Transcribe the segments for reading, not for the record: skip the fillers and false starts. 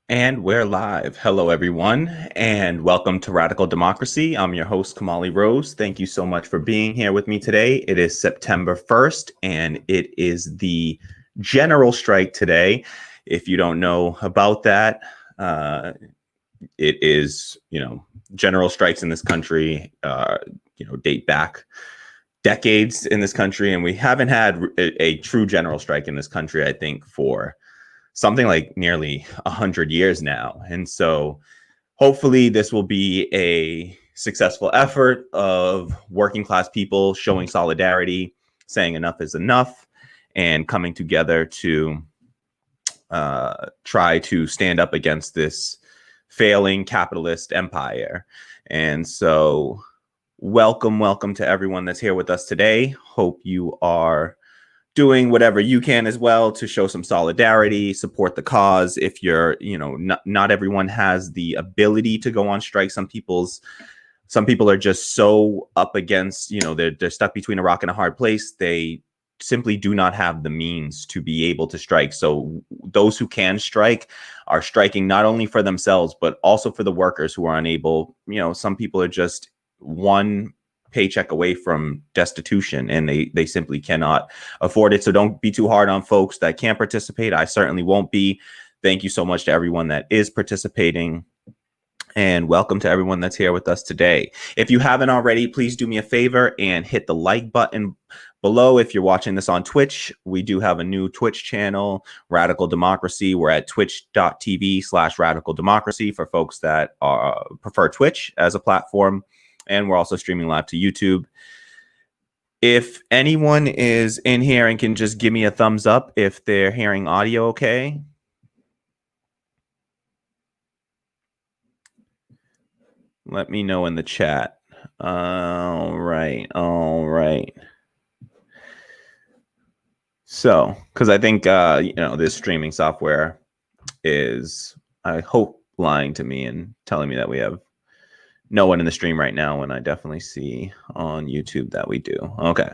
And we're live. Hello, everyone, and welcome to Radical Democracy. I'm your host, Kamali Rose. Thank you so much for being here with me today. It is September 1st, and it is the general strike today. If you don't know about that, it is, general strikes in this country, date back decades in this country, and we haven't had a true general strike in this country, I think, for something like nearly 100 years now. And so hopefully this will be a successful effort of working class people showing solidarity, saying enough is enough, and coming together to try to stand up against this failing capitalist empire. And so welcome to everyone that's here with us today. Hope you are doing whatever you can as well to show some solidarity, support the cause. If you're, not everyone has the ability to go on strike. Some people are just so up against, they're stuck between a rock and a hard place. They simply do not have the means to be able to strike. So those who can strike are striking not only for themselves, but also for the workers who are unable. Some people are just one paycheck away from destitution, and they simply cannot afford it. So don't be too hard on folks that can't participate. I certainly won't be. Thank you so much to everyone that is participating, and welcome to everyone that's here with us today. If you haven't already, please do me a favor and hit the like button below. If you're watching this on Twitch, we do have a new Twitch channel, Radical Democracy. We're at twitch.tv/Radical Democracy for folks that prefer Twitch as a platform. And we're also streaming live to YouTube. If anyone is in here and can just give me a thumbs up if they're hearing audio okay. Let me know in the chat. All right. So, because I think, this streaming software is, I hope, lying to me and telling me that we have no one in the stream right now, when I definitely see on YouTube that we do. Okay.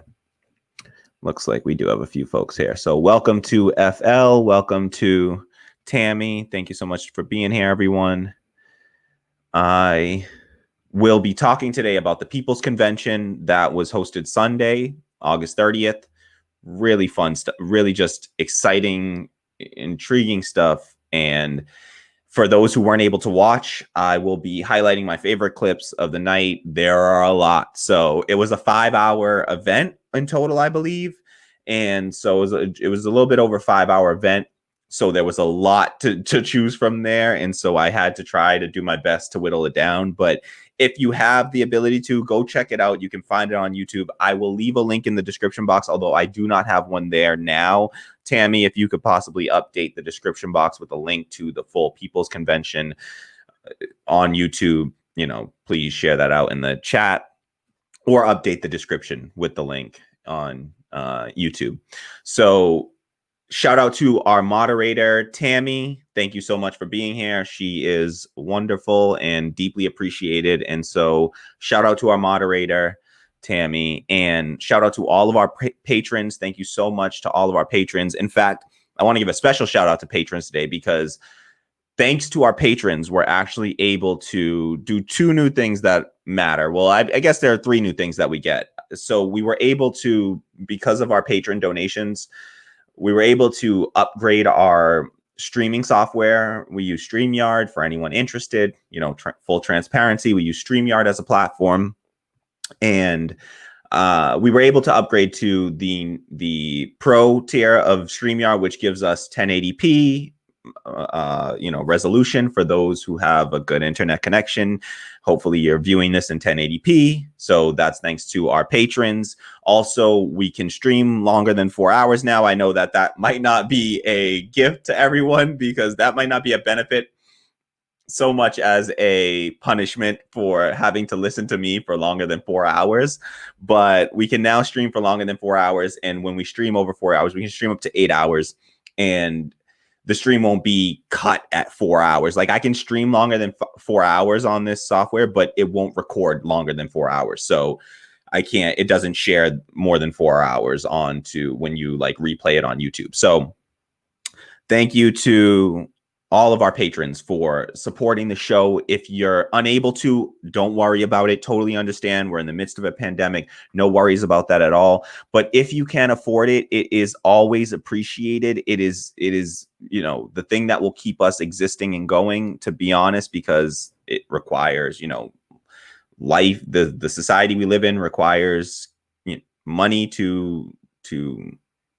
Looks like we do have a few folks here. So welcome to FL. Welcome to Tammy. Thank you so much for being here, everyone. I will be talking today about the People's Convention that was hosted Sunday, August 30th. Really fun stuff, really just exciting, intriguing stuff. And for those who weren't able to watch, I will be highlighting my favorite clips of the night. There are a lot. So it was a 5-hour event in total, I believe. And so it was a little bit over 5-hour event. So there was a lot to choose from there. And so I had to try to do my best to whittle it down. But if you have the ability to, go check it out. You can find it on YouTube. I will leave a link in the description box, although I do not have one there now. Tammy, if you could possibly update the description box with a link to the full People's Convention on YouTube, please share that out in the chat, or update the description with the link on YouTube. So shout out to our moderator, Tammy. Thank you so much for being here. She is wonderful and deeply appreciated. And so shout out to our moderator, Tammy, and shout out to all of our patrons. Thank you so much to all of our patrons. In fact, I want to give a special shout out to patrons today, because thanks to our patrons, we're actually able to do 2 new things that matter. Well, I guess there are 3 new things that we get. So we were able to, because of our patron donations, we were able to upgrade our streaming software. We use StreamYard for anyone interested, full transparency. We use StreamYard as a platform. And we were able to upgrade to the pro tier of StreamYard, which gives us 1080p, resolution for those who have a good internet connection. Hopefully you're viewing this in 1080p. So that's thanks to our patrons. Also, we can stream longer than 4 hours now. I know that might not be a gift to everyone, because that might not be a benefit so much as a punishment for having to listen to me for longer than 4 hours. But we can now stream for longer than 4 hours. And when we stream over 4 hours, we can stream up to 8 hours. And the stream won't be cut at 4 hours. Like, I can stream longer than 4 hours on this software, but it won't record longer than 4 hours. So it doesn't share more than 4 hours on to when you replay it on YouTube. So thank you to all of our patrons for supporting the show. If you're unable to, don't worry about it. Totally understand. We're in the midst of a pandemic. No worries about that at all. But if you can afford it, it is always appreciated. It is, you know, the thing that will keep us existing and going, to be honest, because it requires, you know, life, the society we live in requires, you know, money to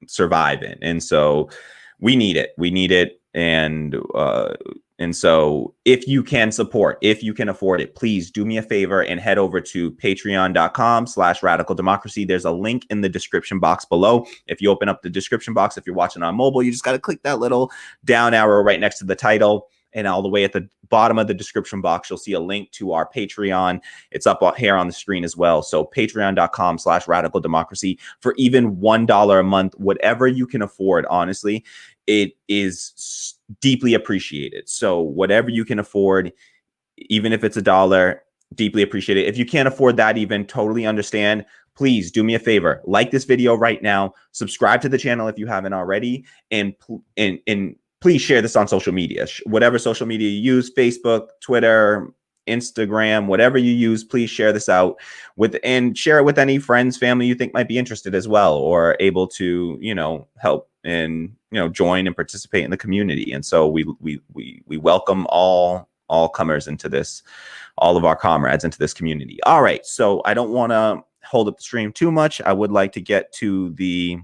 survive in. And so we need it. And so if you can support, if you can afford it, please do me a favor and head over to patreon.com/radical democracy. There's a link in the description box below. If you open up the description box, if you're watching on mobile, you just got to click that little down arrow right next to the title. And all the way at the bottom of the description box, you'll see a link to our Patreon. It's up here on the screen as well. So patreon.com/radical democracy for even $1 a month, whatever you can afford. Honestly, it is deeply appreciated. So whatever you can afford, even if it's $1, deeply appreciate it. If you can't afford that, even, totally understand. Please do me a favor, like this video right now, subscribe to the channel if you haven't already, and please share this on social media, whatever social media you use, Facebook, Twitter, Instagram, whatever you use. Please share this out and share it with any friends, family you think might be interested as well, or able to, you know, help and, you know, join and participate in the community. And so we welcome all comers into this, all of our comrades into this community. All right, so I don't want to hold up the stream too much. I would like to get to the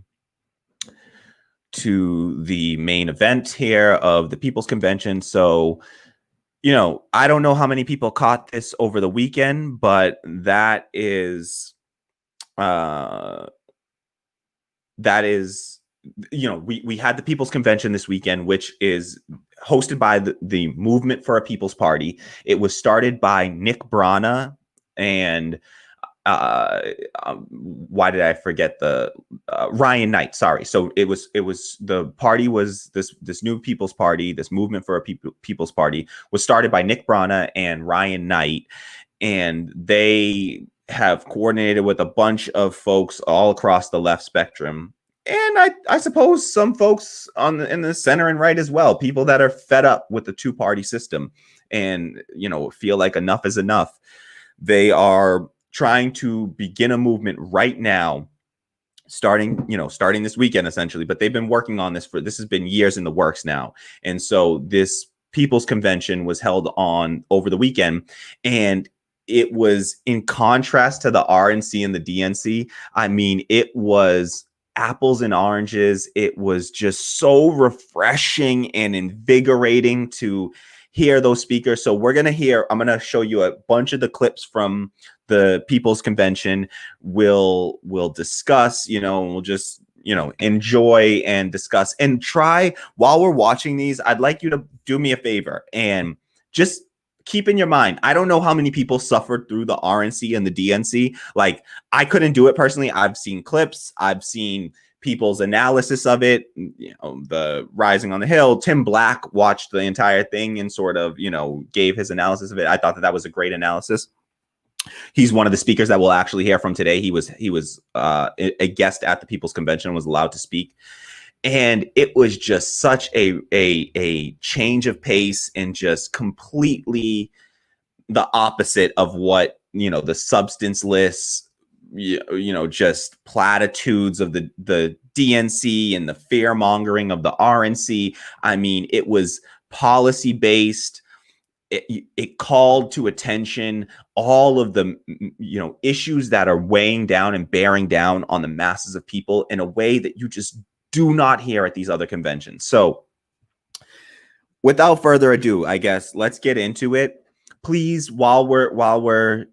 main event here of the People's Convention. So, you know, I don't know how many people caught this over the weekend, but that is, you know, we had the People's Convention this weekend, which is hosted by the Movement for a People's Party. It was started by Nick Brana and why did I forget the Ryan Knight? Sorry. So it was the party was this new People's Party, this Movement for a People's Party was started by Nick Brana and Ryan Knight, and they have coordinated with a bunch of folks all across the left spectrum. And I suppose some folks in the center and right as well, people that are fed up with the two-party system and, you know, feel like enough is enough. They are trying to begin a movement right now, starting this weekend, essentially. But they've been working on this this has been years in the works now. And so this People's Convention was held over the weekend, and it was in contrast to the RNC and the DNC. I mean, it was apples and oranges. It was just so refreshing and invigorating to hear those speakers. So I'm going to show you a bunch of the clips from the People's Convention. We'll discuss, you know, and we'll just, you know, enjoy and discuss and try. While we're watching these, I'd like you to do me a favor and just keep in your mind, I don't know how many people suffered through the RNC and the DNC. Like, I couldn't do it personally. I've seen clips. I've seen people's analysis of it. You know, the Rising on the Hill, Tim Black watched the entire thing and sort of, you know, gave his analysis of it. I thought that was a great analysis. He's one of the speakers that we'll actually hear from today. He was a guest at the People's Convention and was allowed to speak. And it was just such a change of pace and just completely the opposite of what, you know, the substanceless, you know, just platitudes of the DNC and the fear mongering of the RNC. I mean, it was policy based. It called to attention all of the, you know, issues that are weighing down and bearing down on the masses of people in a way that you just do not hear at these other conventions. So without further ado, I guess let's get into it. Please, while we're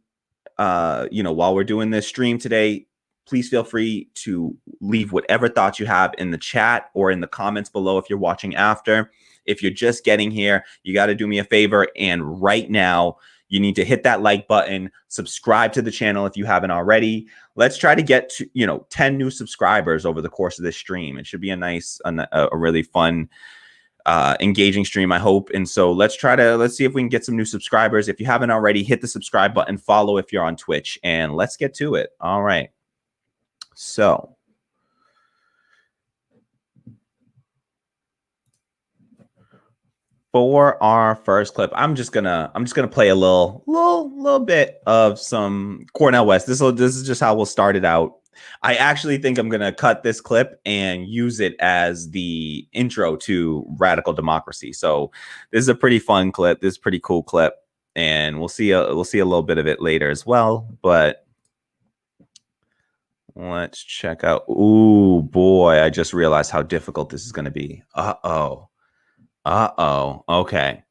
doing this stream today, please feel free to leave whatever thoughts you have in the chat or in the comments below if you're watching after. If you're just getting here, you got to do me a favor. And right now, you need to hit that like button, subscribe to the channel if you haven't already. Let's try to get to, you know, 10 new subscribers over the course of this stream. It should be a really fun, engaging stream, I hope. And so let's see if we can get some new subscribers. If you haven't already, hit the subscribe button, follow if you're on Twitch, and let's get to it. All right. So For our first clip, I'm just gonna play a little bit of some Cornel West. This is just how we'll start it out. I actually think I'm gonna cut this clip and use it as the intro to Radical Democracy. So this is a pretty fun clip. This is a pretty cool clip, and we'll see a little bit of it later as well. But let's check out. Ooh, boy! I just realized how difficult this is gonna be. Okay.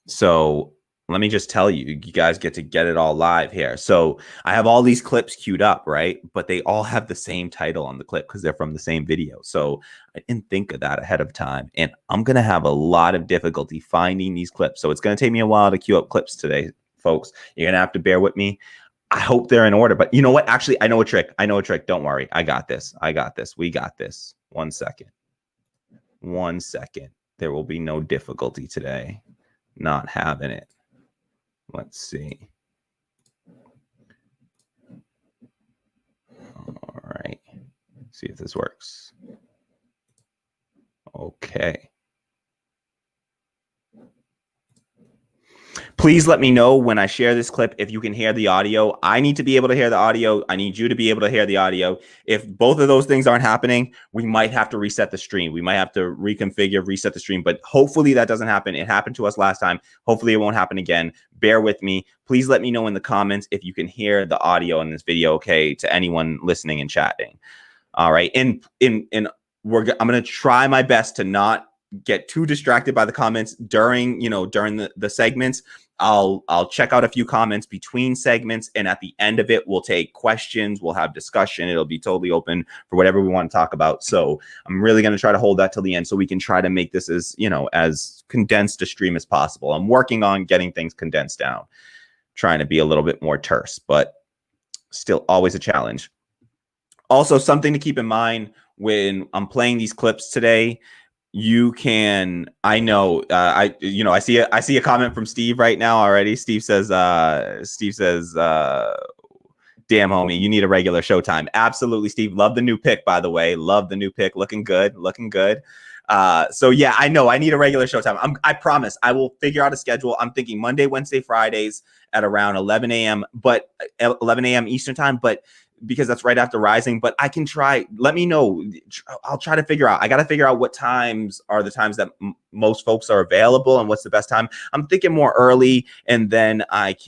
So let me just tell you, you guys get to get it all live here. So I have all these clips queued up, right? But they all have the same title on the clip because they're from the same video. So I didn't think of that ahead of time. And I'm going to have a lot of difficulty finding these clips. So it's going to take me a while to queue up clips today, folks. You're going to have to bear with me. I hope they're in order. But you know what? Actually, I know a trick. Don't worry. I got this. We got this. 1 second. 1 second. There will be no difficulty today. Not having it. Let's see. All right. See if this works. Okay. Please let me know when I share this clip if you can hear the audio. I need to be able to hear the audio. I need you to be able to hear the audio. If both of those things aren't happening, we might have to reset the stream. We might have to reconfigure, reset the stream, but hopefully that doesn't happen. It happened to us last time. Hopefully it won't happen again. Bear with me. Please let me know in the comments if you can hear the audio in this video, okay, to anyone listening and chatting. All right. I'm going to try my best to not get too distracted by the comments during the segments. I'll check out a few comments between segments, and at the end of it, we'll take questions. We'll have discussion. It'll be totally open for whatever we want to talk about. So I'm really going to try to hold that till the end so we can try to make this as condensed a stream as possible. I'm working on getting things condensed down, trying to be a little bit more terse, but still always a challenge. Also, something to keep in mind when I'm playing these clips today. You can, I see a comment from Steve right now already. Steve says, damn homie, you need a regular showtime. Absolutely, Steve. Love the new pick, by the way. Love the new pick. Looking good. So yeah, I know I need a regular showtime. I promise I will figure out a schedule. I'm thinking Monday, Wednesday, Fridays at around 11 a.m. but 11 a.m. Eastern time, but because that's right after Rising, but I can try. Let me know. I'll try to figure out. I got to figure out what times are the times that most folks are available and what's the best time. I'm thinking more early, and then folks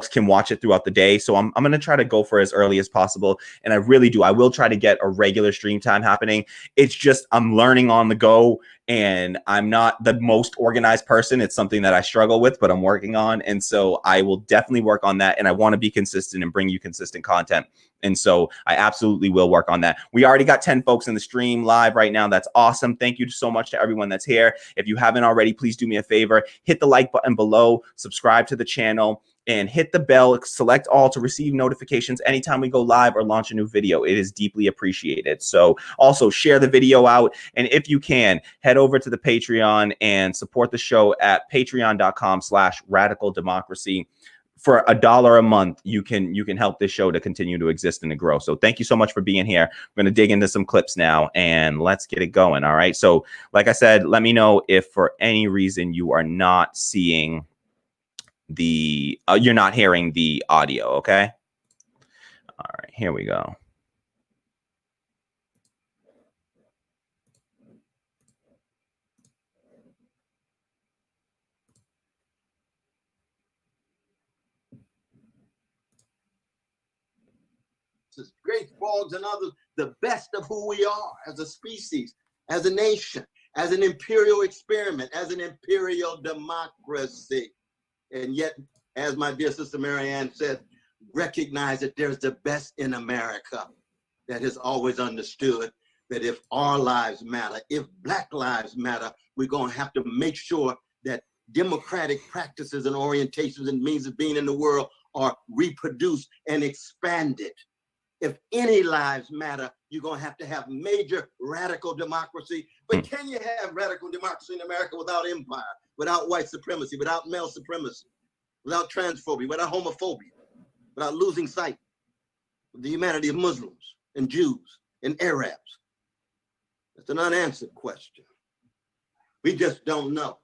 can watch it throughout the day. So I'm going to try to go for as early as possible. And I really do. I will try to get a regular stream time happening. It's just I'm learning on the go, and I'm not the most organized person. It's something that I struggle with, but I'm working on. And so I will definitely work on that. And I want to be consistent and bring you consistent content. And so I absolutely will work on that. We already got 10 folks in the stream live right now. That's awesome. Thank you so much to everyone that's here. If you haven't already, please do me a favor. Hit the like button below, subscribe to the channel, and hit the bell, select all to receive notifications anytime we go live or launch a new video. It is deeply appreciated. So also share the video out. And if you can, head over to the Patreon and support the show at patreon.com/radicaldemocracy. For $1 a month, you can help this show to continue to exist and to grow. So thank you so much for being here. We're going to dig into some clips now, and let's get it going. All right. So like I said, let me know if for any reason you are not seeing you're not hearing the audio. Okay. All right, here we go. Great frogs and others, the best of who we are as a species, as a nation, as an imperial experiment, as an imperial democracy. And yet, as my dear sister Marianne said, recognize that there's the best in America that has always understood that if our lives matter, if Black lives matter, we're going to have to make sure that democratic practices and orientations and means of being in the world are reproduced and expanded. If any lives matter, you're going to have major radical democracy. But can you have radical democracy in America without empire, without white supremacy, without male supremacy, without transphobia, without homophobia, without losing sight of the humanity of Muslims and Jews and Arabs? That's an unanswered question. We just don't know.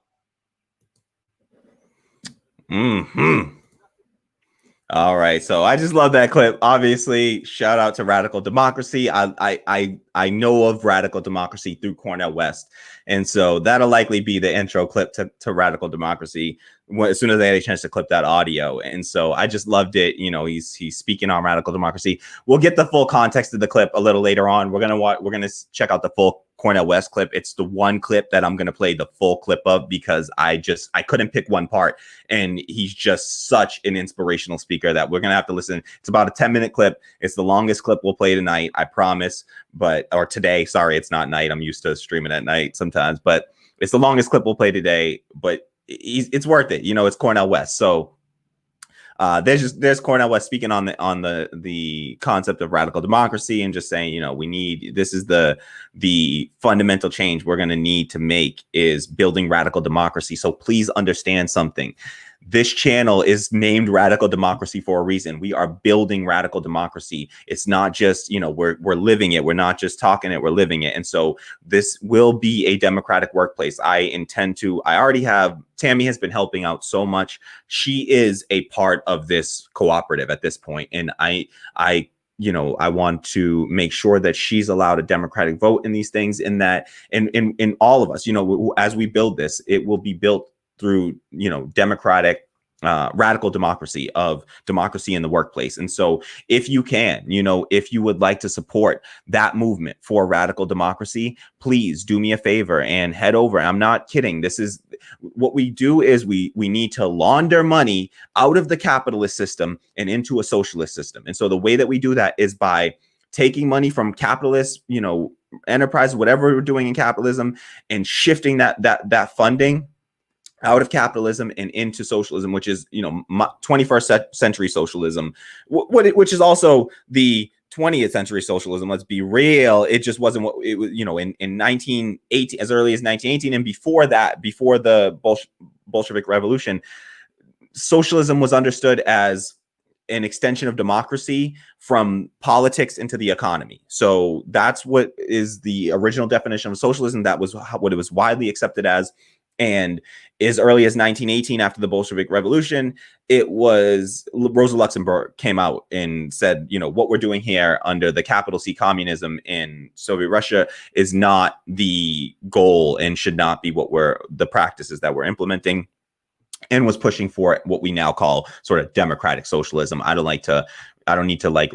All right, so I just love that clip. Obviously, shout out to Radical Democracy. I know of Radical Democracy through Cornel West, and so that'll likely be the intro clip to Radical Democracy as soon as I had a chance to clip that audio. And so I just loved it. You know, he's speaking on Radical Democracy. We'll get the full context of the clip a little later on. We're gonna check out the full Cornel West clip. It's the one clip that I'm going to play the full clip of because I couldn't pick one part, and he's just such an inspirational speaker that we're going to have to listen. It's about a 10-minute clip. It's the longest clip we'll play tonight, I promise, or today. Sorry, it's not night. I'm used to streaming at night sometimes, but it's the longest clip we'll play today, but it's worth it. You know, it's Cornel West. So there's Cornel West speaking on the concept of radical democracy and just saying, you know, this is the fundamental change we're going to need to make is building radical democracy. So please understand something. This channel is named Radical Democracy for a reason. We are building radical democracy. It's not just, you know, we're living it. We're not just talking it, we're living it. And so this will be a democratic workplace. I already have, Tammy has been helping out so much. She is a part of this cooperative at this point. And I want to make sure that she's allowed a democratic vote in these things, in that, in all of us, you know, as we build this, it will be built through, you know, democratic, radical democracy of democracy in the workplace. And so if you can, you know, if you would like to support that movement for radical democracy, please do me a favor and head over. I'm not kidding. This is what we do is we need to launder money out of the capitalist system and into a socialist system. And so the way that we do that is by taking money from capitalist, you know, enterprise, whatever we're doing in capitalism, and shifting that funding out of capitalism and into socialism, which is, you know, 21st century socialism, which is also the 20th century socialism. Let's be real. It just wasn't what it was, you know, in 1918, as early as 1918. And before that, before the Bolshevik Revolution, socialism was understood as an extension of democracy from politics into the economy. So that's what is the original definition of socialism. That was what it was widely accepted as. And as early as 1918, after the Bolshevik Revolution, it was Rosa Luxemburg came out and said, you know, what we're doing here under the capital C communism in Soviet Russia is not the goal and should not be the practices that we're implementing, and was pushing for what we now call sort of democratic socialism. I don't need to like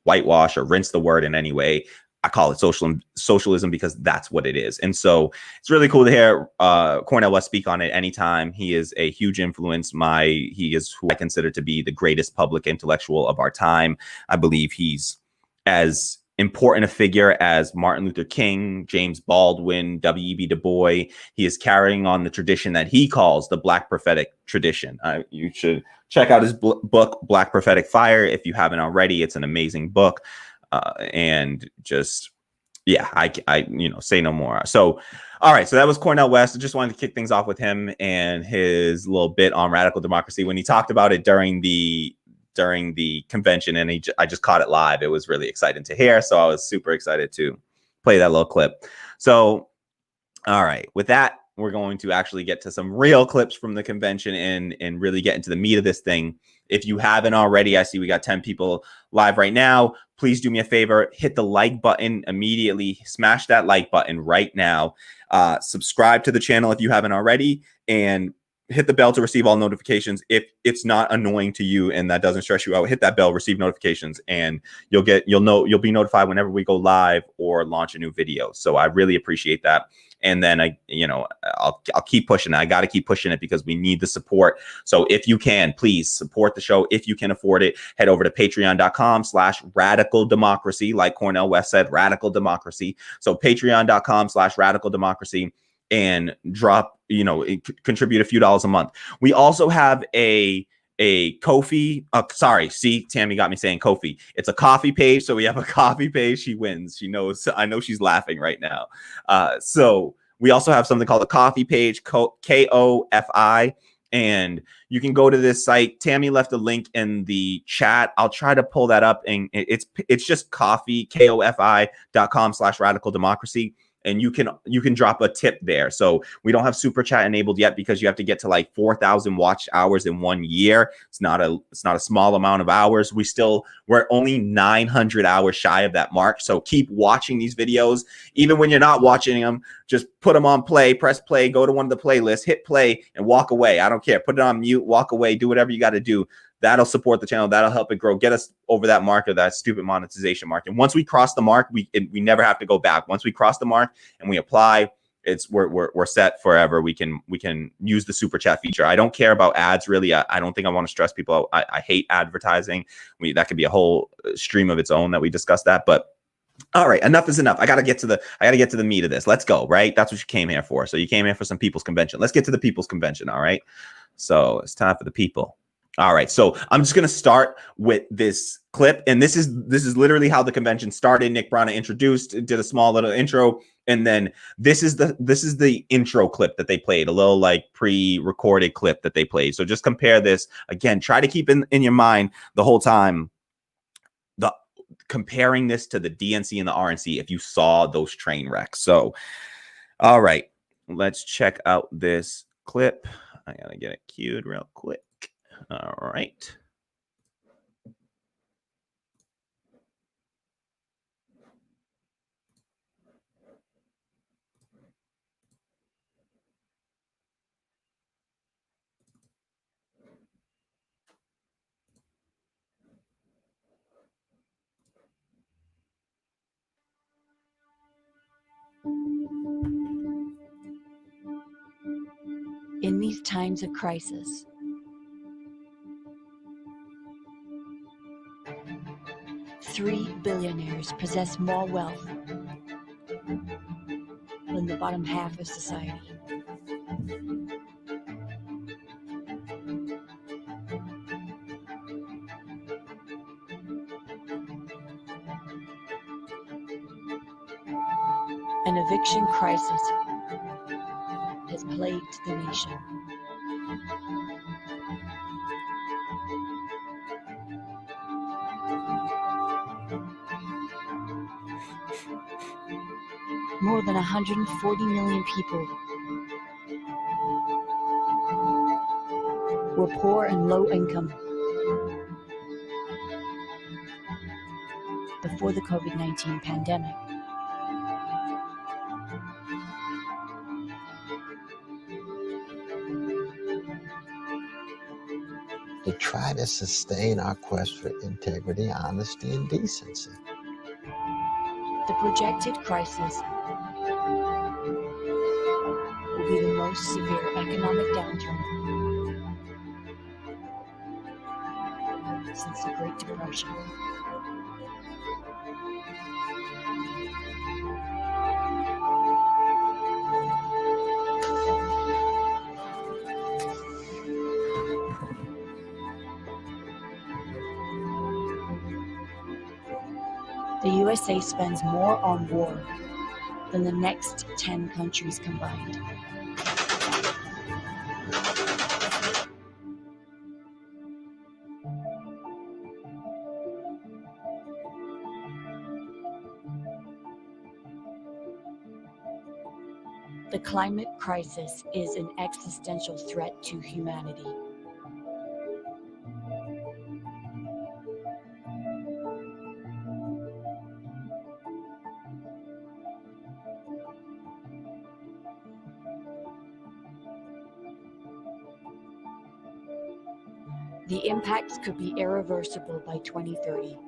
whitewash or rinse the word in any way. I call it socialism because that's what it is. And so it's really cool to hear Cornel West speak on it anytime. He is a huge influence. He is who I consider to be the greatest public intellectual of our time. I believe he's as important a figure as Martin Luther King, James Baldwin, W.E.B. Du Bois. He is carrying on the tradition that he calls the Black prophetic tradition. You should check out his book, Black Prophetic Fire, if you haven't already. It's an amazing book. And just, yeah, I say no more. So, all right. So that was Cornel West. I just wanted to kick things off with him and his little bit on radical democracy when he talked about it during the convention, and I just caught it live. It was really exciting to hear. So I was super excited to play that little clip. So, all right, with that, we're going to actually get to some real clips from the convention and really get into the meat of this thing. If you haven't already, I see we got 10 people live right now. Please do me a favor, hit the like button immediately. Smash that like button right now. Subscribe to the channel if you haven't already, and hit the bell to receive all notifications. If it's not annoying to you and that doesn't stress you out, hit that bell, receive notifications, and you'll be notified whenever we go live or launch a new video. So I really appreciate that. And then I'll keep pushing it. I got to keep pushing it because we need the support. So if you can, please support the show. If you can afford it, head over to patreon.com/radical democracy. Like Cornel West said, radical democracy. So patreon.com/radical democracy, and contribute a few dollars a month. We also have a Ko-fi. Sorry, see, Tammy got me saying Ko-fi. It's a coffee page. So we have a coffee page. She wins. She knows. I know she's laughing right now. So we also have something called a coffee page, Ko-fi. And you can go to this site. Tammy left a link in the chat. I'll try to pull that up. And it's just coffee, KOFI.com/radical democracy. and you can drop a tip there. So we don't have super chat enabled yet because you have to get to like 4,000 watch hours in 1 year. It's not a small amount of hours. We're only 900 hours shy of that mark. So keep watching these videos. Even when you're not watching them, just put them on play, press play, go to one of the playlists, hit play and walk away. I don't care. Put it on mute, walk away, do whatever you got to do. That'll support the channel. That'll help it grow. Get us over that mark of that stupid monetization mark. And once we cross the mark, we never have to go back. Once we cross the mark and we apply, we're set forever. We can use the super chat feature. I don't care about ads really. I don't think I want to stress people out. I hate advertising. That could be a whole stream of its own that we discuss that. But all right, enough is enough. I gotta get to the meat of this. Let's go. Right, that's what you came here for. So you came here for some people's convention. Let's get to the people's convention. All right. So it's time for the people. All right, so I'm just gonna start with this clip, and this is literally how the convention started. Nick Brana introduced, did a small little intro, and then this is the intro clip that they played, a little like pre-recorded clip that they played. So just compare this again. Try to keep in your mind the whole time comparing this to the DNC and the RNC if you saw those train wrecks. So, all right, let's check out this clip. I gotta get it queued real quick. All right. In these times of crisis, three billionaires possess more wealth than the bottom half of society. An eviction crisis has plagued the nation. More than 140 million people were poor and low income before the COVID-19 pandemic. To try to sustain our quest for integrity, honesty, and decency. The projected crisis will be the most severe economic downturn since the Great Depression. The USA spends more on war than the next 10 countries combined. The climate crisis is an existential threat to humanity. The impacts could be irreversible by 2030.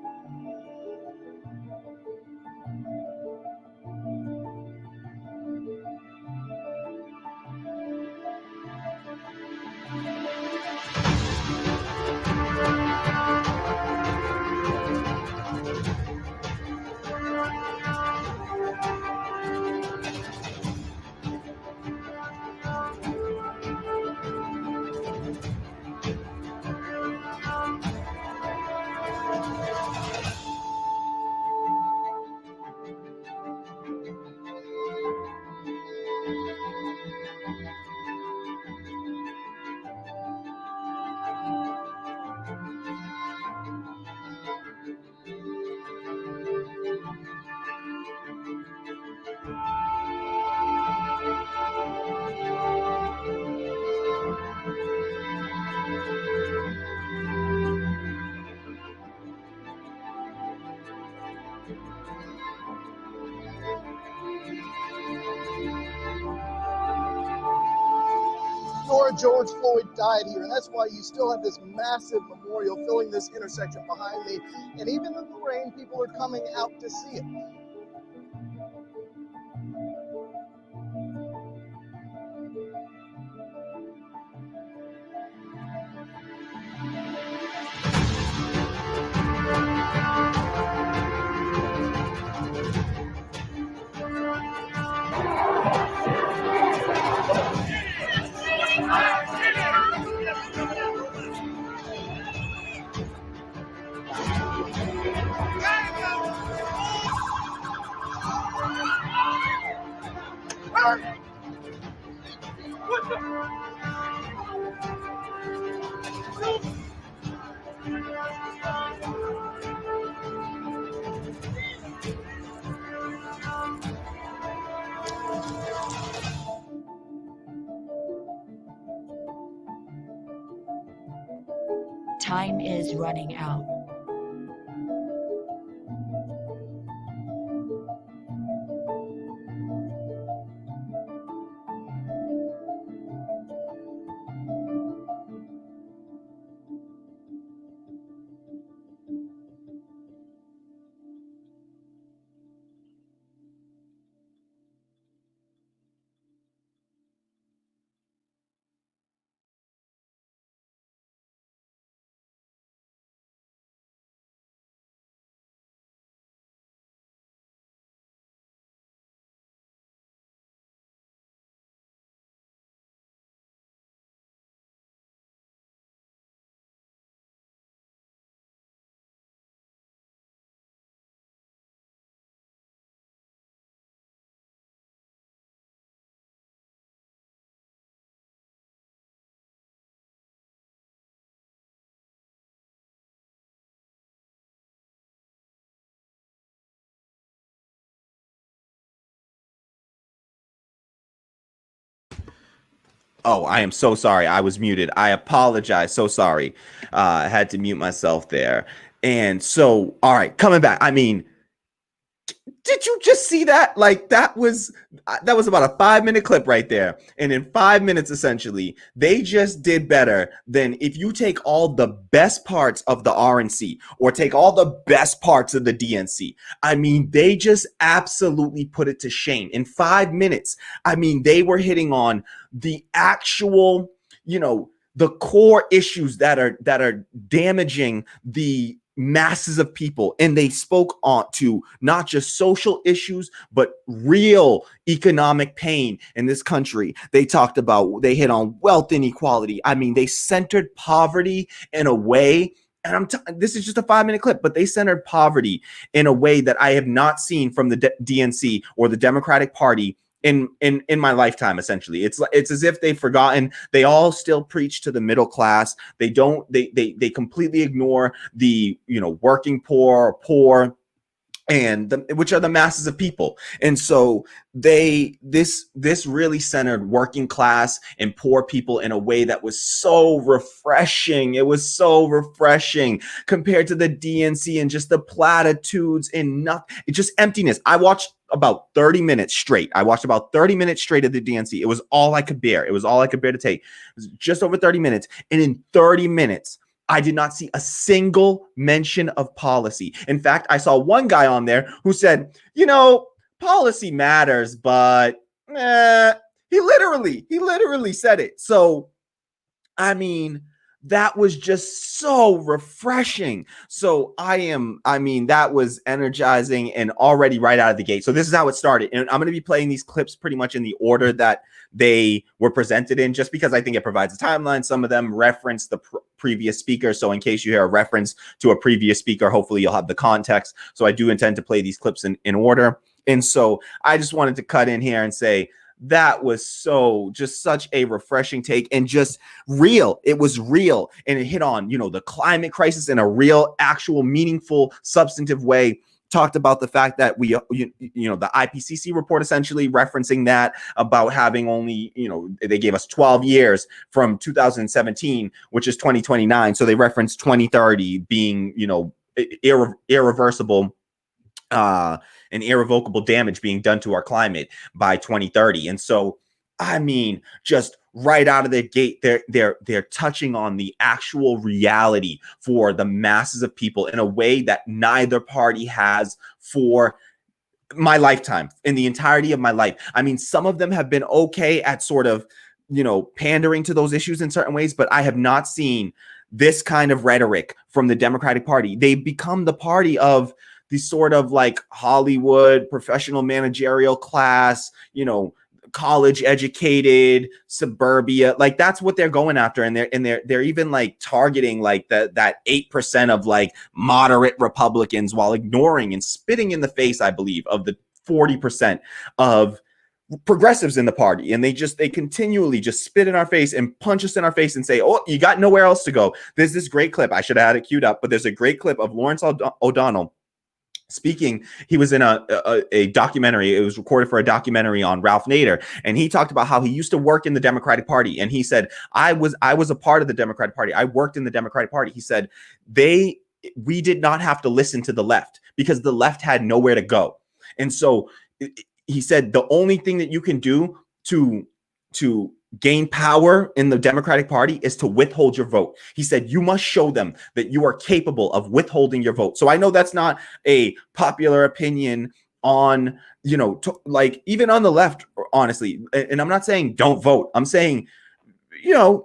before George Floyd died here. And that's why you still have this massive memorial filling this intersection behind me. And even in the rain, people are coming out to see it. Time is running out. Oh, I am so sorry. I was muted. I apologize. So sorry. I had to mute myself there. And so, all right, coming back. I mean, did you just see that? Like that was about a 5-minute clip right there. And in 5 minutes, essentially, they just did better than if you take all the best parts of the RNC or take all the best parts of the DNC. I mean, they just absolutely put it to shame. In 5 minutes, I mean, they were hitting on the actual, the core issues that are damaging the masses of people, and they spoke on to not just social issues but real economic pain in this country. They hit on wealth inequality. I mean, they centered poverty in a way, and this is just a 5-minute clip, but they centered poverty in a way that I have not seen from the DNC or the Democratic Party in my lifetime. Essentially, it's as if they've forgotten. They all still preach to the middle class. They completely ignore the working poor, and which are the masses of people. And so this really centered working class and poor people in a way that was so refreshing. It was so refreshing compared to the DNC and just the platitudes and just emptiness. I watched about 30 minutes straight. of the DNC. It was all I could bear. It was all I could bear to take. It was just over 30 minutes. And in 30 minutes, I did not see a single mention of policy. In fact, I saw one guy on there who said, policy matters, but he literally said it. So, I mean, that was just so refreshing. So that was energizing and already right out of the gate. So this is how it started. And I'm going to be playing these clips pretty much in the order that they were presented in, just because I think it provides a timeline. Some of them reference the previous speaker. So in case you hear a reference to a previous speaker, hopefully you'll have the context. So I do intend to play these clips in order. And so I just wanted to cut in here and say, that was just such a refreshing take and just real. It was real. And it hit on, the climate crisis in a real, actual, meaningful, substantive way. Talked about the fact that the IPCC report essentially referencing that about having only, they gave us 12 years from 2017, which is 2029. So they referenced 2030 being, irreversible and irrevocable damage being done to our climate by 2030. And so I mean, just right out of the gate, they're touching on the actual reality for the masses of people in a way that neither party has for my lifetime, in the entirety of my life. I mean, some of them have been okay at sort of, pandering to those issues in certain ways, but I have not seen this kind of rhetoric from the Democratic Party. They've become the party of the sort of like Hollywood professional managerial class, college educated suburbia. Like that's what they're going after, and they're even like targeting like that 8% of like moderate Republicans, while ignoring and spitting in the face, I believe, of the 40% of progressives in the party. And they continually just spit in our face and punch us in our face and say, oh, you got nowhere else to go. There's this great clip, I should have had it queued up, but there's a great clip of Lawrence O'Donnell speaking. He was in a documentary. It was recorded for a documentary on Ralph Nader, and he talked about how he used to work in the Democratic Party. And he said, I was a part of the Democratic Party. I worked in the Democratic Party. He said, we did not have to listen to the left because the left had nowhere to go. And so he said the only thing that you can do to gain power in the Democratic Party is to withhold your vote. He said, you must show them that you are capable of withholding your vote. So I know that's not a popular opinion on, like even on the left, honestly. And I'm not saying don't vote. I'm saying,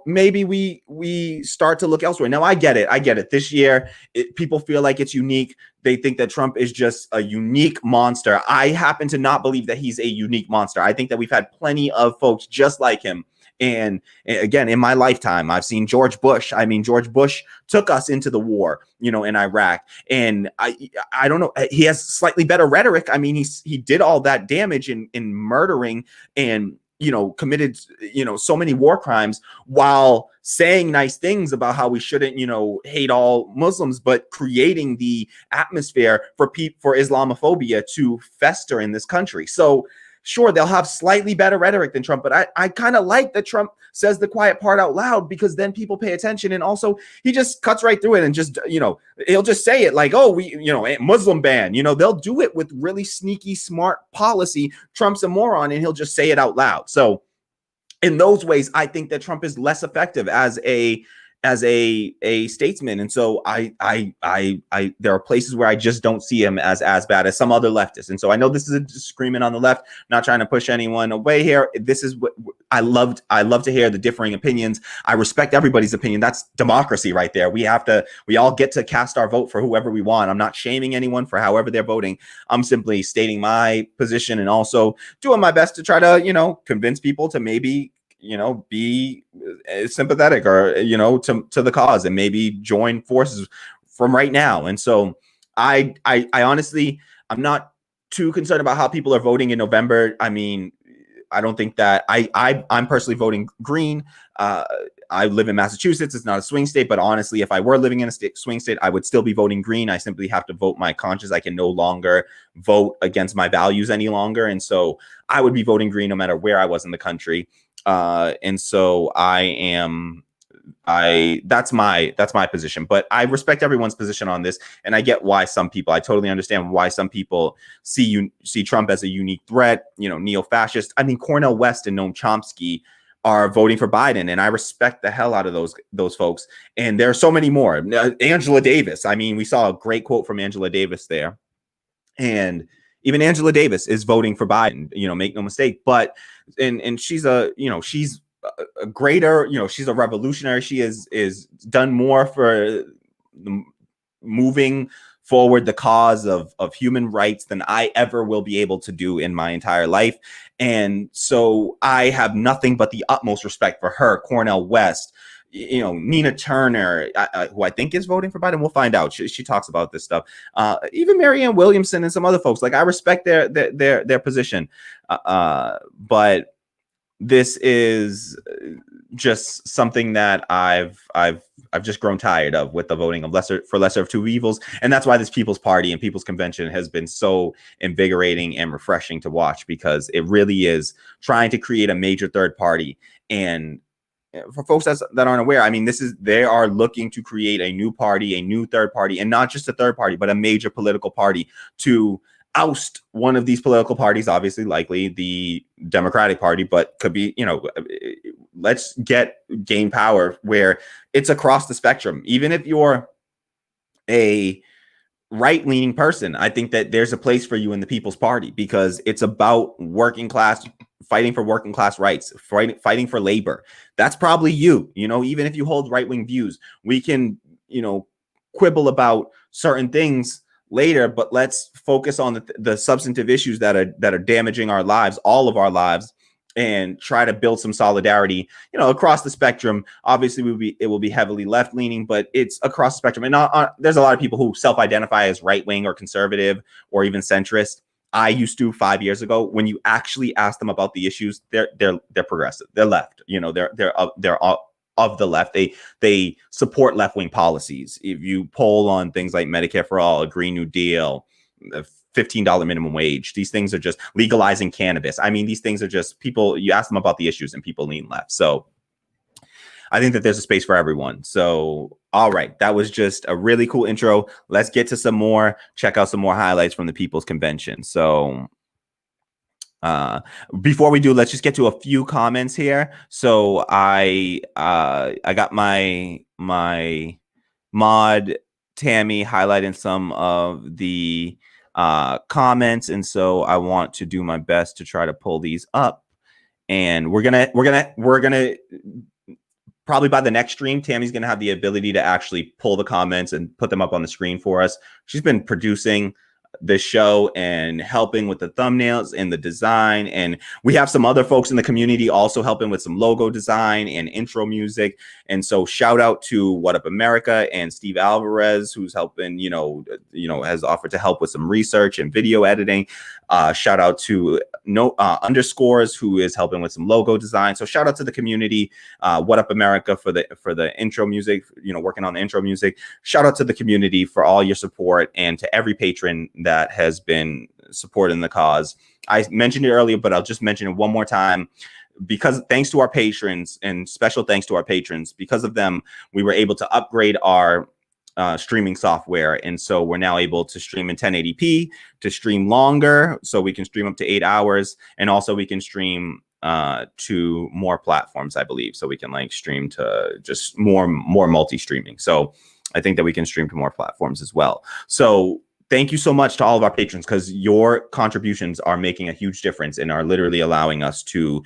maybe we start to look elsewhere. Now, I get it. This year, people feel like it's unique. They think that Trump is just a unique monster. I happen to not believe that he's a unique monster. I think that we've had plenty of folks just like him. And again, in my lifetime, I've seen George Bush. I mean, George Bush took us into the war, in Iraq. And I don't know. He has slightly better rhetoric. I mean, he did all that damage in murdering and committed, so many war crimes while saying nice things about how we shouldn't, hate all Muslims, but creating the atmosphere for Islamophobia to fester in this country. So sure, they'll have slightly better rhetoric than Trump, but I kind of like that Trump says the quiet part out loud, because then people pay attention. And also he just cuts right through it and just, he'll just say it like, oh, we, Muslim ban, they'll do it with really sneaky, smart policy. Trump's a moron, and he'll just say it out loud. So in those ways, I think that Trump is less effective as a statesman. And so I there are places where I just don't see him as bad as some other leftists. And so I know this is a disagreement on the left, not trying to push anyone away here. This is what I love to hear, the differing opinions. I respect everybody's opinion. That's democracy right there. We all get to cast our vote for whoever we want. I'm not shaming anyone for however they're voting. I'm simply stating my position and also doing my best to try to, convince people to maybe be sympathetic or, to the cause and maybe join forces from right now. And so I honestly, I'm not too concerned about how people are voting in November. I mean, I don't think that I'm personally voting green. I live in Massachusetts. It's not a swing state, but honestly, if I were living in a swing state, I would still be voting green. I simply have to vote my conscience. I can no longer vote against my values any longer. And so I would be voting green no matter where I was in the country. And so that's my position, but I respect everyone's position on this. And I get why I totally understand why some people see Trump as a unique threat, neo-fascist. I mean, Cornel West and Noam Chomsky are voting for Biden, and I respect the hell out of those folks. And there are so many more. Angela Davis. I mean, we saw a great quote from Angela Davis there, and even Angela Davis is voting for Biden, make no mistake. But and she's she's a greater, she's a revolutionary. She is done more for moving forward the cause of human rights than I ever will be able to do in my entire life. And so I have nothing but the utmost respect for her, Cornel West, Nina Turner, who I think is voting for Biden. We'll find out. She talks about this stuff. Even Marianne Williamson and some other folks. Like, I respect their position. But this is just something that I've just grown tired of, with the voting of lesser of two evils. And that's why this People's Party and People's Convention has been so invigorating and refreshing to watch, because it really is trying to create a major third party. And for folks that aren't aware, I mean, they are looking to create a new party, a new third party, and not just a third party, but a major political party to oust one of these political parties, obviously likely the Democratic Party, but could be, let's gain power where it's across the spectrum. Even if you're a right-leaning person, I think that there's a place for you in the People's Party, because it's about working class, fighting for working class rights, fighting for labor. That's probably you, even if you hold right-wing views. We can, quibble about certain things later, but let's focus on the substantive issues that are damaging our lives, all of our lives, and try to build some solidarity, across the spectrum. Obviously, it will be heavily left leaning, but it's across the spectrum. And there's a lot of people who self-identify as right wing or conservative or even centrist. I used to 5 years ago. When you actually ask them about the issues, they're progressive. They're left. They're of the left. They support left wing policies. If you poll on things like Medicare for All, a Green New Deal, $15 minimum wage, these things are just legalizing cannabis. I mean, these things are just people, you ask them about the issues and people lean left. So I think that there's a space for everyone. So, all right, that was just a really cool intro. Let's get to some more, check out some more highlights from the People's Convention. So before we do, let's just get to a few comments here. So I got my mod Tammy highlighting some of the comments, and so I want to do my best to try to pull these up. And we're gonna probably by the next stream, Tammy's gonna have the ability to actually pull the comments and put them up on the screen for us. She's been producing this show and helping with the thumbnails and the design, and we have some other folks in the community also helping with some logo design and intro music. And so shout out to What Up America and Steve Alvarez, who's helping, has offered to help with some research and video editing. Shout out to Underscores, who is helping with some logo design. So shout out to the community. What Up America for the intro music, working on the intro music. Shout out to the community for all your support, and to every patron that has been supporting the cause. I mentioned it earlier, but I'll just mention it one more time, because thanks to our patrons, and special thanks to our patrons, because of them, we were able to upgrade our streaming software. And so we're now able to stream in 1080p, to stream longer, so we can stream up to 8 hours. And also we can stream to more platforms, I believe. So we can stream to just more multi-streaming. So I think that we can stream to more platforms as well. So thank you so much to all of our patrons, because your contributions are making a huge difference and are literally allowing us to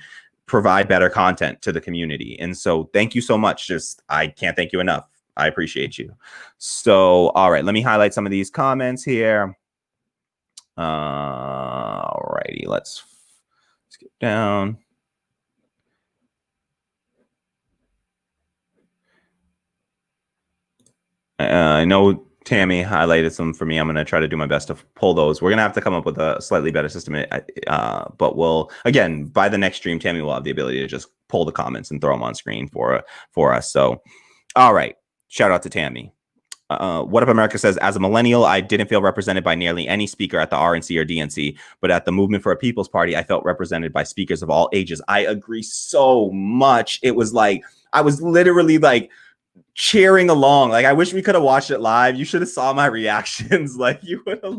provide better content to the community. And so thank you so much. I can't thank you enough. I appreciate you. So, all right, let me highlight some of these comments here. All righty, let's get down. I know Tammy highlighted some for me. I'm going to try to do my best to pull those. We're going to have to come up with a slightly better system. But again, by the next stream, Tammy will have the ability to just pull the comments and throw them on screen for us. So, all right. Shout out to Tammy. What Up America says, as a millennial, I didn't feel represented by nearly any speaker at the RNC or DNC, but at the Movement for a People's Party, I felt represented by speakers of all ages. I agree so much. It was I was literally cheering along. I wish we could have watched it live. You should have saw my reactions. You would have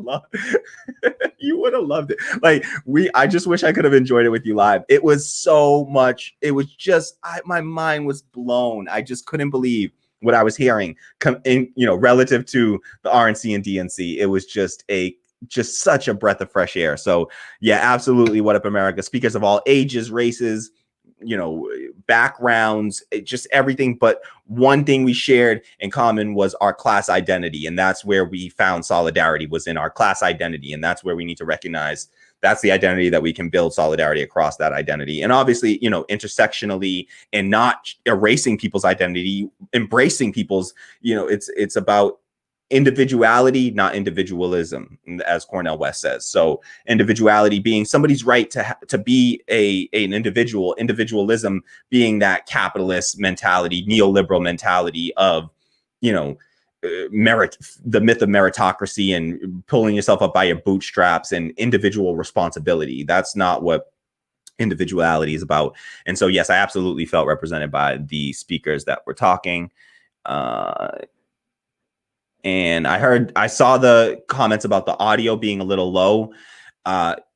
loved it. I just wish I could have enjoyed it with you live. It was so much. It was just, my mind was blown. I just couldn't believe what I was hearing relative to the RNC and DNC. It was just such a breath of fresh air. So yeah, absolutely. What Up America, speakers of all ages, races, backgrounds, just everything. But one thing we shared in common was our class identity. And that's where we found solidarity, was in our class identity. And that's where we need to recognize that's the identity that we can build solidarity across that identity. And obviously, intersectionally, and not erasing people's identity, embracing people's, it's about individuality, not individualism, as Cornel West says. So individuality being somebody's right to be an individual, individualism being that capitalist mentality, neoliberal mentality of, merit, the myth of meritocracy and pulling yourself up by your bootstraps and individual responsibility. That's not what individuality is about. And so, yes, I absolutely felt represented by the speakers that were talking. And I saw the comments about the audio being a little low.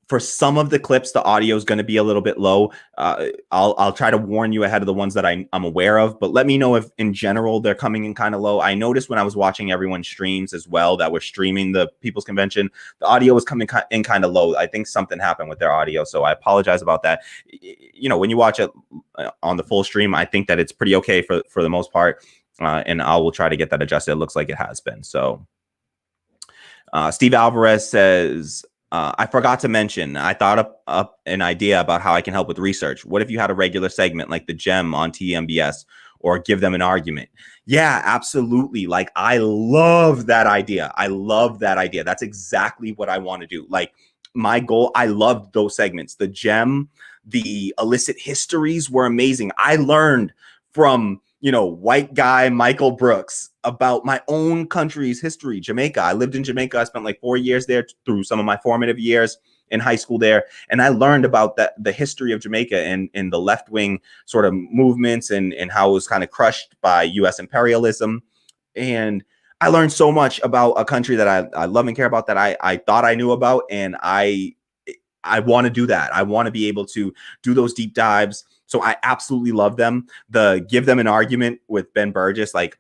For some of the clips, the audio is going to be a little bit low. I'll try to warn you ahead of the ones that I'm aware of, but let me know if in general they're coming in kind of low. I noticed when I was watching everyone's streams as well that were streaming the People's Convention, the audio was coming in kind of low. I think something happened with their audio, so I apologize about that. You know, when you watch it on the full stream, I think that it's pretty okay for the most part, and I will try to get that adjusted. It looks like it has been. So Steve Alvarez says, I forgot to mention, I thought up an idea about how I can help with research. What if you had a regular segment like the Gem on TMBS, or give them an argument? Yeah, absolutely. Like, I love that idea. I love that idea. That's exactly what I want to do. Like, my goal, I loved those segments. The Gem, the illicit histories were amazing. I learned from, you know, white guy Michael Brooks about my own country's history, Jamaica. I lived in Jamaica. I spent like 4 years there through some of my formative years in high school there. And I learned about the history of Jamaica and the left-wing sort of movements and how it was kind of crushed by US imperialism. And I learned so much about a country that I love and care about, that I thought I knew about. And I want to do that. I want to be able to do those deep dives. So I absolutely love them. The Give Them an Argument with Ben Burgess, like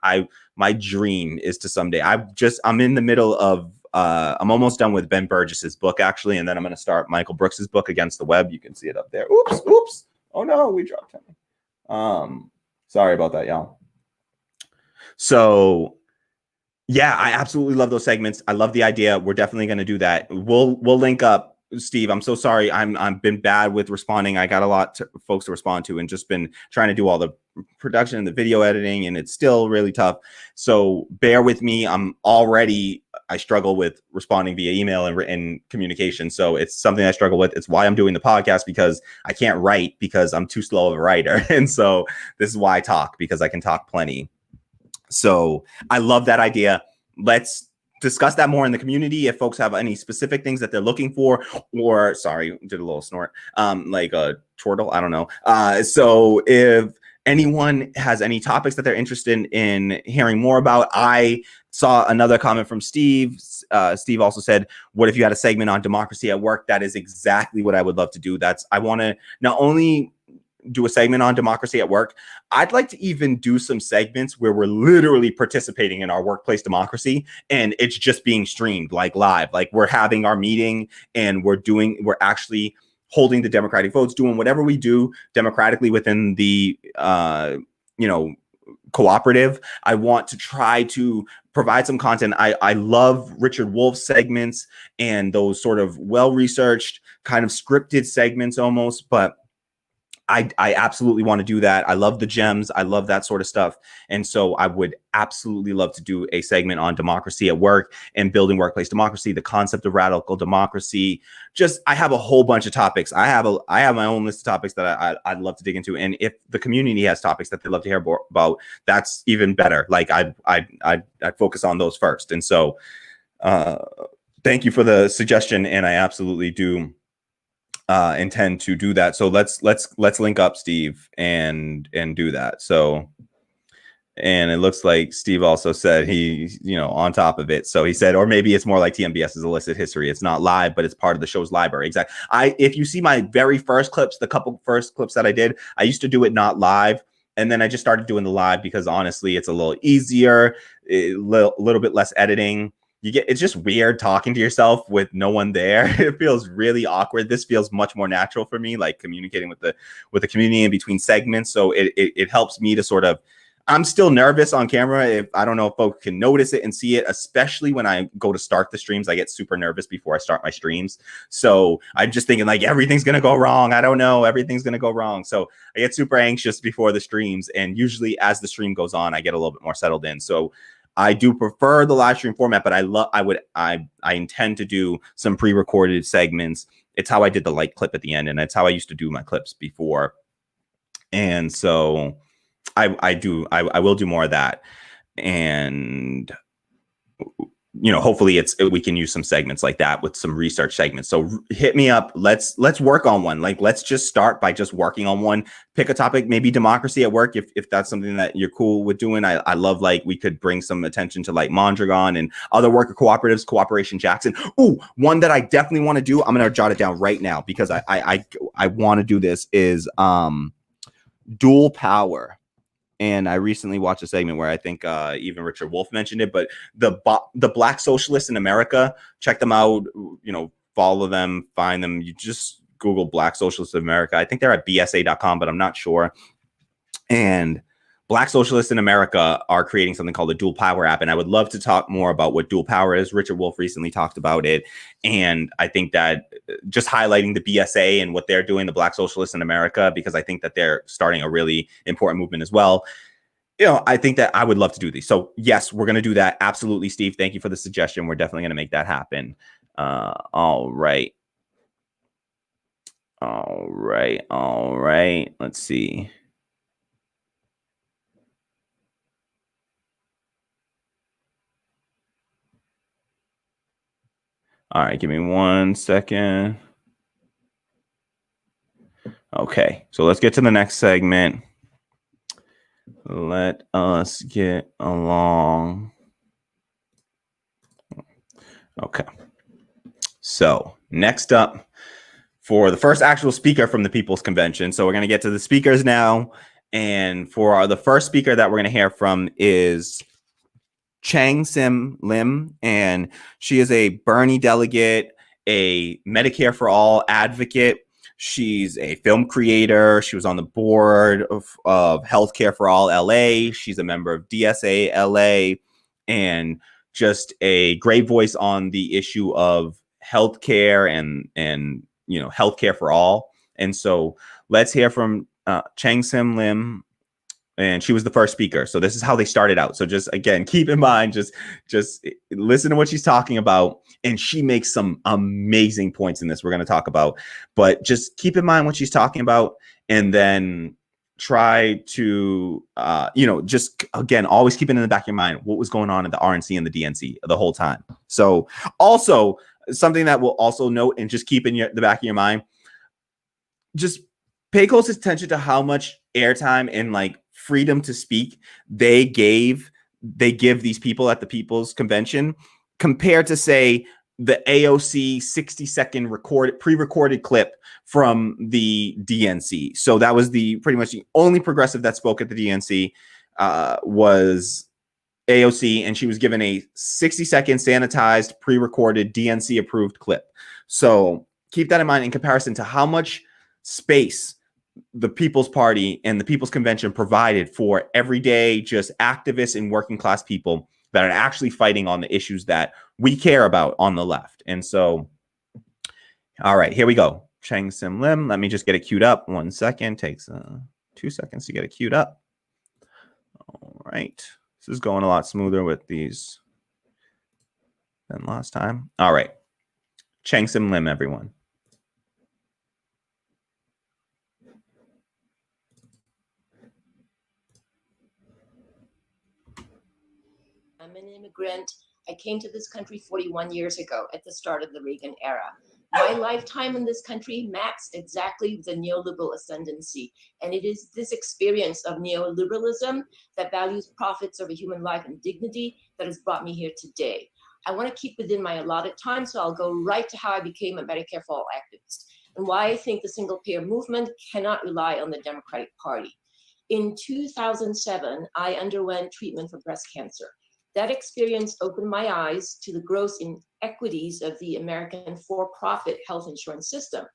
my dream is to someday. I'm in the middle of I'm almost done with Ben Burgess's book, actually, and then I'm going to start Michael Brooks's book, Against the Web. You can see it up there. Oops. Oh no, we dropped him. Sorry about that, y'all. So yeah, I absolutely love those segments. I love the idea. We're definitely going to do that. We'll link up. Steve, I'm so sorry. I've been bad with responding. I got a lot of folks to respond to and just been trying to do all the production and the video editing, and it's still really tough. So bear with me. I struggle with responding via email and written communication. So it's something I struggle with. It's why I'm doing the podcast, because I can't write because I'm too slow of a writer. And so this is why I talk, because I can talk plenty. So I love that idea. Let's discuss that more in the community. If folks have any specific things that they're looking for, or sorry, did a little snort, like a chortle, I don't know. So if anyone has any topics that they're interested in hearing more about, I saw another comment from Steve. Steve also said, what if you had a segment on democracy at work? That is exactly what I would love to do. I want to not only do a segment on democracy at work, I'd like to even do some segments where we're literally participating in our workplace democracy, and it's just being streamed like live. Like, we're having our meeting and we're actually holding the democratic votes, doing whatever we do democratically within the cooperative. I want to try to provide some content. I love Richard Wolff's segments and those sort of well-researched kind of scripted segments almost, but I absolutely want to do that. I love the gems. I love that sort of stuff. And so I would absolutely love to do a segment on democracy at work and building workplace democracy, the concept of radical democracy. I have a whole bunch of topics. I have my own list of topics that I'd love to dig into. And if the community has topics that they'd love to hear about, that's even better. Like, I'd focus on those first. And so thank you for the suggestion. And I absolutely do intend to do that. So let's link up, Steve, and do that. So, and it looks like Steve also said he's on top of it. So he said, or maybe it's more like TMBS's illicit history. It's not live, but it's part of the show's library. Exactly. If you see my very first clips, the couple first clips that I did, I used to do it not live. And then I just started doing the live because honestly, it's a little easier, a little bit less editing. It's just weird talking to yourself with no one there. It feels really awkward. This feels much more natural for me, like communicating with the community in between segments. So it helps me to sort of, I'm still nervous on camera. I don't know if folks can notice it and see it, especially when I go to start the streams. I get super nervous before I start my streams. So I'm just thinking like everything's going to go wrong. I don't know. Everything's going to go wrong. So I get super anxious before the streams. And usually as the stream goes on, I get a little bit more settled in. So I do prefer the live stream format, but I intend to do some pre-recorded segments. It's how I did the light clip at the end, and it's how I used to do my clips before. And so I will do more of that. And hopefully we can use some segments like that with some research segments. So hit me up. Let's work on one. Like, let's just start by just working on one. Pick a topic, maybe democracy at work, if that's something that you're cool with doing. I love, like, we could bring some attention to like Mondragon and other worker cooperatives, Cooperation Jackson. Ooh, one that I definitely want to do. I'm gonna jot it down right now because I want to do this is dual power. And I recently watched a segment where I think even Richard Wolff mentioned it, but the Black Socialists in America, check them out, follow them, find them. You just Google Black Socialists in America. I think they're at bsa.com, but I'm not sure. And Black Socialists in America are creating something called the Dual Power app. And I would love to talk more about what dual power is. Richard Wolff recently talked about it. And I think that just highlighting the BSA and what they're doing, the Black Socialists in America, because I think that they're starting a really important movement as well. I think that I would love to do these. So yes, we're going to do that. Absolutely, Steve. Thank you for the suggestion. We're definitely going to make that happen. All right. Let's see. All right, give me 1 second. Okay, so let's get to the next segment. Let us get along. Okay, so next up for the first actual speaker from the People's Convention. So we're going to get to the speakers now. And for the first speaker that we're going to hear from is Cheng-Sim Lim, and she is a Bernie delegate, a Medicare For All advocate. She's a film creator. She was on the board of Healthcare For All LA. She's a member of DSA LA, and just a great voice on the issue of healthcare and healthcare for all. And so let's hear from Cheng-Sim Lim. And she was the first speaker. So this is how they started out. So just, again, keep in mind, just listen to what she's talking about. And she makes some amazing points in this we're going to talk about. But just keep in mind what she's talking about. And then try to, just, again, always keep it in the back of your mind what was going on in the RNC and the DNC the whole time. So also, something that we'll also note and just keep in the back of your mind, just pay close attention to how much airtime and like freedom to speak they give these people at the People's Convention compared to, say, the AOC 60-second pre-recorded clip from the DNC. So that was pretty much the only progressive that spoke at the DNC was AOC, and she was given a 60-second sanitized pre-recorded DNC approved clip. So keep that in mind in comparison to how much space the People's Party and the People's Convention provided for everyday just activists and working class people that are actually fighting on the issues that we care about on the left. And so, all right, here we go. Cheng-Sim Lim. Let me just get it queued up. 1 second. Takes 2 seconds to get it queued up. All right. This is going a lot smoother with these than last time. All right. Cheng-Sim Lim, everyone. I'm an immigrant. I came to this country 41 years ago at the start of the Reagan era. My lifetime in this country matched exactly the neoliberal ascendancy. And it is this experience of neoliberalism that values profits over human life and dignity that has brought me here today. I want to keep within my allotted time, so I'll go right to how I became a Medicare For All activist and why I think the single payer movement cannot rely on the Democratic Party. In 2007, I underwent treatment for breast cancer. That experience opened my eyes to the gross inequities of the American for-profit health insurance system.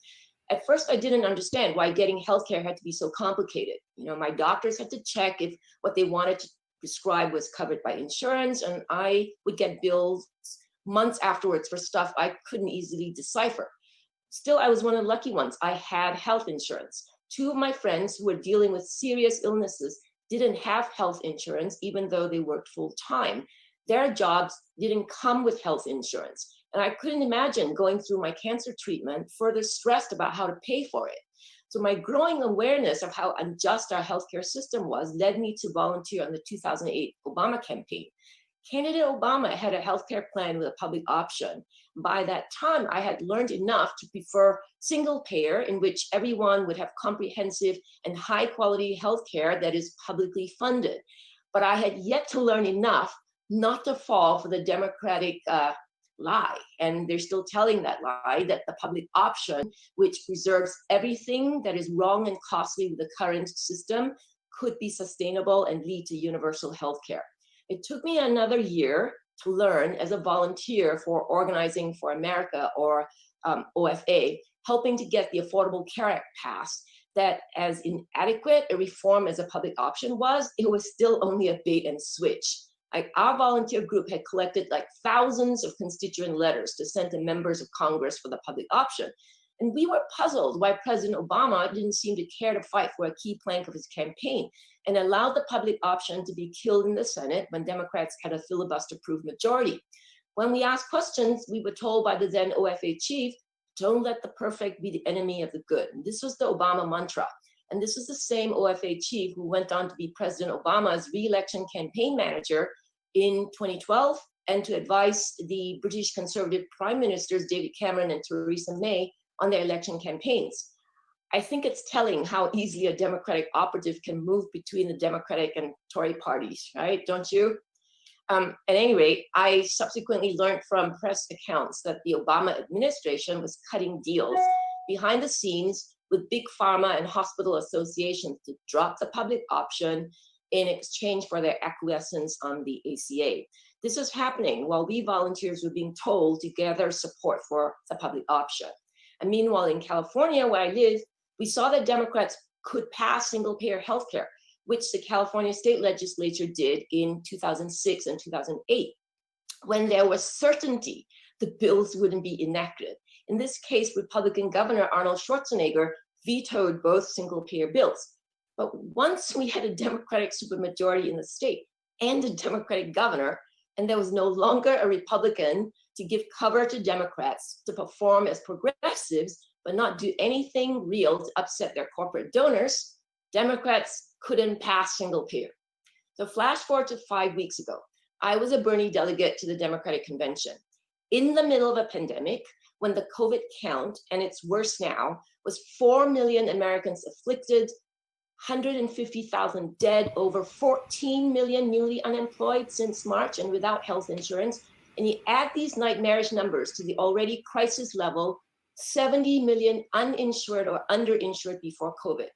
At first, I didn't understand why getting healthcare had to be so complicated. My doctors had to check if what they wanted to prescribe was covered by insurance, and I would get bills months afterwards for stuff I couldn't easily decipher. Still, I was one of the lucky ones. I had health insurance. Two of my friends who were dealing with serious illnesses didn't have health insurance, even though they worked full time. Their jobs didn't come with health insurance. And I couldn't imagine going through my cancer treatment further stressed about how to pay for it. So my growing awareness of how unjust our healthcare system was led me to volunteer on the 2008 Obama campaign. Candidate Obama had a healthcare plan with a public option. By that time, I had learned enough to prefer single payer, in which everyone would have comprehensive and high quality healthcare that is publicly funded. But I had yet to learn enough not to fall for the Democratic lie. And they're still telling that lie, that the public option, which preserves everything that is wrong and costly with the current system, could be sustainable and lead to universal healthcare. It took me another year to learn as a volunteer for Organizing for America, or OFA, helping to get the Affordable Care Act passed, that as inadequate a reform as a public option was, it was still only a bait and switch. Like, our volunteer group had collected like thousands of constituent letters to send to members of Congress for the public option. And we were puzzled why President Obama didn't seem to care to fight for a key plank of his campaign and allowed the public option to be killed in the Senate when Democrats had a filibuster-proof majority. When we asked questions, we were told by the then OFA chief, don't let the perfect be the enemy of the good. And this was the Obama mantra. And this is the same OFA chief who went on to be President Obama's re-election campaign manager in 2012 and to advise the British Conservative Prime Ministers David Cameron and Theresa May on their election campaigns. I think it's telling how easily a Democratic operative can move between the Democratic and Tory parties, right? Don't you? At any rate, I subsequently learned from press accounts that the Obama administration was cutting deals behind the scenes with big pharma and hospital associations to drop the public option in exchange for their acquiescence on the ACA. This was happening while we volunteers were being told to gather support for the public option. And meanwhile, in California, where I live, we saw that Democrats could pass single-payer healthcare, which the California state legislature did in 2006 and 2008. When there was certainty the bills wouldn't be enacted. In this case, Republican Governor Arnold Schwarzenegger vetoed both single-payer bills. But once we had a Democratic supermajority in the state and a Democratic governor, and there was no longer a Republican to give cover to Democrats to perform as progressives, but not do anything real to upset their corporate donors, Democrats couldn't pass single payer. So flash forward to 5 weeks ago, I was a Bernie delegate to the Democratic Convention. In the middle of a pandemic, when the COVID count, and it's worse now, was 4 million Americans afflicted, 150,000 dead, over 14 million newly unemployed since March and without health insurance. And you add these nightmarish numbers to the already crisis level, 70 million uninsured or underinsured before COVID.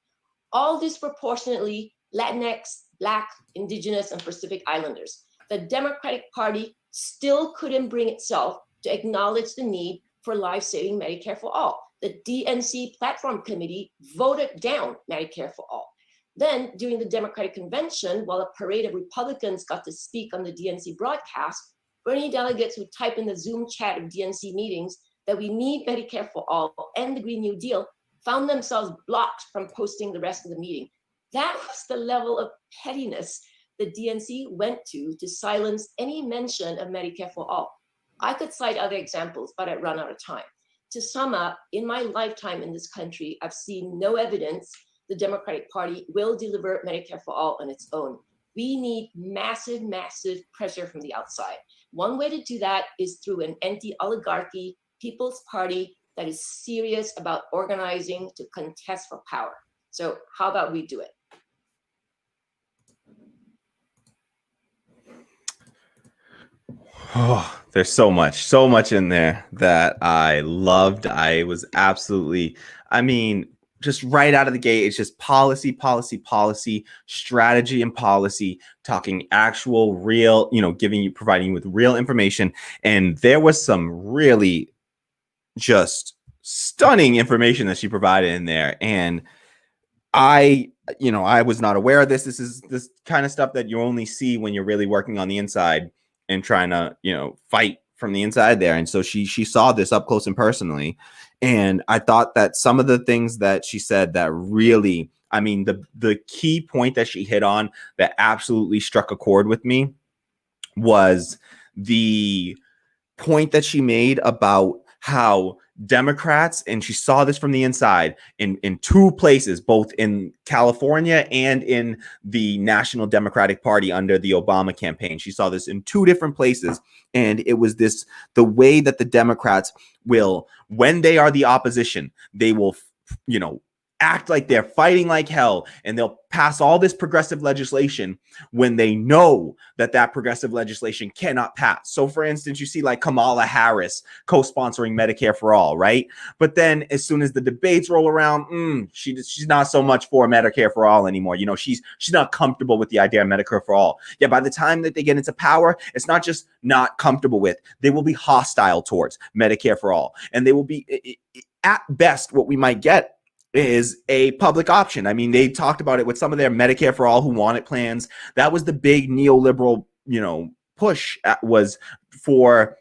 All disproportionately Latinx, Black, Indigenous, and Pacific Islanders. The Democratic Party still couldn't bring itself to acknowledge the need for life-saving Medicare for All. The DNC Platform Committee voted down Medicare for All. Then, during the Democratic Convention, while a parade of Republicans got to speak on the DNC broadcast, Bernie delegates would type in the Zoom chat of DNC meetings that we need Medicare for All and the Green New Deal, found themselves blocked from posting the rest of the meeting. That was the level of pettiness the DNC went to silence any mention of Medicare for All. I could cite other examples, but I'd run out of time. To sum up, in my lifetime in this country, I've seen no evidence the Democratic Party will deliver Medicare for All on its own. We need massive, massive pressure from the outside. One way to do that is through an anti-oligarchy People's Party that is serious about organizing to contest for power. So how about we do it? Oh, there's so much in there that I loved. I was absolutely, just right out of the gate, it's just policy, strategy and policy, talking actual real, providing you with real information. And there was some really just stunning information that she provided in there. And I was not aware of this. This is this kind of stuff that you only see when you're really working on the inside and trying to, fight from the inside there. And so she saw this up close and personally. And I thought that some of the things that she said that really, the key point that she hit on that absolutely struck a chord with me was the point that she made about how Democrats, and she saw this from the inside in two places, both in California and in the National Democratic Party under the Obama campaign. She saw this in two different places. And it was the way that the Democrats will, when they are the opposition, they will, act like they're fighting like hell, and they'll pass all this progressive legislation when they know that progressive legislation cannot pass. So for instance, you see like Kamala Harris co-sponsoring Medicare for All, right? But then as soon as the debates roll around, she's not so much for Medicare for All anymore. She's not comfortable with the idea of Medicare for All. Yeah, by the time that they get into power, it's not just not comfortable with, they will be hostile towards Medicare for All. And they will be, at best, what we might get is a public option. I mean, they talked about it with some of their Medicare for All who want it plans. That was the big neoliberal, push was for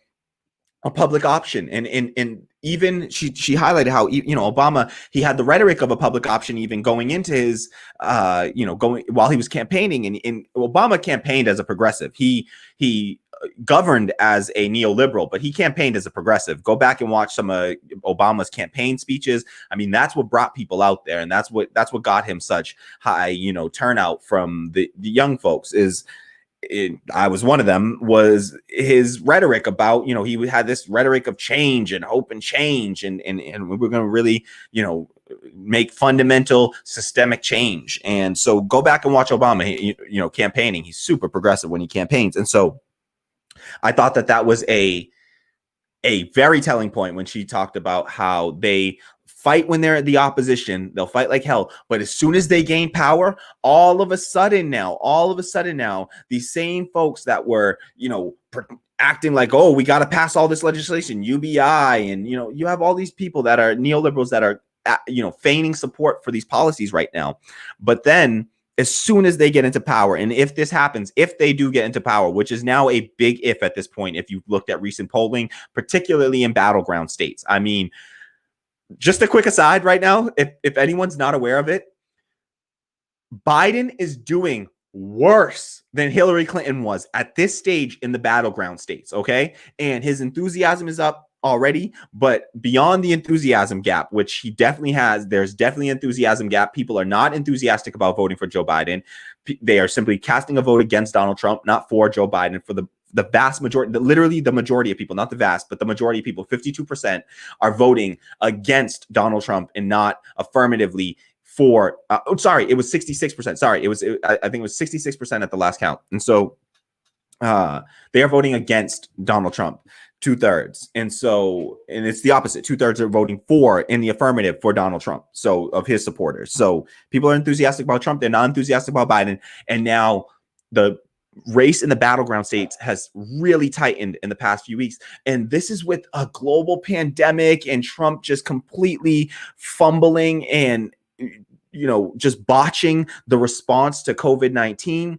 a public option. And even she highlighted how, Obama, he had the rhetoric of a public option even going into his, going while he was campaigning. And Obama campaigned as a progressive. He governed as a neoliberal, but he campaigned as a progressive. Go back and watch some of Obama's campaign speeches. I mean, that's what brought people out there, and that's what got him such high, turnout from the young folks. I was one of them, was his rhetoric about, he had this rhetoric of change and hope and change, and we were going to really, make fundamental systemic change. And so go back and watch Obama, campaigning. He's super progressive when he campaigns. And so I thought that was a very telling point when she talked about how they fight when they're the opposition. They'll fight like hell. But as soon as they gain power, all of a sudden now, these same folks that were, acting like, oh, we got to pass all this legislation, UBI, and, you have all these people that are neoliberals that are, feigning support for these policies right now. But then as soon as they get into power, and if this happens, if they do get into power, which is now a big if at this point, if you've looked at recent polling, particularly in battleground states. I mean, just a quick aside right now, if anyone's not aware of it, Biden is doing worse than Hillary Clinton was at this stage in the battleground states, okay? And his enthusiasm is up already, but beyond the enthusiasm gap, which he definitely has, there's definitely an enthusiasm gap. People are not enthusiastic about voting for Joe Biden. They are simply casting a vote against Donald Trump, not for Joe Biden. For the vast majority, literally the majority of people, not the vast, but the majority of people, 52% are voting against Donald Trump and not affirmatively for, it was 66%. Sorry, I think it was 66% at the last count. And so they are voting against Donald Trump, 2/3. And it's the opposite. 2/3 are voting for, in the affirmative, for Donald Trump. So of his supporters. So people are enthusiastic about Trump. They're not enthusiastic about Biden. And now the race in the battleground states has really tightened in the past few weeks. And this is with a global pandemic and Trump just completely fumbling and, just botching the response to COVID-19.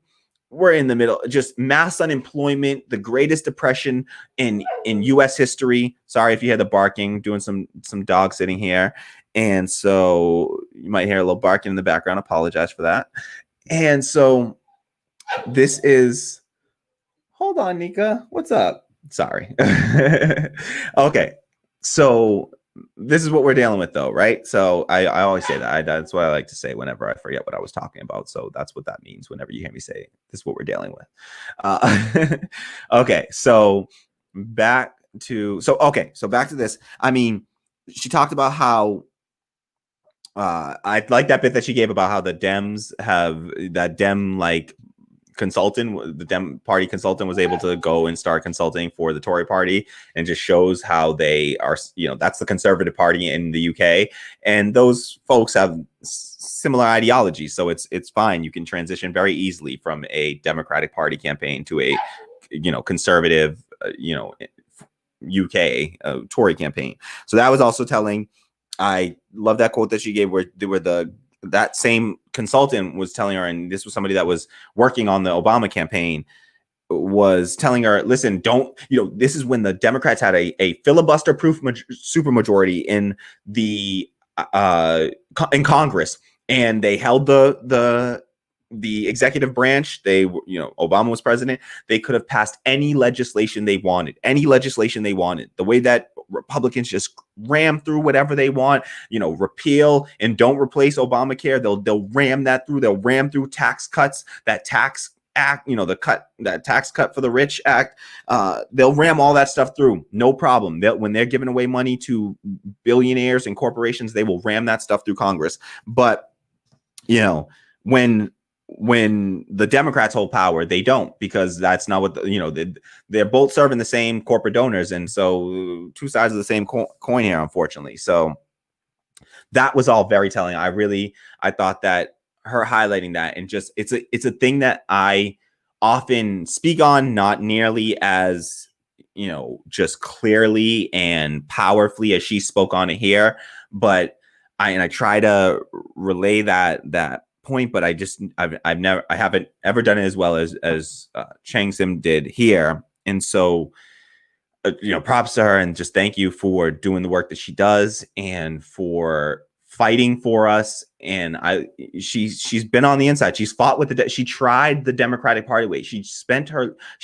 We're in the middle, just mass unemployment, the greatest depression in U.S. history. Sorry if you hear the barking, doing some dog sitting here. And so you might hear a little barking in the background. Apologize for that. And so this is, hold on, Nika. What's up? Sorry. Okay. So this is what we're dealing with, though, right? So I always say that. That's what I like to say whenever I forget what I was talking about. So that's what that means whenever you hear me say, this is what we're dealing with. Okay, so back to this. I mean, she talked about how I like that bit that she gave about how the Dems have that the Dem party consultant was able to go and start consulting for the Tory party, and just shows how they are, that's the Conservative Party in the UK. And those folks have similar ideologies. So it's fine. You can transition very easily from a Democratic Party campaign to a, conservative, UK Tory campaign. So that was also telling. I love that quote that she gave where that same consultant was telling her, and this was somebody that was working on the Obama campaign, was telling her, listen, this is when the Democrats had a filibuster proof supermajority in in Congress, and they held the executive branch. Obama was president. They could have passed any legislation they wanted. The way that Republicans just ram through whatever they want, repeal and don't replace Obamacare. They'll ram that through. They'll ram through tax cuts, that tax act, that tax cut for the rich act. They'll ram all that stuff through. No problem. When they're giving away money to billionaires and corporations, they will ram that stuff through Congress. But, when the Democrats hold power, they don't, because that's not what they're both serving the same corporate donors, and so two sides of the same coin here, unfortunately. So that was all very telling. I thought that her highlighting that, and just it's a thing that I often speak on, not nearly as just clearly and powerfully as she spoke on it here, but I try to relay that point, but I haven't ever done it as well as Cheng-Sim did here. And so props to her, and just thank you for doing the work that she does and for fighting for us. And she's been on the inside. She's fought with she tried the Democratic Party way. She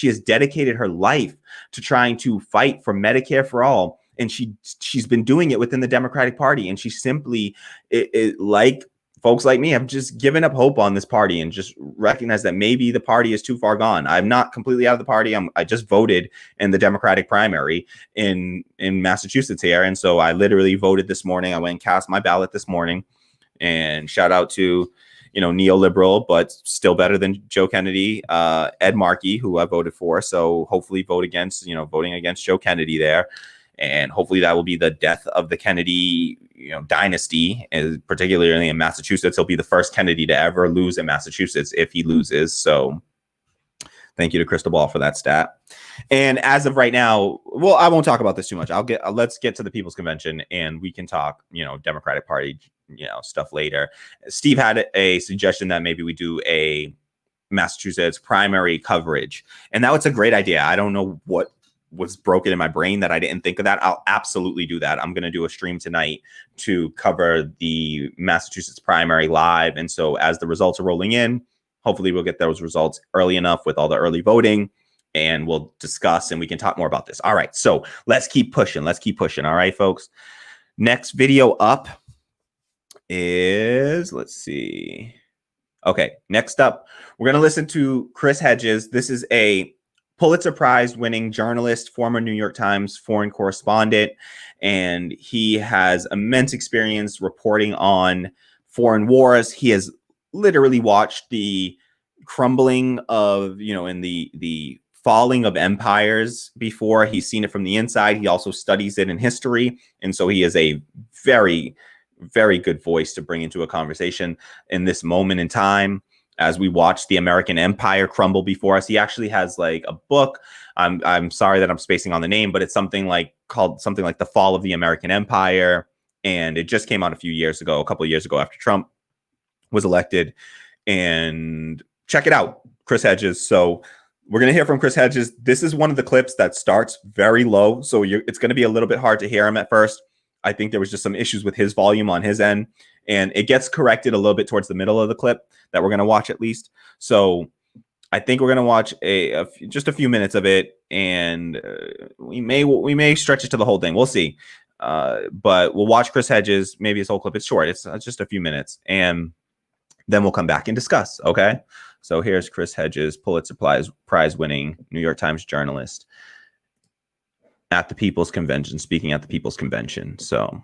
has dedicated her life to trying to fight for Medicare for all. And she's been doing it within the Democratic Party. And she simply, like folks like me, have just given up hope on this party and just recognize that maybe the party is too far gone. I'm not completely out of the party. I just voted in the Democratic primary in Massachusetts here. And so I literally voted this morning. I went and cast my ballot this morning, and shout out to, neoliberal, but still better than Joe Kennedy, Ed Markey, who I voted for. So hopefully voting against Joe Kennedy there. And hopefully that will be the death of the Kennedy, dynasty, particularly in Massachusetts. He'll be the first Kennedy to ever lose in Massachusetts if he loses. So thank you to Crystal Ball for that stat. And as of right now, well, I won't talk about this too much. Let's get to the People's Convention, and we can talk, Democratic Party, stuff later. Steve had a suggestion that maybe we do a Massachusetts primary coverage, and that was a great idea. I don't know what was broken in my brain that I didn't think of that. I'll absolutely do that. I'm going to do a stream tonight to cover the Massachusetts primary live. And so as the results are rolling in, hopefully we'll get those results early enough with all the early voting, and we'll discuss and we can talk more about this. All right. So let's keep pushing. All right, folks. Next video up is, let's see. Okay. Next up, we're going to listen to Chris Hedges. This is a Pulitzer Prize winning journalist, former New York Times foreign correspondent, and he has immense experience reporting on foreign wars. He has literally watched the crumbling of, and the falling of empires before. He's seen it from the inside. He also studies it in history. And so he is a very, very good voice to bring into a conversation in this moment in time, as we watch the American empire crumble before us. He actually has like a book. I'm sorry that I'm spacing on the name, but it's called something like The Fall of the American Empire. And it just came out a couple of years ago after Trump was elected. And check it out, Chris Hedges. So we're going to hear from Chris Hedges. This is one of the clips that starts very low. So it's going to be a little bit hard to hear him at first. I think there was just some issues with his volume on his end, and it gets corrected a little bit towards the middle of the clip that we're going to watch at least. So I think we're going to watch just a few minutes of it, and we may stretch it to the whole thing. We'll see. But we'll watch Chris Hedges, maybe his whole clip. It's short. It's just a few minutes, and then we'll come back and discuss. Okay. So here's Chris Hedges, Pulitzer Prize winning New York Times journalist, at the People's Convention, speaking at the People's Convention. So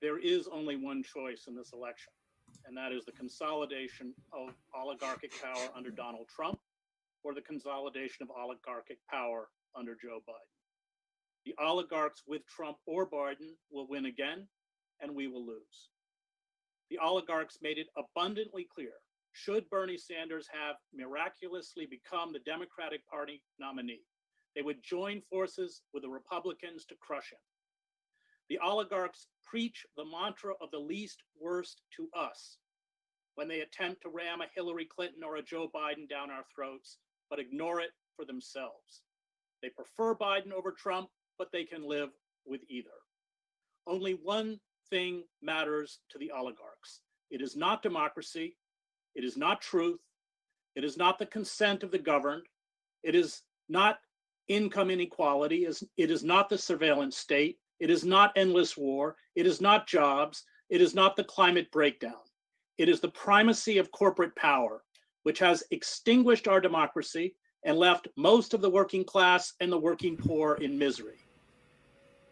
there is only one choice in this election, and that is the consolidation of oligarchic power under Donald Trump, or the consolidation of oligarchic power under Joe Biden. The oligarchs with Trump or Biden will win again, and we will lose. The oligarchs made it abundantly clear, should Bernie Sanders have miraculously become the Democratic Party nominee, they would join forces with the Republicans to crush him. The oligarchs preach the mantra of the least worst to us when they attempt to ram a Hillary Clinton or a Joe Biden down our throats, but ignore it for themselves. They prefer Biden over Trump but they can live with either. Only one thing matters to the oligarchs. It is not democracy. It is not truth. It is not the consent of the governed. It is not income inequality. It is not the surveillance state. It is not endless war. It is not jobs. It is not the climate breakdown. It is the primacy of corporate power, which has extinguished our democracy and left most of the working class and the working poor in misery,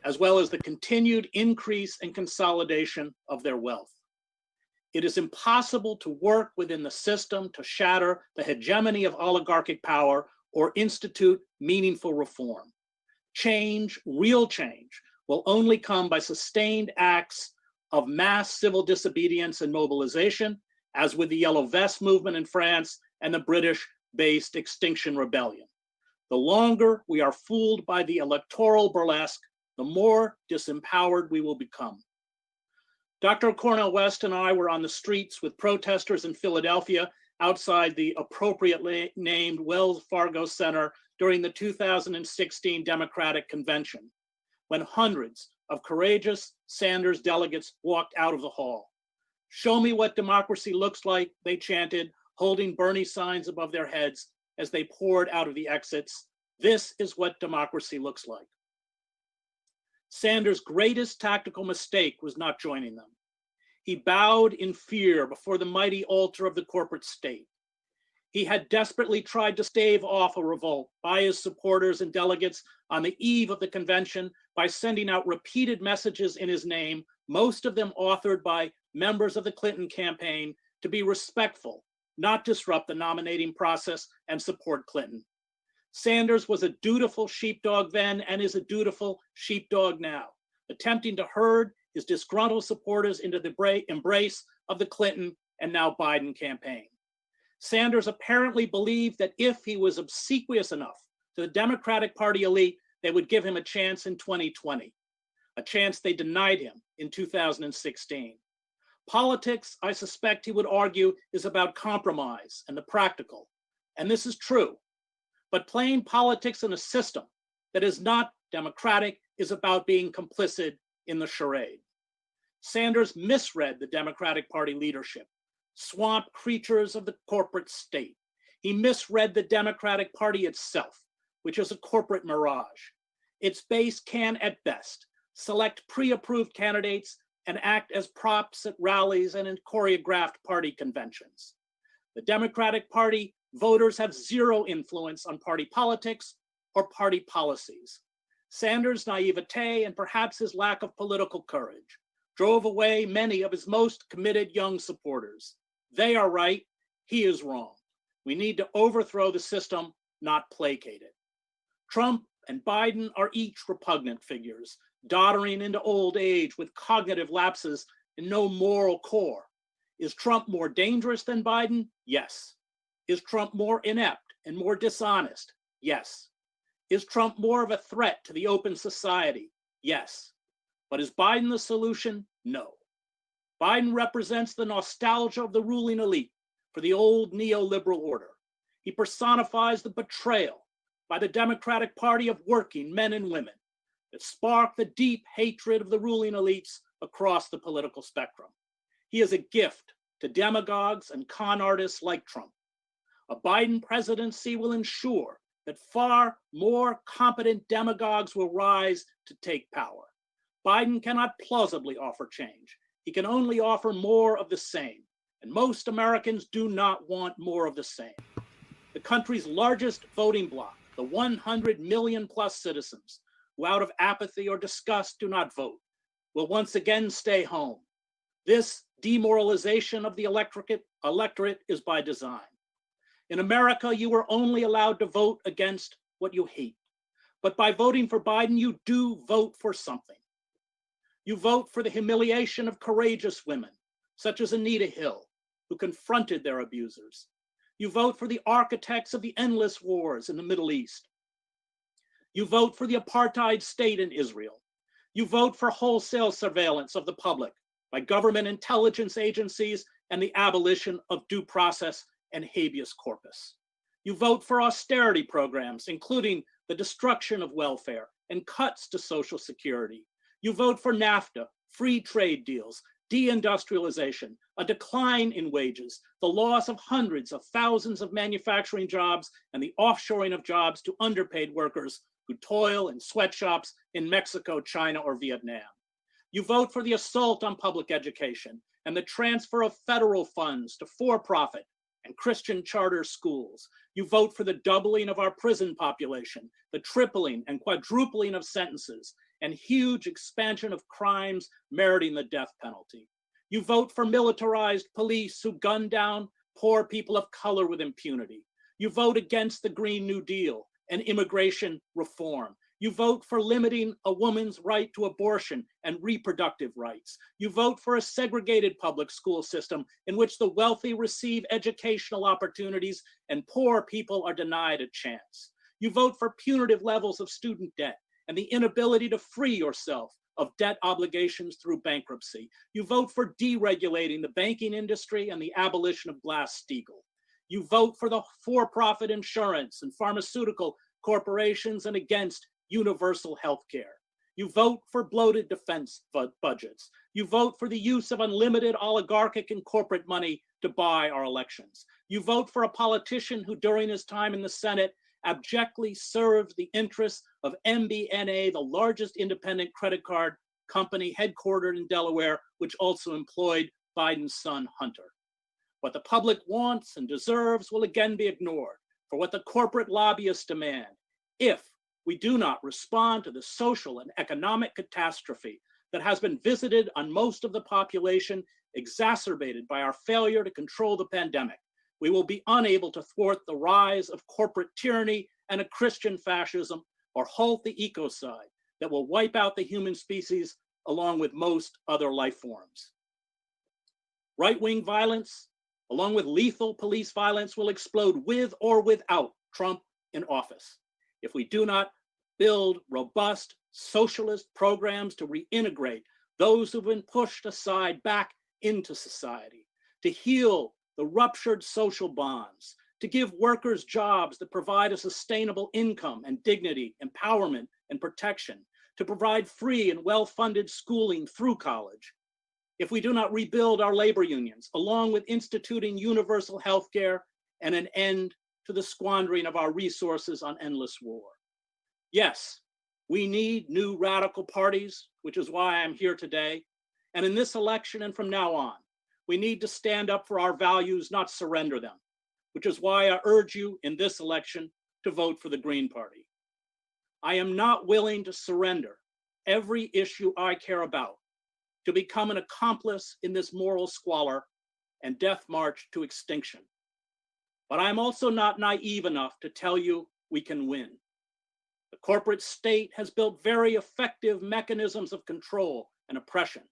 as well as the continued increase and consolidation of their wealth. It is impossible to work within the system to shatter the hegemony of oligarchic power or institute meaningful reform. Change, real change, will only come by sustained acts of mass civil disobedience and mobilization, as with the Yellow Vest movement in France and the British-based Extinction Rebellion. The longer we are fooled by the electoral burlesque, the more disempowered we will become. Dr. Cornel West and I were on the streets with protesters in Philadelphia outside the appropriately named Wells Fargo Center during the 2016 Democratic Convention, when hundreds of courageous Sanders delegates walked out of the hall. "Show me what democracy looks like," they chanted, holding Bernie signs above their heads as they poured out of the exits. "This is what democracy looks like." Sanders' greatest tactical mistake was not joining them. He bowed in fear before the mighty altar of the corporate state. He had desperately tried to stave off a revolt by his supporters and delegates on the eve of the convention by sending out repeated messages in his name, most of them authored by members of the Clinton campaign, to be respectful, not disrupt the nominating process and support Clinton. Sanders was a dutiful sheepdog then and is a dutiful sheepdog now, attempting to herd his disgruntled supporters into the embrace of the Clinton and now Biden campaign. Sanders apparently believed that if he was obsequious enough to the Democratic Party elite, they would give him a chance in 2020, a chance they denied him in 2016. Politics, I suspect he would argue, is about compromise and the practical, and this is true. But playing politics in a system that is not democratic is about being complicit in the charade. Sanders misread the Democratic Party leadership, swamp creatures of the corporate state. He misread the Democratic Party itself, which is a corporate mirage. Its base can, at best, select pre-approved candidates and act as props at rallies and in choreographed party conventions. The Democratic Party voters have zero influence on party politics or party policies. Sanders' naivete and perhaps his lack of political courage drove away many of his most committed young supporters. They are right, he is wrong. We need to overthrow the system, not placate it. Trump and Biden are each repugnant figures, doddering into old age with cognitive lapses and no moral core. Is Trump more dangerous than Biden? Yes. Is Trump more inept and more dishonest? Yes. Is Trump more of a threat to the open society? Yes. But is Biden the solution? No. Biden represents the nostalgia of the ruling elite for the old neoliberal order. He personifies the betrayal by the Democratic Party of working men and women that sparked the deep hatred of the ruling elites across the political spectrum. He is a gift to demagogues and con artists like Trump. A Biden presidency will ensure that far more competent demagogues will rise to take power. Biden cannot plausibly offer change. He can only offer more of the same, and most Americans do not want more of the same. The country's largest voting bloc, the 100 million plus citizens who out of apathy or disgust do not vote, will once again stay home. This demoralization of the electorate is by design. In America, you are only allowed to vote against what you hate. But by voting for Biden, you do vote for something. You vote for the humiliation of courageous women, such as Anita Hill, who confronted their abusers. You vote for the architects of the endless wars in the Middle East. You vote for the apartheid state in Israel. You vote for wholesale surveillance of the public by government intelligence agencies and the abolition of due process and habeas corpus. You vote for austerity programs, including the destruction of welfare and cuts to Social Security. You vote for NAFTA, free trade deals, deindustrialization, a decline in wages, the loss of hundreds of thousands of manufacturing jobs, and the offshoring of jobs to underpaid workers who toil in sweatshops in Mexico, China, or Vietnam. You vote for the assault on public education and the transfer of federal funds to for-profit and Christian charter schools. You vote for the doubling of our prison population, the tripling and quadrupling of sentences, and huge expansion of crimes meriting the death penalty. You vote for militarized police who gun down poor people of color with impunity. You vote against the Green New Deal and immigration reform. You vote for limiting a woman's right to abortion and reproductive rights. You vote for a segregated public school system in which the wealthy receive educational opportunities and poor people are denied a chance. You vote for punitive levels of student debt and the inability to free yourself of debt obligations through bankruptcy. You vote for deregulating the banking industry and the abolition of Glass-Steagall. You vote for the for-profit insurance and pharmaceutical corporations and against universal health care. You vote for bloated defense budgets. You vote for the use of unlimited oligarchic and corporate money to buy our elections. You vote for a politician who during his time in the Senate abjectly served the interests of MBNA, the largest independent credit card company headquartered in Delaware, which also employed Biden's son, Hunter. What the public wants and deserves will again be ignored for what the corporate lobbyists demand if we do not respond to the social and economic catastrophe that has been visited on most of the population, exacerbated by our failure to control the pandemic. We will be unable to thwart the rise of corporate tyranny and a Christian fascism or halt the ecocide that will wipe out the human species along with most other life forms. Right-wing violence, along with lethal police violence, will explode with or without Trump in office if we do not build robust socialist programs to reintegrate those who've been pushed aside back into society, to heal the ruptured social bonds, to give workers jobs that provide a sustainable income and dignity, empowerment and protection, to provide free and well-funded schooling through college. If we do not rebuild our labor unions, along with instituting universal health care and an end to the squandering of our resources on endless war. Yes, we need new radical parties, which is why I'm here today. And in this election and from now on, we need to stand up for our values, not surrender them, which is why I urge you in this election to vote for the Green Party. I am not willing to surrender every issue I care about to become an accomplice in this moral squalor and death march to extinction. But I'm also not naive enough to tell you we can win. The corporate state has built very effective mechanisms of control and oppression.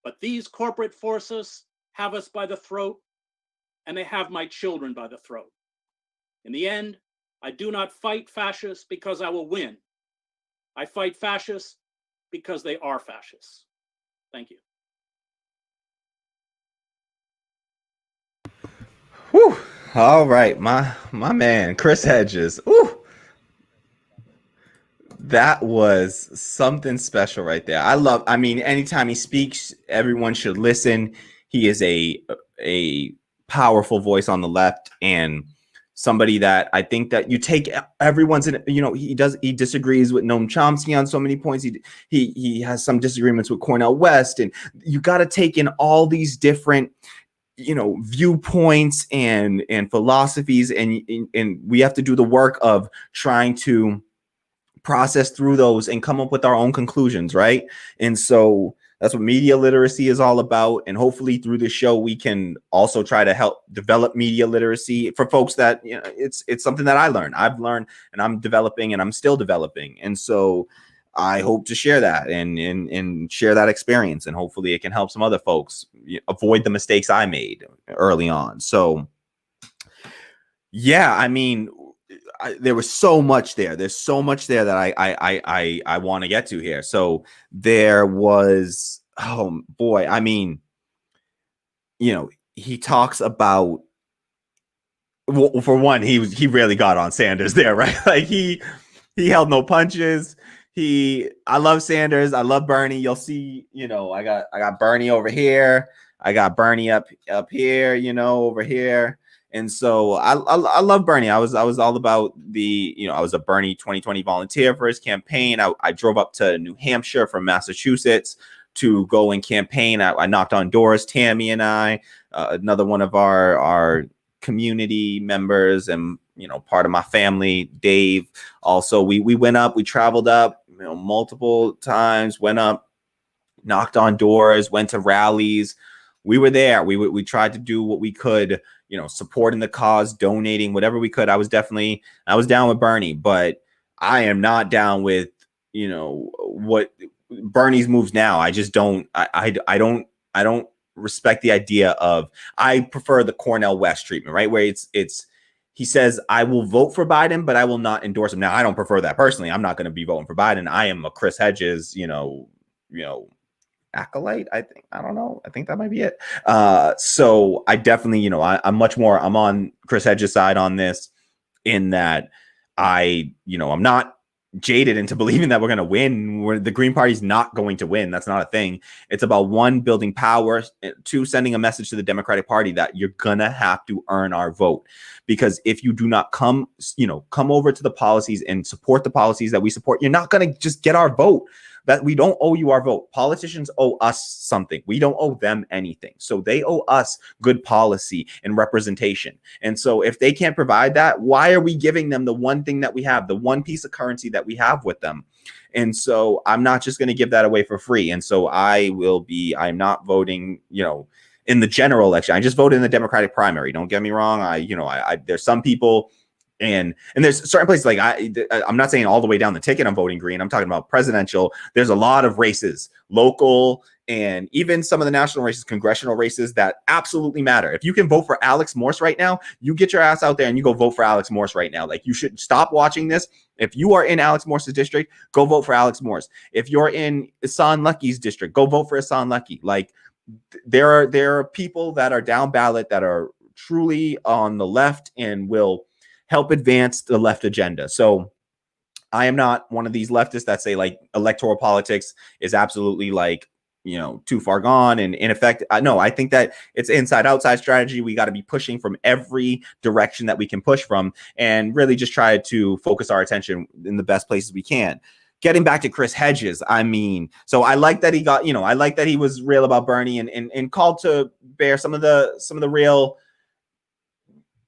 But these corporate forces have us by the throat, and they have my children by the throat. In the end, I do not fight fascists because I will win. I fight fascists because they are fascists. Thank you. Whew. All right, my man, Chris Hedges. Ooh. That was something special right there. I mean, anytime he speaks, everyone should listen. He is a powerful voice on the left and somebody that I think that you take everyone's in, he disagrees with Noam Chomsky on so many points. He has some disagreements with Cornel West, and you got to take in all these different viewpoints and philosophies, and we have to do the work of trying to process through those and come up with our own conclusions, right? And so that's what media literacy is all about. And hopefully through this show, we can also try to help develop media literacy for folks that, it's something that I've learned and I'm developing and I'm still developing. And so I hope to share that and share that experience. And hopefully it can help some other folks avoid the mistakes I made early on. So yeah, I mean, there was so much there. There's so much there that I want to get to here. So there was, oh boy, I mean, he talks about, well, for one, he really got on Sanders there, right? Like he He held no punches. I love Sanders. I love Bernie. You'll see, I got Bernie over here. I got Bernie up here, over here. And so I love Bernie. I was all about I was a Bernie 2020 volunteer for his campaign. I drove up to New Hampshire from Massachusetts to go and campaign. I knocked on doors, Tammy and I, another one of our community members and part of my family, Dave. Also, we went up, we traveled up, multiple times, went up, knocked on doors, went to rallies. We were there. We tried to do what we could, supporting the cause, donating, whatever we could. I was down with Bernie, but I am not down with, what Bernie's moves now. I just don't, I don't respect the idea of, I prefer the Cornel West treatment, right? Where he says, I will vote for Biden, but I will not endorse him. Now, I don't prefer that personally. I'm not going to be voting for Biden. I am a Chris Hedges, acolyte. I don't know. I think that might be it. So I definitely, I'm on Chris Hedges' side on this, in that I'm not jaded into believing that we're going to win. The Green Party's not going to win. Come a thing. It's about, one, building power, two, sending a message to the Democratic Party that you're going to have to earn our vote. Because if you do not come over to the policies and support the policies that we support, you're not going to just get our vote. That we don't owe you our vote. Politicians owe us something. We don't owe them anything. So they owe us good policy and representation. And so if they can't provide that, why are we giving them the one thing that we have, the one piece of currency that we have with them? And so I'm not just going to give that away for free. And so I'm not voting, in the general election. I just voted in the Democratic primary. Don't get me wrong. There's some people, and there's certain places, like I'm not saying all the way down the ticket I'm voting green. I'm talking about presidential. There's a lot of races, local, and even some of the national races, congressional races, that absolutely matter. If you can vote for Alex Morse right now, you get your ass out there and you go vote for Alex Morse right now. Like, you should stop watching this. If you are in Alex Morse's district, go vote for Alex Morse. If you're in Hassan Lucky's district, go vote for Hassan Lucky. Like, there are people that are down ballot that are truly on the left and will help advance the left agenda. So I am not one of these leftists that say, like, electoral politics is absolutely, like, too far gone and in effect. No, I think that it's inside outside strategy. We got to be pushing from every direction that we can push from, and really just try to focus our attention in the best places we can. Getting back to Chris Hedges, so I like that he got, I like that he was real about Bernie and called to bear some of the real,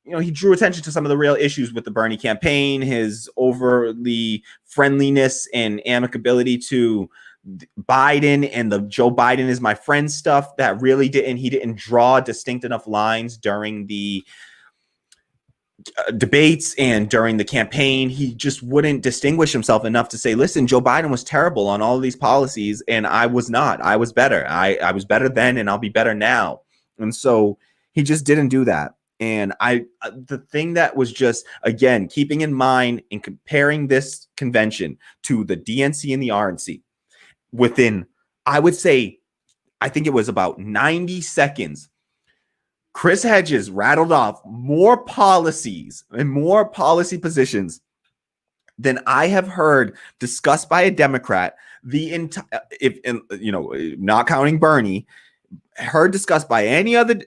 he drew attention to some of the real issues with the Bernie campaign, his overly friendliness and amicability to Biden and the Joe Biden is my friend stuff that really he didn't draw distinct enough lines during the debates and during the campaign. He just wouldn't distinguish himself enough to say, listen, Joe Biden was terrible on all of these policies and I was not. I was better. I was better then and I'll be better now. And so he just didn't do that. And the thing that was just, again, keeping in mind and comparing this convention to the DNC and the RNC, within, I would say, I think it was about 90 seconds, Chris Hedges rattled off more policies and more policy positions than I have heard discussed by a Democrat, not counting Bernie, heard discussed by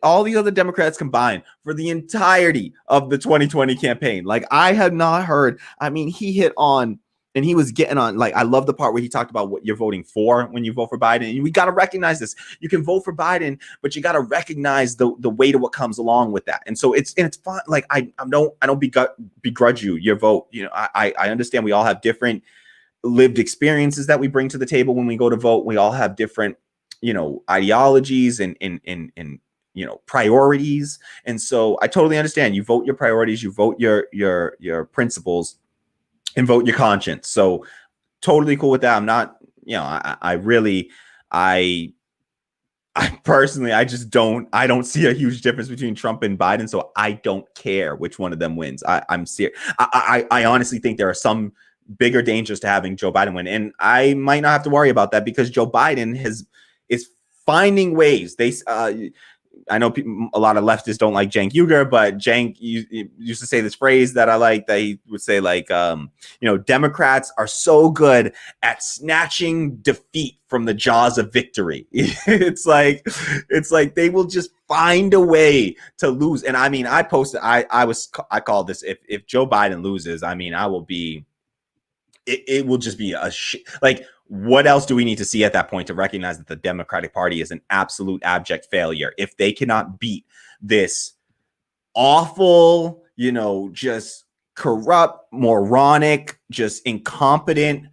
all the other Democrats combined for the entirety of the 2020 campaign. Like, I had not heard. He hit on, and he was getting on, like, I love the part where he talked about what you're voting for when you vote for Biden. And we got to recognize this. You can vote for Biden, but you got to recognize the weight of what comes along with that. And so it's fun. Like, I don't begrudge you your vote. I understand we all have different lived experiences that we bring to the table when we go to vote. We all have different, ideologies and priorities. And so I totally understand. You vote your priorities, you vote your principles, and vote your conscience. So totally cool with that. I'm not, I personally, I don't see a huge difference between Trump and Biden. So I don't care which one of them wins. I'm serious. I honestly think there are some bigger dangers to having Joe Biden win. And I might not have to worry about that because Joe Biden is finding ways. I know a lot of leftists don't like Cenk Uygur, but Cenk used to say this phrase that I like, that he would say, like, Democrats are so good at snatching defeat from the jaws of victory. It's like they will just find a way to lose. And I mean, I posted, I called this, if Joe Biden loses, I mean, it will just be a shit. Like, what else do we need to see at that point to recognize that the Democratic Party is an absolute abject failure? If they cannot beat this awful, just corrupt, moronic, just incompetent,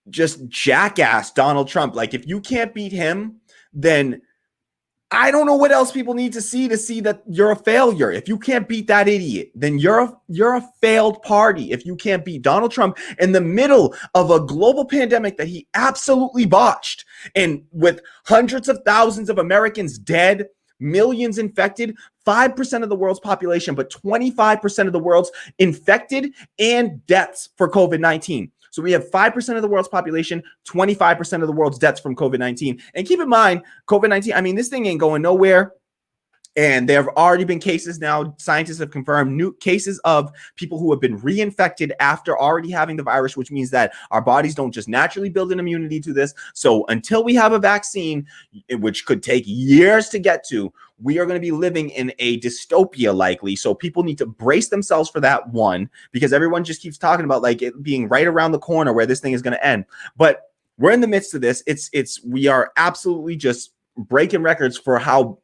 just jackass Donald Trump. Like, if you can't beat him, then I don't know what else people need to see that you're a failure. If you can't beat that idiot, then you're a failed party. If you can't beat Donald Trump in the middle of a global pandemic that he absolutely botched, and with hundreds of thousands of Americans dead, millions infected, 5% of the world's population, but 25% of the world's infected and deaths for COVID-19. So we have 5% of the world's population, 25% of the world's deaths from COVID-19. And keep in mind, COVID-19, I mean, this thing ain't going nowhere. And there have already been cases now, scientists have confirmed new cases of people who have been reinfected after already having the virus, which means that our bodies don't just naturally build an immunity to this. So until we have a vaccine, which could take years to get to, we are going to be living in a dystopia likely. So people need to brace themselves for that, one, because everyone just keeps talking about like it being right around the corner where this thing is going to end. But we're in the midst of this. We are absolutely just breaking records for how,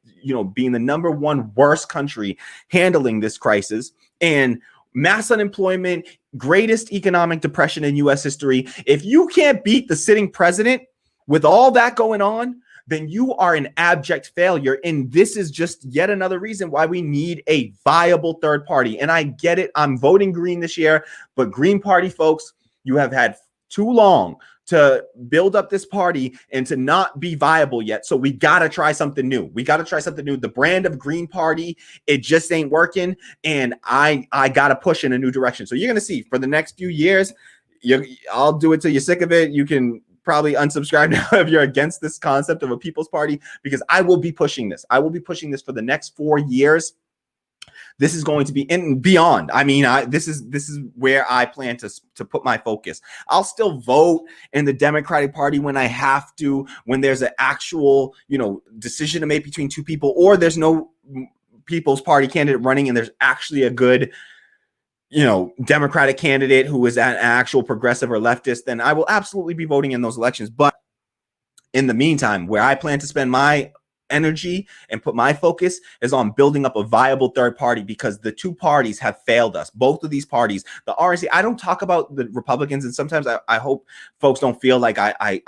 being the number one worst country handling this crisis, and mass unemployment, greatest economic depression in U.S. history. If you can't beat the sitting president with all that going on, then you are an abject failure. And this is just yet another reason why we need a viable third party. And I get it. I'm voting Green this year, but Green Party folks, you have had too long to build up this party and to not be viable yet. So we got to try something new. The brand of Green Party, it just ain't working. And I got to push in a new direction. So you're going to see for the next few years, I'll do it till you're sick of it. You can probably unsubscribe now if you're against this concept of a people's party, because I will be pushing this. I will be pushing this for the next 4 years. This is going to be in beyond. I mean, this is where I plan to put my focus. I'll still vote in the Democratic Party when I have to, when there's an actual, decision to make between two people, or there's no People's Party candidate running and there's actually a good, Democratic candidate who is an actual progressive or leftist, then I will absolutely be voting in those elections. But in the meantime, where I plan to spend my energy and put my focus is on building up a viable third party, because the two parties have failed us. Both of these parties, the RNC, I don't talk about the Republicans, and sometimes I hope folks don't feel like I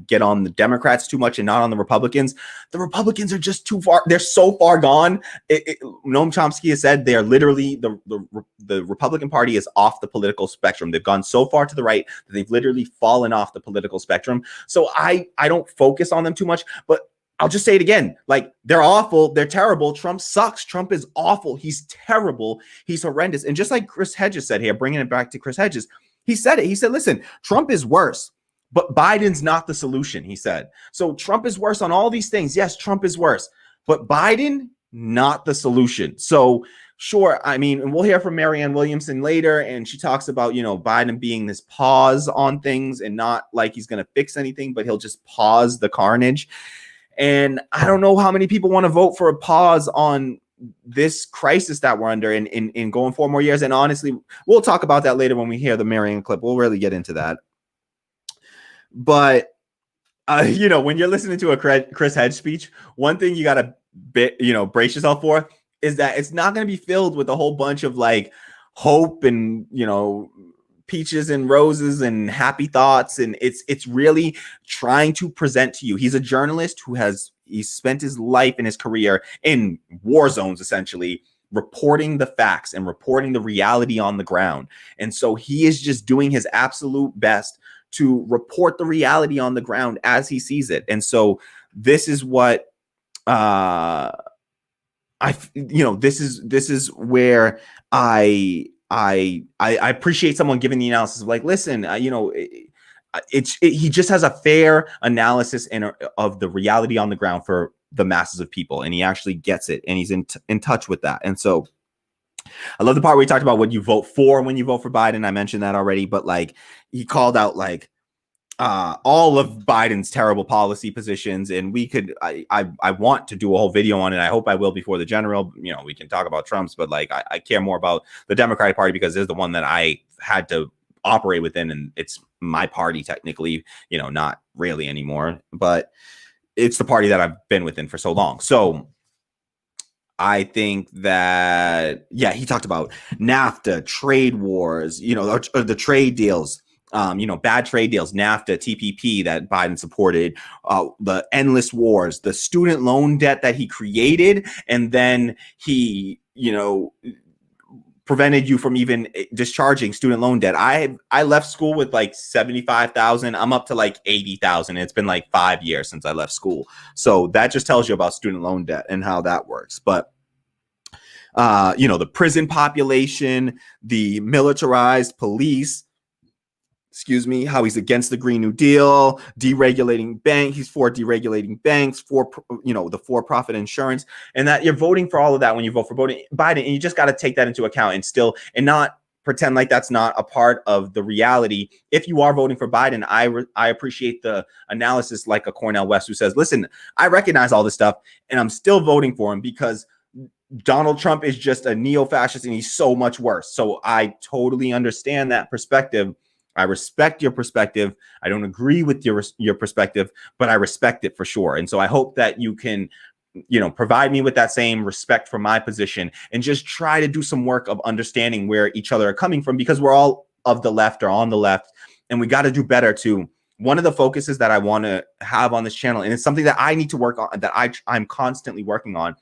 get on the Democrats too much and not on the Republicans. The Republicans are just too far. They're so far gone. Noam Chomsky has said they are literally the Republican Party is off the political spectrum. They've gone so far to the right that they've literally fallen off the political spectrum. So I don't focus on them too much, but I'll just say it again. Like, they're awful. They're terrible. Trump sucks. Trump is awful. He's terrible. He's horrendous. And just like Chris Hedges said here, bringing it back to Chris Hedges, he said it. He said, listen, Trump is worse, but Biden's not the solution, he said. So Trump is worse on all these things. Yes, Trump is worse, but Biden, not the solution. So sure, I mean, and we'll hear from Marianne Williamson later, and she talks about, Biden being this pause on things, and not like he's going to fix anything, but he'll just pause the carnage. And I don't know how many people want to vote for a pause on this crisis that we're under in going 4 more years. And honestly, we'll talk about that later when we hear the Marianne clip. We'll really get into that. But, when you're listening to a Chris Hedges speech, one thing you got to, brace yourself for is that it's not going to be filled with a whole bunch of like hope and, peaches and roses and happy thoughts, and it's really trying to present to you. He's a journalist he's spent his life and his career in war zones, essentially reporting the facts and reporting the reality on the ground. And so he is just doing his absolute best to report the reality on the ground as he sees it. And so this is what this is where I appreciate someone giving the analysis of like, listen, he just has a fair analysis of the reality on the ground for the masses of people, and he actually gets it, and he's in touch with that. And so I love the part where he talked about what you vote for when you vote for Biden. I mentioned that already, but like he called out like all of Biden's terrible policy positions, and we could I want to do a whole video on it. I hope I will before the general. We can talk about Trump's, but like I care more about the Democratic Party because it's the one that I had to operate within, and it's my party technically, not really anymore, but it's the party that I've been within for so long. So I think that, he talked about NAFTA, trade wars, or the trade deals, bad trade deals, NAFTA, TPP that Biden supported, the endless wars, the student loan debt that he created, and then he, prevented you from even discharging student loan debt. I left school with like 75,000. I'm up to like 80,000. It's been like 5 years since I left school. So that just tells you about student loan debt and how that works. But the prison population, the militarized police, how he's against the Green New Deal, deregulating banks. He's for deregulating banks, for, the for-profit insurance, and that you're voting for all of that when you vote for Biden. And you just got to take that into account and not pretend like that's not a part of the reality. If you are voting for Biden, I appreciate the analysis like a Cornel West who says, listen, I recognize all this stuff and I'm still voting for him because Donald Trump is just a neo-fascist and he's so much worse. So I totally understand that perspective. I respect your perspective. I don't agree with your perspective, but I respect it for sure. And so I hope that you can, provide me with that same respect for my position and just try to do some work of understanding where each other are coming from, because we're all of the left or on the left, and we got to do better too. One of the focuses that I want to have on this channel, and it's something that I need to work on, that I'm constantly working on,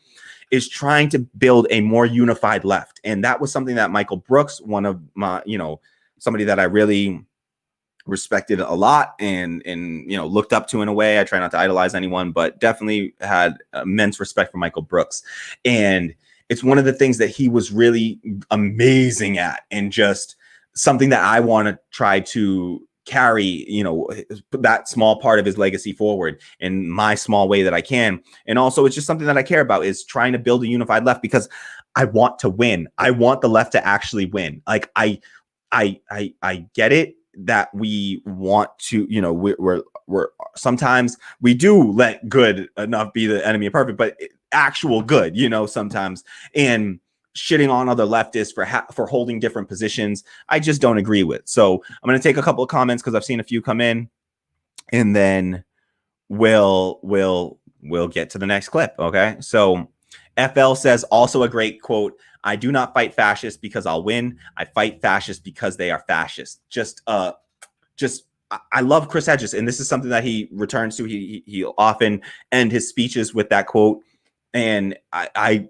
is trying to build a more unified left. And that was something that Michael Brooks, one of my, somebody that I really respected a lot and looked up to in a way. I try not to idolize anyone, but definitely had immense respect for Michael Brooks. And it's one of the things that he was really amazing at, and just something that I want to try to carry, that small part of his legacy forward in my small way that I can. And also it's just something that I care about, is trying to build a unified left, because I want to win. I want the left to actually win. Like I get it that we want to, we're sometimes we do let good enough be the enemy of perfect, but actual good, sometimes, and shitting on other leftists for holding different positions, I just don't agree with. So I'm going to take a couple of comments because I've seen a few come in, and then we'll get to the next clip. Okay. So FL says, also a great quote, I do not fight fascists because I'll win. I fight fascists because they are fascists. I love Chris Hedges, and this is something that he returns to. He often end his speeches with that quote, and I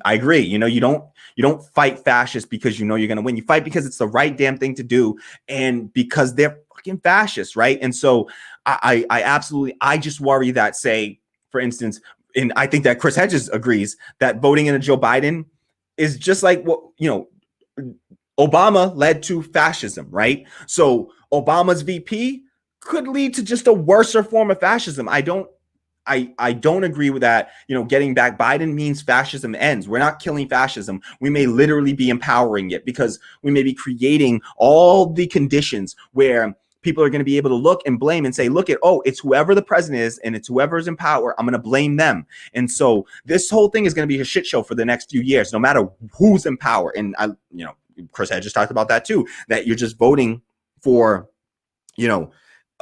agree. You don't fight fascists because you're going to win. You fight because it's the right damn thing to do, and because they're fucking fascists, right? And so I just worry that, say, for instance, and I think that Chris Hedges agrees that voting in a Joe Biden is just like what, Obama led to fascism, right? So Obama's VP could lead to just a worser form of fascism. I don't agree with that. Getting back Biden means fascism ends. We're not killing fascism. We may literally be empowering it, because we may be creating all the conditions where people are going to be able to look and blame and say, look it's whoever the president is and it's whoever's in power. I'm going to blame them. And so this whole thing is going to be a shit show for the next few years, no matter who's in power. And Chris Hedges talked about that too, that you're just voting for,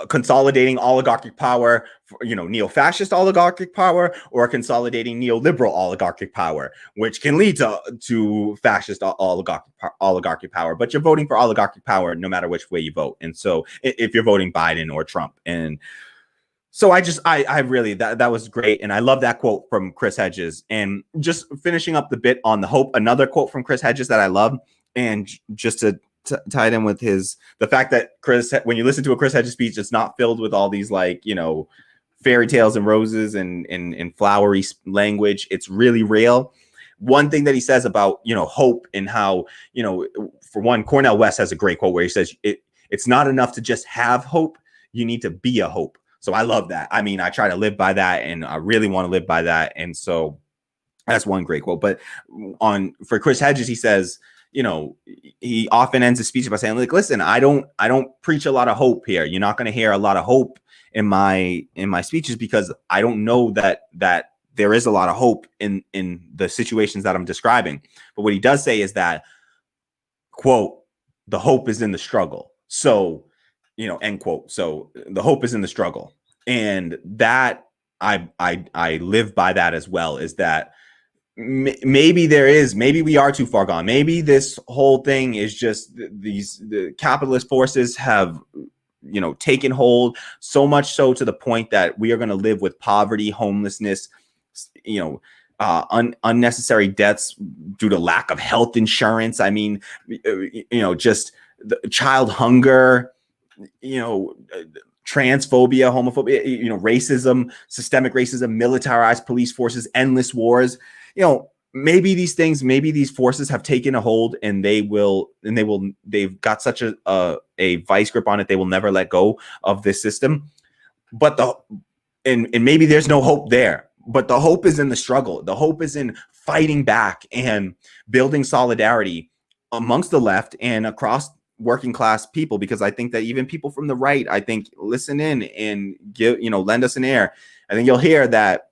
consolidating oligarchic power, neo-fascist oligarchic power, or consolidating neoliberal oligarchic power, which can lead to fascist oligarchic power. But you're voting for oligarchic power no matter which way you vote. And so if you're voting Biden or Trump. And so I really, that was great. And I love that quote from Chris Hedges. And just finishing up the bit on the hope, another quote from Chris Hedges that I love, and just to tie it in with the fact that when you listen to a Chris Hedges speech, it's not filled with all these fairy tales and roses and flowery language. It's really real. One thing that he says about, hope, and how, for one, Cornel West has a great quote where he says, it's not enough to just have hope. You need to be a hope. So I love that. I mean, I try to live by that, and I really want to live by that. And so that's one great quote. But for Chris Hedges, he says, you know, he often ends his speech by saying, like, listen, I don't preach a lot of hope here. You're not going to hear a lot of hope in my speeches, because I don't know that there is a lot of hope in the situations that I'm describing. But what he does say is that, quote, the hope is in the struggle. So, you know, end quote. So the hope is in the struggle. And that I live by that as well, is that maybe we are too far gone. Maybe this whole thing is just the capitalist forces have, you know, taken hold, so much so to the point that we are going to live with poverty, homelessness, you know, unnecessary deaths due to lack of health insurance. I mean, you know, just the child hunger, you know, transphobia, homophobia, you know, racism, systemic racism, militarized police forces, endless wars. You know, maybe these forces have taken a hold, and they've got such a vice grip on it, they will never let go of this system. But and maybe there's no hope there, but the hope is in the struggle. The hope is in fighting back and building solidarity amongst the left and across working class people, because I think that even people from the right, I think, listen in and give, you know, lend us an ear. I think you'll hear that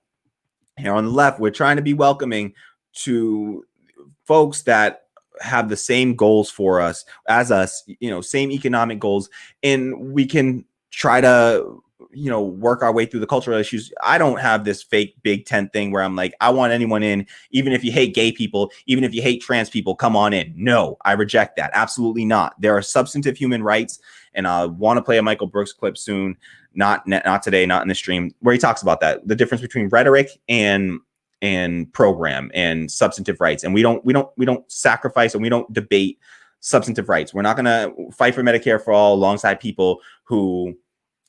here on the left, we're trying to be welcoming to folks that have the same goals for us as us, you know, same economic goals, and we can try to, you know, work our way through the cultural issues. I don't have this fake big tent thing where I'm like, I want anyone in, even if you hate gay people, even if you hate trans people, come on in. No, I reject that. Absolutely not. There are substantive human rights, and I want to play a Michael Brooks clip soon, not today, not in the stream, where he talks about that, the difference between rhetoric and program and substantive rights. And we don't sacrifice, and we don't debate substantive rights. We're not going to fight for Medicare for all alongside people who,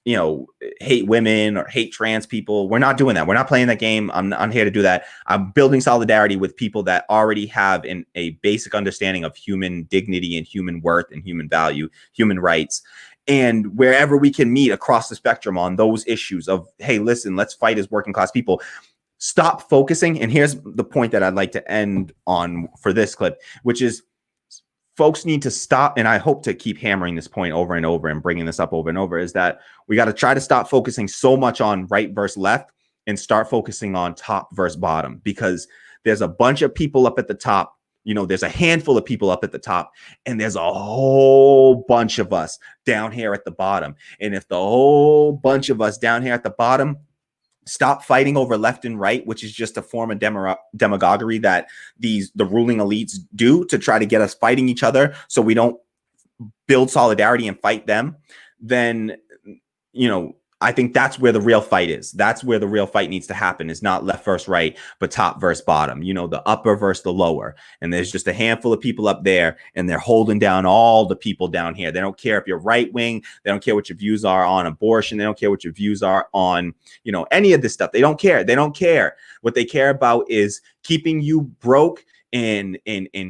you know, hate women or hate trans people. We're not doing that. We're not playing that game. I'm here to do that. I'm building solidarity with people that already have a basic understanding of human dignity and human worth and human value, human rights. And wherever we can meet across the spectrum on those issues of, hey, listen, let's fight as working class people. Stop focusing. And here's the point that I'd like to end on for this clip, which is, folks need to stop, and I hope to keep hammering this point over and over and bringing this up over and over, is that we got to try to stop focusing so much on right versus left and start focusing on top versus bottom, because there's a bunch of people up at the top. You know, there's a handful of people up at the top, and there's a whole bunch of us down here at the bottom. And if the whole bunch of us down here at the bottom stop fighting over left and right, which is just a form of demagoguery that the ruling elites do to try to get us fighting each other so we don't build solidarity and fight them, then, you know, I think that's where the real fight is. That's where the real fight needs to happen, is not left versus right, but top versus bottom, you know, the upper versus the lower. And there's just a handful of people up there, and they're holding down all the people down here. They don't care if you're right wing. They don't care what your views are on abortion. They don't care what your views are on, you know, any of this stuff. They don't care. They don't care. What they care about is keeping you broke and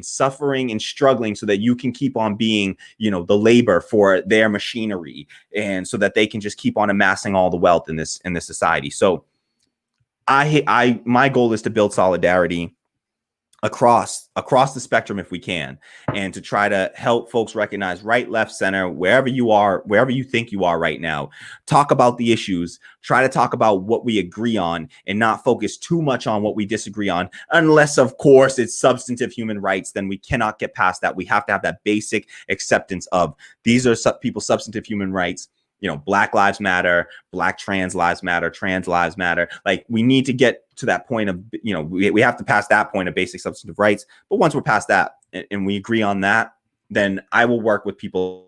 suffering and struggling so that you can keep on being, you know, the labor for their machinery, and so that they can just keep on amassing all the wealth in this society. So my goal is to build solidarity across the spectrum if we can, and to try to help folks recognize right, left, center, wherever you are, wherever you think you are right now. Talk about the issues, try to talk about what we agree on, and not focus too much on what we disagree on, unless of course it's substantive human rights. Then we cannot get past that. We have to have that basic acceptance of these are people's substantive human rights. You know, Black Lives Matter, Black trans lives matter, trans lives matter. Like, we need to get to that point of, you know, we have to pass that point of basic substantive rights. But once we're past that and we agree on that, then I will work with people.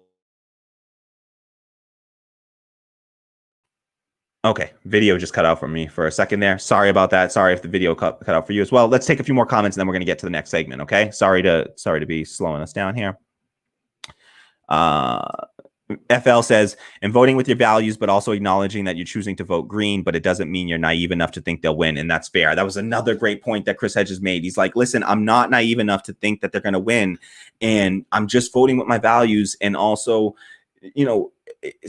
Okay, video just cut out for me for a second there. Sorry about that. Sorry if the video cut out for you as well. Let's take a few more comments, and then we're going to get to the next segment. Okay, sorry to be slowing us down here. FL says, and voting with your values, but also acknowledging that you're choosing to vote green, but it doesn't mean you're naive enough to think they'll win. And that's fair. That was another great point that Chris Hedges made. He's like, listen, I'm not naive enough to think that they're going to win. And I'm just voting with my values. And also,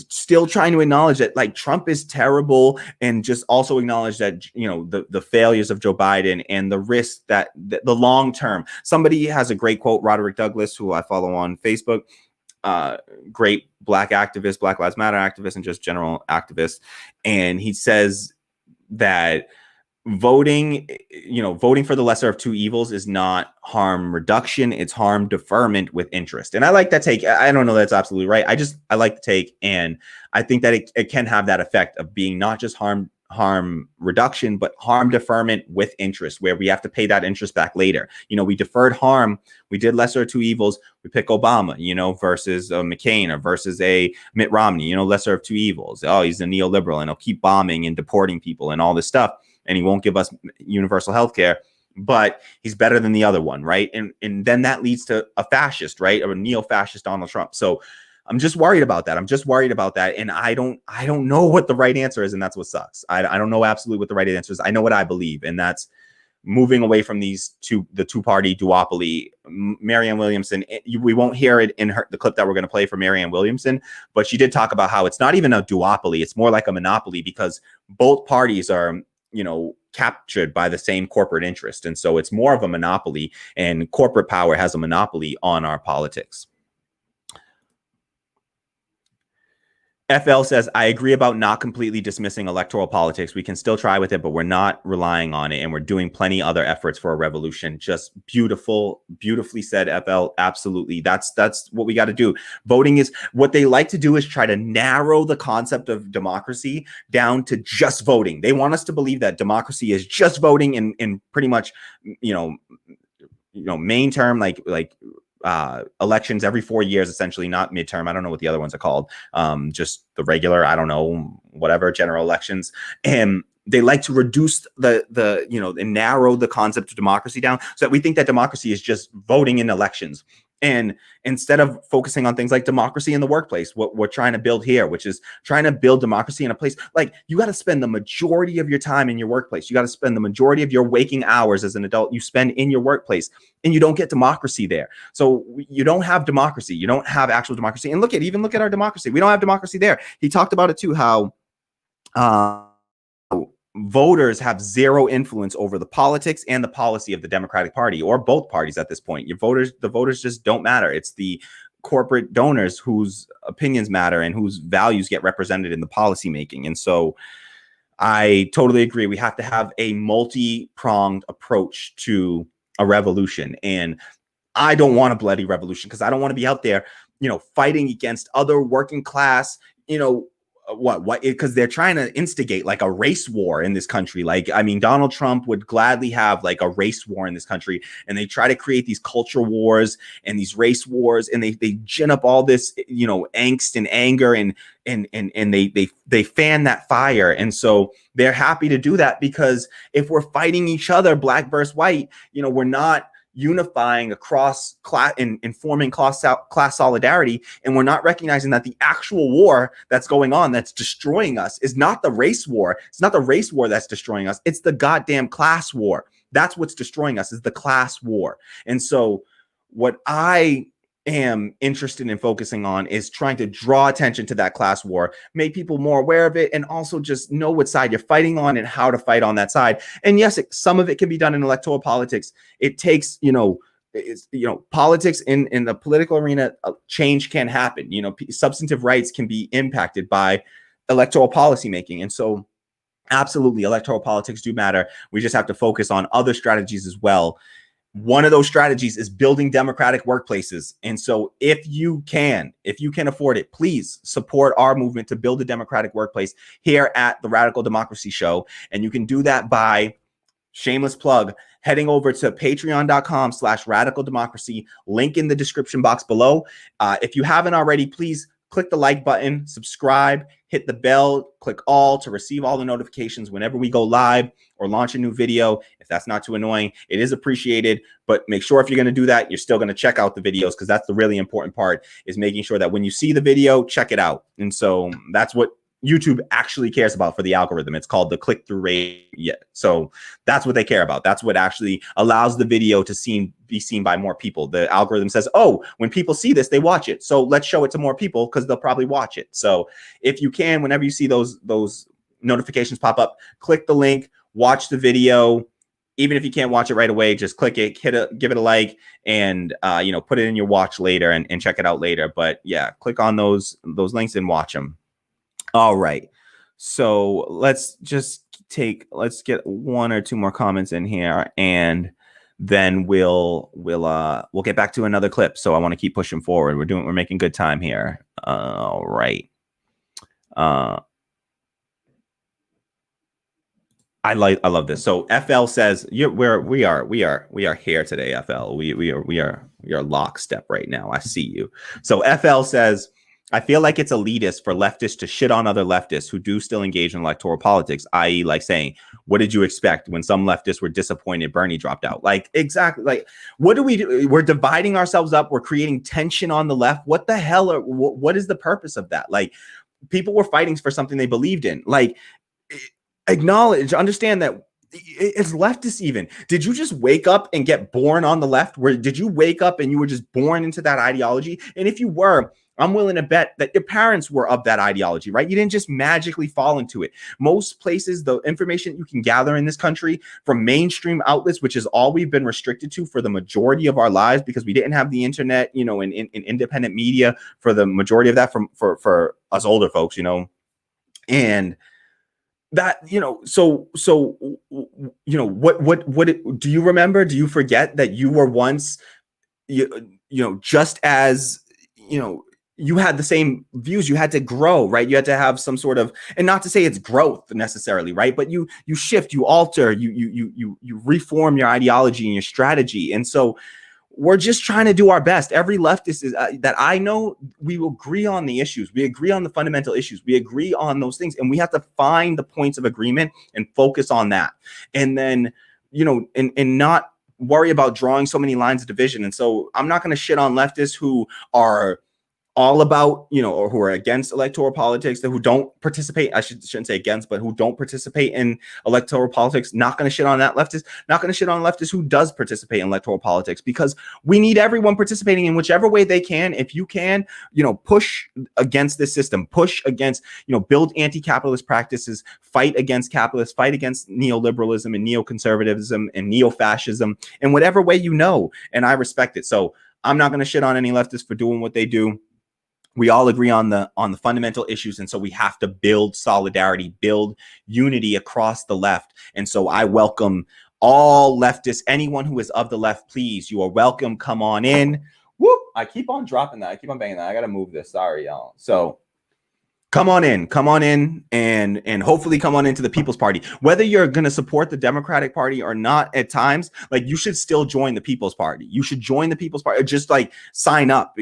still trying to acknowledge that like Trump is terrible, and just also acknowledge that, the failures of Joe Biden and the risk that the long term. Somebody has a great quote, Roderick Douglas, who I follow on Facebook, great Black activist, Black Lives Matter activist, and just general activist. And he says that voting for the lesser of two evils is not harm reduction, it's harm deferment with interest. And I like that take. I don't know that's absolutely right. I like the take, and I think that it can have that effect of being not just harm reduction, but harm deferment with interest, where we have to pay that interest back later. We deferred harm, we did lesser of two evils, we pick Obama, versus McCain, or versus a Mitt Romney, lesser of two evils. Oh, he's a neoliberal and he'll keep bombing and deporting people and all this stuff, and he won't give us universal health care, but he's better than the other one, right? And then that leads to a fascist, right? Or a neo-fascist Donald Trump. So I'm just worried about that. And I don't know what the right answer is, and that's what sucks. I don't know absolutely what the right answer is. I know what I believe, and that's moving away from the two-party duopoly. Marianne Williamson, we won't hear it in the clip that we're going to play for Marianne Williamson, but she did talk about how it's not even a duopoly, it's more like a monopoly, because both parties are captured by the same corporate interest. And so it's more of a monopoly, and corporate power has a monopoly on our politics. FL says, I agree about not completely dismissing electoral politics. We can still try with it, but we're not relying on it. And we're doing plenty other efforts for a revolution. Just beautifully said, FL. Absolutely. That's what we got to do. Voting is what they like to do, is try to narrow the concept of democracy down to just voting. They want us to believe that democracy is just voting in pretty much, main term, like elections every 4 years, essentially, not midterm. I don't know what the other ones are called. Just the regular, I don't know, whatever, general elections. And they like to reduce and narrow the concept of democracy down, so that we think that democracy is just voting in elections. And instead of focusing on things like democracy in the workplace, what we're trying to build here, which is trying to build democracy in a place, like, you got to spend the majority of your time in your workplace. You got to spend the majority of your waking hours as an adult you spend in your workplace, and you don't get democracy there. So you don't have democracy. You don't have actual democracy. And look at our democracy. We don't have democracy there. He talked about it too, how voters have zero influence over the politics and the policy of the Democratic Party, or both parties at this point. The voters just don't matter. It's the corporate donors whose opinions matter and whose values get represented in the policy making. And so I totally agree. We have to have a multi-pronged approach to a revolution. And I don't want a bloody revolution, because I don't want to be out there, fighting against other working class, because they're trying to instigate like a race war in this country. Like, I mean, Donald Trump would gladly have like a race war in this country, and they try to create these culture wars and these race wars, and they gin up all this, angst and anger, and they fan that fire. And so they're happy to do that, because if we're fighting each other, black versus white, we're not unifying across class and forming class solidarity, and we're not recognizing that the actual war that's going on, that's destroying us, is not the race war. It's not the race war that's destroying us. It's the goddamn class war. That's what's destroying us, is the class war. And so what I am interested in focusing on is trying to draw attention to that class war, make people more aware of it, and also just know what side you're fighting on and how to fight on that side. And yes, some of it can be done in electoral politics. It takes, politics in the political arena, change can happen. Substantive rights can be impacted by electoral policy making. And so absolutely, electoral politics do matter. We just have to focus on other strategies as well. One of those strategies is building democratic workplaces. And so if you can afford it, please support our movement to build a democratic workplace here at the Radical Democracy Show. And you can do that by, shameless plug, heading over to patreon.com/radical democracy, link in the description box below. If you haven't already, please click the like button, subscribe, hit the bell, click all to receive all the notifications whenever we go live or launch a new video. If that's not too annoying, it is appreciated, but make sure if you're going to do that, you're still going to check out the videos, because that's the really important part, is making sure that when you see the video, check it out. And so that's what YouTube actually cares about for the algorithm. It's called the click-through rate. Yeah, so that's what they care about. That's what actually allows the video to be seen by more people. The algorithm says, oh, when people see this, they watch it. So let's show it to more people because they'll probably watch it. So if you can, whenever you see those notifications pop up, click the link, watch the video. Even if you can't watch it right away, just click it, give it a like, and put it in your watch later and check it out later. But yeah, click on those links and watch them. All right. So let's get one or two more comments in here, and then we'll get back to another clip. So I want to keep pushing forward. We're making good time here. All right. I love this. So FL says we are here today. FL, we are lockstep right now. I see you. So FL says, I feel like it's elitist for leftists to shit on other leftists who do still engage in electoral politics, i.e. like saying, what did you expect when some leftists were disappointed Bernie dropped out? Like, exactly. Like, what do we do? We're dividing ourselves up. We're creating tension on the left. What the hell? What is the purpose of that? Like, people were fighting for something they believed in. Like, understand that it's leftists even. Did you just wake up and get born on the left? Did you wake up and you were just born into that ideology? And if you were, I'm willing to bet that your parents were of that ideology, right? You didn't just magically fall into it. Most places, the information you can gather in this country from mainstream outlets, which is all we've been restricted to for the majority of our lives because we didn't have the internet, and independent media for the majority of that for us older folks, and that, what do you remember? Do you forget that you were once, just as, you had the same views, you had to grow, right? You had to have some sort of, and not to say it's growth necessarily, right? But you shift, you alter, you reform your ideology and your strategy. And so we're just trying to do our best. Every leftist is that I know, we will agree on the issues. We agree on the fundamental issues. We agree on those things. And we have to find the points of agreement and focus on that. And then, and not worry about drawing so many lines of division. And so I'm not going to shit on leftists who are all about, or who are against electoral politics, who don't participate. I shouldn't say against, but who don't participate in electoral politics. Not going to shit on that leftist. Not going to shit on leftist who does participate in electoral politics, because we need everyone participating in whichever way they can. If you can, push against this system, push against, build anti-capitalist practices, fight against capitalists, fight against neoliberalism and neoconservatism and neo-fascism in whatever way and I respect it. So I'm not going to shit on any leftists for doing what they do. We all agree on the fundamental issues. And so we have to build solidarity, build unity across the left. And so I welcome all leftists, anyone who is of the left, please, you are welcome. Come on in. Whoop. I keep on dropping that. I keep on banging that. I got to move this. Sorry, y'all. So come on in and hopefully come on into the People's Party. Whether you're going to support the Democratic Party or not at times, like, you should still join the People's Party. You should join the People's Party. Just like sign up,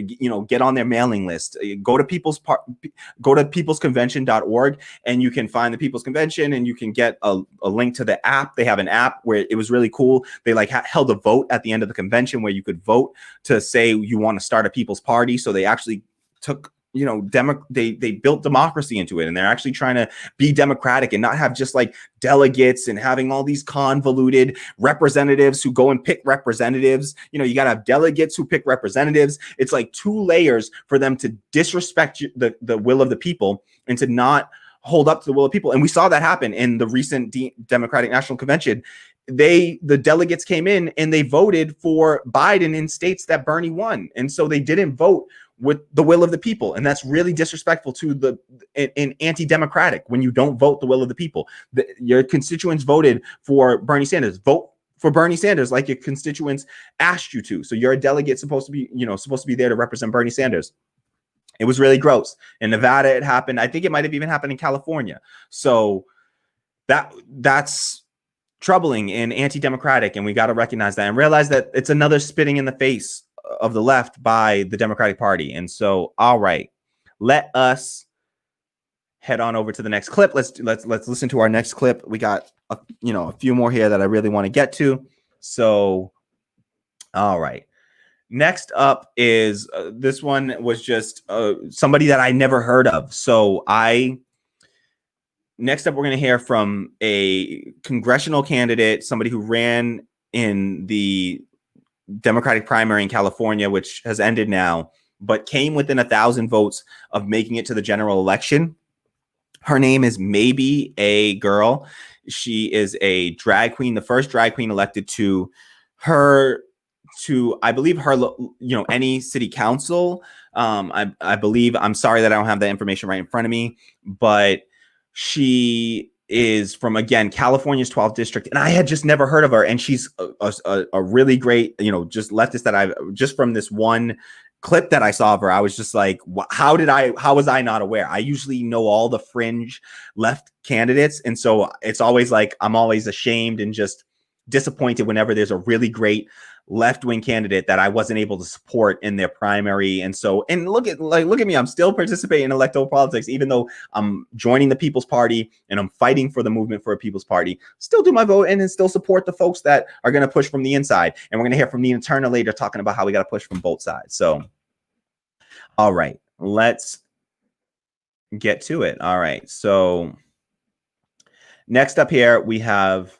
get on their mailing list. Go to peoplesconvention.org and you can find the People's Convention and you can get a link to the app. They have an app where it was really cool. They held a vote at the end of the convention where you could vote to say you want to start a People's Party. So they actually took they built democracy into it, and they're actually trying to be democratic and not have just like delegates and having all these convoluted representatives who go and pick representatives. You got to have delegates who pick representatives. It's like two layers for them to disrespect the will of the people and to not hold up to the will of people. And we saw that happen in the recent Democratic National Convention. The delegates came in and they voted for Biden in states that Bernie won. And so they didn't vote with the will of the people. And that's really disrespectful to and anti-democratic when you don't vote the will of the people. Your constituents voted for Bernie Sanders. Vote for Bernie Sanders like your constituents asked you to. So you're a delegate supposed to be there to represent Bernie Sanders. It was really gross. In Nevada, it happened. I think it might have even happened in California. So that's troubling and anti-democratic. And we got to recognize that and realize that it's another spitting in the face of the left by the Democratic Party. And so, all right, let us head on over to the next clip. Let's listen to our next clip. We got a few more here that I really want to get to. So, all right. Next up is this one was just somebody that I never heard of. So I next up, we're going to hear from a congressional candidate, somebody who ran in the Democratic primary in California, which has ended now, but came within 1,000 votes of making it to the general election. Her name is Maebe A. Girl. She is a drag queen, the first drag queen elected to I believe her, any city council. I believe, I'm sorry that I don't have that information right in front of me, but she is from, again, California's 12th district, and I had just never heard of her. And she's a really great, just leftist that I just from this one clip that I saw of her, I was just like, how was I not aware? I usually know all the fringe left candidates. And so it's always like, I'm always ashamed and just disappointed whenever there's a really great left-wing candidate that I wasn't able to support in their primary. And so, and look at me, I'm still participating in electoral politics, even though I'm joining the People's Party and I'm fighting for the movement for a People's Party, still do my vote and then still support the folks that are going to push from the inside. And we're going to hear from Nina Turner later talking about how we got to push from both sides. So, all right, let's get to it. All right. So next up here, we have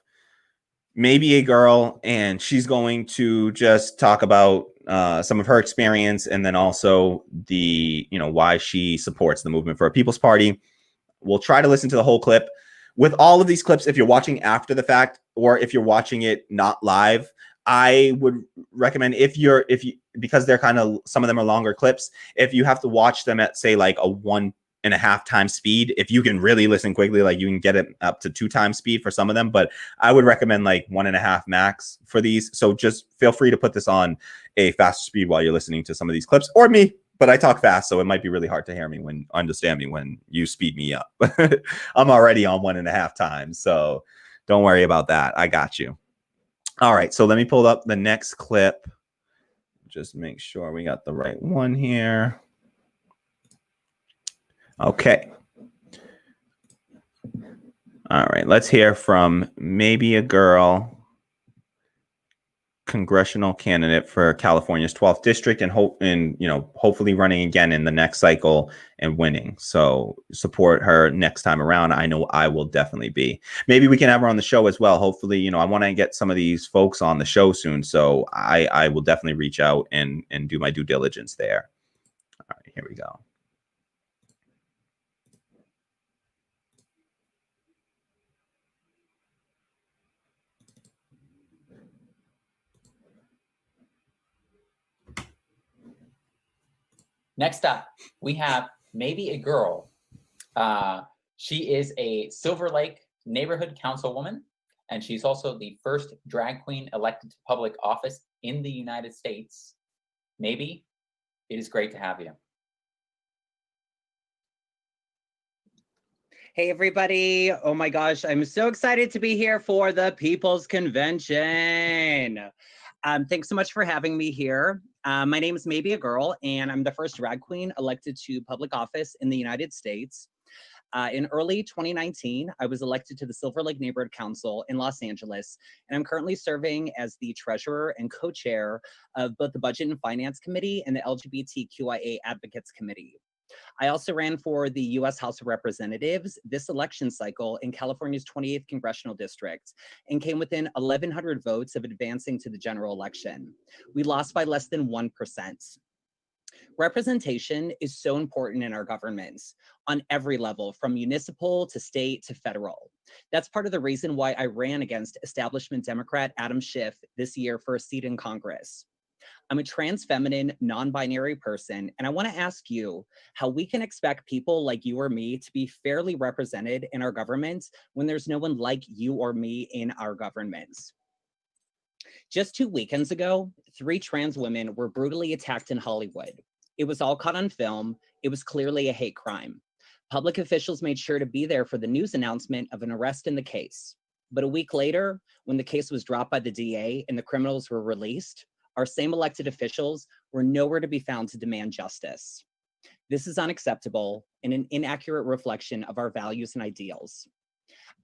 Maebe A. Girl, and she's going to just talk about some of her experience and then also the, why she supports the movement for a People's Party. We'll try to listen to the whole clip. With all of these clips, if you're watching after the fact or if you're watching it not live, I would recommend because they're kind of, some of them are longer clips, if you have to watch them at, say, like a 1.5 times speed, if you can really listen quickly, like you can get it up to 2 times speed for some of them, but I would recommend like 1.5 max for these. So just feel free to put this on a faster speed while you're listening to some of these clips, or me, but I talk fast, so it might be really hard to understand me when you speed me up. I'm already on 1.5 times, so don't worry about that. I got you. All right, so let me pull up the next clip. Just make sure we got the right one here. Okay. All right, let's hear from Maebe A. Girl, congressional candidate for California's 12th district, and hopefully running again in the next cycle and winning. So support her next time around. I know I will definitely be. Maybe we can have her on the show as well. Hopefully, I want to get some of these folks on the show soon. So I will definitely reach out and do my due diligence there. All right, here we go. Next up, we have Maebe A. Girl. She is a Silver Lake neighborhood councilwoman, and she's also the first drag queen elected to public office in the United States. Maebe, it is great to have you. Hey, everybody. Oh, my gosh. I'm so excited to be here for the People's Convention. Thanks so much for having me here. My name is Maebe A. Girl, and I'm the first drag queen elected to public office in the United States. In early 2019, I was elected to the Silver Lake Neighborhood Council in Los Angeles, and I'm currently serving as the treasurer and co-chair of both the Budget and Finance Committee and the LGBTQIA Advocates Committee. I also ran for the U.S. House of Representatives this election cycle in California's 28th Congressional District and came within 1,100 votes of advancing to the general election. We lost by less than 1%. Representation is so important in our governments on every level, from municipal to state to federal. That's part of the reason why I ran against establishment Democrat Adam Schiff this year for a seat in Congress. I'm a trans feminine, non-binary person, and I want to ask you how we can expect people like you or me to be fairly represented in our governments when there's no one like you or me in our governments. Just 2 weekends ago, 3 trans women were brutally attacked in Hollywood. It was all caught on film. It was clearly a hate crime. Public officials made sure to be there for the news announcement of an arrest in the case. But a week later, when the case was dropped by the DA and the criminals were released, our same elected officials were nowhere to be found to demand justice. This is unacceptable and an inaccurate reflection of our values and ideals.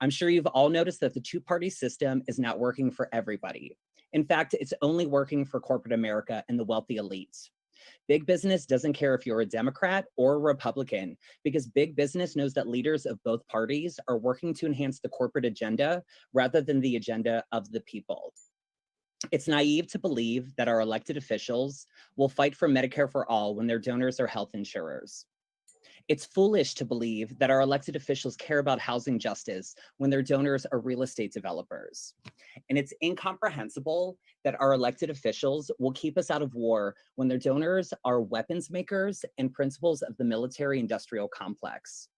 I'm sure you've all noticed that the two-party system is not working for everybody. In fact, it's only working for corporate America and the wealthy elites. Big business doesn't care if you're a Democrat or a Republican, because big business knows that leaders of both parties are working to enhance the corporate agenda rather than the agenda of the people. It's naive to believe that our elected officials will fight for Medicare for all when their donors are health insurers. It's foolish to believe that our elected officials care about housing justice when their donors are real estate developers. And it's incomprehensible that our elected officials will keep us out of war when their donors are weapons makers and principals of the military-industrial complex.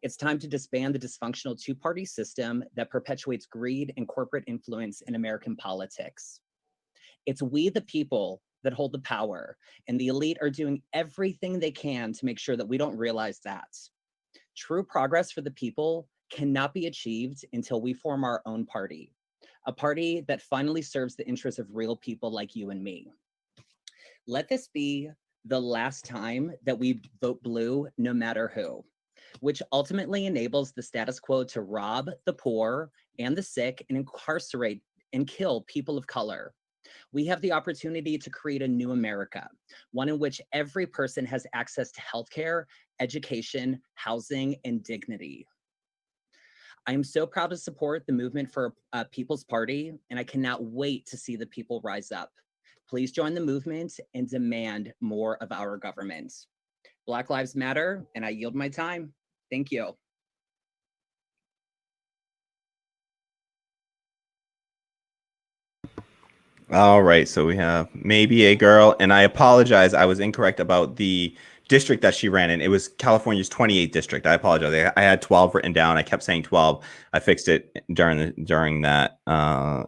It's time to disband the dysfunctional two-party system that perpetuates greed and corporate influence in American politics. It's we, the people, that hold the power, and the elite are doing everything they can to make sure that we don't realize that. True progress for the people cannot be achieved until we form our own party, a party that finally serves the interests of real people like you and me. Let this be the last time that we vote blue, no matter who, which ultimately enables the status quo to rob the poor and the sick and incarcerate and kill people of color. We have the opportunity to create a new America, one in which every person has access to healthcare, education, housing, and dignity. I am so proud to support the movement for a People's Party, and I cannot wait to see the people rise up. Please join the movement and demand more of our government. Black Lives Matter, and I yield my time. Thank you. All right, so we have Maebe A girl, and I apologize, I was incorrect about the district that she ran in. It was California's 28th district. I apologize. I had 12 written down. I kept saying 12. I fixed it during her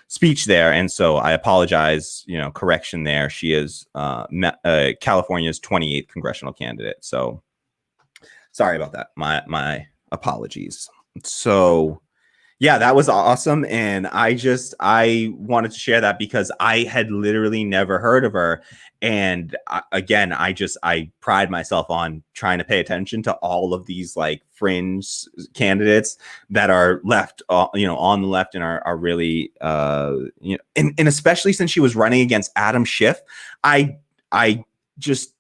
speech there, and so I apologize. Correction there. She is California's 28th congressional candidate. So sorry about that. My apologies. So. Yeah, that was awesome. And I wanted to share that because I had literally never heard of her. And I pride myself on trying to pay attention to all of these like fringe candidates that are left, on the left and are really, and especially since she was running against Adam Schiff, I just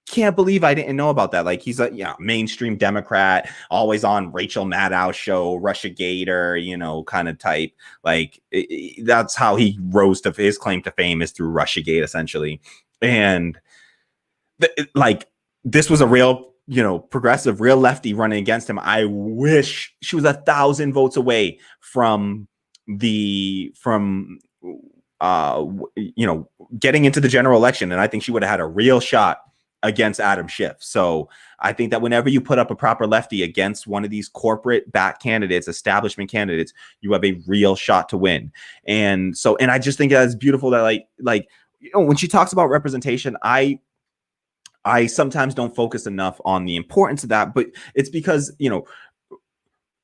can't believe I didn't know about that. Like, he's a mainstream Democrat, always on Rachel Maddow's show, Russiagator, kind of type. Like, that's how he rose to his claim to fame, is through Russiagate, essentially. And this was a real, progressive, real lefty running against him. I wish she was 1,000 votes away from getting into the general election. And I think she would have had a real shot against Adam Schiff. So I think that whenever you put up a proper lefty against one of these corporate back candidates, establishment candidates, you have a real shot to win. And I just think that's beautiful that when she talks about representation, I sometimes don't focus enough on the importance of that, but it's because,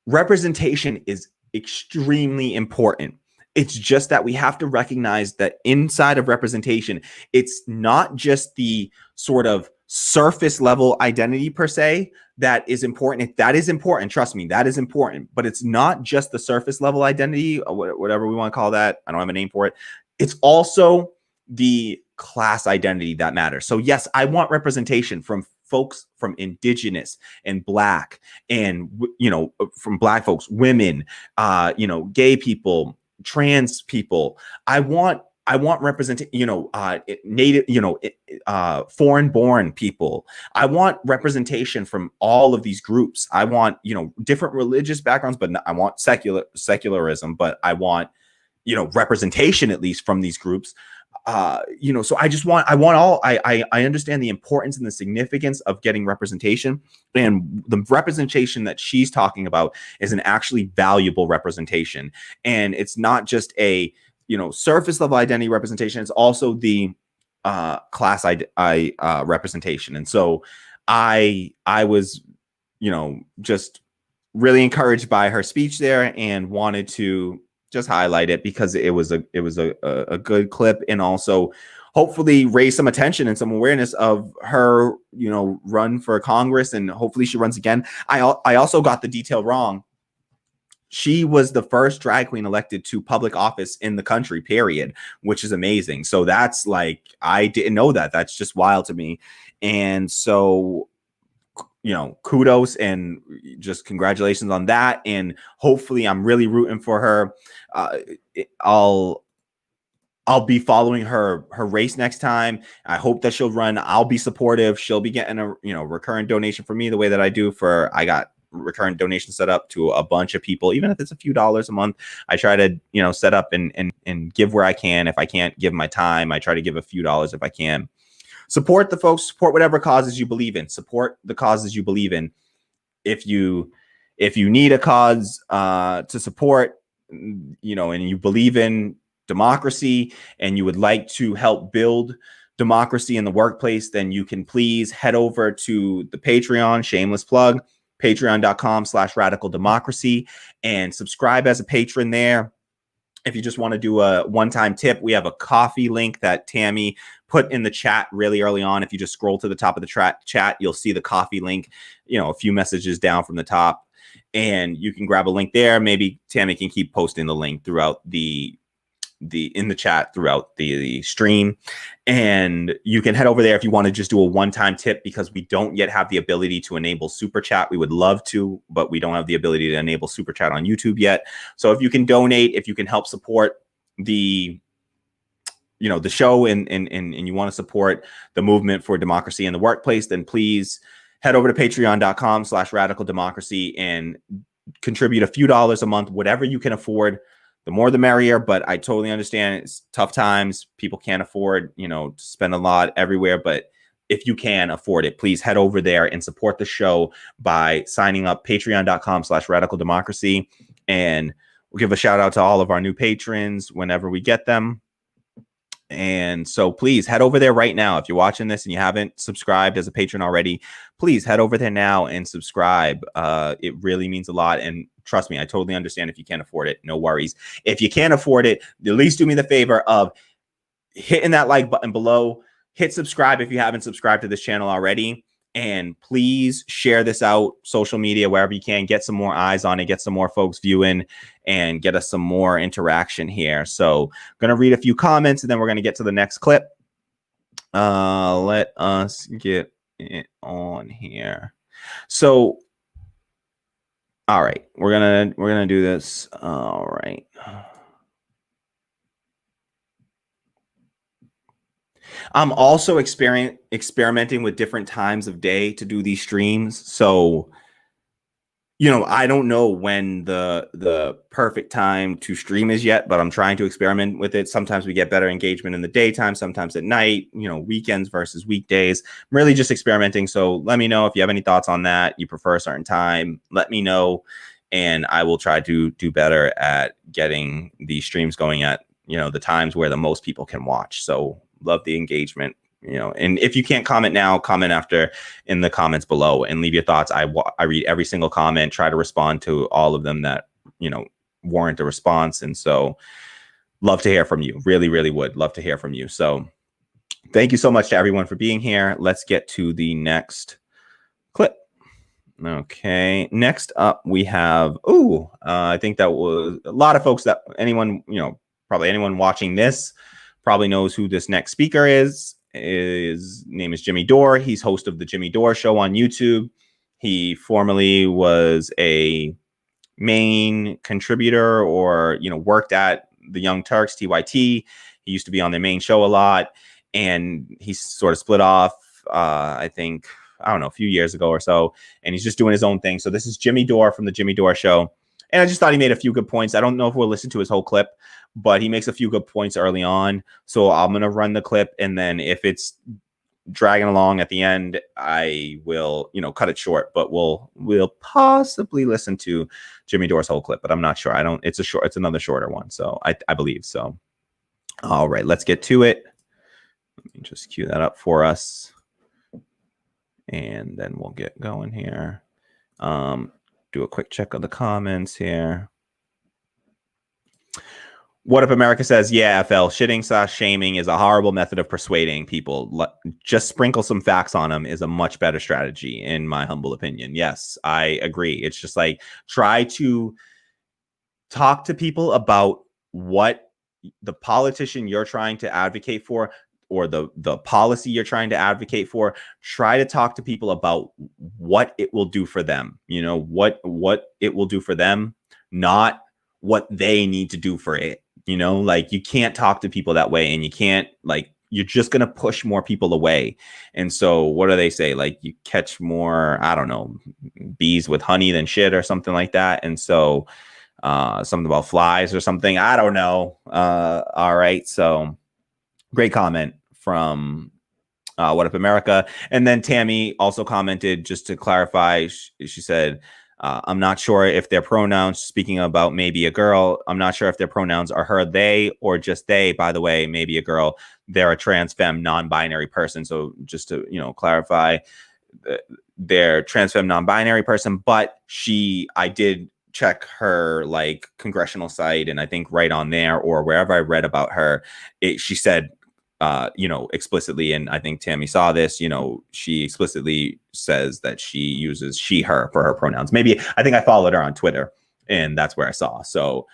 representation is extremely important. It's just that we have to recognize that inside of representation, it's not just the sort of surface level identity per se that is important. That is important. Trust me, that is important. But it's not just the surface level identity, or whatever we want to call that. I don't have a name for it. It's also the class identity that matters. So yes, I want representation from folks from Indigenous and Black and, from Black folks, women, gay people, trans people. I want representation, native, foreign born people. I want representation from all of these groups. I want, different religious backgrounds, but I want secularism, but I want, representation at least from these groups. So I understand the importance and the significance of getting representation, and the representation that she's talking about is an actually valuable representation. And it's not just a, surface level identity representation. It's also the class representation. And so I was, just really encouraged by her speech there and wanted to just highlight it because it was a good clip, and also hopefully raise some attention and some awareness of her, run for Congress, and hopefully she runs again. I also got the detail wrong. she was the first drag queen elected to public office in the country, period, which is amazing. So that's like, I didn't know that. That's just wild to me. And so, you know, kudos and just congratulations on that. And hopefully I'm really rooting for her. I'll be following her race next time. I hope that she'll run. I'll be supportive. She'll be getting a, you know, recurrent donation for me the way that I do for, I got recurrent donation set up to a bunch of people, even if it's a few dollars a month. I try to, you know, set up and give where I can. If I can't give my time, I try to give a few dollars if I can. Support the folks, support whatever causes you believe in. Support the causes you believe in. If you need a cause to support, you know, and you believe in democracy and you would like to help build democracy in the workplace, then you can please head over to the Patreon, shameless plug, patreon.com/radicaldemocracy, and subscribe as a patron there. If you just want to do a one-time tip, we have a coffee link that Tammy put in the chat really early on. If you just scroll to the top of the chat, you'll see the coffee link, you know, a few messages down from the top, and you can grab a link there. Maybe Tammy can keep posting the link throughout in the chat throughout the stream, and you can head over there if you want to just do a one-time tip, because we don't yet have the ability to enable super chat. We would love to, but we don't have the ability to enable super chat on YouTube yet. So if you can donate, if you can help support the, you know, the show and you want to support the movement for democracy in the workplace, then please head over to patreon.com/radicaldemocracy and contribute a few dollars a month, whatever you can afford. The more the merrier, but I totally understand it's tough times. People can't afford, you know, to spend a lot everywhere. But if you can afford it, please head over there and support the show by signing up, patreon.com/radicaldemocracy. And we'll give a shout out to all of our new patrons whenever we get them. And so please head over there right now. If you're watching this and you haven't subscribed as a patron already, please head over there now and subscribe. It really means a lot. And trust me, I totally understand if you can't afford it. No worries. If you can't afford it, at least do me the favor of hitting that like button below. Hit subscribe if you haven't subscribed to this channel already. And please share this out, social media, wherever you can. Get some more eyes on it, get some more folks viewing, and get us some more interaction here. So I'm going to read a few comments, and then we're going to get to the next clip. Let us get it on here. So, all right, we're gonna do this. All right. I'm also experimenting with different times of day to do these streams. So, you know, I don't know when the perfect time to stream is yet, but I'm trying to experiment with it. Sometimes we get better engagement in the daytime, sometimes at night, you know, weekends versus weekdays. I'm really just experimenting. So let me know if you have any thoughts on that. You prefer a certain time, let me know. And I will try to do better at getting these streams going at, you know, the times where the most people can watch. So love the engagement, you know, and if you can't comment now, comment after in the comments below and leave your thoughts. I read every single comment, try to respond to all of them that, you know, warrant a response. And so love to hear from you. Really, really would love to hear from you. So thank you so much to everyone for being here. Let's get to the next clip. Okay, next up we have, I think that was a lot of folks that anyone, you know, probably anyone watching this probably knows who this next speaker is. His name is Jimmy Dore. He's host of the Jimmy Dore Show on YouTube. He formerly was a main contributor, or, you know, worked at the Young Turks, TYT. He used to be on their main show a lot, and he's sort of split off, I think, I don't know, a few years ago or so, and he's just doing his own thing. So this is Jimmy Dore from the Jimmy Dore Show. And I just thought he made a few good points. I don't know if we'll listen to his whole clip, but he makes a few good points early on. So I'm going to run the clip, and then if it's dragging along at the end, I will, you know, cut it short, but we'll possibly listen to Jimmy Dore's whole clip, but I'm not sure. It's another shorter one. So I believe so. All right, let's get to it. Let me just cue that up for us, and then we'll get going here. Do a quick check of the comments here. What Up America says, yeah, FL, shitting/shaming is a horrible method of persuading people. Just sprinkle some facts on them is a much better strategy, in my humble opinion. Yes, I agree. It's just like, try to talk to people about what the politician you're trying to advocate for, or the policy you're trying to advocate for. Try to talk to people about what it will do for them, you know, what it will do for them, not what they need to do for it. You know, like, you can't talk to people that way, and you can't, like, you're just going to push more people away. And so what do they say? Like, you catch more, I don't know, bees with honey than shit, or something like that. And so something about flies or something, I don't know. All right. So great comment from What Up America. And then Tammy also commented, just to clarify, she said, I'm not sure if their pronouns, speaking about maybe a girl, I'm not sure if their pronouns are her, they, or just they. By the way, maybe a girl, they're a trans femme non-binary person. So just to, you know, clarify, they're trans femme non-binary person. But I did check her, like, Congressional site, and I think right on there, or wherever I read about her, she said, you know, explicitly, and I think Tammy saw this, you know, she explicitly says that she uses she, her for her pronouns. Maybe, I think I followed her on Twitter, and that's where I saw. So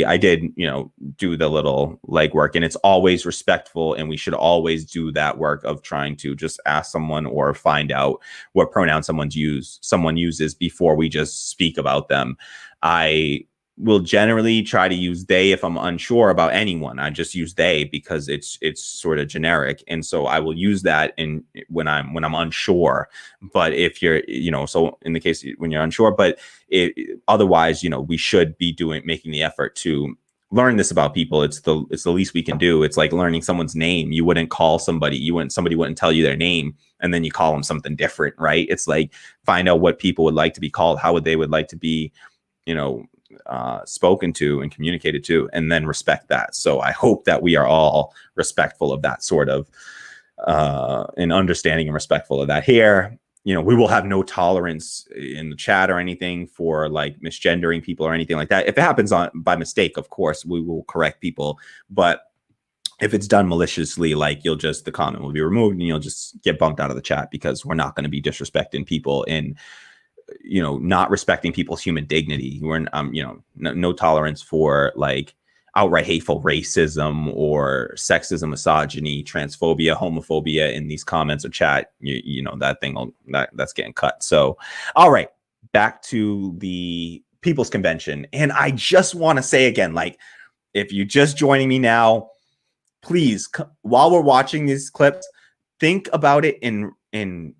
I did, you know, do the little legwork, and it's always respectful, and we should always do that work of trying to just ask someone or find out what pronoun someone uses before we just speak about them. I will generally try to use they if I'm unsure about anyone. I just use they because it's sort of generic, and so I will use that when I'm unsure. But if you're, you know, so in the case when you're unsure, but otherwise, you know, we should be making the effort to learn this about people. It's the least we can do. It's like learning someone's name. You wouldn't call somebody, somebody wouldn't tell you their name, and then you call them something different, right? It's like, find out what people would like to be called, how they would like to be, you know, spoken to and communicated to, and then respect that. So I hope that we are all respectful of that sort of and understanding and respectful of that here. You know, we will have no tolerance in the chat or anything for, like, misgendering people or anything like that. If it happens by mistake, of course, we will correct people. But if it's done maliciously, like, the comment will be removed, and you'll just get bumped out of the chat, because we're not going to be disrespecting people and, you know, not respecting people's human dignity. We're, you know, no tolerance for, like, outright hateful racism or sexism, misogyny, transphobia, homophobia in these comments or chat. You know, that's getting cut. So, all right, back to the People's Convention. And I just want to say again, like, if you're just joining me now, please, while we're watching these clips, think about it in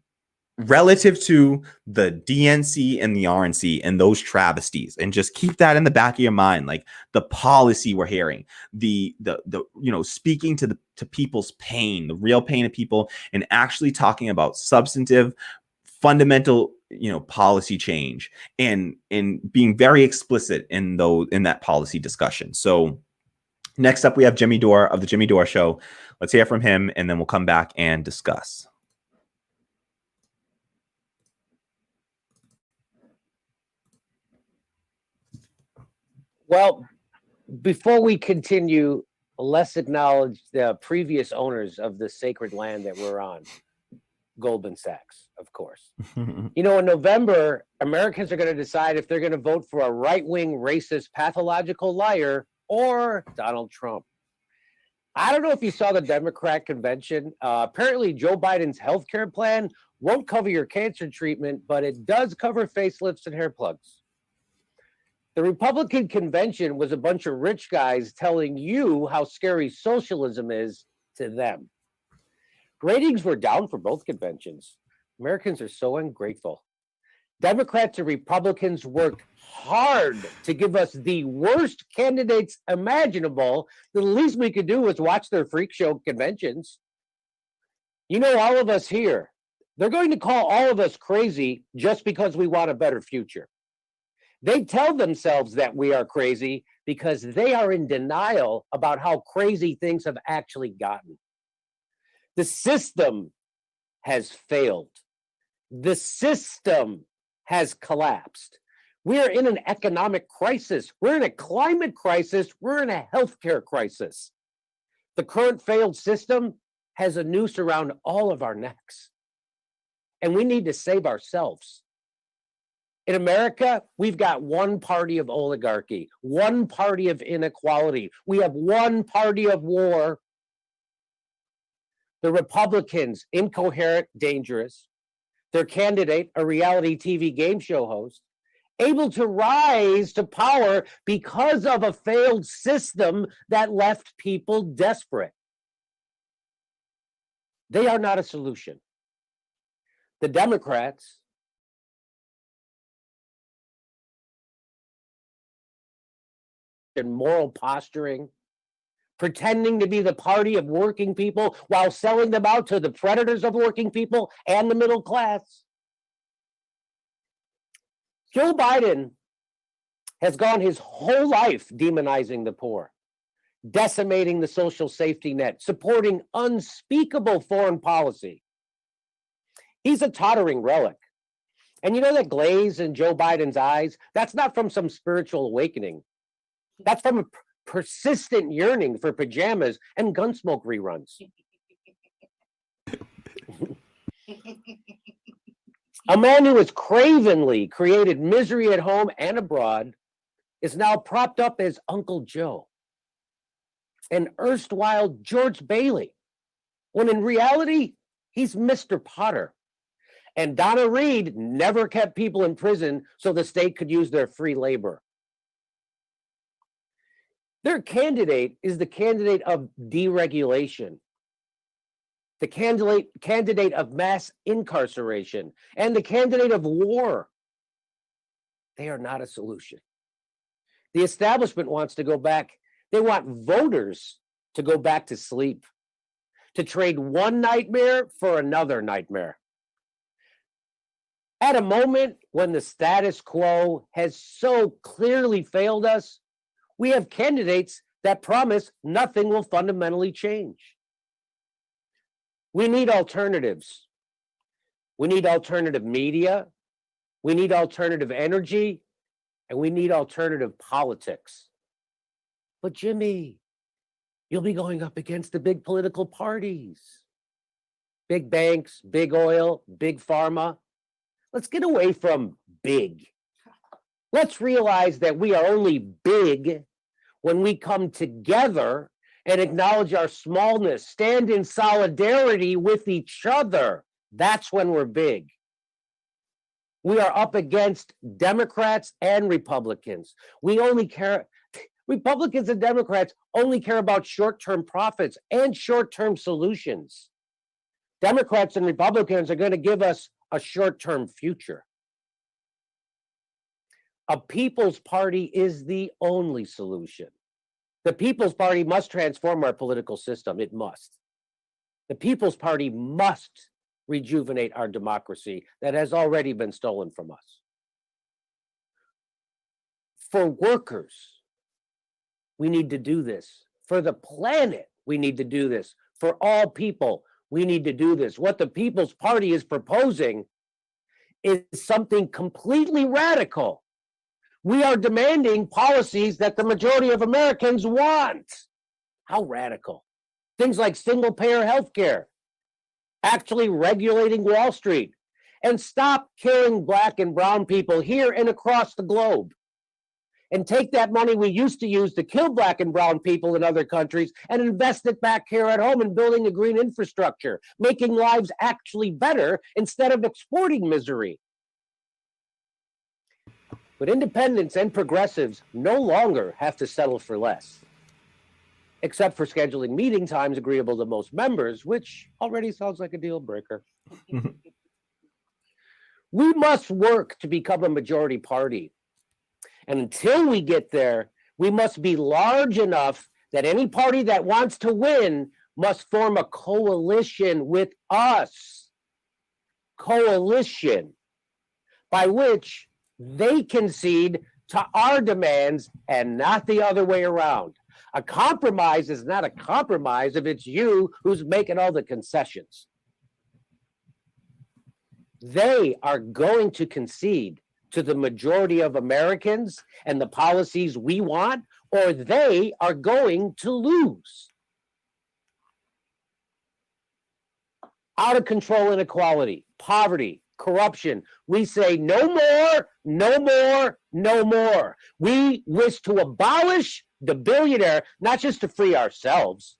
relative to the DNC and the RNC and those travesties, and just keep that in the back of your mind. Like, the policy we're hearing, the you know, speaking to people's pain, the real pain of people, and actually talking about substantive, fundamental, you know, policy change, and being very explicit in that policy discussion. So next up, we have Jimmy Dore of the Jimmy Dore Show. Let's hear from him, and then we'll come back and discuss. Well, before we continue, let's acknowledge the previous owners of the sacred land that we're on. Goldman Sachs, of course. You know, in November, Americans are going to decide if they're going to vote for a right-wing, racist, pathological liar or Donald Trump. I don't know if you saw the Democrat convention. Apparently, Joe Biden's healthcare plan won't cover your cancer treatment, but it does cover facelifts and hair plugs. The Republican convention was a bunch of rich guys telling you how scary socialism is to them. Ratings were down for both conventions. Americans are so ungrateful. Democrats and Republicans worked hard to give us the worst candidates imaginable. The least we could do was watch their freak show conventions. You know, all of us here, they're going to call all of us crazy just because we want a better future. They tell themselves that we are crazy because they are in denial about how crazy things have actually gotten. The system has failed. The system has collapsed. We are in an economic crisis. We're in a climate crisis. We're in a healthcare crisis. The current failed system has a noose around all of our necks. And we need to save ourselves. In America, we've got one party of oligarchy, one party of inequality. We have one party of war. The Republicans, incoherent, dangerous. Their candidate, a reality TV game show host, able to rise to power because of a failed system that left people desperate. They are not a solution. The Democrats, and moral posturing, pretending to be the party of working people while selling them out to the predators of working people and the middle class. Joe Biden has gone his whole life demonizing the poor, decimating the social safety net, supporting unspeakable foreign policy. He's a tottering relic. And you know that glaze in Joe Biden's eyes? That's not from some spiritual awakening. That's from a persistent yearning for pajamas and Gunsmoke reruns. A man who has cravenly created misery at home and abroad is now propped up as Uncle Joe, an erstwhile George Bailey, when in reality, he's Mr. Potter. And Donna Reed never kept people in prison so the state could use their free labor. Their candidate is the candidate of deregulation, the candidate of mass incarceration, and the candidate of war. They are not a solution. The establishment wants to go back. They want voters to go back to sleep, to trade one nightmare for another nightmare. At a moment when the status quo has so clearly failed us, we have candidates that promise nothing will fundamentally change. We need alternatives. We need alternative media. We need alternative energy. And we need alternative politics. But Jimmy, you'll be going up against the big political parties. Big banks, big oil, big pharma. Let's get away from big. Let's realize that we are only big when we come together and acknowledge our smallness, stand in solidarity with each other. That's when we're big. We are up against Democrats and Republicans. Republicans and Democrats only care about short-term profits and short-term solutions. Democrats and Republicans are going to give us a short-term future. A People's Party is the only solution. The People's Party must transform our political system. It must. The People's Party must rejuvenate our democracy that has already been stolen from us. For workers, we need to do this. For the planet, we need to do this. For all people, we need to do this. What the People's Party is proposing is something completely radical. We are demanding policies that the majority of Americans want. How radical? Things like single-payer healthcare, actually regulating Wall Street, and stop killing Black and brown people here and across the globe. And take that money we used to use to kill Black and brown people in other countries and invest it back here at home in building a green infrastructure, making lives actually better instead of exporting misery. But independents and progressives no longer have to settle for less, except for scheduling meeting times agreeable to most members, which already sounds like a deal breaker. We must work to become a majority party. And until we get there, we must be large enough that any party that wants to win must form a coalition with us. Coalition, by which they concede to our demands and not the other way around. A compromise is not a compromise if it's you who's making all the concessions. They are going to concede to the majority of Americans and the policies we want, or they are going to lose. Out of control inequality, poverty, corruption. We say no more, no more, no more. We wish to abolish the billionaire, not just to free ourselves,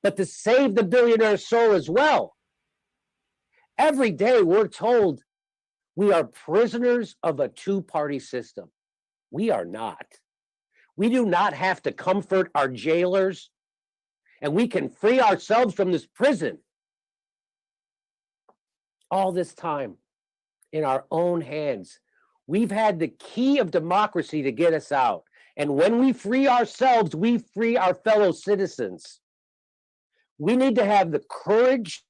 but to save the billionaire's soul as well. Every day we're told we are prisoners of a two-party system. We are not. We do not have to comfort our jailers, and we can free ourselves from this prison. All this time in our own hands. We've had the key of democracy to get us out. And when we free ourselves, we free our fellow citizens. We need to have the courage.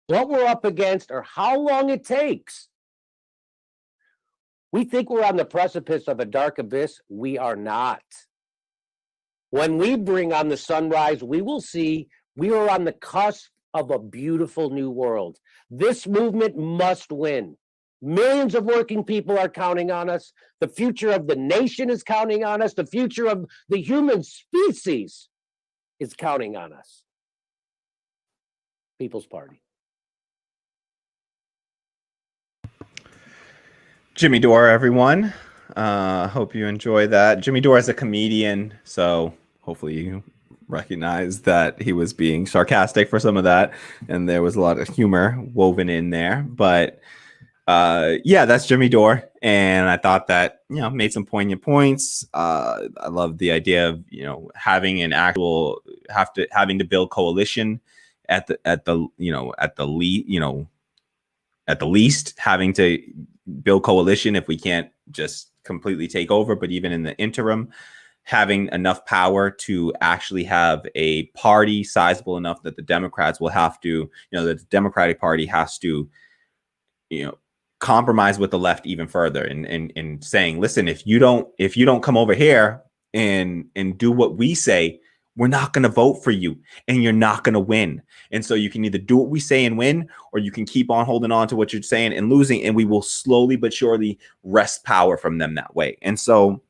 What we're up against or how long it takes. We think we're on the precipice of a dark abyss. We are not. When we bring on the sunrise, we will see we are on the cusp of a beautiful new world. This movement must win. Millions of working people are counting on us. The future of the nation is counting on us. The future of the human species is counting on us. People's Party. Jimmy Dore, everyone. Hope you enjoy that. Jimmy Dore is a comedian, so hopefully you recognize that he was being sarcastic for some of that, and there was a lot of humor woven in there. But yeah, that's Jimmy Dore, and I thought that, you know, made some poignant points. I love the idea of, you know, having an actual having to build coalition at the least having to build coalition if we can't just completely take over, but even in the interim, having enough power to actually have a party sizable enough that the Democrats will have to, you know, the Democratic Party has to, you know, compromise with the left even further and saying, listen, if you don't come over here and do what we say, we're not going to vote for you and you're not going to win. And so you can either do what we say and win, or you can keep on holding on to what you're saying and losing, and we will slowly but surely wrest power from them that way. And so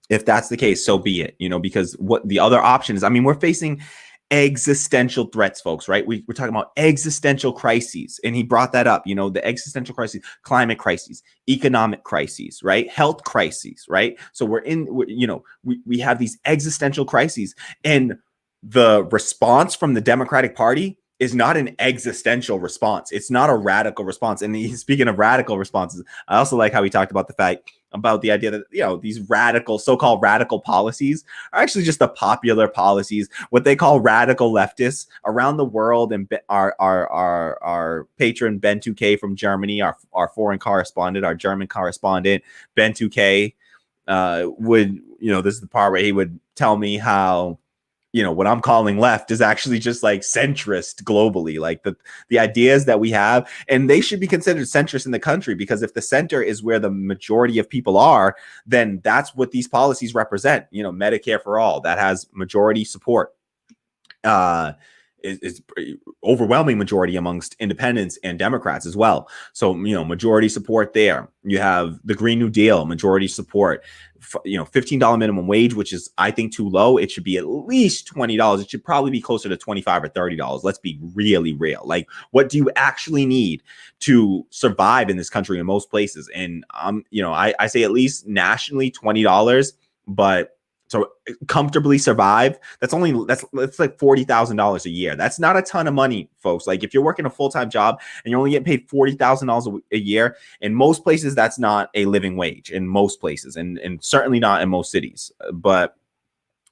if that's the case, so be it, you know, because what the other option is, I mean, we're facing existential threats, folks, right? We're talking about existential crises. And he brought that up, you know, the existential crises, climate crises, economic crises, right? Health crises, right? So we have these existential crises, and the response from the Democratic Party is not an existential response. It's not a radical response. And speaking of radical responses, I also like how he talked about the fact about the idea that, you know, these radical, so-called radical policies are actually just the popular policies, what they call radical leftists around the world. And our patron Ben 2K from Germany, our foreign correspondent, our German correspondent, Ben 2K would, you know, this is the part where he would tell me how, you know, what I'm calling left is actually just like centrist globally, like the ideas that we have, and they should be considered centrist in the country, because if the center is where the majority of people are, then that's what these policies represent. You know, Medicare for all, that has majority support, is overwhelming majority amongst independents and Democrats as well. So, you know, majority support there. You have the Green New Deal, majority support. You know, $15 minimum wage, which is, I think, too low. It should be at least $20. It should probably be closer to $25 or $30. Let's be really real. Like, what do you actually need to survive in this country in most places? And you know, I say at least nationally $20, but so comfortably survive, that's like $40,000 a year. That's not a ton of money, folks. Like, if you're working a full-time job and you're only getting paid $40,000 a year, in most places, that's not a living wage in most places, and certainly not in most cities. But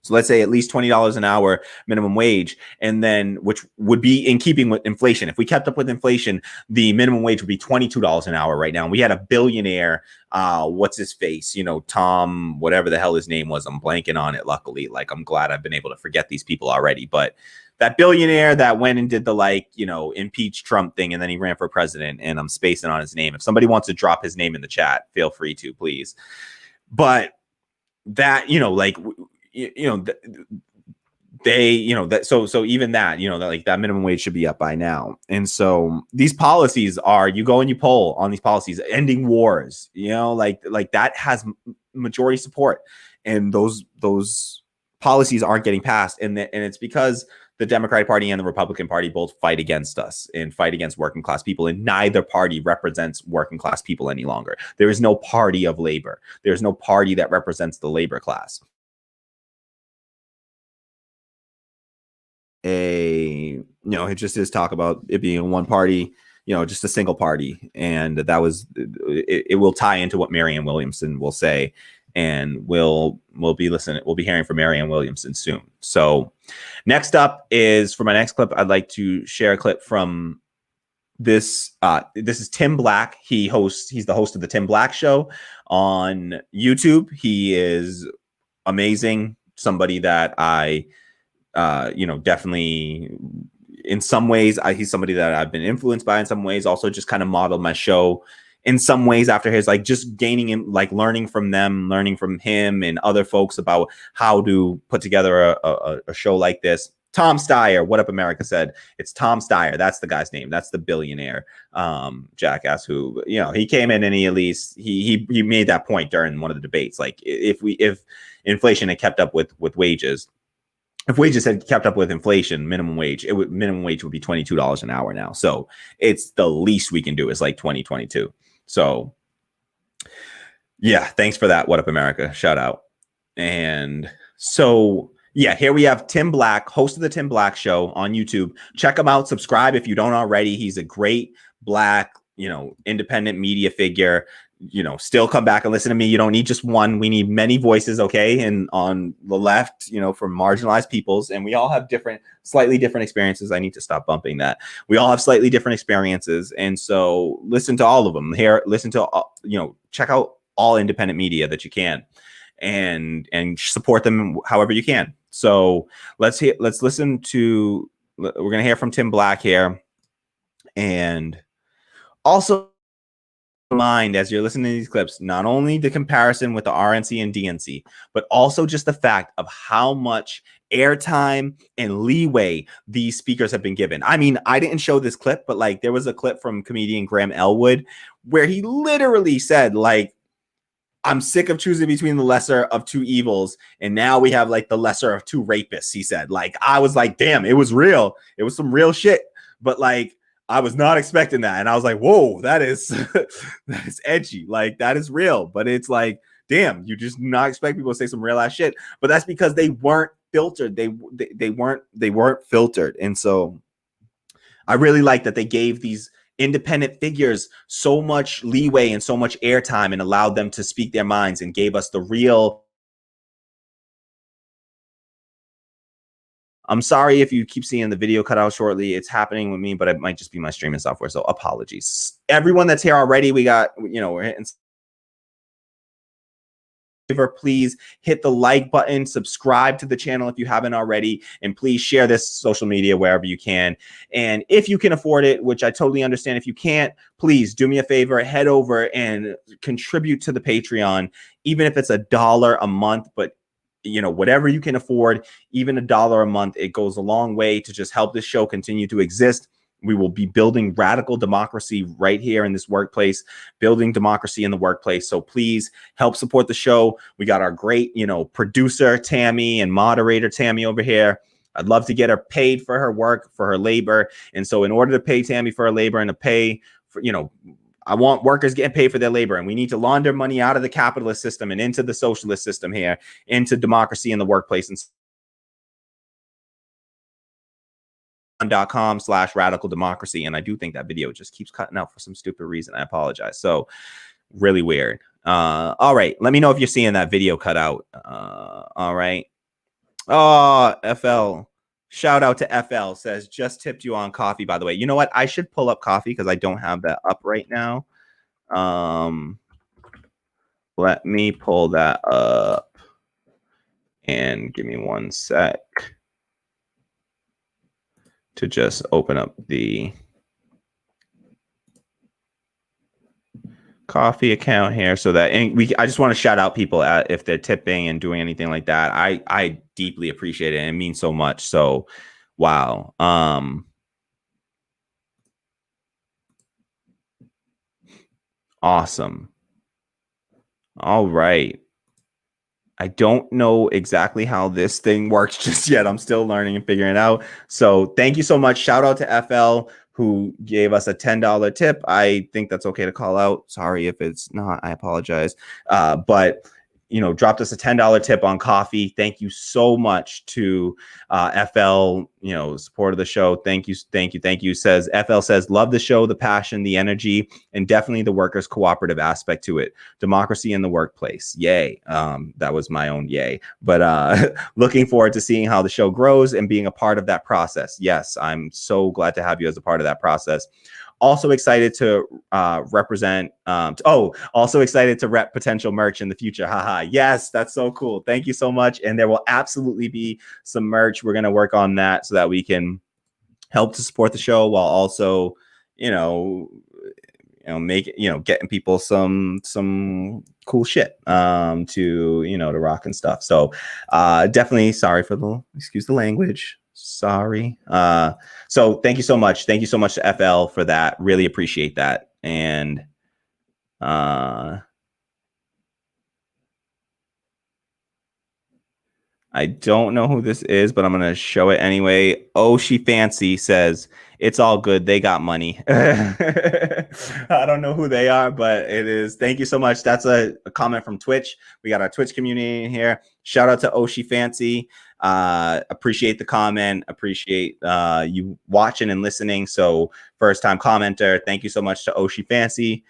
so let's say at least $20 an hour minimum wage, and then, which would be in keeping with inflation. If we kept up with inflation, the minimum wage would be $22 an hour right now. And we had a billionaire, what's his face? You know, Tom, whatever the hell his name was. I'm blanking on it, luckily. Like, I'm glad I've been able to forget these people already. But that billionaire that went and did the, like, you know, impeach Trump thing, and then he ran for president, and I'm spacing on his name. If somebody wants to drop his name in the chat, feel free to, please. But that, you know, like, you know, they, you know, that, so even that, you know, that, like, that minimum wage should be up by now. And so these policies are, you go and you poll on these policies, ending wars, you know, like that has majority support, and those policies aren't getting passed, and it's because the Democratic Party and the Republican Party both fight against us and fight against working class people, and neither party represents working class people any longer. There is no party of labor. There's no party that represents the labor class. It just is talk about it being one party, just a single party, and that was it will tie into what Marianne Williamson will say, and we'll be listening. We'll be hearing from Marianne Williamson soon. So next up is, for my next clip, I'd like to share a clip from this. This is Tim Black. He's the host of the Tim Black Show on YouTube. He is amazing. Somebody that I definitely in some ways, he's somebody that I've been influenced by in some ways, also just kind of modeled my show in some ways after his, like just gaining him, like learning from him and other folks about how to put together a show like this. Tom Steyer, What Up America said, it's Tom Steyer. That's the guy's name. That's the billionaire jackass who, he came in and he made that point during one of the debates. Like if inflation had kept up with wages, if wages had kept up with inflation, minimum wage would be $22 an hour now. So it's the least we can do is like 2022. So yeah, thanks for that. What Up America? Shout out. And so yeah, here we have Tim Black, host of the Tim Black Show on YouTube. Check him out. Subscribe if you don't already. He's a great Black, independent media figure. Still come back and listen to me. You don't need just one. We need many voices, okay? And on the left, for marginalized peoples, and we all have slightly different experiences. I need to stop bumping that. We all have slightly different experiences, and so listen to all of them. Listen to check out all independent media that you can, and support them however you can. So let's listen to. We're gonna hear from Tim Black here, and also mind as you're listening to these clips, not only the comparison with the RNC and DNC, but also just the fact of how much airtime and leeway these speakers have been given. I mean, I didn't show this clip, but like there was a clip from comedian Graham Elwood where he literally said, like, I'm sick of choosing between the lesser of two evils, and now we have like the lesser of two rapists. He said, like, I was like, damn, it was real. It was some real shit. But like, I was not expecting that. And I was like, whoa, that is that is edgy. Like, that is real. But it's like, damn, you just not expect people to say some real ass shit. But that's because they weren't filtered. They weren't filtered. And so I really like that they gave these independent figures so much leeway and so much airtime and allowed them to speak their minds and gave us the real. I'm sorry if you keep seeing the video cut out shortly. It's happening with me, but it might just be my streaming software. So apologies. Everyone that's here already, we're hitting. Please hit the like button, subscribe to the channel if you haven't already, and please share this social media wherever you can. And if you can afford it, which I totally understand, if you can't, please do me a favor, head over and contribute to the Patreon, even if it's $1 a month, but whatever you can afford, even $1 a month, it goes a long way to just help this show continue to exist. We will be building radical democracy right here in this workplace, building democracy in the workplace. So please help support the show. We got our great, producer Tammy and moderator Tammy over here. I'd love to get her paid for her work, for her labor. And so in order to pay Tammy for her labor and to pay for, I want workers getting paid for their labor, and we need to launder money out of the capitalist system and into the socialist system here, into democracy in the workplace. And .com/radical democracy. And I do think that video just keeps cutting out for some stupid reason. I apologize. So really weird. All right. Let me know if you're seeing that video cut out. All right. Oh, FL. Shout out to FL, says, just tipped you on coffee, by the way. You know what? I should pull up coffee because I don't have that up right now. Let me pull that up and give me one sec to just open up the coffee account here so that, and I just want to shout out people if they're tipping and doing anything like that. I deeply appreciate it, and it means so much. So wow. Awesome. All right. I don't know exactly how this thing works just yet. I'm still learning and figuring it out. So thank you so much. Shout out to FL who gave us a $10 tip. I think that's okay to call out. Sorry if it's not, I apologize. But dropped us a $10 tip on coffee. Thank you so much to FL, support of the show. Thank you. Says FL says, love the show, the passion, the energy, and definitely the workers' cooperative aspect to it. Democracy in the workplace. Yay. That was my own yay. But looking forward to seeing how the show grows and being a part of that process. Yes, I'm so glad to have you as a part of that process. Also excited to represent. Also excited to rep potential merch in the future. Haha. Yes, that's so cool. Thank you so much. And there will absolutely be some merch. We're going to work on that so that we can help to support the show while also, getting people some cool shit to rock and stuff. So definitely sorry for excuse the language. Sorry. So thank you so much. Thank you so much to FL for that. Really appreciate that. And I don't know who this is, but I'm going to show it anyway. Oh, she fancy says, it's all good. They got money. I don't know who they are, but it is. Thank you so much. That's a comment from Twitch. We got our Twitch community in here. Shout out to Oshi Fancy. Appreciate the comment. Appreciate you watching and listening. So first time commenter. Thank you so much to Oshi Fancy.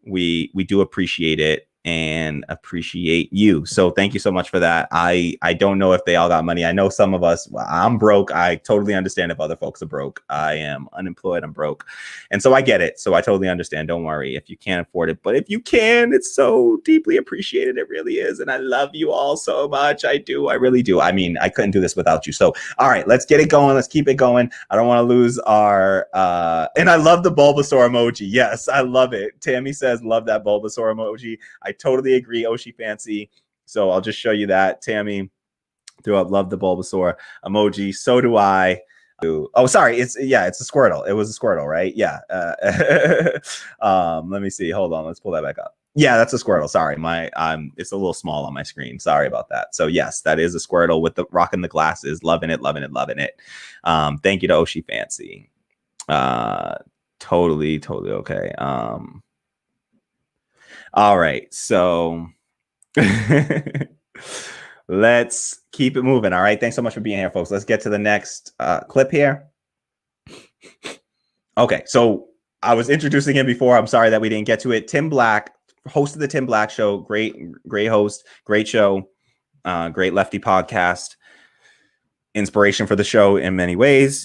We do appreciate it and appreciate you. So thank you so much for that. I don't know if they all got money. I know some of us, I'm broke. I totally understand if other folks are broke. I am unemployed. I'm broke. And so I get it. So I totally understand. Don't worry if you can't afford it. But if you can, it's so deeply appreciated. It really is. And I love you all so much. I do. I really do. I mean, I couldn't do this without you. So, all right, let's get it going. Let's keep it going. I don't want to lose our, and I love the Bulbasaur emoji. Yes, I love it. Tammy says, love that Bulbasaur emoji. I totally agree, Oshi Fancy. So I'll just show you that. Tammy threw up love the Bulbasaur emoji. So do I. Oh, sorry. It's a Squirtle. It was a Squirtle, right? Yeah. Let me see. Hold on. Let's pull that back up. Yeah, that's a Squirtle. Sorry. It's a little small on my screen. Sorry about that. So yes, that is a Squirtle with the rocking the glasses. Loving it. Thank you to Oshi Fancy. Totally okay. All right, so let's keep it moving. All right, thanks so much for being here, folks. Let's get to the next clip here. Okay, so I was introducing him before. I'm sorry that we didn't get to it. Tim Black, host of the Tim Black Show. Great host, great show, great lefty podcast. Inspiration for the show in many ways,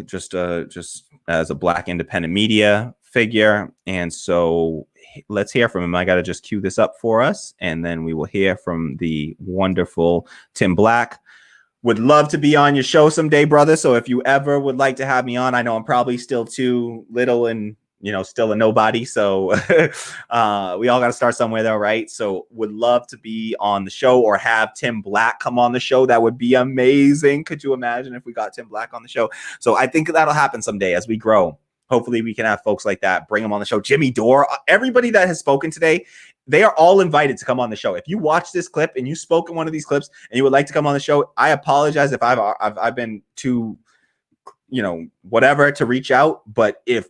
just as a Black independent media figure. And so let's hear from him. I got to just cue this up for us, and then we will hear from the wonderful Tim Black. Would love to be on your show someday, brother. So if you ever would like to have me on, I know I'm probably still too little and, still a nobody. So we all got to start somewhere though, right? So would love to be on the show or have Tim Black come on the show. That would be amazing. Could you imagine if we got Tim Black on the show? So I think that'll happen someday as we grow. Hopefully we can have folks like that, bring them on the show. Jimmy Dore, everybody that has spoken today, they are all invited to come on the show. If you watch this clip and you spoke in one of these clips and you would like to come on the show, I apologize if I've been too, whatever to reach out. But if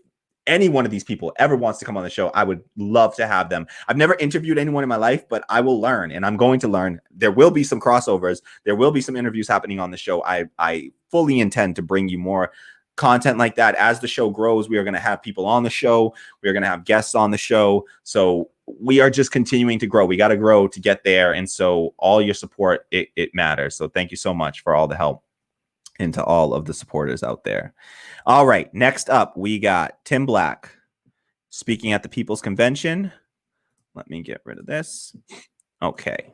any one of these people ever wants to come on the show, I would love to have them. I've never interviewed anyone in my life, but I will learn, and I'm going to learn. There will be some crossovers. There will be some interviews happening on the show. I fully intend to bring you more content like that. As the show grows, we are going to have people on the show. We are going to have guests on the show. So we are just continuing to grow. We got to grow to get there. And so all your support, it matters. So thank you so much for all the help and to all of the supporters out there. All right. Next up, we got Tim Black speaking at the People's Convention. Let me get rid of this. Okay.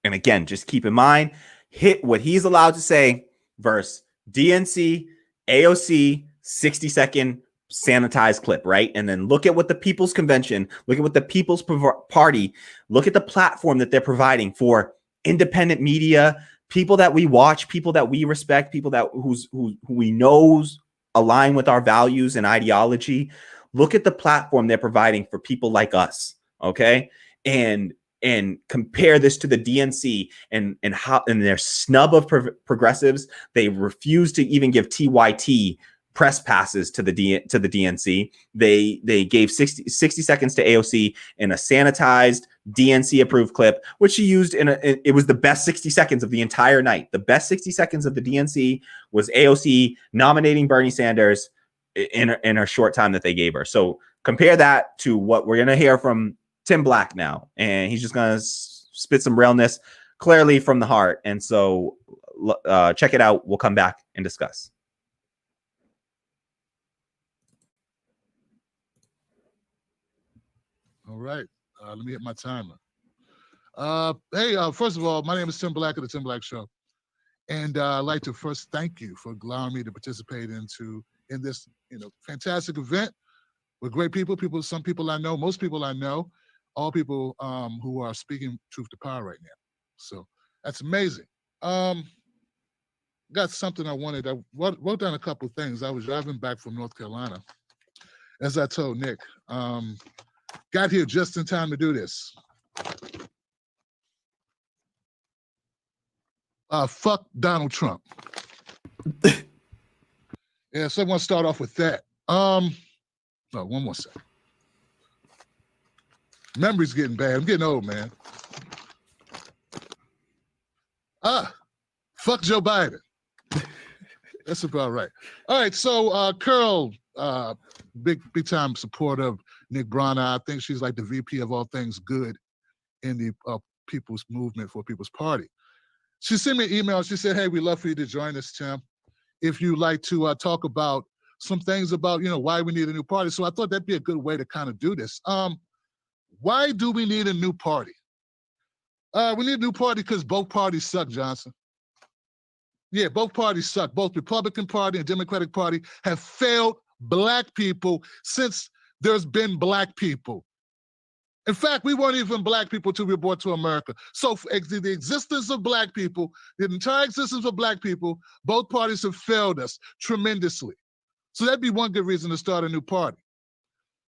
And again, just keep in mind, hit what he's allowed to say versus DNC, AOC, 60-second sanitized clip, right? And then look at what the People's Convention, look at what the People's Party, look at the platform that they're providing for independent media, people that we watch, people that we respect, people that who we know align with our values and ideology. Look at the platform they're providing for people like us, okay? And compare this to the DNC and how in their snub of progressives, they refuse to even give TYT press passes to the DNC. They gave 60 seconds to AOC in a sanitized DNC approved clip, which she used it was the best 60 seconds of the entire night. The best 60 seconds of the DNC was AOC nominating Bernie Sanders in a short time that they gave her. So compare that to what we're going to hear from Tim Black now, and he's just going to spit some realness clearly from the heart. And so check it out. We'll come back and discuss. All right. Let me hit my timer. Hey, first of all, my name is Tim Black of the Tim Black Show. And I'd like to first thank you for allowing me to participate in this fantastic event with great people, some people I know, most people I know, all people who are speaking truth to power right now. So that's amazing. Got something I wanted. I wrote down a couple of things. I was driving back from North Carolina. As I told Nick, got here just in time to do this. Fuck Donald Trump. Yeah, so I want to start off with that. No, one more second. Memory's getting bad. I'm getting old, man. Fuck Joe Biden. That's about right. All right, so Curl, big time supporter of Nick Brana. I think she's like the VP of all things good in the People's Movement for People's Party. She sent me an email. She said, hey, we'd love for you to join us, Tim, if you'd like to talk about some things about, why we need a new party. So I thought that'd be a good way to kind of do this. Why do we need a new party? We need a new party because both parties suck, Johnson. Yeah, both parties suck. Both Republican Party and Democratic Party have failed Black people since there's been Black people. In fact, we weren't even Black people until we were brought to America. So the existence of Black people, the entire existence of Black people, both parties have failed us tremendously. So that'd be one good reason to start a new party.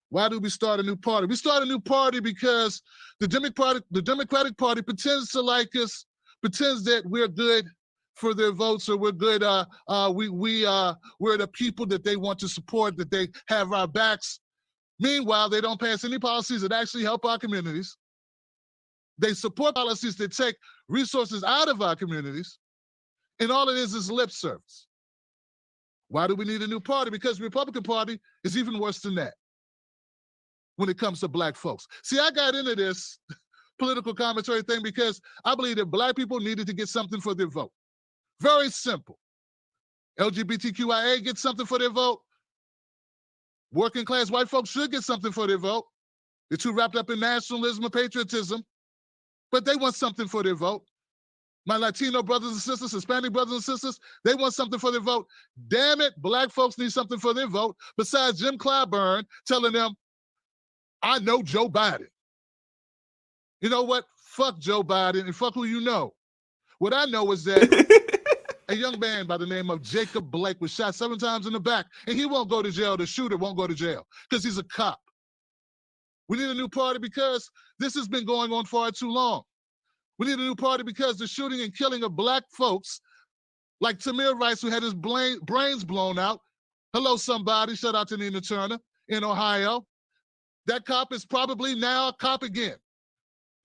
Why do we start a new party? We start a new party because the Democratic Party pretends to like us, pretends that we're good for their votes, or we're good. We're the people that they want to support, that they have our backs. Meanwhile, they don't pass any policies that actually help our communities. They support policies that take resources out of our communities, and all it is lip service. Why do we need a new party? Because the Republican Party is even worse than that when it comes to Black folks. See, I got into this political commentary thing because I believe that Black people needed to get something for their vote. Very simple. LGBTQIA gets something for their vote. Working class white folks should get something for their vote. They're too wrapped up in nationalism and patriotism, but they want something for their vote. My Latino brothers and sisters, Hispanic brothers and sisters, they want something for their vote. Damn it, Black folks need something for their vote besides Jim Clyburn telling them, I know Joe Biden. You know what? Fuck Joe Biden and fuck who you know. What I know is that a young man by the name of Jacob Blake was shot 7 times in the back, and he won't go to jail. The shooter won't go to jail because he's a cop. We need a new party because this has been going on far too long. We need a new party because the shooting and killing of Black folks, like Tamir Rice, who had his brains blown out. Hello, somebody. Shout out to Nina Turner in Ohio. That cop is probably now a cop again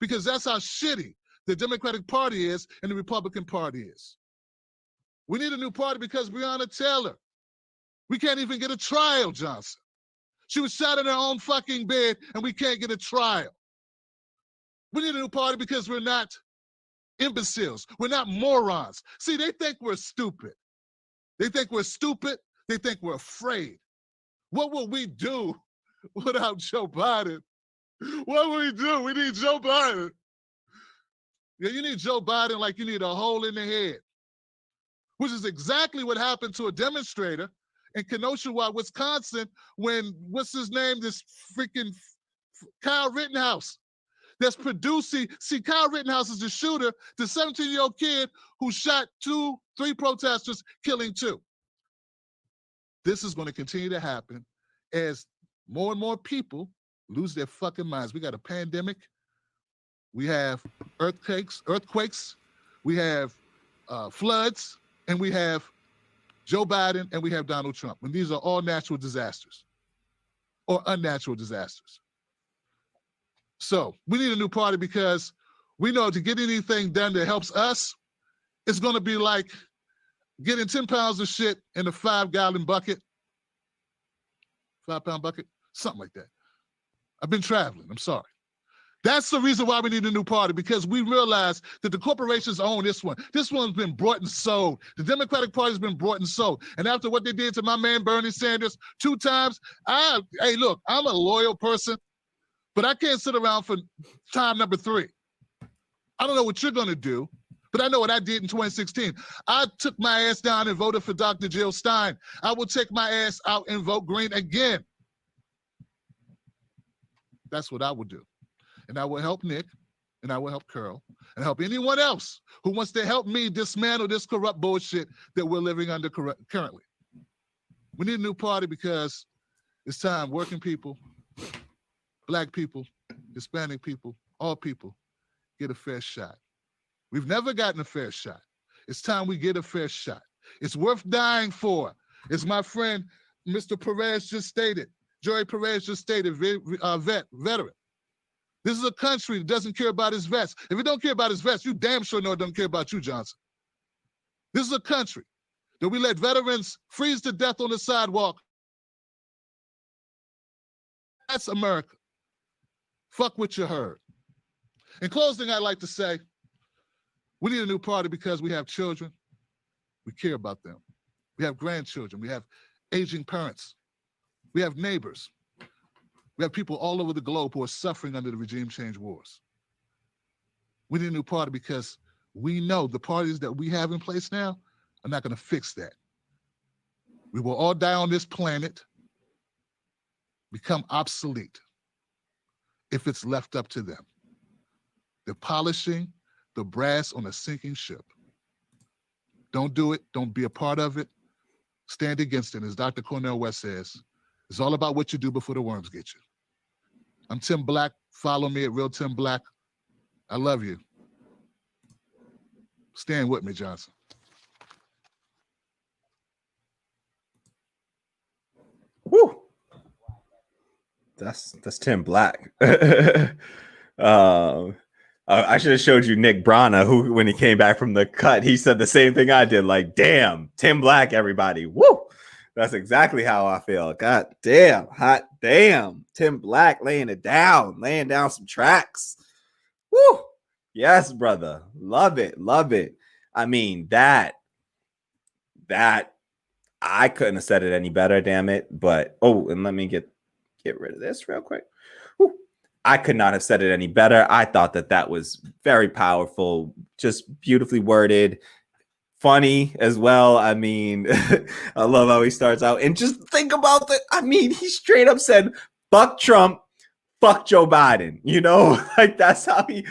because that's how shitty the Democratic Party is and the Republican Party is. We need a new party because Breonna Taylor, we can't even get a trial, Johnson. She was shot in her own fucking bed and we can't get a trial. We need a new party because we're not imbeciles. We're not morons. See, they think we're stupid. They think we're stupid. They think we're afraid. What will we do without Joe Biden? What will we do? We need Joe Biden. Yeah, you need Joe Biden like you need a hole in the head, which is exactly what happened to a demonstrator in Kenosha, Wisconsin, when, what's his name, this freaking Kyle Rittenhouse that's producing, see, Kyle Rittenhouse is the shooter, the 17-year-old kid who shot 3 protesters, killing 2. This is going to continue to happen as more and more people lose their fucking minds. We got a pandemic. We have earthquakes. We have floods, and we have Joe Biden, and we have Donald Trump. And these are all natural disasters or unnatural disasters. So we need a new party because we know to get anything done that helps us, it's going to be like getting 10 pounds of shit in a 5-gallon bucket, 5-pound bucket, something like that. I've been traveling, I'm sorry. That's the reason why we need a new party, because we realize that the corporations own this one. This one's been bought and sold. The Democratic Party's been bought and sold. And after what they did to my man Bernie Sanders 2 times, hey, look, I'm a loyal person, but I can't sit around for time number 3. I don't know what you're gonna do, but I know what I did in 2016. I took my ass down and voted for Dr. Jill Stein. I will take my ass out and vote green again. That's what I would do. And I will help Nick, and I will help Curl, and help anyone else who wants to help me dismantle this corrupt bullshit that we're living under currently. We need a new party because it's time working people, Black people, Hispanic people, all people get a fair shot. We've never gotten a fair shot. It's time we get a fair shot. It's worth dying for. As my friend, Mr. Perez just stated, Joey Perez just stated, veteran. This is a country that doesn't care about its vets. If it don't care about its vets, you damn sure know it doesn't care about you, Johnson. This is a country that we let veterans freeze to death on the sidewalk. That's America. Fuck what you heard. In closing, I'd like to say, we need a new party because we have children. We care about them. We have grandchildren. We have aging parents. We have neighbors. We have people all over the globe who are suffering under the regime change wars. We need a new party because we know the parties that we have in place now are not going to fix that. We will all die on this planet, become obsolete if it's left up to them. They're polishing the brass on a sinking ship. Don't do it. Don't be a part of it. Stand against it. As Dr. Cornel West says, it's all about what you do before the worms get you. I'm Tim Black. Follow me at Real Tim Black. I love you. Stand with me, Johnson. Woo! That's Tim Black. I should have showed you Nick Brana, who, when he came back from the cut, he said the same thing I did. Like, damn, Tim Black, everybody. Woo! That's exactly how I feel. God damn, hot damn. Tim Black laying down some tracks. Woo! Yes, brother. Love it. Love it. I mean, that I couldn't have said it any better, damn it. But and let me get rid of this real quick. Woo. I could not have said it any better. I thought that was very powerful, just beautifully worded. Funny as well. I mean, I love how he starts out. And just think about he straight up said, fuck Trump, fuck Joe Biden. You know, like that's how he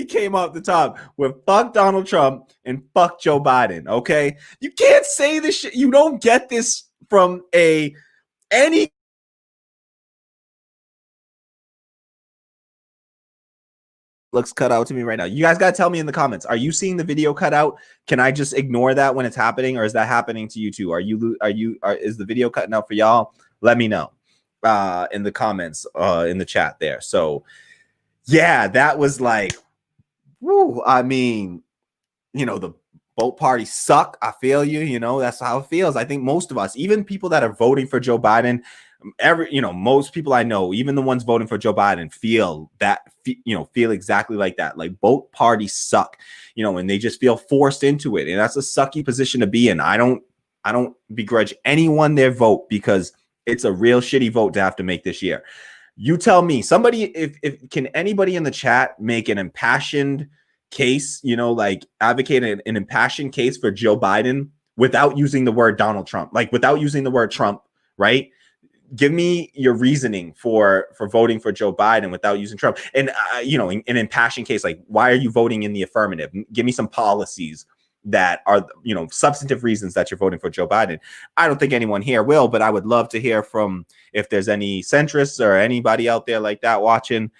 came off the top with fuck Donald Trump and fuck Joe Biden. Okay. You can't say this shit. You don't get this from any looks cut out to me right now. You guys got to tell me in the comments. Are you seeing the video cut out? Can I just ignore that when it's happening, or is that happening to you too? Is the video cutting out for y'all? Let me know in the comments in the chat there. So yeah, that was like, woo. I mean, you know, the both parties suck. I feel you. You know, that's how it feels. I think most of us, even people that are voting for Joe Biden, most people I know, even the ones voting for Joe Biden, feel exactly like that. Like both parties suck, and they just feel forced into it. And that's a sucky position to be in. I don't begrudge anyone their vote because it's a real shitty vote to have to make this year. You tell me, somebody, if can anybody in the chat make an impassioned case, like advocate an impassioned case for Joe Biden without using the word Donald Trump, like without using the word Trump, right? Give me your reasoning for voting for Joe Biden without using Trump. And, an impassioned case, like, why are you voting in the affirmative? Give me some policies that are, you know, substantive reasons that you're voting for Joe Biden. I don't think anyone here will, but I would love to hear from, if there's any centrists or anybody out there like that watching,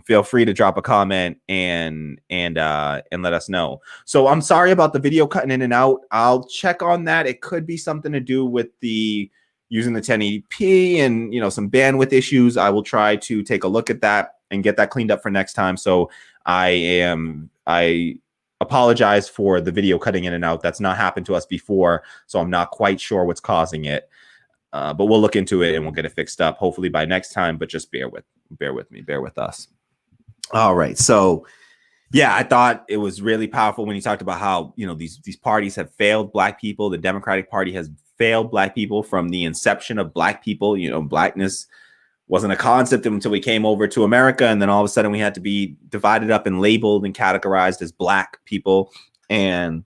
feel free to drop a comment and let us know. So I'm sorry about the video cutting in and out. I'll check on that. It could be something to do with the using the 1080p and, you know, some bandwidth issues. I will try to take a look at that and get that cleaned up for next time. So I apologize for the video cutting in and out. That's not happened to us before, so I'm not quite sure what's causing it. But we'll look into it and we'll get it fixed up hopefully by next time. But just bear with me, bear with us. All right, so yeah, I thought it was really powerful when he talked about how, you know, these parties have failed Black people. The Democratic Party has failed Black people from the inception of Black people. You know, Blackness wasn't a concept until we came over to America, and then all of a sudden we had to be divided up and labeled and categorized as Black people. And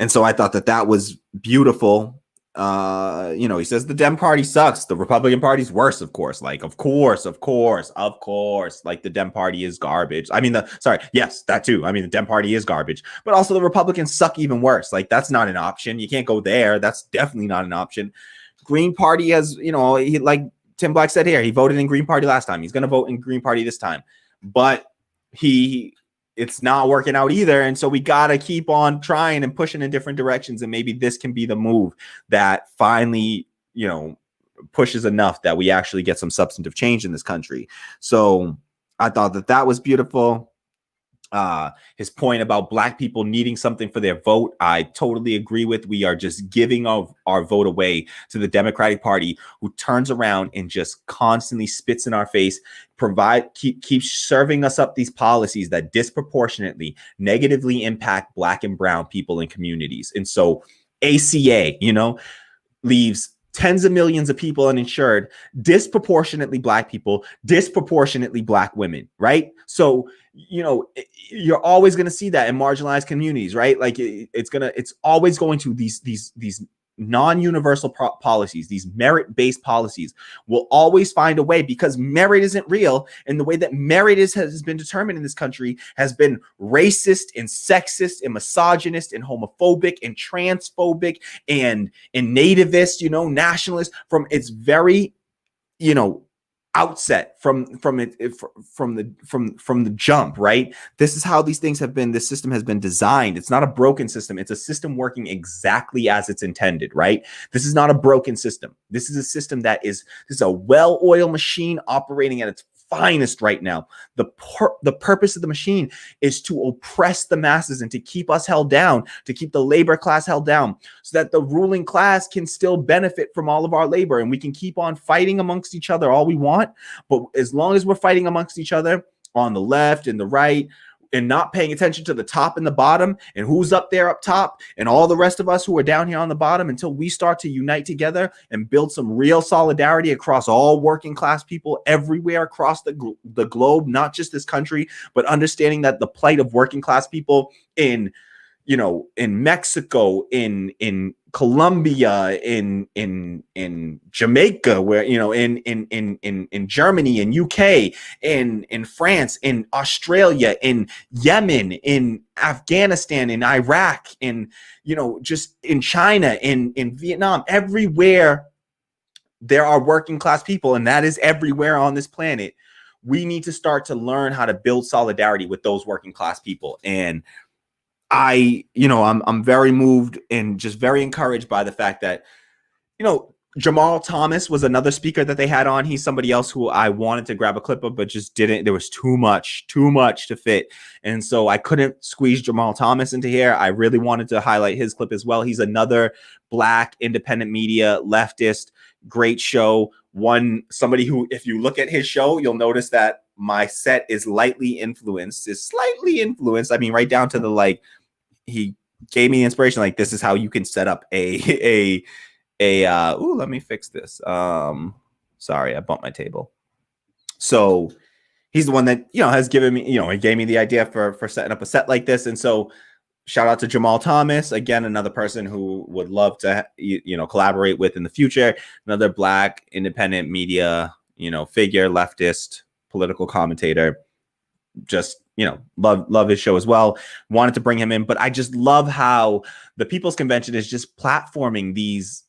so I thought that was beautiful. You know, he says the Dem Party sucks. The Republican Party's worse, of course. Like, of course. Like, the Dem Party is garbage. I mean, yes, that too. I mean, the Dem Party is garbage, but also the Republicans suck even worse. Like, that's not an option. You can't go there. That's definitely not an option. Green Party has, you know, like Tim Black said here, he voted in Green Party last time. He's going to vote in Green Party this time, but it's not working out either. And so we got to keep on trying and pushing in different directions. And maybe this can be the move that finally, you know, pushes enough that we actually get some substantive change in this country. So I thought that was beautiful. His point about Black people needing something for their vote, I totally agree with. We are just giving our vote away to the Democratic Party, who turns around and just constantly spits in our face, keeps serving us up these policies that disproportionately negatively impact Black and brown people and communities. And so ACA, you know, leaves tens of millions of people uninsured, disproportionately Black people, disproportionately Black women, right? So, you know, you're always going to see that in marginalized communities, right? Like it's always going to these non-universal policies, these merit-based policies will always find a way, because merit isn't real. And the way that merit has been determined in this country has been racist and sexist and misogynist and homophobic and transphobic and nativist, you know, nationalist from its very, you know, outset from the jump, right? This is how these things have been. This system has been designed. It's not a broken system. It's a system working exactly as it's intended, right? This is not a broken system. This is a system this is a well-oiled machine operating at its finest right now. The purpose of the machine is to oppress the masses and to keep us held down, to keep the labor class held down, so that the ruling class can still benefit from all of our labor, and we can keep on fighting amongst each other all we want. But as long as we're fighting amongst each other on the left and the right, and not paying attention to the top and the bottom and who's up there up top and all the rest of us who are down here on the bottom, until we start to unite together and build some real solidarity across all working class people everywhere across the globe, not just this country, but understanding that the plight of working class people in, you know, in Mexico, in Colombia, in Jamaica, where, you know, in Germany, in UK, in France, in Australia, in Yemen, in Afghanistan, in Iraq, in, you know, just in China, in Vietnam, everywhere there are working class people, and that is everywhere on this planet. We need to start to learn how to build solidarity with those working class people. And I'm very moved and just very encouraged by the fact that, you know, Jamal Thomas was another speaker that they had on. He's somebody else who I wanted to grab a clip of, but just didn't. There was too much to fit. And so I couldn't squeeze Jamal Thomas into here. I really wanted to highlight his clip as well. He's another Black independent media leftist, great show. Somebody who, if you look at his show, you'll notice that my set is slightly influenced. I mean, right down to the, like, he gave me the inspiration, like, this is how you can set up let me fix this. Sorry, I bumped my table. So he's the one that, you know, has given me, you know, he gave me the idea for setting up a set like this. And so shout out to Jamal Thomas, again, another person who would love to, you know, collaborate with in the future, another Black independent media, you know, figure, leftist, political commentator. Just, love his show as well. Wanted to bring him in, but I just love how the People's Convention is just platforming these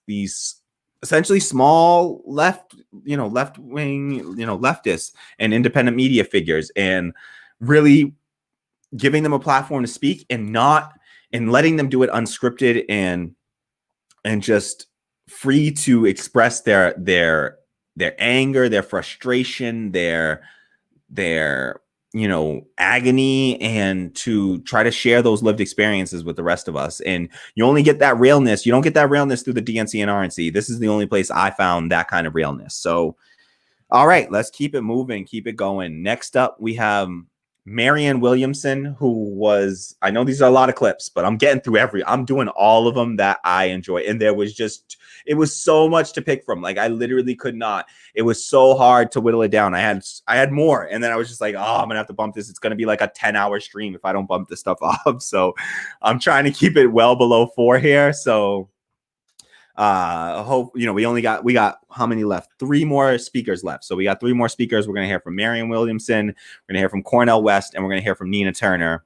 essentially small left-wing, leftists and independent media figures, and really giving them a platform to speak, and letting them do it unscripted and just free to express their anger, their frustration, their agony, and to try to share those lived experiences with the rest of us. And you only get that realness. You don't get that realness through the DNC and RNC. This is the only place I found that kind of realness. So, all right, let's keep it moving, keep it going. Next up, we have Marianne Williamson, who was, I know these are a lot of clips, but I'm getting through I'm doing all of them that I enjoy. And it was so much to pick from. Like, I literally could not. It was so hard to whittle it down. I had more. And then I was just like, I'm going to have to bump this. It's going to be like a 10-hour stream if I don't bump this stuff up. So I'm trying to keep it well below 4 here. So we got how many left? 3 more speakers left. So we got 3 more speakers. We're going to hear from Marianne Williamson. We're going to hear from Cornel West, and we're going to hear from Nina Turner.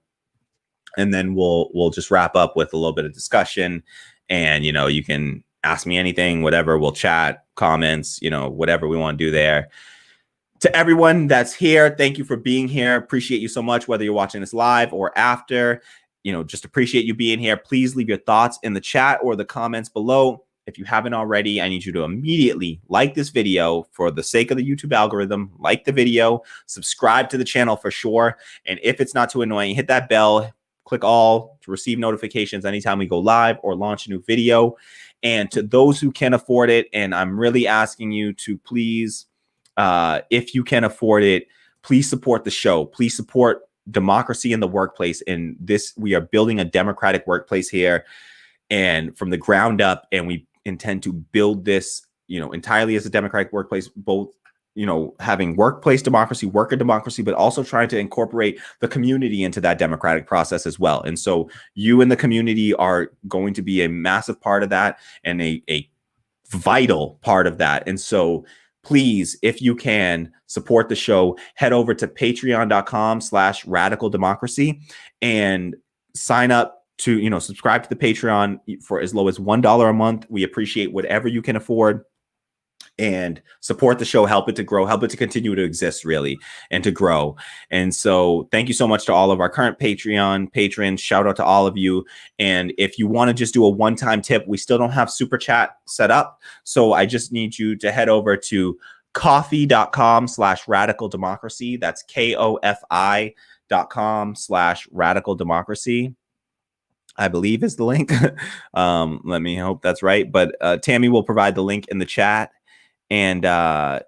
And then we'll just wrap up with a little bit of discussion. And, you can ask me anything, whatever. We'll chat, comments, whatever we want to do there. To everyone that's here, thank you for being here. Appreciate you so much, whether you're watching this live or after. Just appreciate you being here. Please leave your thoughts in the chat or the comments below. If you haven't already, I need you to immediately like this video for the sake of the YouTube algorithm. Like the video, subscribe to the channel for sure. And if it's not too annoying, hit that bell, click all to receive notifications anytime we go live or launch a new video. And to those who can afford it, and I'm really asking you to please, if you can afford it, please support the show. Please support democracy in the workplace. And we are building a democratic workplace here, and from the ground up, and we intend to build this, entirely as a democratic workplace, both, having workplace democracy, worker democracy, but also trying to incorporate the community into that democratic process as well. And so you and the community are going to be a massive part of that, and a vital part of that. And so please, if you can support the show, head over to patreon.com/radical democracy and sign up to, subscribe to the Patreon for as low as $1 a month. We appreciate whatever you can afford, and support the show, help it to grow, help it to continue to exist, really, and to grow. And so thank you so much to all of our current Patreon patrons. Shout out to all of you. And if you want to just do a one-time tip, we still don't have Super Chat set up. So I just need you to head over to coffee.com/radical democracy. That's kofi.com/radical democracy. I believe is the link. Let me hope that's right. But Tammy will provide the link in the chat. And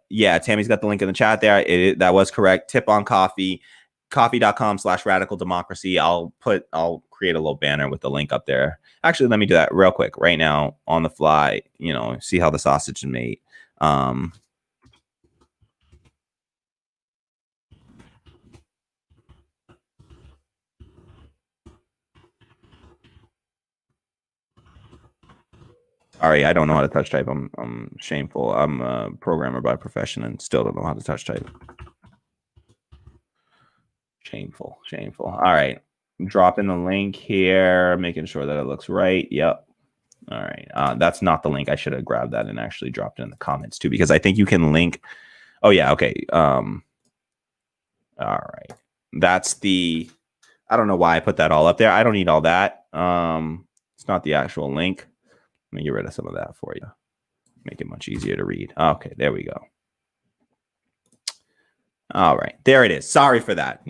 yeah, Tammy's got the link in the chat there. That was correct. Tip on coffee, coffee.com/radical democracy. I'll create a little banner with the link up there. Actually, let me do that real quick right now on the fly, see how the sausage is made. Sorry, I don't know how to touch type. I'm shameful. I'm a programmer by profession and still don't know how to touch type. Shameful. All right. I'm dropping the link here, making sure that it looks right. Yep. All right. That's not the link. I should have grabbed that and actually dropped it in the comments too, because I think you can link. Oh yeah. Okay. All right. That's the, I don't know why I put that all up there. I don't need all that. It's not the actual link. Let me get rid of some of that for you. Make it much easier to read. Okay, there we go. All right, there it is. Sorry for that.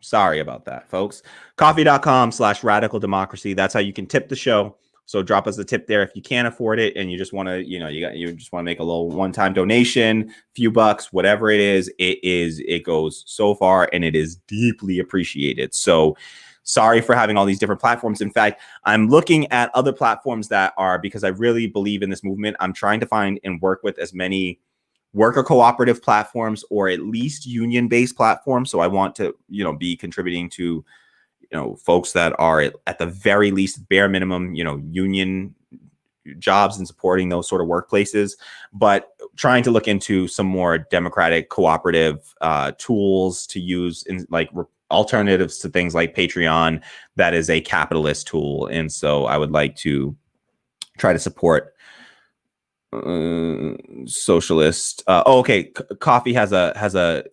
Sorry about that, folks. Coffee.com/radical democracy. That's how you can tip the show. So drop us a tip there if you can't afford it, and you just want to, you just want to make a little one-time donation, few bucks, whatever it is. It goes so far, and it is deeply appreciated. So sorry for having all these different platforms. In fact, I'm looking at other platforms that are, because I really believe in this movement, I'm trying to find and work with as many worker cooperative platforms, or at least union-based platforms. So I want to, be contributing to, folks that are at the very least bare minimum, union jobs and supporting those sort of workplaces, but trying to look into some more democratic cooperative tools to use in alternatives to things like Patreon, that is a capitalist tool. And so I would like to try to support socialist. Okay. Coffee has a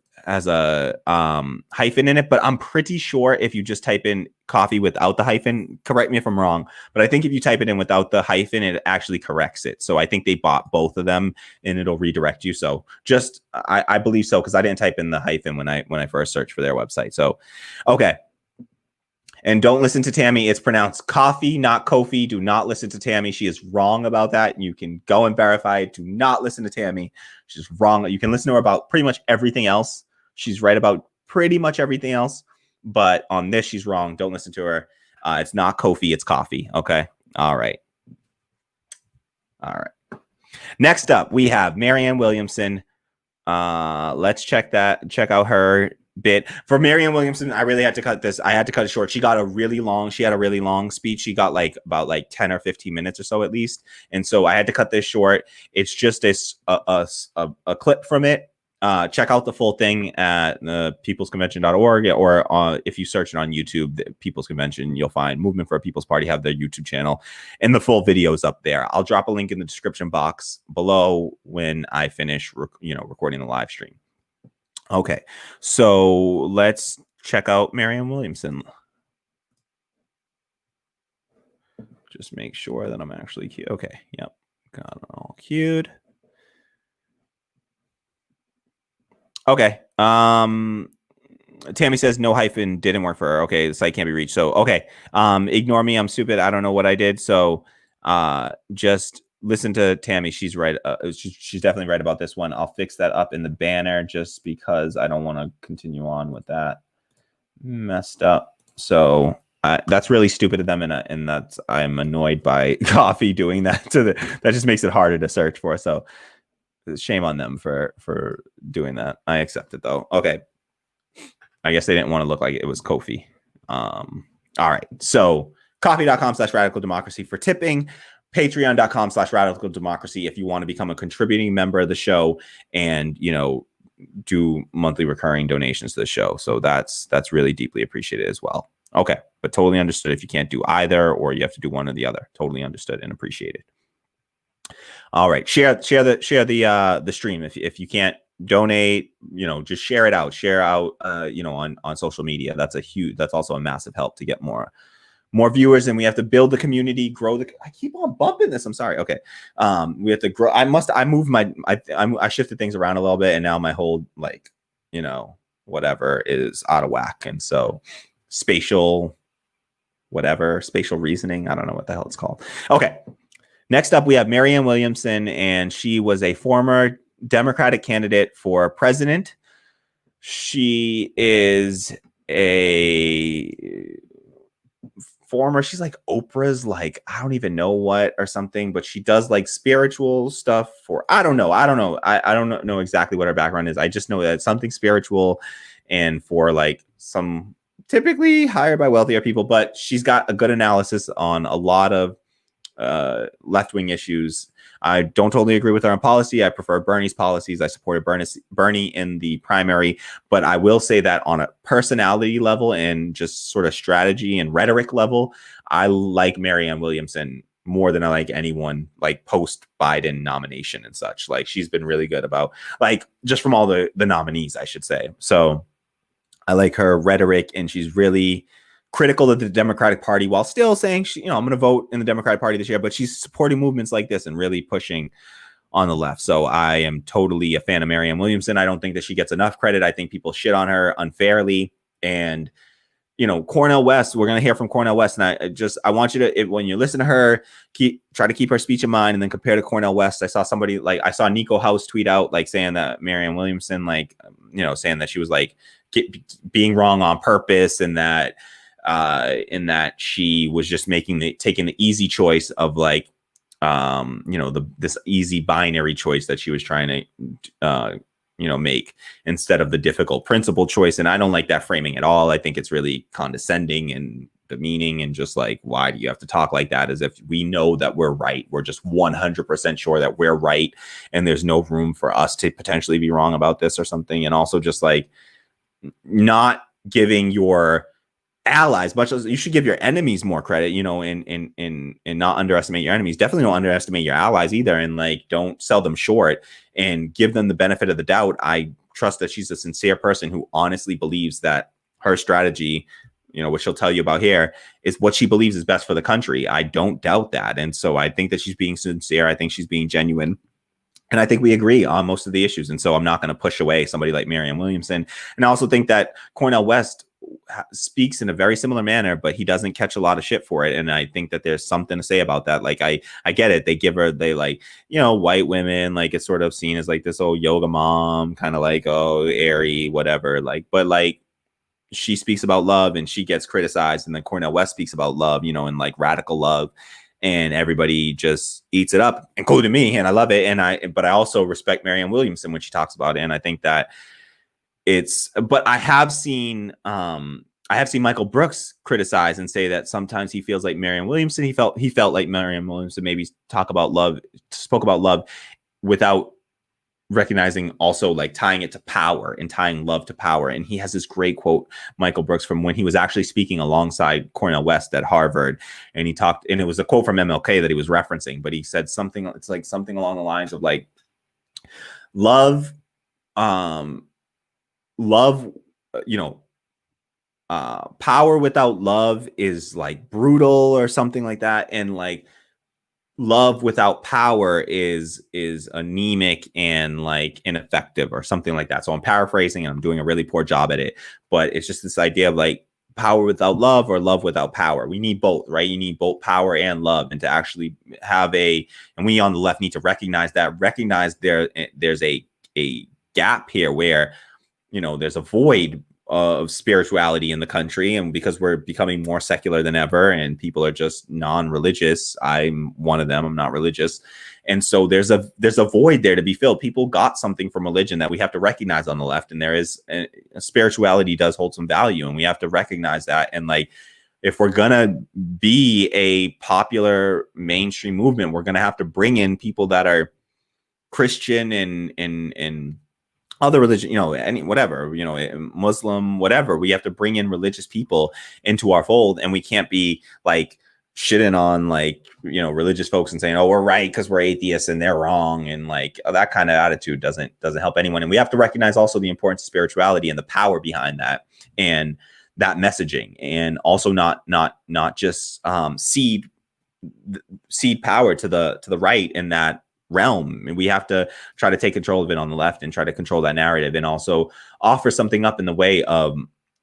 hyphen in it, but I'm pretty sure if you just type in coffee without the hyphen, correct me if I'm wrong, but I think if you type it in without the hyphen, it actually corrects it. So I think they bought both of them and it'll redirect you. So just, I believe so, because I didn't type in the hyphen when I first searched for their website. So, okay. And don't listen to Tammy. It's pronounced coffee, not Kofi. Do not listen to Tammy. She is wrong about that. You can go and verify it. Do not listen to Tammy. She's wrong. You can listen to her about pretty much everything else. She's right about pretty much everything else. But on this, she's wrong. Don't listen to her. It's not Kofi. It's coffee. Okay. All right. All right. Next up, we have Marianne Williamson. Let's check out her bit. For Marianne Williamson, I really had to cut this. I had to cut it short. She had a really long speech. She got about 10 or 15 minutes or so at least. And so I had to cut this short. It's just a clip from it. Check out the full thing at peoplesconvention.org, or if you search it on YouTube, the People's Convention, you'll find Movement for a People's Party have their YouTube channel, and the full video is up there. I'll drop a link in the description box below when I finish, recording the live stream. Okay, so let's check out Marianne Williamson. Just make sure that I'm actually queued. Okay, yep, got it all queued. Okay. Tammy says no hyphen didn't work for her. Okay, the site can't be reached. So okay. Ignore me. I'm stupid. I don't know what I did. So just listen to Tammy. She's right. She's definitely right about this one. I'll fix that up in the banner just because I don't want to continue on with that. Messed up. So that's really stupid of them, and that's, I'm annoyed by Coffee doing that that just makes it harder to search for. So shame on them for doing that. I accept it though. Okay. I guess they didn't want to look like it was Kofi. All right. So coffee.com/radical democracy for tipping, patreon.com/radical democracy if you want to become a contributing member of the show and, do monthly recurring donations to the show. So that's really deeply appreciated as well. Okay. But totally understood if you can't do either, or you have to do one or the other. Totally understood and appreciated. All right, share the stream. If you can't donate, just share it out. Share out, on social media. That's also a massive help to get more viewers, and we have to build the community, grow I keep on bumping this. I'm sorry. Okay, we have to grow. I shifted things around a little bit, and now my whole whatever is out of whack, and so spatial reasoning. I don't know what the hell it's called. Okay. Next up, we have Marianne Williamson, and she was a former Democratic candidate for president. She is she's like Oprah's, I don't even know what or something, but she does spiritual stuff I don't know. I don't know exactly what her background is. I just know that it's something spiritual and for some typically hired by wealthier people, but she's got a good analysis on a lot of left-wing issues. I don't totally agree with her on policy. I prefer Bernie's policies. I supported Bernie in the primary, but I will say that on a personality level and just sort of strategy and rhetoric level, I like Marianne Williamson more than I like anyone post Biden nomination and such. She's been really good about just from all the nominees, I should say. So I like her rhetoric, and she's really critical of the Democratic Party while still saying, I'm going to vote in the Democratic Party this year, but she's supporting movements like this and really pushing on the left. So I am totally a fan of Marianne Williamson. I don't think that she gets enough credit. I think people shit on her unfairly. And, Cornel West, we're going to hear from Cornel West. And I want you to, when you listen to her, try to keep her speech in mind and then compare to Cornel West. I saw somebody I saw Nico House tweet out, saying that Marianne Williamson, saying that she was being wrong on purpose, and that, in that she was just taking the easy choice of this easy binary choice that she was trying to make instead of the difficult principle choice. And I don't like that framing at all. I think it's really condescending and demeaning, and just why do you have to talk like that, as if we know that we're right? We're just 100% sure that we're right, and there's no room for us to potentially be wrong about this or something. And also just not giving your allies, much as you should give your enemies more credit, you know, and not underestimate your enemies. Definitely don't underestimate your allies either, and like don't sell them short and give them the benefit of the doubt. I trust that she's a sincere person who honestly believes that her strategy, you know, which she'll tell you about here, is what she believes is best for the country. I don't doubt that. And so I think that she's being sincere. I think she's being genuine. And I think we agree on most of the issues. And so I'm not going to push away somebody like Marianne Williamson. And I also think that Cornel West speaks in a very similar manner, but he doesn't catch a lot of shit for it. And I think that there's something to say about that. Like, I get it. They like, you know, white women, like it's sort of seen as like this old yoga mom, kind of like, oh, airy, whatever. Like, but like, she speaks about love and she gets criticized. And then Cornel West speaks about love, you know, and like radical love. And everybody just eats it up, including me. And I love it. But I also respect Marianne Williamson when she talks about it. And I think that but I have seen Michael Brooks criticize and say that sometimes he feels like Marianne Williamson, he felt like Marianne Williamson maybe spoke about love without recognizing also like tying it to power and tying love to power. And he has this great quote, Michael Brooks, from when he was actually speaking alongside Cornel West at Harvard. And he talked, and it was a quote from MLK that he was referencing, but he said something, it's like something along the lines of like, love, you know, power without love is like brutal or something like that. And like, love without power is anemic and like ineffective or something like that. So I'm paraphrasing and I'm doing a really poor job at it, but it's just this idea of like power without love or love without power. We need both, right? You need both power and love, and to actually have and we on the left need to recognize there's a gap here where, you know, there's a void of spirituality in the country, and because we're becoming more secular than ever and people are just non-religious, I'm one of them, I'm not religious, and so there's a void there to be filled. People got something from religion that we have to recognize on the left, and there is spirituality does hold some value, and we have to recognize that. And like, if we're gonna be a popular mainstream movement, we're gonna have to bring in people that are Christian and other religion, you know, any whatever, you know, Muslim, whatever. We have to bring in religious people into our fold, and we can't be like shitting on like, you know, religious folks and saying, oh, we're right because we're atheists and they're wrong, and like that kind of attitude doesn't help anyone. And we have to recognize also the importance of spirituality and the power behind that and that messaging, and also not just seed power to the right in that realm. And we have to try to take control of it on the left and try to control that narrative, and also offer something up in the way of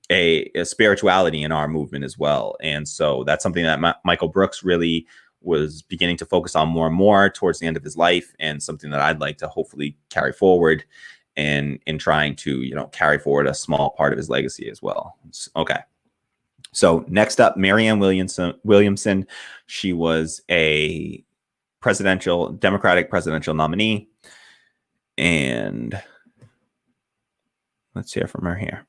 a spirituality in our movement as well. And so that's something that Michael Brooks really was beginning to focus on more and more towards the end of his life, and something that I'd like to hopefully carry forward and in trying to, you know, carry forward a small part of his legacy as well. Okay. So next up, Marianne Williamson. She was a Democratic presidential nominee. And let's hear from her here.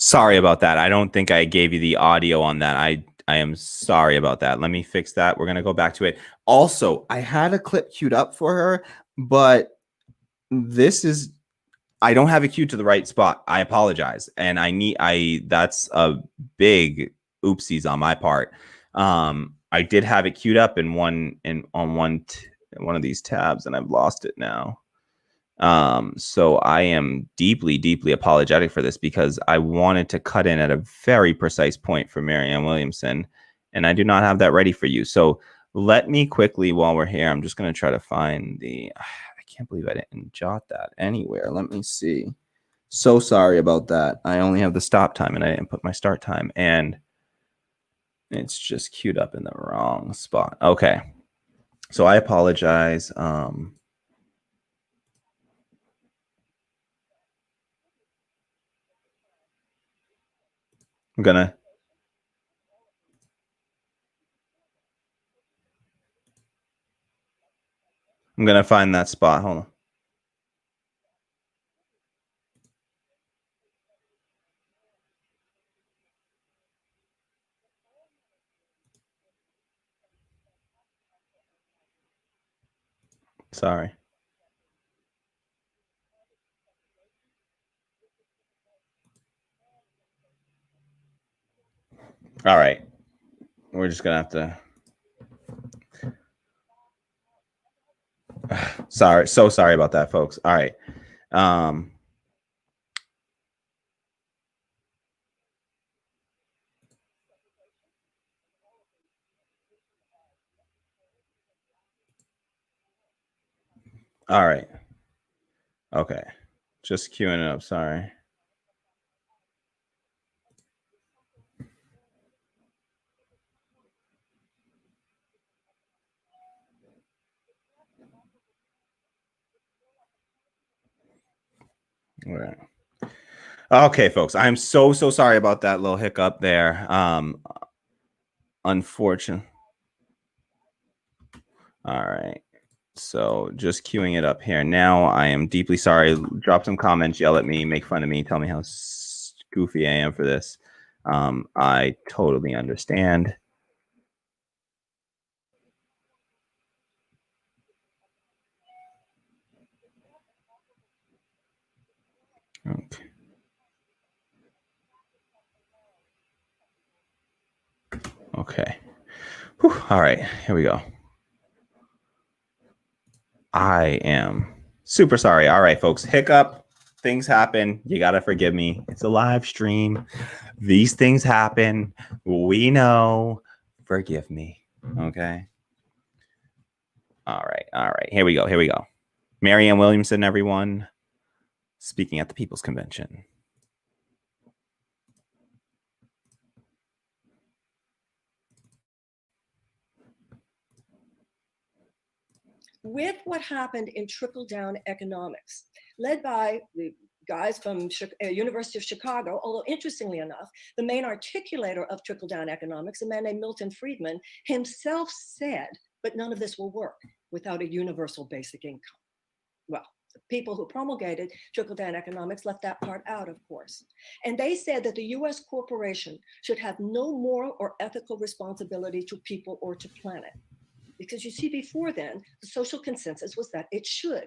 Sorry about that. I don't think I gave you the audio on that. I am sorry about that. Let me fix that. We're going to go back to it. Also, I had a clip queued up for her, but I don't have it queued to the right spot. I apologize. And that's a big oopsies on my part. I did have it queued up on one of these tabs, and I've lost it now. So I am deeply, deeply apologetic for this, because I wanted to cut in at a very precise point for Marianne Williamson, and I do not have that ready for you. So let me quickly, while we're here, I'm just going to try to find I can't believe I didn't jot that anywhere. Let me see. So sorry about that. I only have the stop time and I didn't put my start time, and it's just queued up in the wrong spot. Okay. So I apologize. I'm gonna find that spot. Hold on. Sorry. All right. We're just gonna have to. Sorry. So sorry about that, folks. All right. All right. Okay. Just queuing it up. Sorry. All right. Okay, folks. I'm so sorry about that little hiccup there. Unfortunate. All right. So just queuing it up here. Now I am deeply sorry. Drop some comments, yell at me, make fun of me, tell me how goofy I am for this. I totally understand. Okay. Okay. Whew. All right, here we go. I am super sorry. All right, folks, hiccup. Things happen. You got to forgive me. It's a live stream. These things happen. We know. Forgive me. Okay. All right. All right. Here we go. Here we go. Marianne Williamson, everyone, speaking at the People's Convention. With what happened in trickle-down economics, led by the guys from University of Chicago, although interestingly enough, the main articulator of trickle-down economics, a man named Milton Friedman, himself said, but none of this will work without a universal basic income. Well, the people who promulgated trickle-down economics left that part out, of course. And they said that the US corporation should have no moral or ethical responsibility to people or to planet. Because you see, before then, the social consensus was that it should.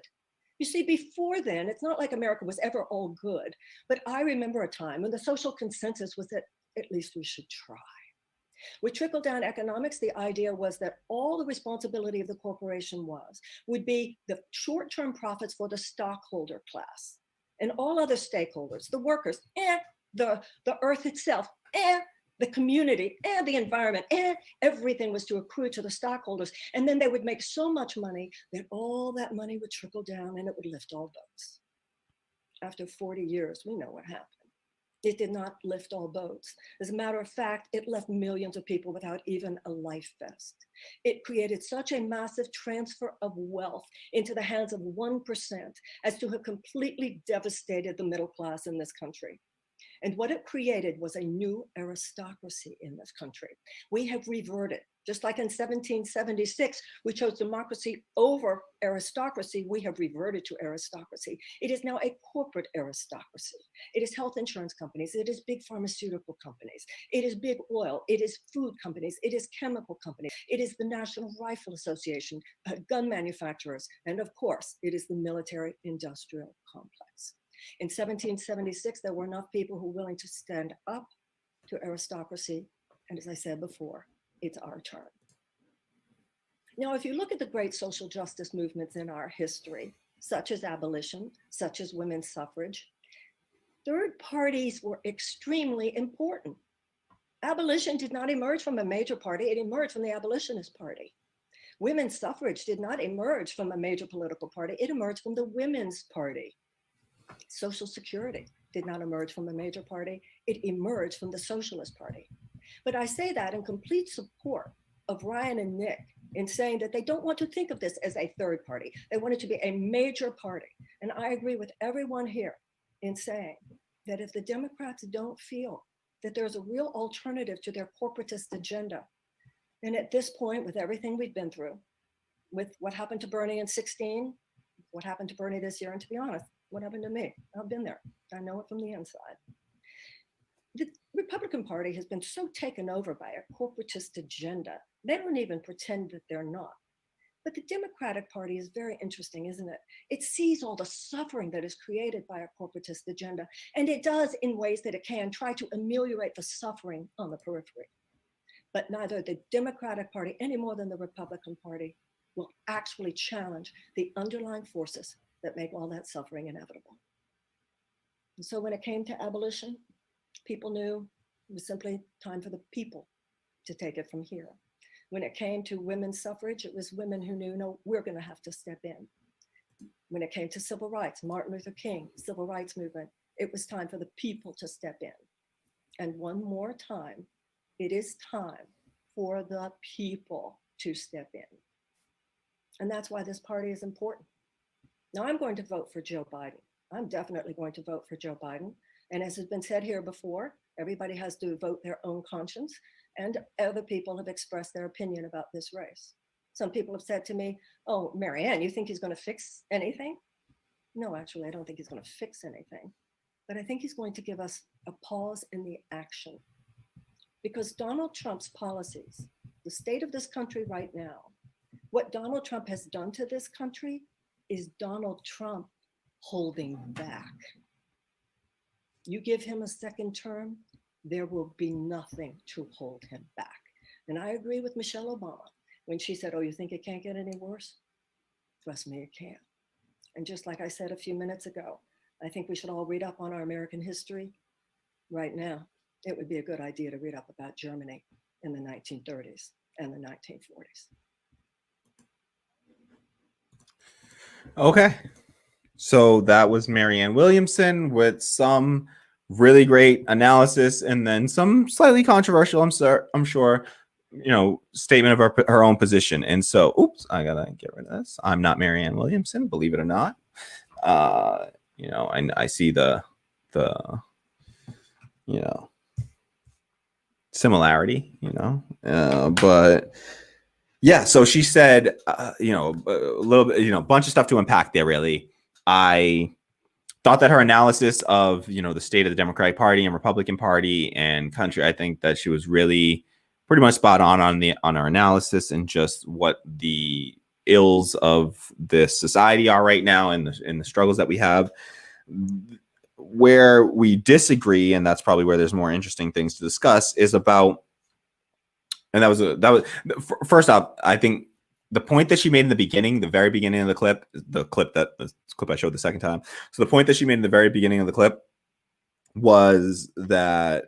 You see, before then, it's not like America was ever all good, but I remember a time when the social consensus was that at least we should try. With trickle-down economics, the idea was that all the responsibility of the corporation would be the short-term profits for the stockholder class and all other stakeholders, the workers, the earth itself, the community and the environment, and everything was to accrue to the stockholders. And then they would make so much money that all that money would trickle down and it would lift all boats. After 40 years, we know what happened. It did not lift all boats. As a matter of fact, it left millions of people without even a life vest. It created such a massive transfer of wealth into the hands of 1% as to have completely devastated the middle class in this country. And what it created was a new aristocracy in this country. We have reverted, just like in 1776, we chose democracy over aristocracy. We have reverted to aristocracy. It is now a corporate aristocracy. It is health insurance companies. It is big pharmaceutical companies. It is big oil. It is food companies. It is chemical companies. It is the National Rifle Association, gun manufacturers. And of course, it is the military industrial complex. In 1776, there were enough people who were willing to stand up to aristocracy. And as I said before, it's our turn. Now, if you look at the great social justice movements in our history, such as abolition, such as women's suffrage, third parties were extremely important. Abolition did not emerge from a major party, it emerged from the abolitionist party. Women's suffrage did not emerge from a major political party, it emerged from the women's party. Social Security did not emerge from a major party, it emerged from the Socialist Party. But I say that in complete support of Ryan and Nick in saying that they don't want to think of this as a third party. They want it to be a major party. And I agree with everyone here in saying that if the Democrats don't feel that there's a real alternative to their corporatist agenda, then at this point, with everything we've been through, with what happened to Bernie in 2016, what happened to Bernie this year, and to be honest, what happened to me? I've been there. I know it from the inside. The Republican Party has been so taken over by a corporatist agenda, they don't even pretend that they're not. But the Democratic Party is very interesting, isn't it? It sees all the suffering that is created by a corporatist agenda, and it does, in ways that it can, try to ameliorate the suffering on the periphery. But neither the Democratic Party, any more than the Republican Party, will actually challenge the underlying forces that make all that suffering inevitable. And so when it came to abolition, people knew it was simply time for the people to take it from here. When it came to women's suffrage, it was women who knew, no, we're going to have to step in. When it came to civil rights, Martin Luther King, civil rights movement, it was time for the people to step in. And one more time, it is time for the people to step in. And that's why this party is important. Now, I'm going to vote for Joe Biden. I'm definitely going to vote for Joe Biden. And as has been said here before, everybody has to vote their own conscience. And other people have expressed their opinion about this race. Some people have said to me, oh, Marianne, you think he's going to fix anything? No, actually, I don't think he's going to fix anything. But I think he's going to give us a pause in the action. Because Donald Trump's policies, the state of this country right now, what Donald Trump has done to this country is Donald Trump holding back. You give him a second term, there will be nothing to hold him back. And I agree with Michelle Obama when she said, oh, you think it can't get any worse? Trust me, it can. And just like I said a few minutes ago, I think we should all read up on our American history right now. It would be a good idea to read up about Germany in the 1930s and the 1940s. Okay. So that was Marianne Williamson with some really great analysis and then some slightly controversial, I'm sure, statement of her own position. And so, oops, I gotta get rid of this. I'm not Marianne Williamson, believe it or not. I see the similarity, but yeah, so she said, a little bit, bunch of stuff to unpack there, really. I thought that her analysis of, the state of the Democratic Party and Republican Party and country, I think that she was really pretty much spot on her analysis and just what the ills of this society are right now and the struggles that we have. Where we disagree, and that's probably where there's more interesting things to discuss, is about, and that was first off, I think the point that she made in the beginning, the very beginning of the clip I showed the second time. So the point that she made in the very beginning of the clip was that,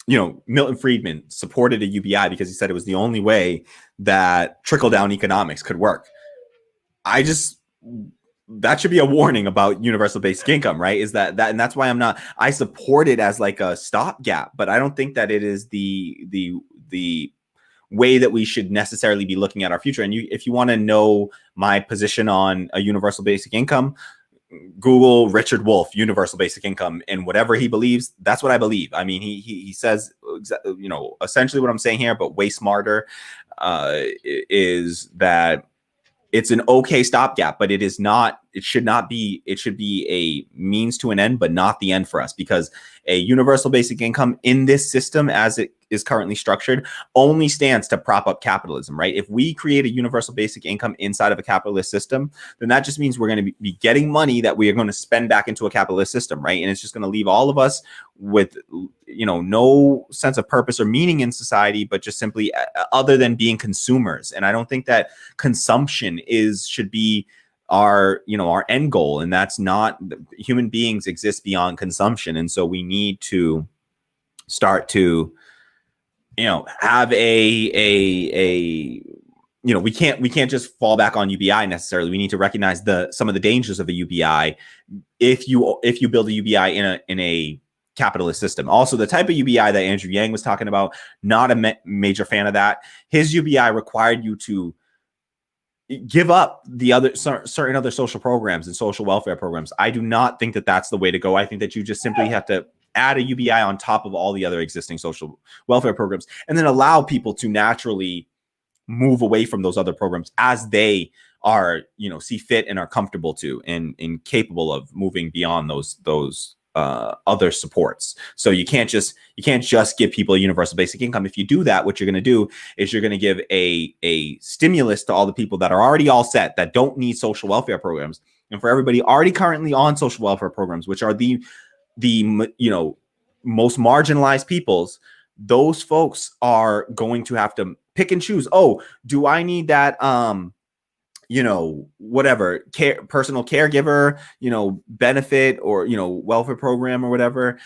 Milton Friedman supported a UBI because he said it was the only way that trickle-down economics could work. That should be a warning about universal basic income, right? Is that and that's why I support it as like a stopgap, but I don't think that it is the way that we should necessarily be looking at our future. And if you want to know my position on a universal basic income, Google Richard Wolff, universal basic income, and whatever he believes, that's what I believe. I mean, he says, you know, essentially what I'm saying here, but way smarter, is that it's an okay stopgap, but it is not, it should not be, it should be a means to an end, but not the end for us, because a universal basic income in this system, as it is currently structured, only stands to prop up capitalism, right? If we create a universal basic income inside of a capitalist system, then that just means we're going to be getting money that we are going to spend back into a capitalist system, right? And it's just going to leave all of us with, you know, no sense of purpose or meaning in society, but just simply other than being consumers. And I don't think that consumption should be our, you know, our end goal. And that's not, human beings exist beyond consumption. And so we need to start to, you know, have you know, we can't just fall back on UBI necessarily. We need to recognize some of the dangers of a UBI if you build a UBI in a capitalist system. Also, the type of UBI that Andrew Yang was talking about, not a major fan of that. His UBI required you to give up the other certain other social programs and social welfare programs. I do not think that that's the way to go. I think that you just simply have to add a UBI on top of all the other existing social welfare programs, and then allow people to naturally move away from those other programs as they are, you know, see fit and are comfortable to and capable of moving beyond those other supports. So you can't just give people a universal basic income. If you do that, what you're going to do is you're going to give a stimulus to all the people that are already all set, that don't need social welfare programs. And for everybody already currently on social welfare programs, which are the you know, most marginalized peoples, those folks are going to have to pick and choose. Oh, do I need that you know, whatever personal caregiver, you know, benefit, or, you know, welfare program or whatever,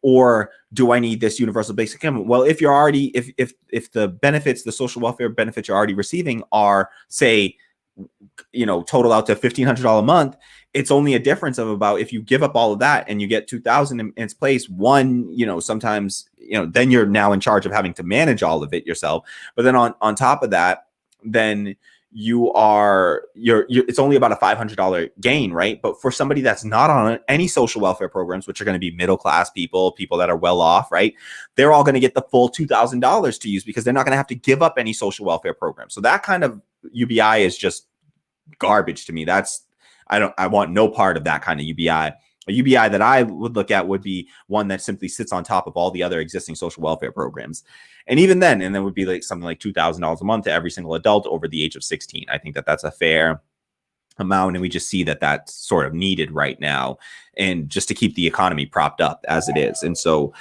or do I need this universal basic income? Well, if you're already, if the benefits, the social welfare benefits you're already receiving are, say, you know, total out to $1,500 a month, it's only a difference of about, if you give up all of that and you get $2,000 in its place, one, you know, sometimes, you know, then you're now in charge of having to manage all of it yourself. But then on top of that, then it's only about a $500 gain, right? But for somebody that's not on any social welfare programs, which are going to be middle-class people that are well off, right? They're all going to get the full $2,000 to use, because they're not going to have to give up any social welfare program. So that kind of UBI is just garbage to me. I want no part of that kind of UBI. A UBI that I would look at would be one that simply sits on top of all the other existing social welfare programs. And even then, would be like something like $2,000 a month to every single adult over the age of 16. I think that that's a fair amount. And we just see that that's sort of needed right now, and just to keep the economy propped up as it is. And so,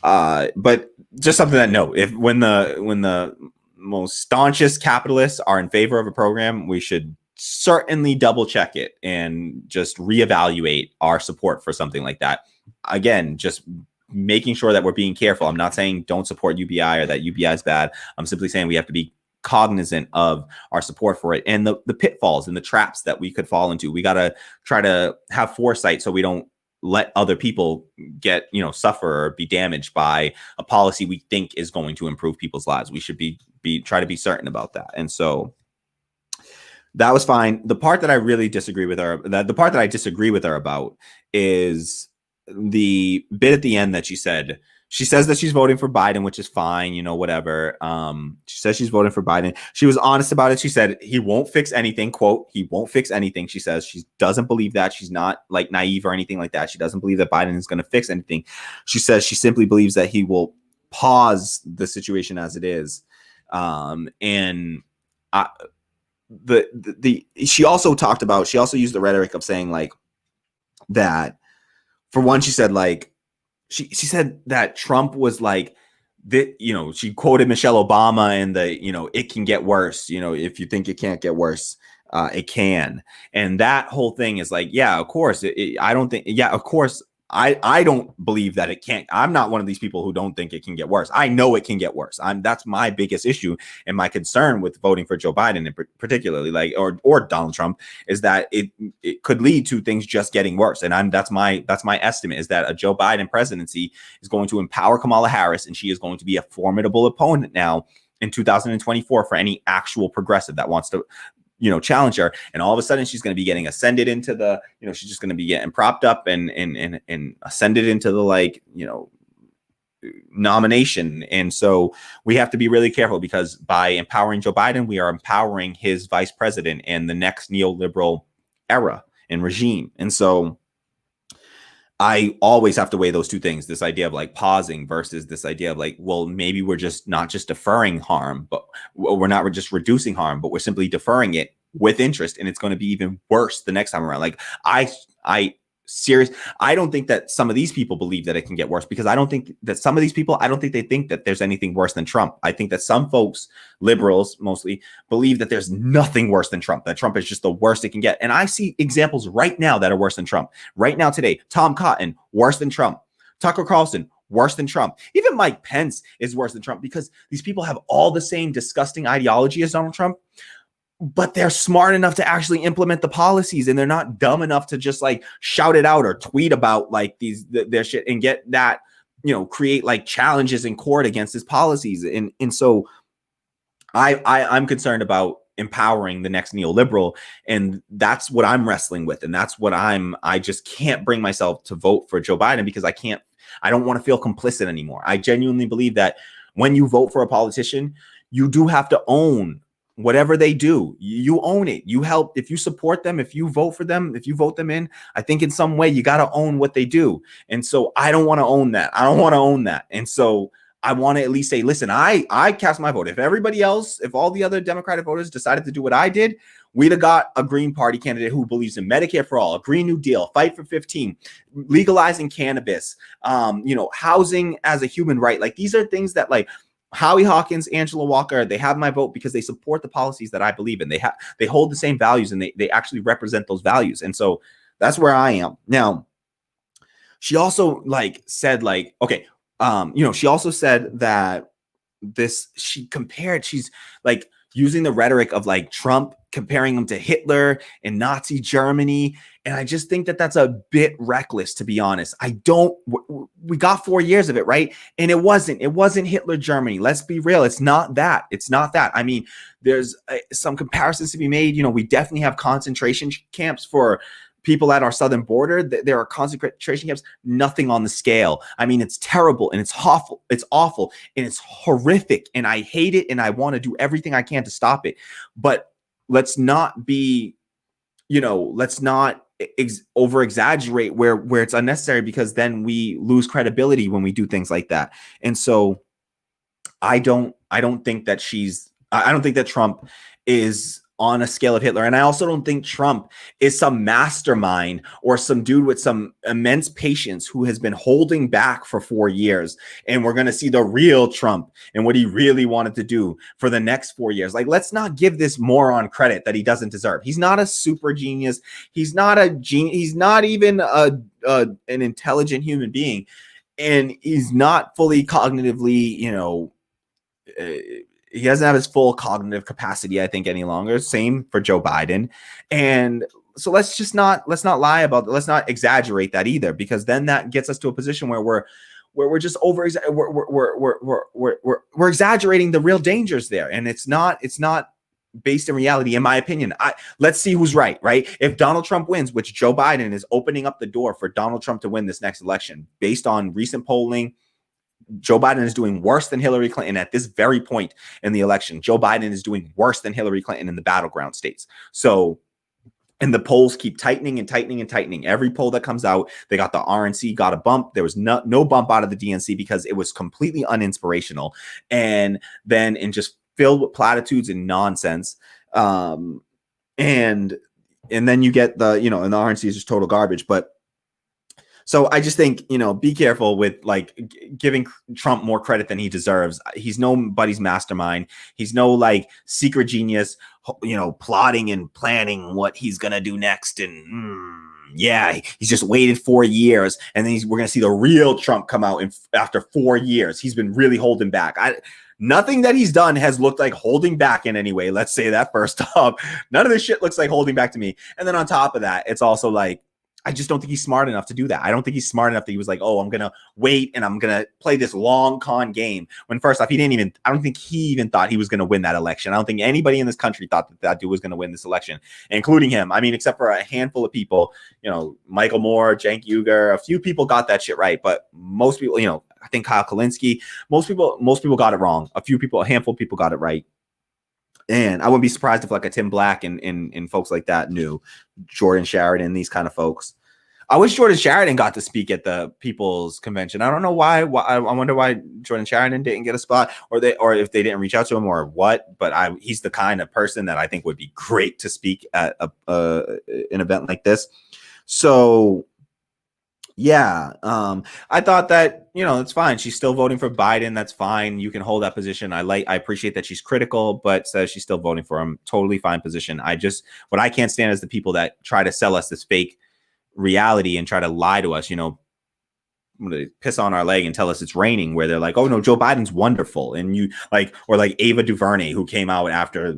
but just something that when the most staunchest capitalists are in favor of a program, we should certainly double check it and just reevaluate our support for something like that. Again, just making sure that we're being careful. I'm not saying don't support UBI or that UBI is bad. I'm simply saying we have to be cognizant of our support for it and the pitfalls and the traps that we could fall into. We got to try to have foresight so we don't let other people get, you know, suffer or be damaged by a policy we think is going to improve people's lives. We should try to be certain about that. And so that was fine. The part that I really disagree with her, the part that I disagree with her about, is the bit at the end that she says that she's voting for Biden, which is fine, you know, whatever. She says she's voting for Biden. She was honest about it. She said he won't fix anything, quote, he won't fix anything. She says she doesn't believe that. She's not like naive or anything like that. She doesn't believe that Biden is going to fix anything. She says she simply believes that he will pause the situation as it is. She also used the rhetoric of saying, like, that for one, she said, like, she said that Trump was like, you know, she quoted Michelle Obama and it can get worse. You know, if you think it can't get worse, it can. And that whole thing is like, yeah, of course. Of course. I don't believe that it can't. I'm not one of these people who don't think it can get worse. I know it can get worse. That's my biggest issue, and my concern with voting for Joe Biden, and particularly or Donald Trump, is that it could lead to things just getting worse. And that's my estimate, is that a Joe Biden presidency is going to empower Kamala Harris, and she is going to be a formidable opponent now in 2024 for any actual progressive that wants to, challenge her. And all of a sudden she's going to be getting ascended into the, she's just going to be getting propped up and ascended into the nomination. And so we have to be really careful, because by empowering Joe Biden, we are empowering his vice president and the next neoliberal era and regime. And so I always have to weigh those two things, this idea of pausing versus this idea of well, maybe we're just not just deferring harm, but we're not just reducing harm, but we're simply deferring it with interest. And it's going to be even worse the next time around. I don't think that some of these people believe that it can get worse, because I don't think that some of these people, I don't think they think that there's anything worse than Trump. I think that some folks, liberals mostly, believe that there's nothing worse than Trump, that Trump is just the worst it can get. And I see examples right now that are worse than Trump. Right now today, Tom Cotton, worse than Trump. Tucker Carlson, worse than Trump. Even Mike Pence is worse than Trump, because these people have all the same disgusting ideology as Donald Trump, but they're smart enough to actually implement the policies, and they're not dumb enough to just shout it out or tweet about their shit and get that, create challenges in court against his policies. And so I'm concerned about empowering the next neoliberal, and that's what I'm wrestling with. And that's what I just can't bring myself to vote for Joe Biden, because I don't want to feel complicit anymore. I genuinely believe that when you vote for a politician, you do have to own whatever they do. You own it. You help. If you support them, if you vote for them, if you vote them in, I think in some way you got to own what they do. And so I don't want to own that. I don't want to own that. And so I want to at least say, listen, I cast my vote. If everybody else, if all the other Democratic voters decided to do what I did, we'd have got a Green Party candidate who believes in Medicare for all, a Green New Deal, fight for 15, legalizing cannabis, housing as a human right. These are things that Howie Hawkins, Angela Walker, they have my vote because they support the policies that I believe in. They hold the same values, and they actually represent those values. And so that's where I am. Now, she also said she also said that she's using the rhetoric of Trump, comparing him to Hitler and Nazi Germany. And I just think that that's a bit reckless, to be honest. We got 4 years of it, right? And it wasn't Hitler Germany. Let's be real. It's not that. I mean, there's some comparisons to be made. We definitely have concentration camps for people at our southern border. There are concentration camps, nothing on the scale. I mean, it's terrible, and it's awful. It's awful, and it's horrific, and I hate it, and I want to do everything I can to stop it. But let's not be, let's not over exaggerate where it's unnecessary, because then we lose credibility when we do things like that. And so I don't think that Trump is on a scale of Hitler. And I also don't think Trump is some mastermind or some dude with some immense patience who has been holding back for 4 years. And we're going to see the real Trump and what he really wanted to do for the next 4 years. Let's not give this moron credit that he doesn't deserve. He's not a super genius. He's not a genius. He's not even an intelligent human being. And he's not fully cognitively, he doesn't have his full cognitive capacity, I think, any longer. Same for Joe Biden. And so let's not lie about it. Let's not exaggerate that either, because then that gets us to a position where we're just we're exaggerating the real dangers there. And it's not based in reality, in my opinion. Let's see who's right? If Donald Trump wins, which Joe Biden is opening up the door for Donald Trump to win this next election, based on recent polling, Joe Biden is doing worse than Hillary Clinton at this very point in the election. Joe Biden is doing worse than Hillary Clinton in the battleground states. So, and the polls keep tightening and tightening and tightening. Every poll that comes out, they got the RNC got a bump. There was no bump out of the DNC because it was completely uninspirational. And then just filled with platitudes and nonsense. And then you get and the RNC is just total garbage. But so I just think, be careful with giving Trump more credit than he deserves. He's nobody's mastermind. He's no secret genius, plotting and planning what he's going to do next. And he's just waited 4 years. And then we're going to see the real Trump come out after 4 years. He's been really holding back. Nothing that he's done has looked like holding back in any way. Let's say that first off. None of this shit looks like holding back to me. And then on top of that, it's also I just don't think he's smart enough to do that. I don't think he's smart enough that he was like, oh, I'm going to wait and I'm going to play this long con game. When first off, I don't think he even thought he was going to win that election. I don't think anybody in this country thought that dude was going to win this election, including him. I mean, except for a handful of people, Michael Moore, Cenk Uygur, a few people got that shit right. But most people, I think Kyle Kalinske, most people got it wrong. A handful of people got it right. And I wouldn't be surprised if like a Tim Black and folks like that knew. Jordan Sheridan, these kind of folks. I wish Jordan Sheridan got to speak at the People's Convention. I don't know why. I wonder why Jordan Sheridan didn't get a spot, or if they didn't reach out to him, or what. But he's the kind of person that I think would be great to speak at an event like this. So yeah, I thought that, it's fine. She's still voting for Biden. That's fine. You can hold that position. I appreciate that she's critical, but says she's still voting for him. Totally fine position. What I can't stand is the people that try to sell us this fake reality and try to lie to us, piss on our leg and tell us it's raining, where they're like, oh no, Joe Biden's wonderful. And or like Ava DuVernay, who came out after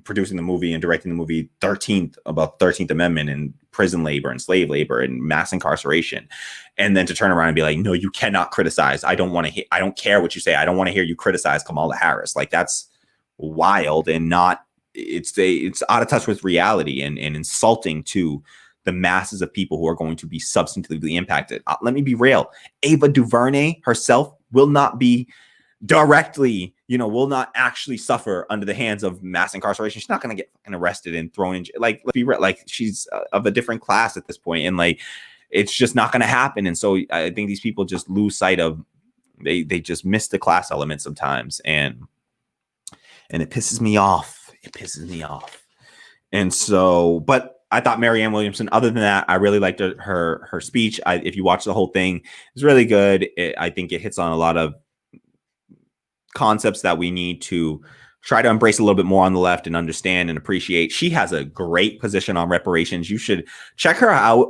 producing the movie and directing the movie 13th about 13th Amendment and prison labor and slave labor and mass incarceration. And then to turn around and be like, no, you cannot criticize. I don't care what you say. I don't want to hear you criticize Kamala Harris. Like, that's wild and it's out of touch with reality and insulting to the masses of people who are going to be substantively impacted. Let me be real. Ava DuVernay herself will not be directly, will not actually suffer under the hands of mass incarceration. She's not going to get arrested and thrown in. Like, let's be real. Like, she's of a different class at this point, and like, it's just not going to happen. And so I think these people just lose sight of, they just miss the class element sometimes, and it pisses me off. And so, but I thought Marianne Williamson, other than that, I really liked her speech. If you watch the whole thing, it's really good. I think it hits on a lot of concepts that we need to try to embrace a little bit more on the left and understand and appreciate. She has a great position on reparations. You should check her out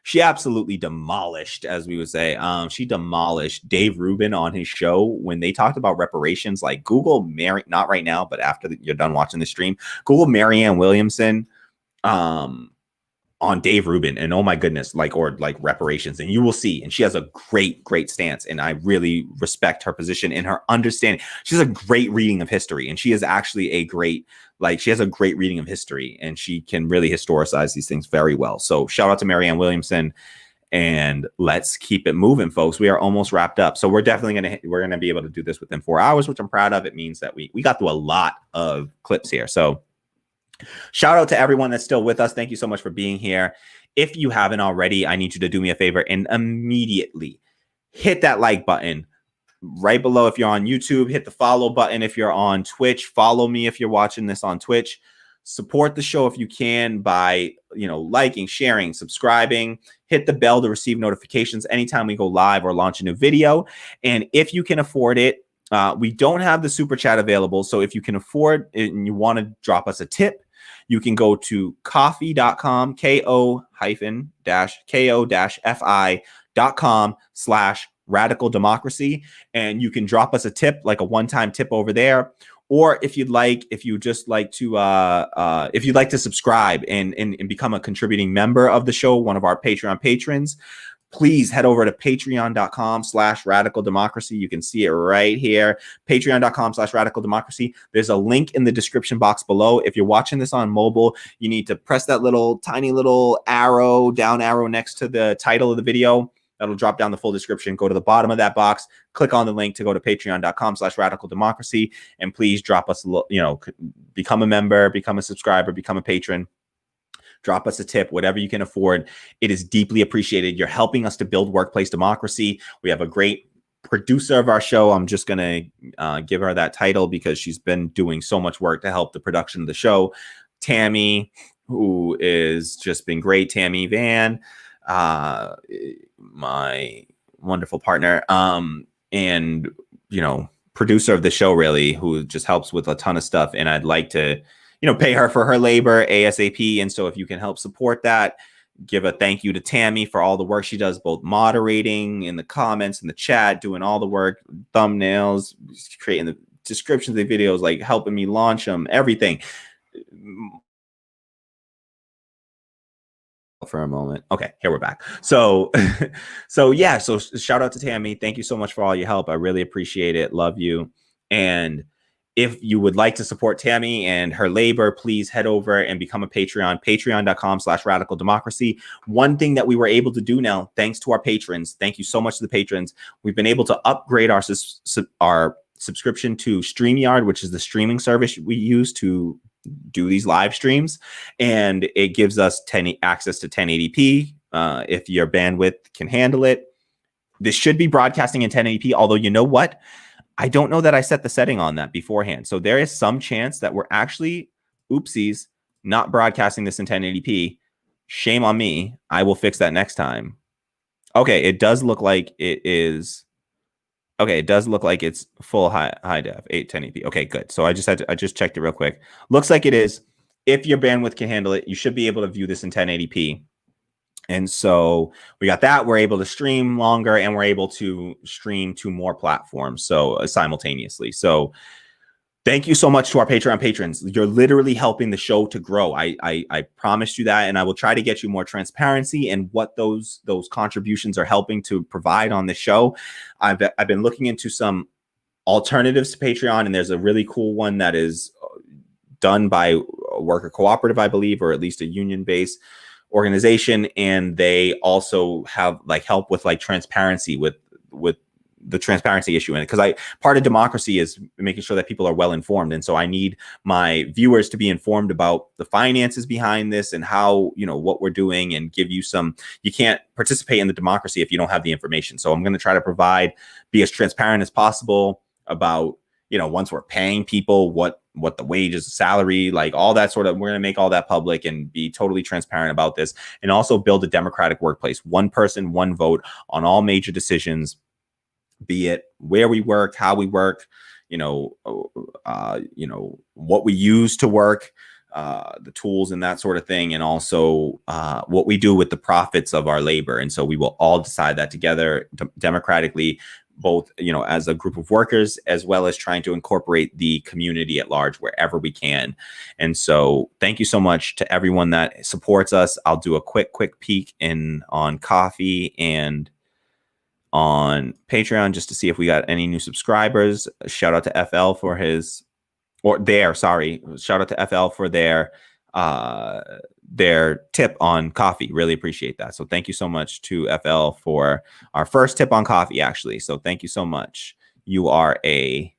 she absolutely demolished, as we would say. She demolished Dave Rubin on his show when they talked about reparations. Like, Google not right now, but after you're done watching the stream, Google Marianne Williamson on Dave Rubin, and oh my goodness, like reparations, and you will see. And she has a great stance, and I really respect her position and her understanding. She has a great reading of history, and she is actually she has a great reading of history, and she can really historicize these things very well. So shout out to Marianne Williamson, and let's keep it moving, folks. We are almost wrapped up, so we're definitely gonna be able to do this within 4 hours, which I'm proud of. It means that we got through a lot of clips here. So shout out to everyone that's still with us. Thank you so much for being here. If you haven't already, I need you to do me a favor and immediately hit that like button right below. If you're on YouTube, hit the follow button. If you're on Twitch, follow me if you're watching this on Twitch. Support the show if you can by, liking, sharing, subscribing. Hit the bell to receive notifications anytime we go live or launch a new video. And if you can afford it, we don't have the super chat available. So if you can afford it and you want to drop us a tip, you can go to ko-fi.com, ko-fi.com/radical democracy. And you can drop us a tip, like a one-time tip over there. Or if you'd like to subscribe and become a contributing member of the show, one of our Patreon patrons, please head over to patreon.com/radical democracy. You can see it right here. Patreon.com/radical democracy. There's a link in the description box below. If you're watching this on mobile, you need to press that tiny little down arrow next to the title of the video. That'll drop down the full description. Go to the bottom of that box, click on the link to go to patreon.com/radical democracy. And please drop us, become a member, become a subscriber, become a patron. Drop us a tip, whatever you can afford. It is deeply appreciated. You're helping us to build workplace democracy. We have a great producer of our show. I'm just going to give her that title because she's been doing so much work to help the production of the show. Tammy, who is just been great. Tammy Van, my wonderful partner, and, producer of the show, really, who just helps with a ton of stuff. And I'd like to pay her for her labor ASAP. And so if you can help support that, give a thank you to Tammy for all the work she does, both moderating in the comments, in the chat, doing all the work, thumbnails, creating the descriptions of the videos, like helping me launch them, everything. for a moment. Okay, here we're back. So so yeah, so shout out to Tammy. Thank you so much for all your help. I really appreciate it. Love you. And if you would like to support Tammy and her labor, please head over and become a Patreon, patreon.com/radical democracy. One thing that we were able to do now, thanks to our patrons, thank you so much to the patrons, we've been able to upgrade our subscription to StreamYard, which is the streaming service we use to do these live streams, and it gives us access to 1080p if your bandwidth can handle it. This should be broadcasting in 1080p, although you know what? I don't know that I set the setting on that beforehand. So there is some chance that we're actually, oopsies, not broadcasting this in 1080p. Shame on me. I will fix that next time. Okay, it does look like it is. Okay, it does look like it's full high def, 1080p. Okay, good. So I just checked it real quick. Looks like it is. If your bandwidth can handle it, you should be able to view this in 1080p. And so we got that. We're able to stream longer, and we're able to stream to more platforms simultaneously. So thank you so much to our Patreon patrons. You're literally helping the show to grow. I promised you that, and I will try to get you more transparency and what those contributions are helping to provide on the show. I've been looking into some alternatives to Patreon, and there's a really cool one that is done by a worker cooperative, I believe, or at least a union-based organization, and they also have like help with like transparency with the transparency issue in it, because part of democracy is making sure that people are well informed, and so I need my viewers to be informed about the finances behind this and how, you know, what we're doing, and give you some. You can't participate in the democracy if you don't have the information. So I'm going to try to be as transparent as possible about, you know, once we're paying people, what the wages, salary, like all that sort of, we're going to make all that public and be totally transparent about this, and also build a democratic workplace. One person, one vote on all major decisions, be it where we work, how we work, what we use to work, the tools and that sort of thing, and also what we do with the profits of our labor. And so we will all decide that together democratically, both, you know, as a group of workers, as well as trying to incorporate the community at large wherever we can. And so thank you so much to everyone that supports us. I'll do a quick peek on Coffee and on Patreon just to see if we got any new subscribers. Shout out to FL for shout out to FL for their tip on coffee. Really appreciate that. So thank you so much to FL for our first tip on coffee, actually. So thank you so much. You are a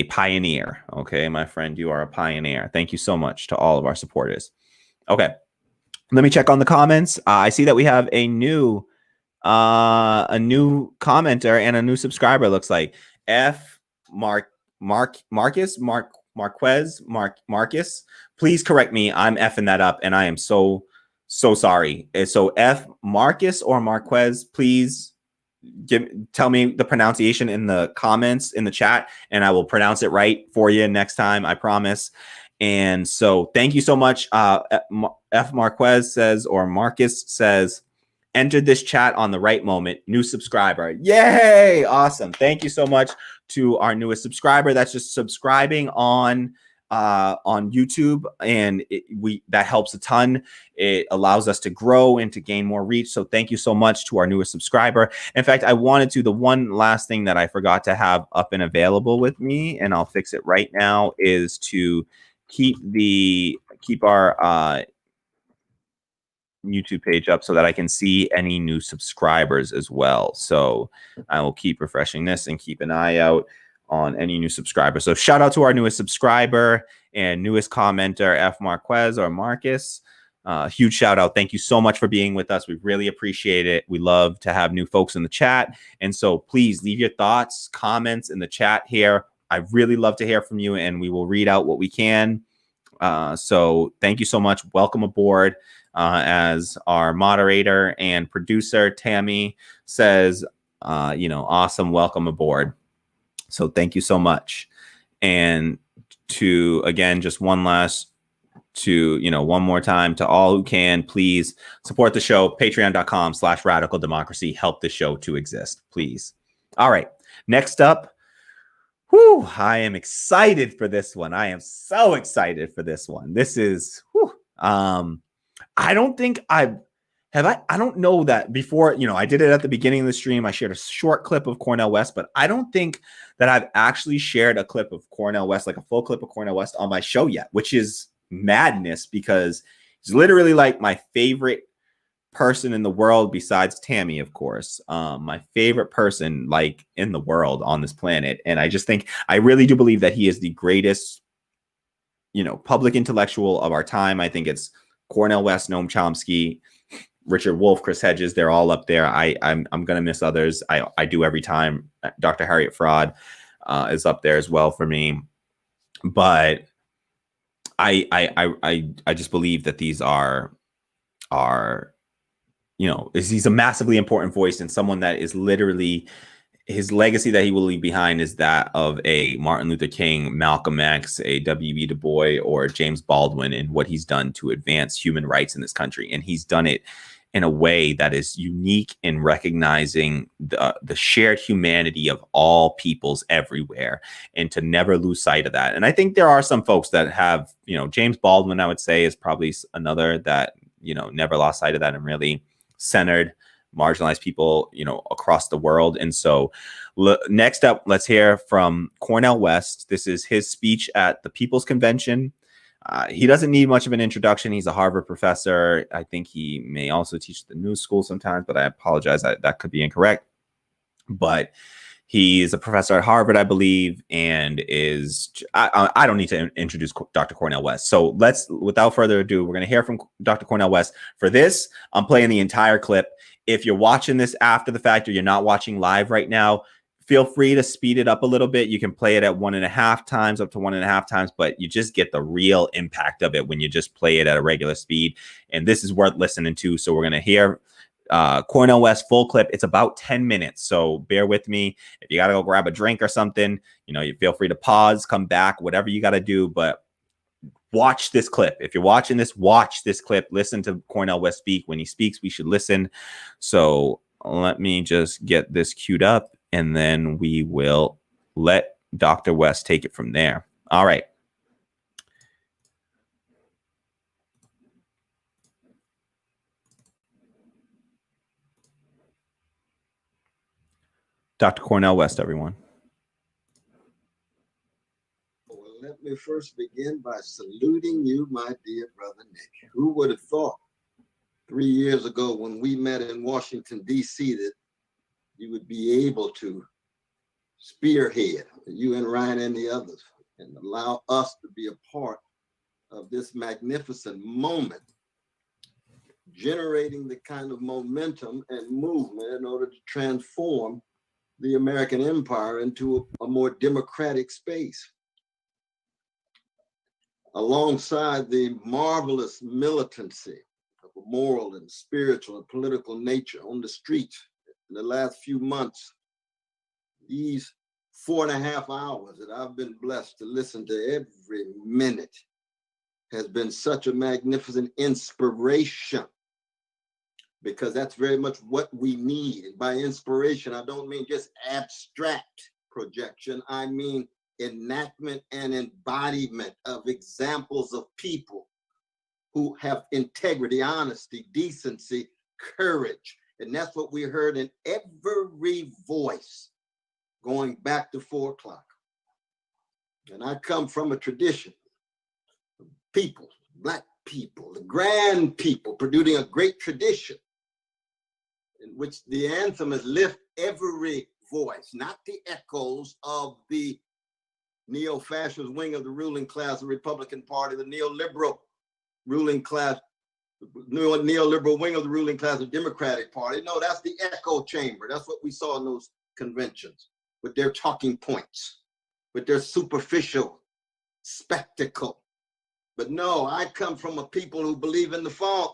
pioneer. Okay, my friend, you are a pioneer. Thank you so much to all of our supporters. Okay, let me check on the comments. I see that we have a new commenter and a new subscriber. Looks like Marcus. Please correct me. I'm effing that up, and I am so sorry. So F Marcus or Marquez, please tell me the pronunciation in the comments in the chat, and I will pronounce it right for you next time. I promise. And so thank you so much. F Marquez says, or Marcus says, entered this chat on the right moment. New subscriber. Yay! Awesome. Thank you so much to our newest subscriber. That's just subscribing on YouTube, and that helps a ton. It allows us to grow and to gain more reach. So thank you so much to our newest subscriber. In fact, I wanted to, the one last thing that I forgot to have up and available with me, and I'll fix it right now, is to keep our YouTube page up so that I can see any new subscribers as well. So I will keep refreshing this and keep an eye out on any new subscribers. So shout out to our newest subscriber and newest commenter, F Marquez or Marcus. Huge shout out. Thank you so much for being with us. We really appreciate it. We love to have new folks in the chat. And so please leave your thoughts, comments in the chat here. I really love to hear from you, and we will read out what we can. So thank you so much. Welcome aboard. As our moderator and producer, Tammy, says, awesome. Welcome aboard. So thank you so much. And again, just one more time to all who can, please support the show. Patreon.com/radical democracy. Help the show to exist, please. All right. Next up. Whew, I am excited for this one. I am so excited for this one. This is, I don't think I don't know that before, I did it at the beginning of the stream. I shared a short clip of Cornel West, but I don't think that I've actually shared a clip of Cornel West, like a full clip of Cornel West on my show yet, which is madness because he's literally like my favorite person in the world besides Tammy, of course. My favorite person like in the world on this planet. And I really do believe that he is the greatest, public intellectual of our time. I think it's Cornel West, Noam Chomsky, Richard Wolff, Chris Hedges, they're all up there. I'm gonna miss others. I do every time. Dr. Harriet Fraud is up there as well for me. But I just believe that these are he's a massively important voice and someone that is literally, his legacy that he will leave behind is that of a Martin Luther King, Malcolm X, a W.E. Du Bois, or James Baldwin, and what he's done to advance human rights in this country. And he's done it in a way that is unique in recognizing the shared humanity of all peoples everywhere, and to never lose sight of that. And I think there are some folks that have, James Baldwin, I would say, is probably another that, never lost sight of that and really centered marginalized people, across the world. And so next up, let's hear from Cornel West. This is his speech at the People's Convention. He doesn't need much of an introduction. He's a Harvard professor. I think he may also teach at the New School sometimes, but I apologize. That could be incorrect. But he is a professor at Harvard, I believe, and I don't need to introduce Dr. Cornel West. So without further ado, we're going to hear from Dr. Cornel West. For this, I'm playing the entire clip. If you're watching this after the fact or you're not watching live right now, feel free to speed it up a little bit. You can play it at 1.5 times, up to 1.5 times, but you just get the real impact of it when you just play it at a regular speed. And this is worth listening to. So we're going to hear Cornel West full clip. It's about 10 minutes. So bear with me. If you got to go grab a drink or something, you feel free to pause, come back, whatever you got to do. But watch this clip. If you're watching this, watch this clip. Listen to Cornel West speak. When he speaks, we should listen. So let me just get this queued up, and then we will let Dr. West take it from there. All right. Dr. Cornel West, everyone. Well, let me first begin by saluting you, my dear brother Nick. Who would have thought 3 years ago when we met in Washington, D.C., that you would be able to spearhead, you and Ryan and the others, and allow us to be a part of this magnificent moment, generating the kind of momentum and movement in order to transform the American empire into a more democratic space. Alongside the marvelous militancy of a moral and spiritual and political nature on the streets in the last few months, these 4.5 hours that I've been blessed to listen to every minute has been such a magnificent inspiration, because that's very much what we need. And by inspiration, I don't mean just abstract projection. I mean enactment and embodiment of examples of people who have integrity, honesty, decency, courage. And that's what we heard in every voice going back to 4 o'clock. And I come from a tradition of people, Black people, the grand people, producing a great tradition in which the anthem is lift every voice, not the echoes of the neo-fascist wing of the ruling class, the Republican Party, the neoliberal ruling class, the neoliberal wing of the ruling class, the Democratic Party. No, that's the echo chamber. That's what we saw in those conventions, with their talking points, with their superficial spectacle. But no, I come from a people who believe in the funk.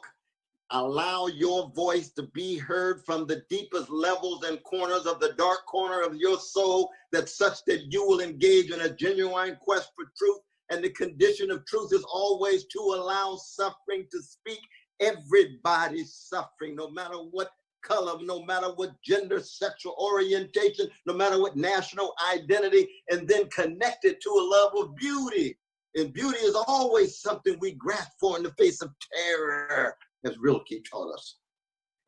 Allow your voice to be heard from the deepest levels and corners of the dark corner of your soul, that such that you will engage in a genuine quest for truth. And the condition of truth is always to allow suffering to speak. Everybody's suffering, no matter what color, no matter what gender, sexual orientation, no matter what national identity, and then connected to a love of beauty. And beauty is always something we grasp for in the face of terror, as Rilke taught us.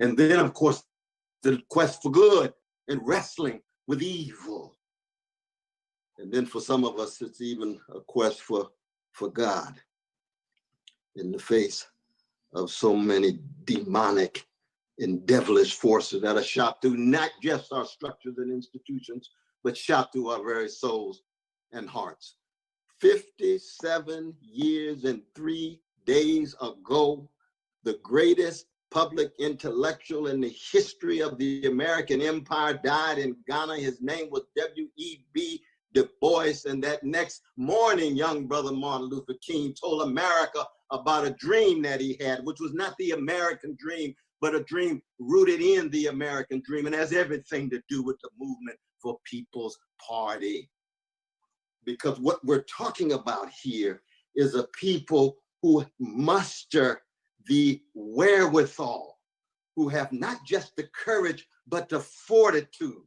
And then, of course, the quest for good and wrestling with evil. And then for some of us, it's even a quest for God in the face of so many demonic and devilish forces that are shot through not just our structures and institutions, but shot through our very souls and hearts. 57 years and 3 days ago, the greatest public intellectual in the history of the American empire died in Ghana. His name was W.E.B. Du Bois. And that next morning, young brother Martin Luther King told America about a dream that he had, which was not the American dream, but a dream rooted in the American dream, and has everything to do with the movement for People's Party. Because what we're talking about here is a people who muster the wherewithal, who have not just the courage, but the fortitude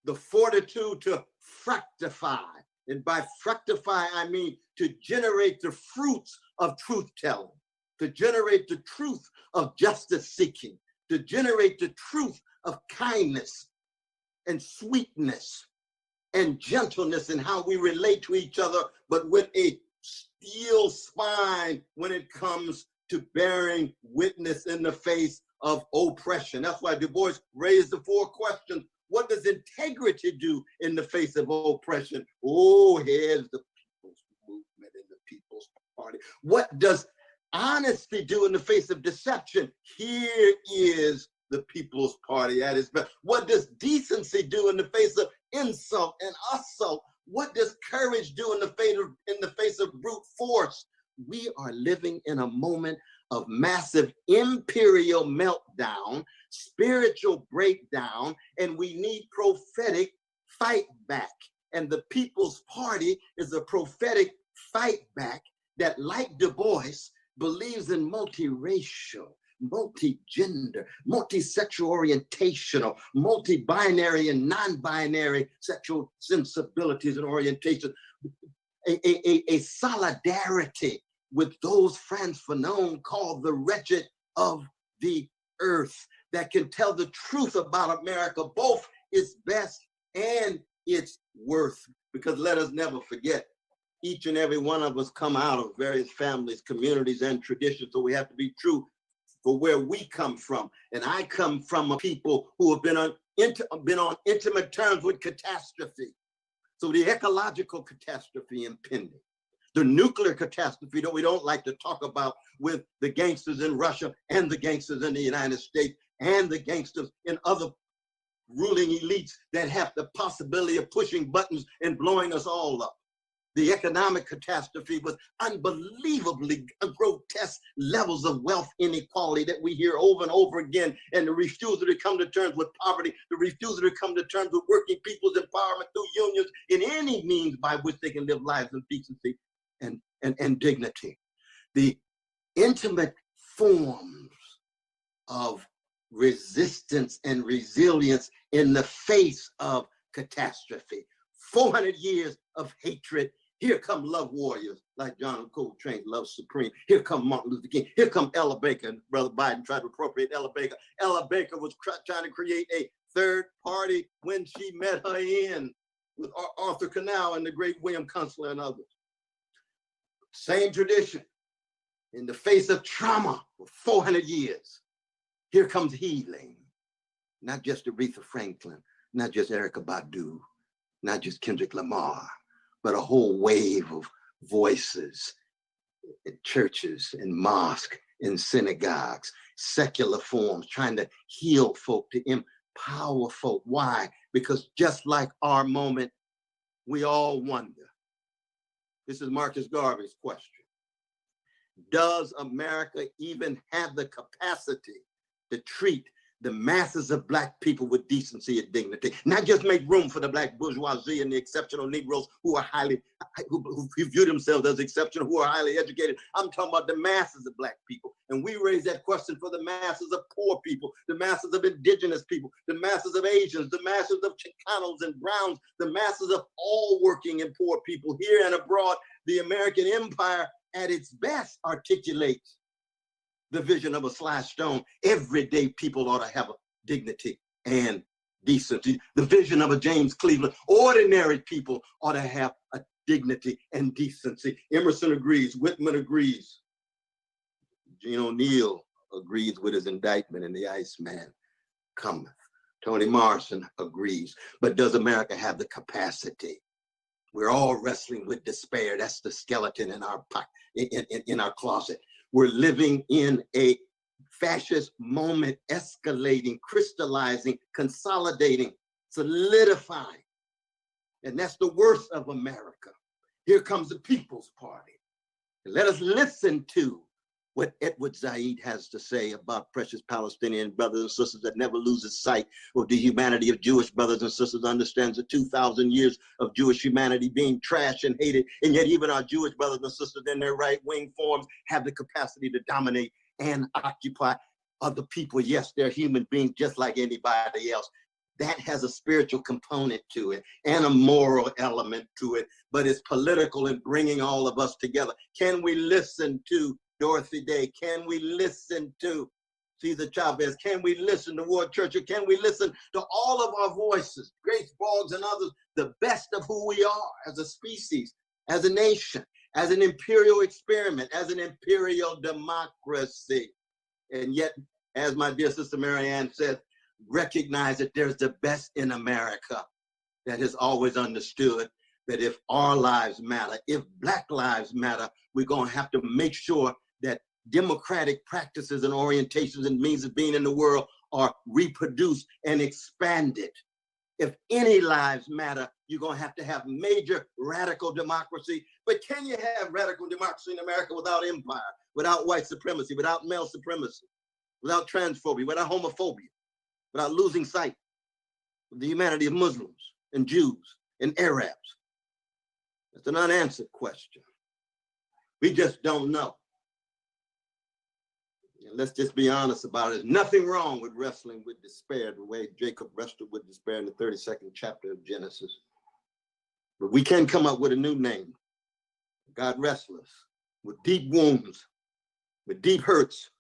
to fructify. And by fructify, I mean to generate the fruits of truth telling, to generate the truth of justice seeking, to generate the truth of kindness and sweetness and gentleness in how we relate to each other, but with a steel spine when it comes to bearing witness in the face of oppression. That's why Du Bois raised the 4 questions. What does integrity do in the face of oppression? Oh, here's the people's movement and the People's Party. What does honesty do in the face of deception? Here is the People's Party at its best. What does decency do in the face of insult and assault? What does courage do in the face of brute force? We are living in a moment of massive imperial meltdown, spiritual breakdown, and we need prophetic fight back. And the People's Party is a prophetic fight back that, like Du Bois, believes in multiracial, multi-gender, multi-sexual orientational, multi-binary and non-binary sexual sensibilities and orientations, a solidarity with those Frantz Fanon called the wretched of the earth, that can tell the truth about America, both its best and its worth. Because let us never forget, each and every one of us come out of various families, communities, and traditions, so we have to be true for where we come from. And I come from a people who have been on intimate terms with catastrophe. So the ecological catastrophe impending, the nuclear catastrophe that we don't like to talk about with the gangsters in Russia and the gangsters in the United States and the gangsters in other ruling elites that have the possibility of pushing buttons and blowing us all up. The economic catastrophe was unbelievably grotesque levels of wealth inequality that we hear over and over again, and the refusal to come to terms with poverty, the refusal to come to terms with working people's empowerment through unions in any means by which they can live lives of decency and dignity. The intimate forms of resistance and resilience in the face of catastrophe. 400 years of hatred. Here come love warriors like John Coltrane, Love Supreme. Here come Martin Luther King. Here come Ella Baker. And Brother Biden tried to appropriate Ella Baker. Ella Baker was trying to create a third party when she met her end with Arthur Cornel and the great William Kunstler and others. Same tradition. In the face of trauma for 400 years, here comes healing. Not just Aretha Franklin, not just Erykah Badu, not just Kendrick Lamar, but a whole wave of voices in churches, in mosques, in synagogues, secular forms, trying to heal folk, to empower folk. Why? Because just like our moment, we all wonder. This is Marcus Garvey's question. Does America even have the capacity to treat the masses of Black people with decency and dignity? Not just make room for the Black bourgeoisie and the exceptional Negroes who view themselves as exceptional, who are highly educated. I'm talking about the masses of Black people. And we raise that question for the masses of poor people, the masses of indigenous people, the masses of Asians, the masses of Chicanos and Browns, the masses of all working and poor people here and abroad. The American empire at its best articulates the vision of a Sly Stone. Everyday people ought to have a dignity and decency. The vision of a James Cleveland. Ordinary people ought to have a dignity and decency. Emerson agrees. Whitman agrees. Gene O'Neill agrees with his indictment in The Iceman Cometh. Toni Morrison agrees. But does America have the capacity? We're all wrestling with despair. That's the skeleton in our in our closet. We're living in a fascist moment, escalating, crystallizing, consolidating, solidifying. And that's the worst of America. Here comes the People's Party. Let us listen to what Edward Said has to say about precious Palestinian brothers and sisters that never loses sight of the humanity of Jewish brothers and sisters, understands the 2,000 years of Jewish humanity being trashed and hated, and yet even our Jewish brothers and sisters in their right-wing forms have the capacity to dominate and occupy other people. Yes, they're human beings just like anybody else. That has a spiritual component to it and a moral element to it, but it's political in bringing all of us together. Can we listen to Dorothy Day? Can we listen to Cesar Chavez? Can we listen to Ward Churchill? Can we listen to all of our voices, Grace Boggs and others, the best of who we are as a species, as a nation, as an imperial experiment, as an imperial democracy? And yet, as my dear sister Marianne said, recognize that there's the best in America that has always understood that if our lives matter, if Black lives matter, we're going to have to make sure that democratic practices and orientations and means of being in the world are reproduced and expanded. If any lives matter, you're going to have major radical democracy. But can you have radical democracy in America without empire, without white supremacy, without male supremacy, without transphobia, without homophobia, without losing sight of the humanity of Muslims and Jews and Arabs? It's an unanswered question. We just don't know. And let's just be honest about it. There's nothing wrong with wrestling with despair the way Jacob wrestled with despair in the 32nd chapter of Genesis. But we can come up with a new name. God restless, with deep wounds, with deep hurts,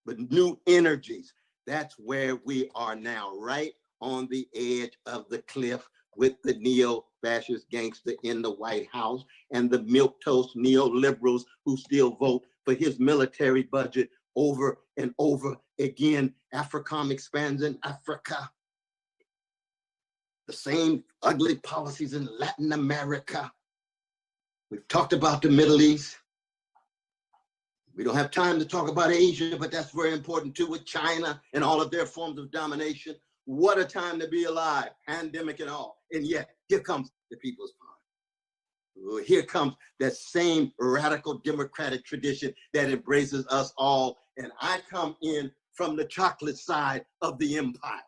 with new energies. That's where we are now, right on the edge of the cliff, with the neo-fascist gangster in the White House and the milquetoast neoliberals who still vote for his military budget over and over again. AFRICOM expands in Africa. The same ugly policies in Latin America. We've talked about the Middle East. We don't have time to talk about Asia, but that's very important too, with China and all of their forms of domination. What a time to be alive, pandemic and all. And yet, here comes the People's Party. Here comes that same radical democratic tradition that embraces us all. And I come in from the chocolate side of the empire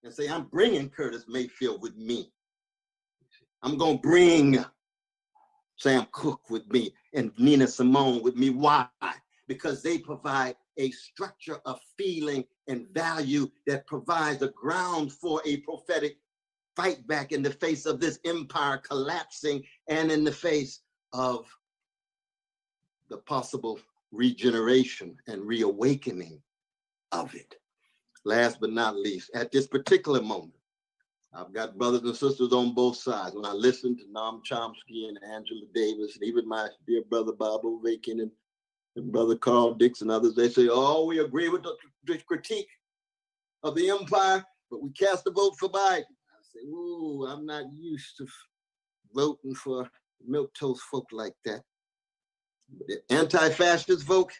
and say, I'm bringing Curtis Mayfield with me. I'm going to bring Sam Cooke with me and Nina Simone with me. Why? Because they provide a structure of feeling and value that provides a ground for a prophetic fight back in the face of this empire collapsing and in the face of the possible regeneration and reawakening of it. Last but not least, at this particular moment, I've got brothers and sisters on both sides. When I listen to Noam Chomsky and Angela Davis, and even my dear brother Bob Ovakin and brother Carl Dix and others, they say, oh, we agree with the critique of the empire, but we cast a vote for Biden. I say, ooh, I'm not used to voting for milquetoast folk like that. But the anti-fascist folk,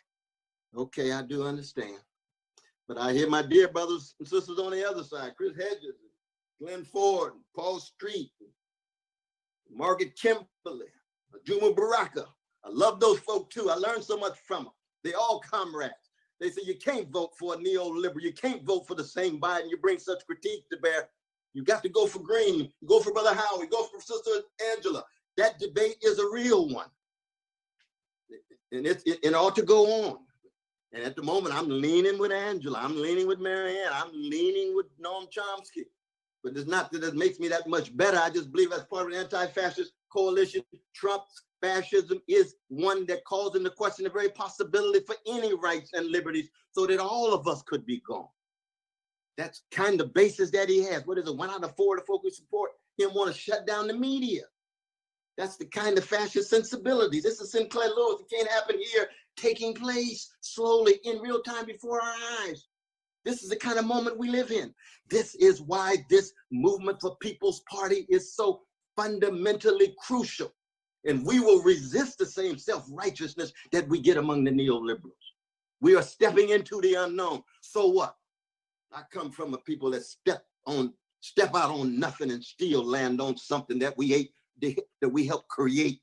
okay, I do understand. But I hear my dear brothers and sisters on the other side, Chris Hedges, Glenn Ford, Paul Street, Margaret Kimberly, Juma Baraka. I love those folk too. I learned so much from them. They all comrades. They say you can't vote for a neoliberal. You can't vote for the same Biden. You bring such critique to bear. You got to go for Green. You go for Brother Howie. Go for Sister Angela. That debate is a real one. And it ought to go on. And at the moment, I'm leaning with Angela. I'm leaning with Marianne. I'm leaning with Noam Chomsky. But it's not that it makes me that much better. I just believe as part of an anti-fascist coalition, Trump's fascism is one that calls into question the very possibility for any rights and liberties so that all of us could be gone. That's kind of basis that he has. What is it? 1 out of 4 of the folks who support him want to shut down the media. That's the kind of fascist sensibility. This is Sinclair Lewis. It can't happen here, taking place slowly in real time before our eyes. This is the kind of moment we live in. This is why this movement for People's Party is so fundamentally crucial. And we will resist the same self-righteousness that we get among the neoliberals. We are stepping into the unknown. So what? I come from a people that step out on nothing and still land on something that we ate, that we helped create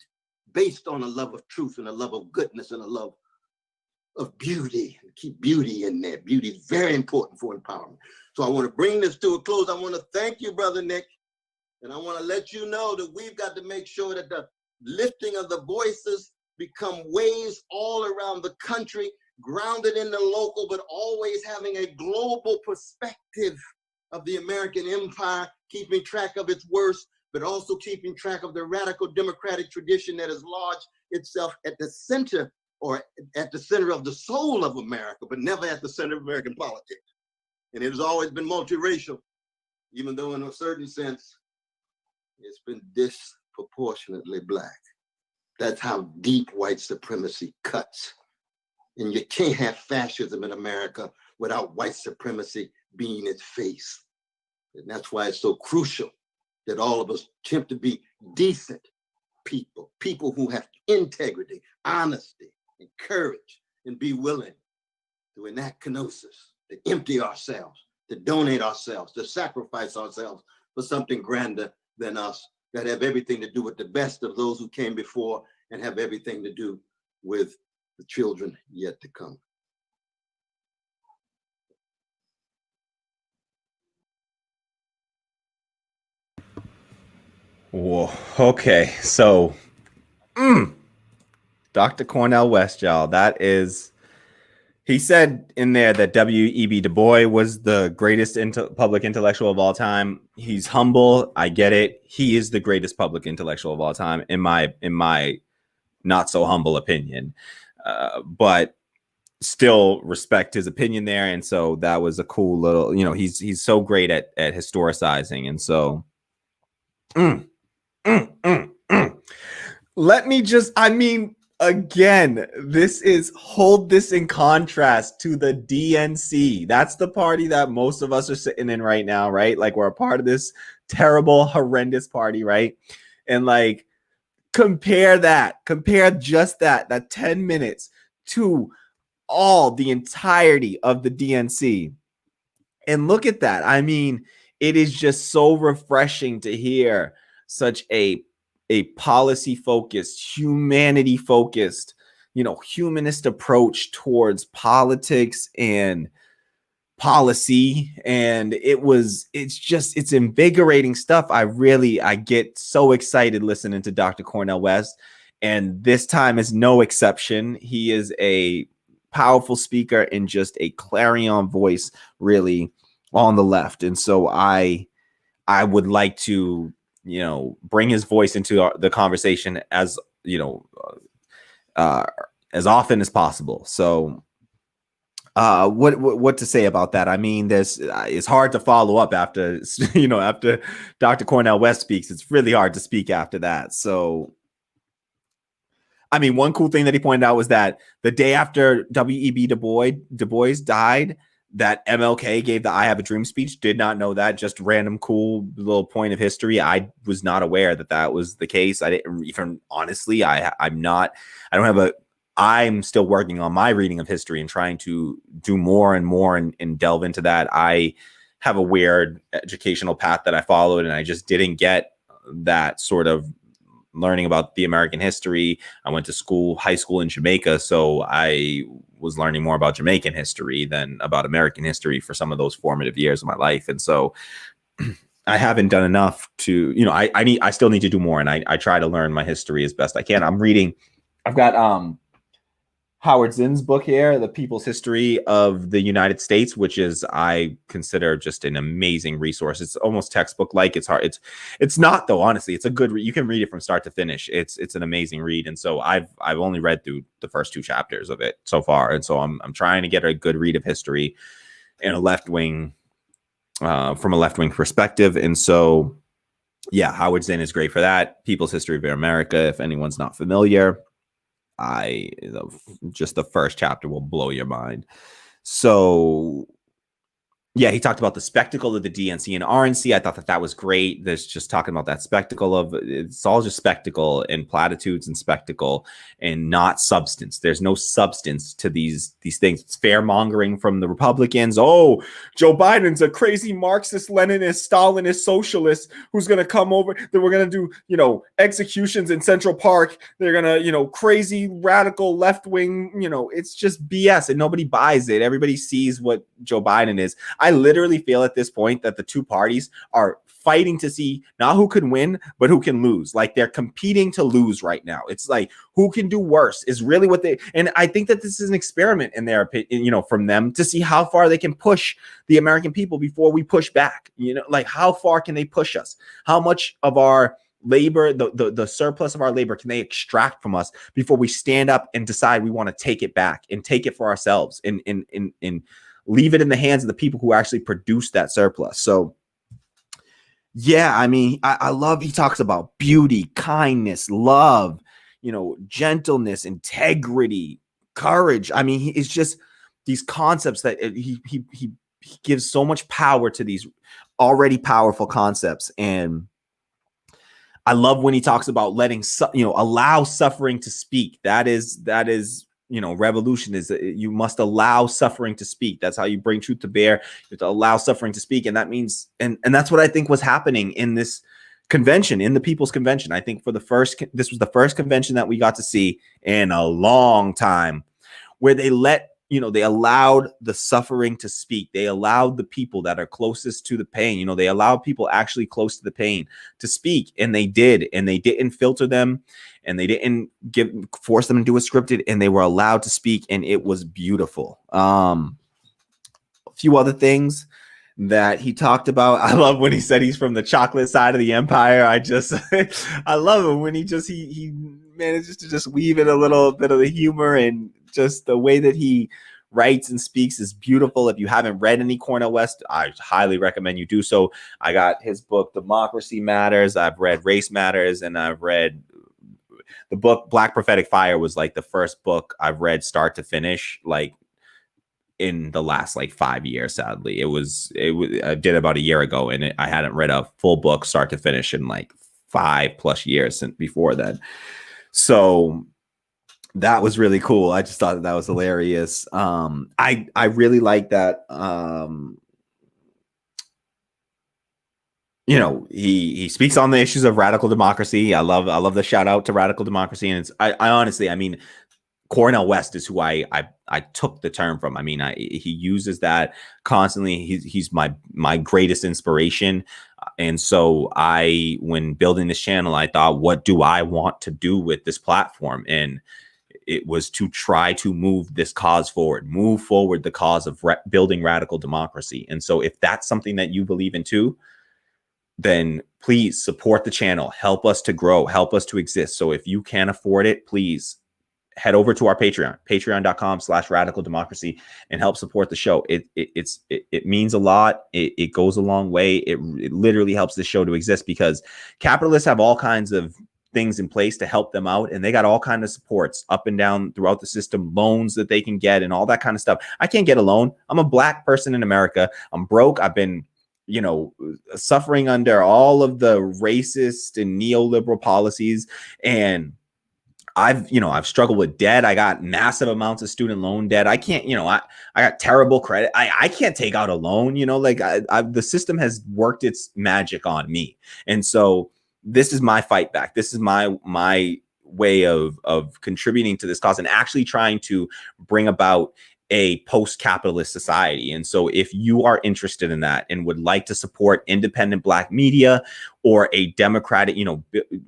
based on a love of truth and a love of goodness and a love of beauty. Keep beauty in there. Beauty is very important for empowerment. So I want to bring this to a close. I want to thank you, Brother Nick. And I want to let you know that we've got to make sure that the lifting of the voices become waves all around the country, grounded in the local, but always having a global perspective of the American empire, keeping track of its worst, but also keeping track of the radical democratic tradition that has lodged itself at the center, or at the center of the soul of America, but never at the center of American politics. And it has always been multiracial, even though in a certain sense, it's been disproportionately Black. That's how deep white supremacy cuts. And you can't have fascism in America without white supremacy being its face. And that's why it's so crucial that all of us attempt to be decent people, people who have integrity, honesty, and courage, and be willing to enact kenosis, to empty ourselves, to donate ourselves, to sacrifice ourselves for something grander than us, that have everything to do with the best of those who came before and have everything to do with the children yet to come. Whoa. Okay. So, Dr. Cornel West, y'all, that is, he said in there that W.E.B. Du Bois was the greatest public intellectual of all time. He's humble. I get it. He is the greatest public intellectual of all time, in my not so humble opinion. But still respect his opinion there. And so that was a cool little, he's so great at historicizing. And so let me just, again, hold this in contrast to the DNC. That's the party that most of us are sitting in right now, right? Like, we're a part of this terrible, horrendous party, right? And like, compare just that 10 minutes to the entirety of the DNC. And look at that. It is just so refreshing to hear such a policy-focused, humanity-focused, humanist approach towards politics and policy. And it's invigorating stuff. I get so excited listening to Dr. Cornel West. And this time is no exception. He is a powerful speaker and just a clarion voice, really, on the left. And so I would like to, bring his voice into the conversation as often as possible. So what to say about that? It's hard to follow up after, after Dr. Cornel West speaks. It's really hard to speak after that. So, one cool thing that he pointed out was that the day after W.E.B. Du Bois died, that MLK gave the I Have a Dream speech. Did not know that. Just random cool little point of history. I was not aware that was the case. I didn't even, honestly, I'm still working on my reading of history and trying to do more and more and delve into that. I have a weird educational path that I followed, and I just didn't get that sort of learning about the American history. I went to high school in Jamaica, so I was learning more about Jamaican history than about American history for some of those formative years of my life. And so I haven't done enough to, I still need to do more. And I try to learn my history as best I can. I've got Howard Zinn's book here, The People's History of the United States, which is, I consider, just an amazing resource. It's almost textbook-like. It's hard. It's not, though, honestly. It's a good you can read it from start to finish. It's an amazing read. And so I've only read through the first 2 chapters of it so far. And so I'm trying to get a good read of history in a left-wing from a left-wing perspective. And so, yeah, Howard Zinn is great for that. People's History of America, if anyone's not familiar, just the first chapter will blow your mind. So yeah, he talked about the spectacle of the DNC and RNC. I thought that was great. There's just talking about that spectacle of, it's all just spectacle and platitudes and spectacle and not substance. There's no substance to these things. It's fair mongering from the Republicans. Oh, Joe Biden's a crazy Marxist, Leninist, Stalinist, socialist who's going to come over. That we're going to do, executions in Central Park. They're going to, crazy radical left wing. It's just BS and nobody buys it. Everybody sees what Joe Biden is. I literally feel at this point that the two parties are fighting to see not who can win, but who can lose. Like, they're competing to lose right now. It's like, who can do worse is really what and I think that this is an experiment in their opinion, from them, to see how far they can push the American people before we push back. Like, how far can they push us? How much of our labor, the surplus of our labor, can they extract from us before we stand up and decide we want to take it back and take it for ourselves and leave it in the hands of the people who actually produce that surplus. So yeah, I mean, I love, he talks about beauty, kindness, love, gentleness, integrity, courage. I mean, it's just these concepts that he gives so much power to these already powerful concepts. And I love when he talks about letting, allow suffering to speak. That is, revolution is, you must allow suffering to speak. That's how you bring truth to bear. You have to allow suffering to speak. And that means, and that's what I think was happening in this convention, in the People's Convention. I think this was the first convention that we got to see in a long time where they they allowed the suffering to speak. They allowed the people that are closest to the pain, they allowed people actually close to the pain to speak. And they did, and they didn't filter them, and they didn't force them to do it scripted, and they were allowed to speak. And it was beautiful. A few other things that he talked about. I love when he said he's from the chocolate side of the empire. I love him when he manages to just weave in a little bit of the humor, and just the way that he writes and speaks is beautiful. If you haven't read any Cornel West, I highly recommend you do so. I got his book, Democracy Matters. I've read Race Matters, and I've read the book Black Prophetic Fire was like the first book I've read start to finish, like in the last 5 years. Sadly, I did about a year ago, and I hadn't read a full book start to finish in 5+ years since before then. So that was really cool. I just thought that was hilarious. I really like that. He speaks on the issues of radical democracy. I love the shout out to radical democracy. And I honestly, Cornel West is who I took the term from. He uses that constantly. He's my greatest inspiration. And so when building this channel, I thought, what do I want to do with this platform? And it was to try to move this cause forward, move forward the cause of building radical democracy. And so if that's something that you believe in too, then please support the channel, help us to grow, help us to exist. So if you can afford it, please head over to our Patreon, patreon.com/radical democracy, and help support the show. It means a lot. It goes a long way. It literally helps the show to exist, because capitalists have all kinds of things in place to help them out, and they got all kinds of supports up and down throughout the system, loans that they can get and all that kind of stuff. I can't get a loan. I'm a Black person in America. I'm broke. I've been suffering under all of the racist and neoliberal policies, and I've struggled with debt. I got massive amounts of student loan debt. I can't, I got terrible credit. I can't take out a loan, the system has worked its magic on me. And so this is my fight back. This is my way of contributing to this cause and actually trying to bring about a post-capitalist society. And so if you are interested in that and would like to support independent Black media or a democratic,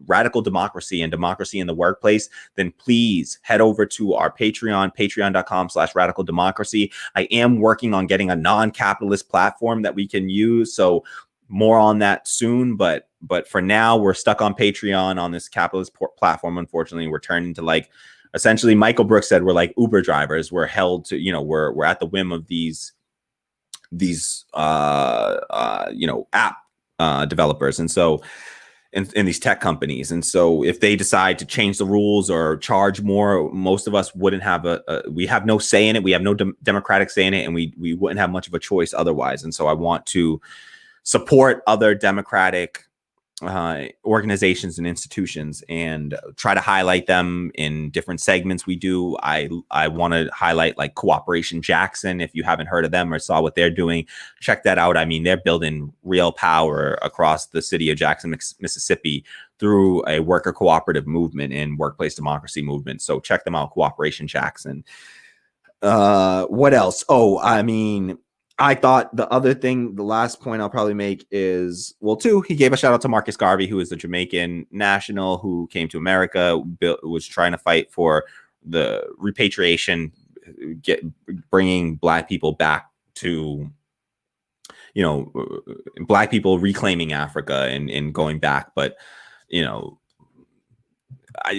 radical democracy and democracy in the workplace, then please head over to our Patreon, patreon.com/radical democracy. I am working on getting a non-capitalist platform that we can use. So more on that soon, but for now we're stuck on Patreon on this capitalist platform. Unfortunately, we're turning to like, essentially Michael Brooks said, we're like Uber drivers. We're held to, we're at the whim of these app developers. And so in these tech companies. And so if they decide to change the rules or charge more, most of us wouldn't have we have no say in it. We have no democratic say in it, and we wouldn't have much of a choice otherwise. And so I want to support other democratic organizations and institutions and try to highlight them in different segments we do. I want to highlight like Cooperation Jackson. If you haven't heard of them or saw what they're doing, check that out. I mean, they're building real power across the city of Jackson, Mississippi through a worker cooperative movement and workplace democracy movement. So check them out, Cooperation Jackson. What else? Oh, I mean, I thought the other thing, the last point I'll probably make is, he gave a shout out to Marcus Garvey, who is the Jamaican national who came to America, was trying to fight for the repatriation, bringing Black people back to, Black people reclaiming Africa and going back. But,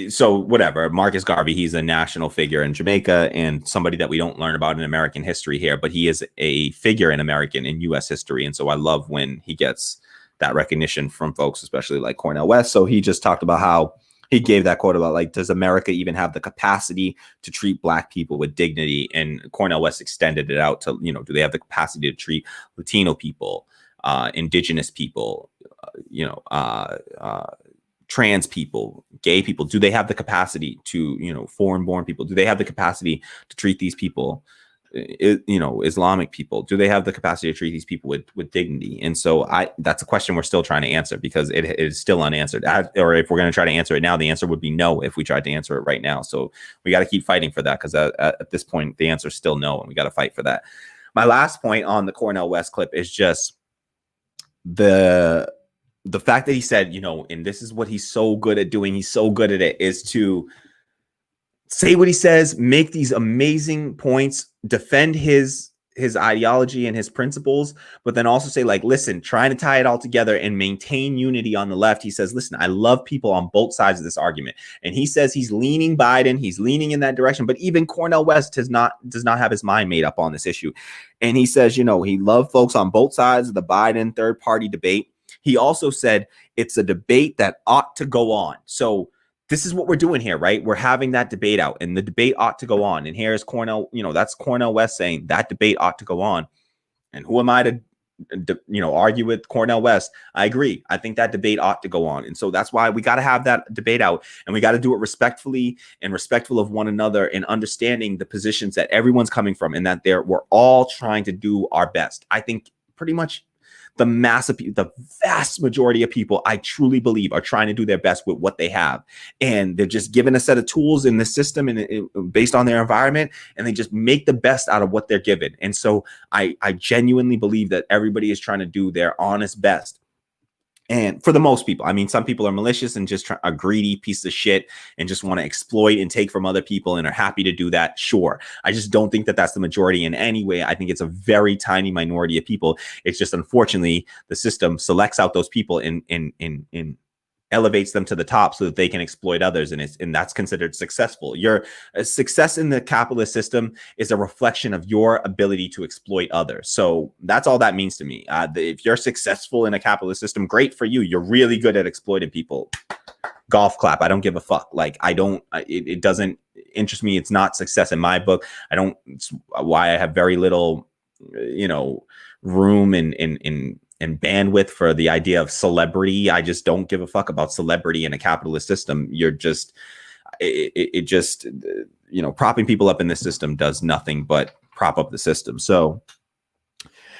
so whatever, Marcus Garvey, he's a national figure in Jamaica and somebody that we don't learn about in American history here, but he is a figure in American and U.S. history. And so I love when he gets that recognition from folks, especially like Cornel West. So he just talked about how he gave that quote about like, does America even have the capacity to treat Black people with dignity? And Cornel West extended it out to, do they have the capacity to treat Latino people, indigenous people, trans people, gay people? Do they have the capacity to, foreign born people? Do they have the capacity to treat these people, Islamic people? Do they have the capacity to treat these people with dignity? And so that's a question we're still trying to answer because it is still unanswered. Or if we're going to try to answer it now, the answer would be no if we tried to answer it right now. So we got to keep fighting for that because at this point, the answer is still no, and we got to fight for that. My last point on the Cornel West clip is just the fact that he said, and this is what he's so good at doing, he's so good at it, is to say what he says, make these amazing points, defend his ideology and his principles, but then also say like, listen, trying to tie it all together and maintain unity on the left. He says, listen, I love people on both sides of this argument. And he says he's leaning Biden, he's leaning in that direction, but even Cornel West does not have his mind made up on this issue. And he says, he loved folks on both sides of the Biden third party debate. He also said it's a debate that ought to go on. So this is what we're doing here, right? We're having that debate out, and the debate ought to go on. And here's Cornel, that's Cornel West saying that debate ought to go on. And who am I to, argue with Cornel West? I agree. I think that debate ought to go on. And so that's why we got to have that debate out, and we got to do it respectfully and respectful of one another and understanding the positions that everyone's coming from, and that we're all trying to do our best. I think pretty much the vast majority of people, I truly believe, are trying to do their best with what they have. And they're just given a set of tools in the system and based on their environment, and they just make the best out of what they're given. And so I genuinely believe that everybody is trying to do their honest best. And for the most people, I mean, some people are malicious and just a greedy piece of shit and just want to exploit and take from other people and are happy to do that. Sure. I just don't think that that's the majority in any way. I think it's a very tiny minority of people. It's just, unfortunately, the system selects out those people and elevates them to the top so that they can exploit others. And that's considered successful. Your success in the capitalist system is a reflection of your ability to exploit others. So that's all that means to me. If you're successful in a capitalist system, great for you. You're really good at exploiting people. Golf clap. I don't give a fuck. Like, it doesn't interest me. It's not success in my book. It's why I have very little, room and bandwidth for the idea of celebrity. I just don't give a fuck about celebrity in a capitalist system. You're just, propping people up in this system does nothing but prop up the system. So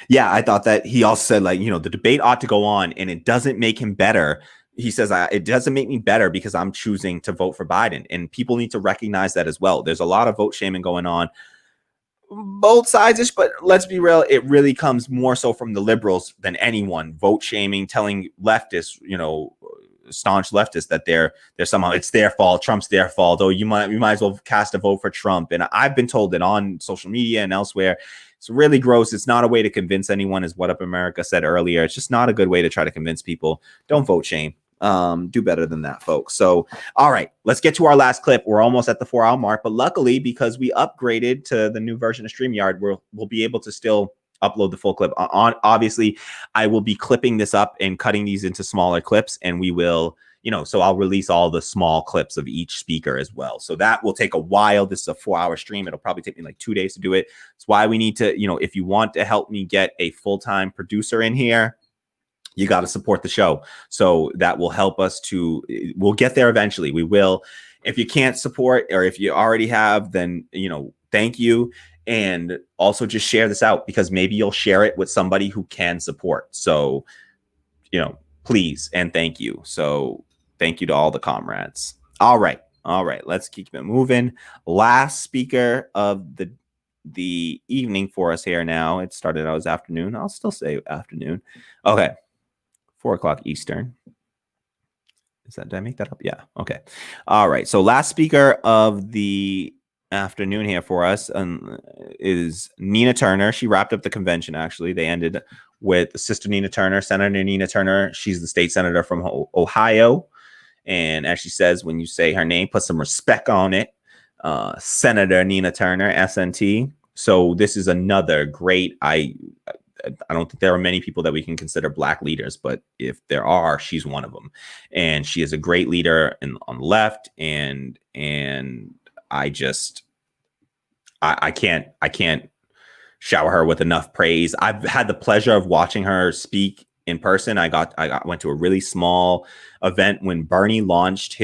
yeah, I thought that he also said the debate ought to go on, and it doesn't make him better. He says, it doesn't make me better because I'm choosing to vote for Biden. And people need to recognize that as well. There's a lot of vote shaming going on both sides, but let's be real, it really comes more so from the liberals than anyone. Vote shaming, telling leftists, staunch leftists that they're somehow it's their fault, Trump's their fault. Oh, you might as well cast a vote for Trump. And I've been told that on social media and elsewhere. It's really gross. It's not a way to convince anyone, as What Up America said earlier. It's just not a good way to try to convince people. Don't vote shame. Do better than that, folks. So, all right, let's get to our last clip. We're almost at the 4-hour mark, but luckily, because we upgraded to the new version of StreamYard, we'll be able to still upload the full clip. Obviously, I will be clipping this up and cutting these into smaller clips, and we will, so I'll release all the small clips of each speaker as well. So that will take a while. This is a 4-hour stream. It'll probably take me like 2 days to do it. That's why we need to, if you want to help me get a full-time producer in here, you got to support the show. So that will help us we'll get there eventually. We will. If you can't support, or if you already have, then, thank you. And also just share this out, because maybe you'll share it with somebody who can support. So, please and thank you. So thank you to all the comrades. All right. Let's keep it moving. Last speaker of the evening for us here now. It started out as afternoon. I'll still say afternoon. Okay. 4 o'clock Eastern. Did I make that up? Yeah. Okay. All right. So last speaker of the afternoon here for us is Nina Turner. She wrapped up the convention. Actually, they ended with Sister Nina Turner, Senator Nina Turner. She's the state senator from Ohio. And as she says, when you say her name, put some respect on it. Senator Nina Turner, SNT. So this is another great, I don't think there are many people that we can consider Black leaders, but if there are, she's one of them. And she is a great leader on the left. And I can't shower her with enough praise. I've had the pleasure of watching her speak in person. I went to a really small event when Bernie launched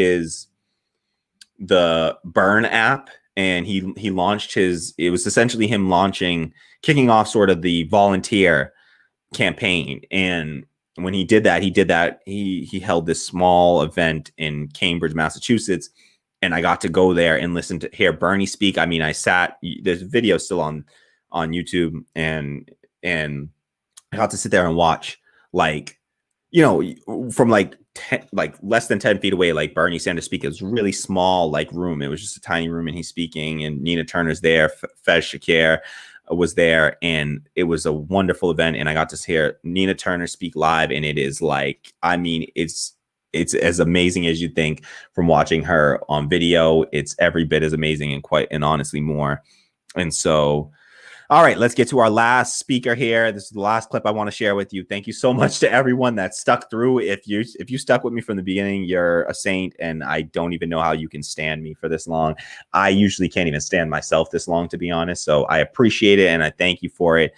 the Burn app, and he launched it was essentially him kicking off sort of the volunteer campaign. And when he did that, he held this small event in Cambridge, Massachusetts. And I got to go there and hear Bernie speak. I mean, there's a video still on YouTube, and I got to sit there and watch, from less than 10 feet away, like Bernie Sanders speak. It was a really small, room. It was just a tiny room, and he's speaking, and Nina Turner's there. Fez Shakir was there, and it was a wonderful event. And I got to hear Nina Turner speak live, and it is it's as amazing as you think from watching her on video. It's every bit as amazing, and honestly more. And so, all right, let's get to our last speaker here. This is the last clip I want to share with you. Thank you so much to everyone that stuck through. If you stuck with me from the beginning, you're a saint, and I don't even know how you can stand me for this long. I usually can't even stand myself this long, to be honest. So I appreciate it, and I thank you for it.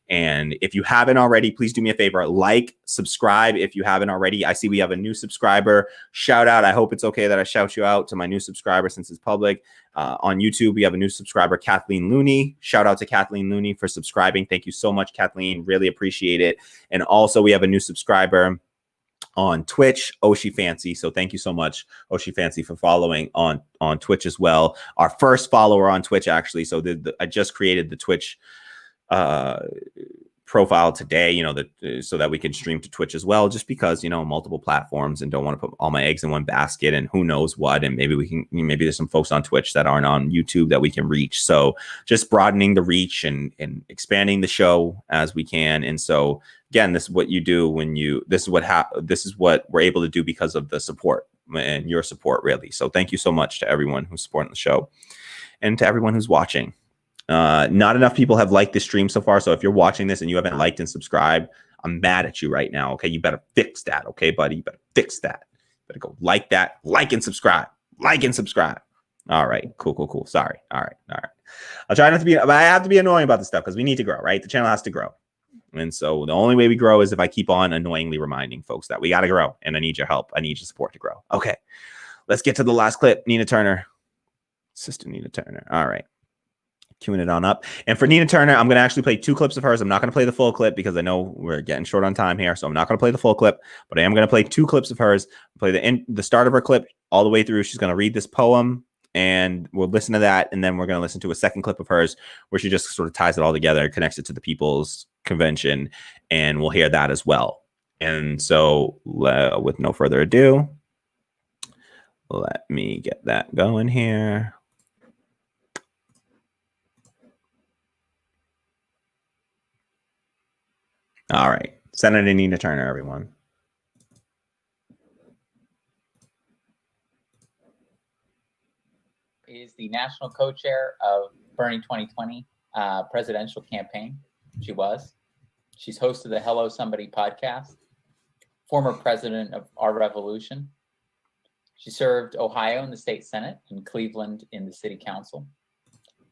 And if you haven't already, please do me a favor, subscribe if you haven't already. I see we have a new subscriber. Shout out. I hope it's okay that I shout you out to my new subscriber since it's public. On YouTube, we have a new subscriber, Kathleen Looney. Shout out to Kathleen Looney for subscribing. Thank you so much, Kathleen. Really appreciate it. And also, we have a new subscriber on Twitch, Oshi Fancy. So thank you so much, Oshi Fancy, for following on Twitch as well. Our first follower on Twitch, actually. So I just created the Twitch profile today, so that we can stream to Twitch as well, just because, multiple platforms, and don't want to put all my eggs in one basket, and who knows what. And maybe there's some folks on Twitch that aren't on YouTube that we can reach. So just broadening the reach and expanding the show as we can. And so again, this is what you do this is what we're able to do because of the support and your support, really. So thank you so much to everyone who's supporting the show, and to everyone who's watching. Not enough people have liked this stream so far. So if you're watching this and you haven't liked and subscribed, I'm mad at you right now. Okay. You better fix that. Okay, buddy. You better fix that. Better go like and subscribe. All right. Cool. Sorry. All right. I'll try not to be, but I have to be annoying about this stuff because we need to grow, right? The channel has to grow. And so the only way we grow is if I keep on annoyingly reminding folks that we got to grow, and I need your help. I need your support to grow. Okay. Let's get to the last clip. Nina Turner. Sister Nina Turner. All right. Queuing it on up. And for Nina Turner, I'm going to actually play 2 clips of hers. I'm not going to play the full clip because I know we're getting short on time here. So I'm not going to play the full clip, but I am going to play 2 clips of hers. Play the start of her clip all the way through. She's going to read this poem And we'll listen to that, and then we're going to listen to a second clip of hers where she just sort of ties it all together, connects it to the People's Convention, and we'll hear that as well. And so with no further ado, let me get that going here. All right. Senator Nina Turner, everyone. Is the national co-chair of Bernie 2020 presidential campaign. She was. She's hosted the Hello Somebody podcast, former president of Our Revolution. She served Ohio in the state Senate and Cleveland in the city council.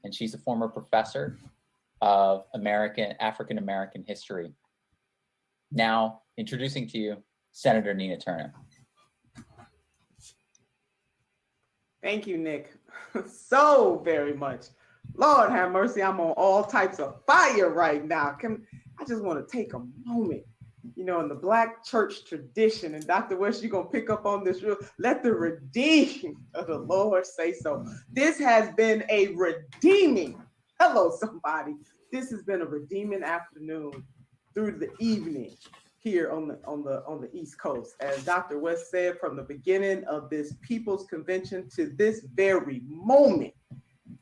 And she's a former professor of African American history. Now, introducing to you, Senator Nina Turner. Thank you, Nick, so very much. Lord have mercy, I'm on all types of fire right now. I just want to take a moment, in the Black church tradition, and Dr. West, you're going to pick up on this real, let the redeemed of the Lord say so. This has been a redeeming, hello somebody, this has been a redeeming afternoon through the evening here on the East Coast. As Dr. West said, from the beginning of this People's Convention to this very moment,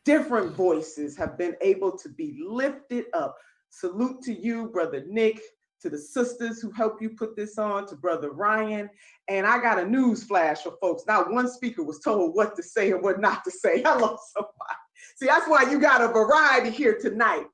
different voices have been able to be lifted up. Salute to you, Brother Nick, to the sisters who helped you put this on, to Brother Ryan. And I got a news flash for folks. Not one speaker was told what to say and what not to say. Hello, somebody. See, that's why you got a variety here tonight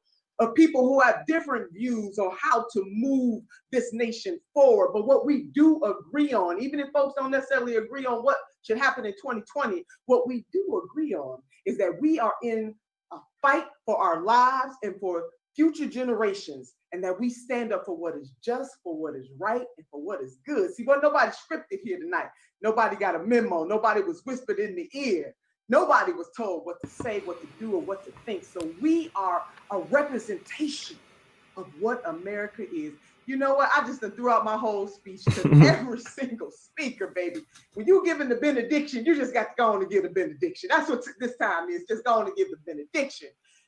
of people who have different views on how to move this nation forward. But what we do agree on, even if folks don't necessarily agree on what should happen in 2020, what we do agree on is that we are in a fight for our lives and for future generations, and that we stand up for what is just, for what is right, and for what is good. See, well, nobody scripted here tonight. Nobody got a memo. Nobody was whispered in the ear. Nobody was told what to say, what to do, or what to think. So we are a representation of what America is. You know what? I just threw out my whole speech to every single speaker, baby. When you're giving the benediction, you just got to go on and give the benediction. That's what this time is, just go on and give the benediction.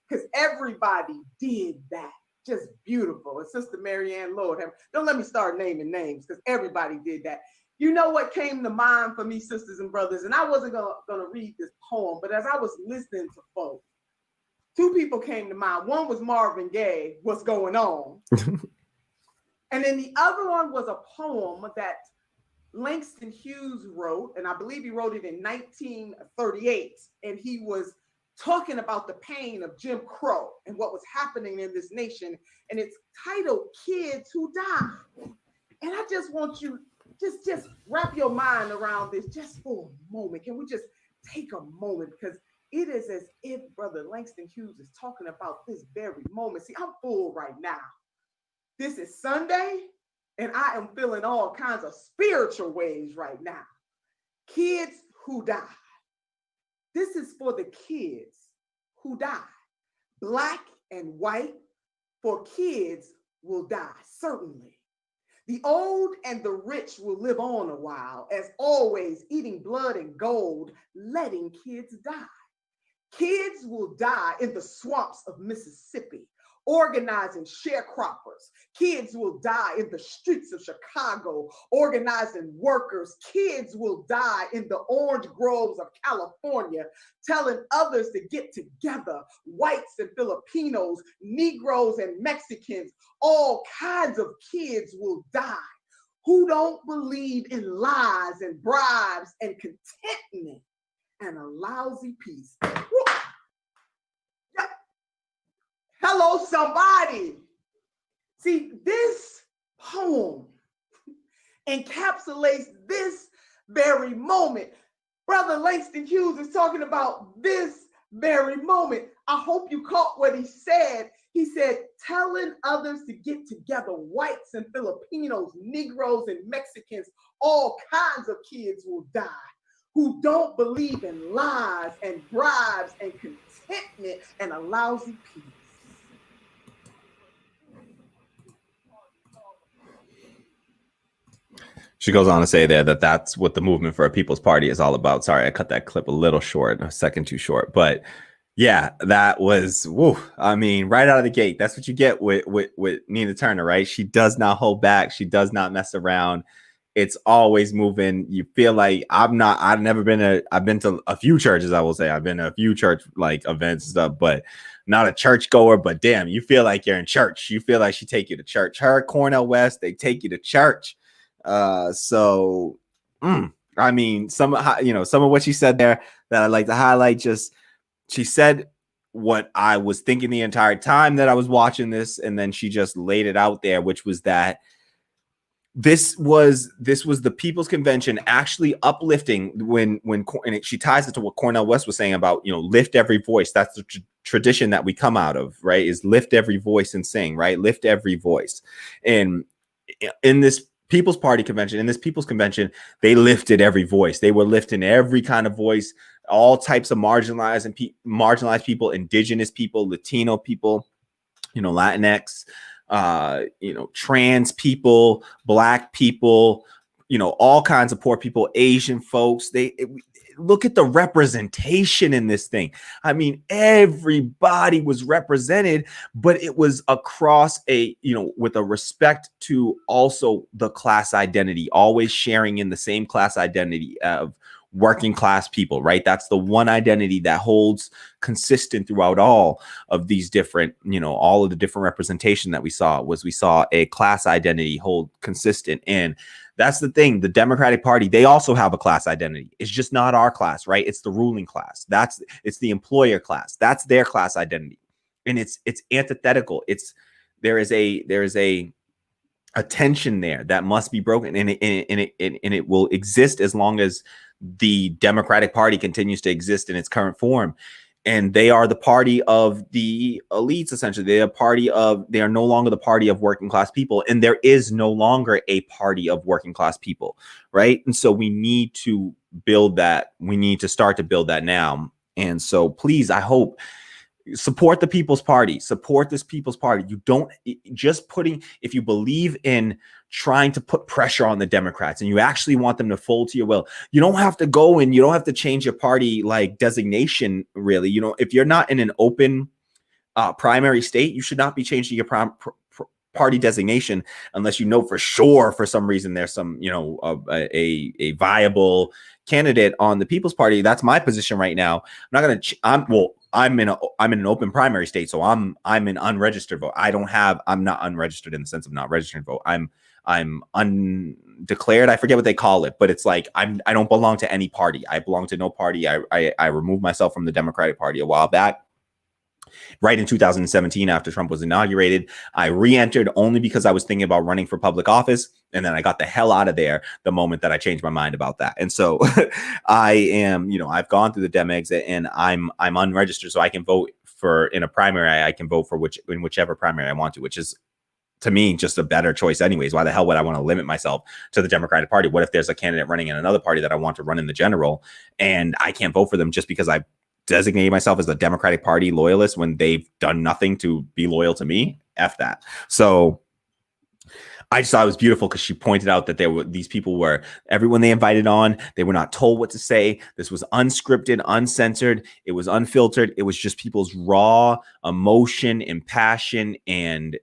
Because everybody did that. Just beautiful. And Sister Marianne, Lord, don't let me start naming names, because everybody did that. You know what came to mind for me, sisters and brothers, and I wasn't gonna read this poem, but as I was listening to folks, two people came to mind. One was Marvin Gaye, What's Going On? And then the other one was a poem that Langston Hughes wrote, and I believe he wrote it in 1938, and he was talking about the pain of Jim Crow and what was happening in this nation, and it's titled Kids Who Die. And I just want you, just wrap your mind around this just for a moment. Can we just take a moment? Because it is as if Brother Langston Hughes is talking about this very moment. See, I'm full right now. This is Sunday, and I am feeling all kinds of spiritual waves right now. Kids who die. This is for the kids who die. Black and white, for kids will die, certainly. The old and the rich will live on a while, as always, eating blood and gold, letting kids die. Kids will die in the swamps of Mississippi, organizing sharecroppers. Kids will die in the streets of Chicago, organizing workers. Kids will die in the orange groves of California, telling others to get together. Whites and Filipinos, Negroes and Mexicans, all kinds of kids will die who don't believe in lies and bribes and contentment and a lousy peace. Hello, somebody. See, this poem encapsulates this very moment. Brother Langston Hughes is talking about this very moment. I hope you caught what he said. He said, telling others to get together, whites and Filipinos, Negroes and Mexicans, all kinds of kids will die who don't believe in lies and bribes and contentment and a lousy peace. She goes on to say there that that's what the movement for a People's Party is all about. Sorry, I cut that clip a little short, a second too short. But yeah, that was, woo, I mean, right out of the gate. That's what you get with Nina Turner, right? She does not hold back. She does not mess around. It's always moving. You feel like I've been to a few churches, I will say. I've been to a few church like events and stuff, but not a church goer. But damn, you feel like you're in church. You feel like she take you to church. Her, Cornel West, they take you to church. I mean, some of what she said there that I'd like to highlight. Just she said what I was thinking the entire time that I was watching this, and then she just laid it out there, which was that this was the People's Convention actually uplifting and she ties it to what Cornel West was saying about, lift every voice. That's the tradition that we come out of, right? Is lift every voice and sing, right? Lift every voice. And in this People's Party convention, in this People's Convention, they lifted every voice. They were lifting every kind of voice, all types of marginalized people, indigenous people, Latino people, Latinx, trans people, Black people, all kinds of poor people, Asian folks. Look at the representation in this thing. I mean, everybody was represented, but it was across with a respect to also the class identity, always sharing in the same class identity of working class people, right? That's the one identity that holds consistent throughout all of these different, all of the different representation that we saw a class identity hold consistent. And that's the thing. The Democratic Party, they also have a class identity. It's just not our class, right? It's the ruling class. It's the employer class. That's their class identity. And it's antithetical. There is a tension there that must be broken, and it will exist as long as the Democratic Party continues to exist in its current form. And they are the party of the elites, essentially. They are no longer the party of working class people. And there is no longer a party of working class people, right? And so we need to build that. We need to start to build that now. And so please, I hope, support the People's Party. Support this People's Party. You don't if you believe in trying to put pressure on the Democrats and you actually want them to fold to your will, you don't have to go and you don't have to change your party like designation, really. If you're not in an open primary state, you should not be changing your party designation unless you know for sure for some reason there's some a viable candidate on the People's Party. That's my position right now. I'm in an open primary state, so I'm an unregistered vote. I'm not unregistered in the sense of not registered vote. I'm undeclared. I forget what they call it, but it's like I don't belong to any party. I belong to no party. I removed myself from the Democratic Party a while back. Right in 2017, after Trump was inaugurated, I re-entered only because I was thinking about running for public office. And then I got the hell out of there the moment that I changed my mind about that. And so I've gone through the Demegs and I'm unregistered. So I can vote in a primary. I can vote for whichever primary I want to, which is, to me, just a better choice anyways. Why the hell would I want to limit myself to the Democratic Party? What if there's a candidate running in another party that I want to run in the general and I can't vote for them just because I designated myself as a Democratic Party loyalist when they've done nothing to be loyal to me? F that. So I just thought it was beautiful because she pointed out that these people were, everyone they invited on, they were not told what to say. This was unscripted, uncensored. It was unfiltered. It was just people's raw emotion and passion and